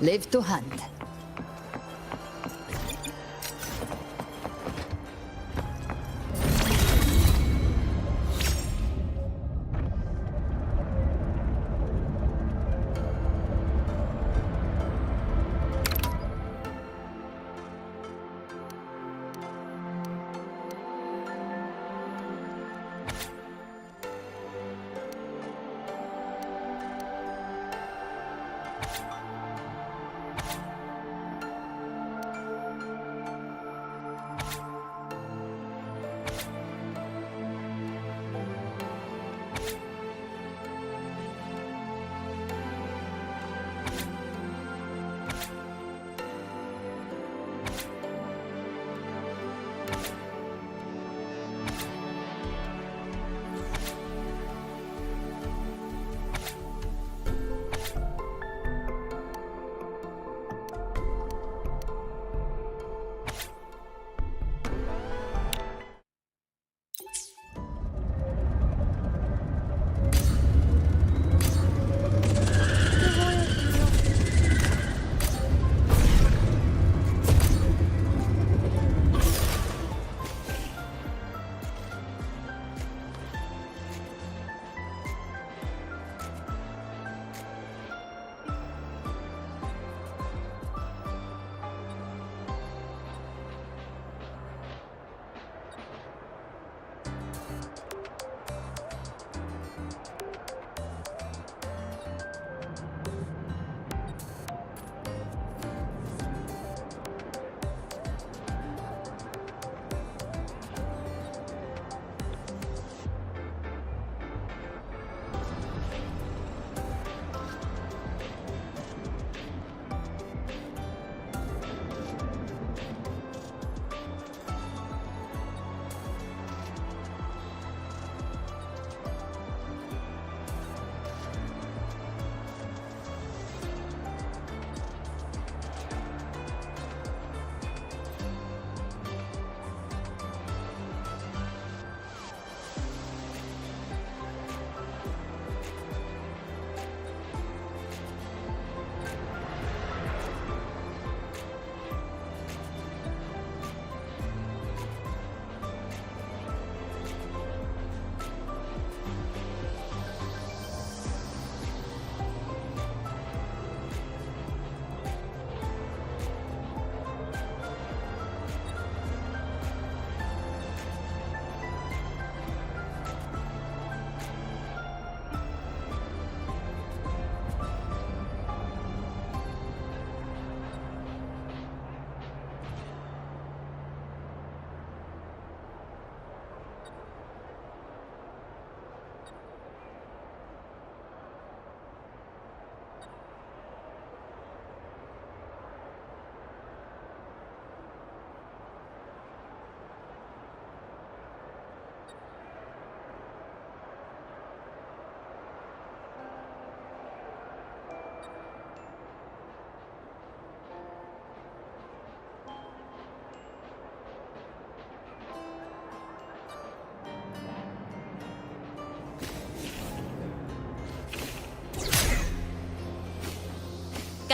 Live to hunt.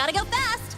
Gotta go fast!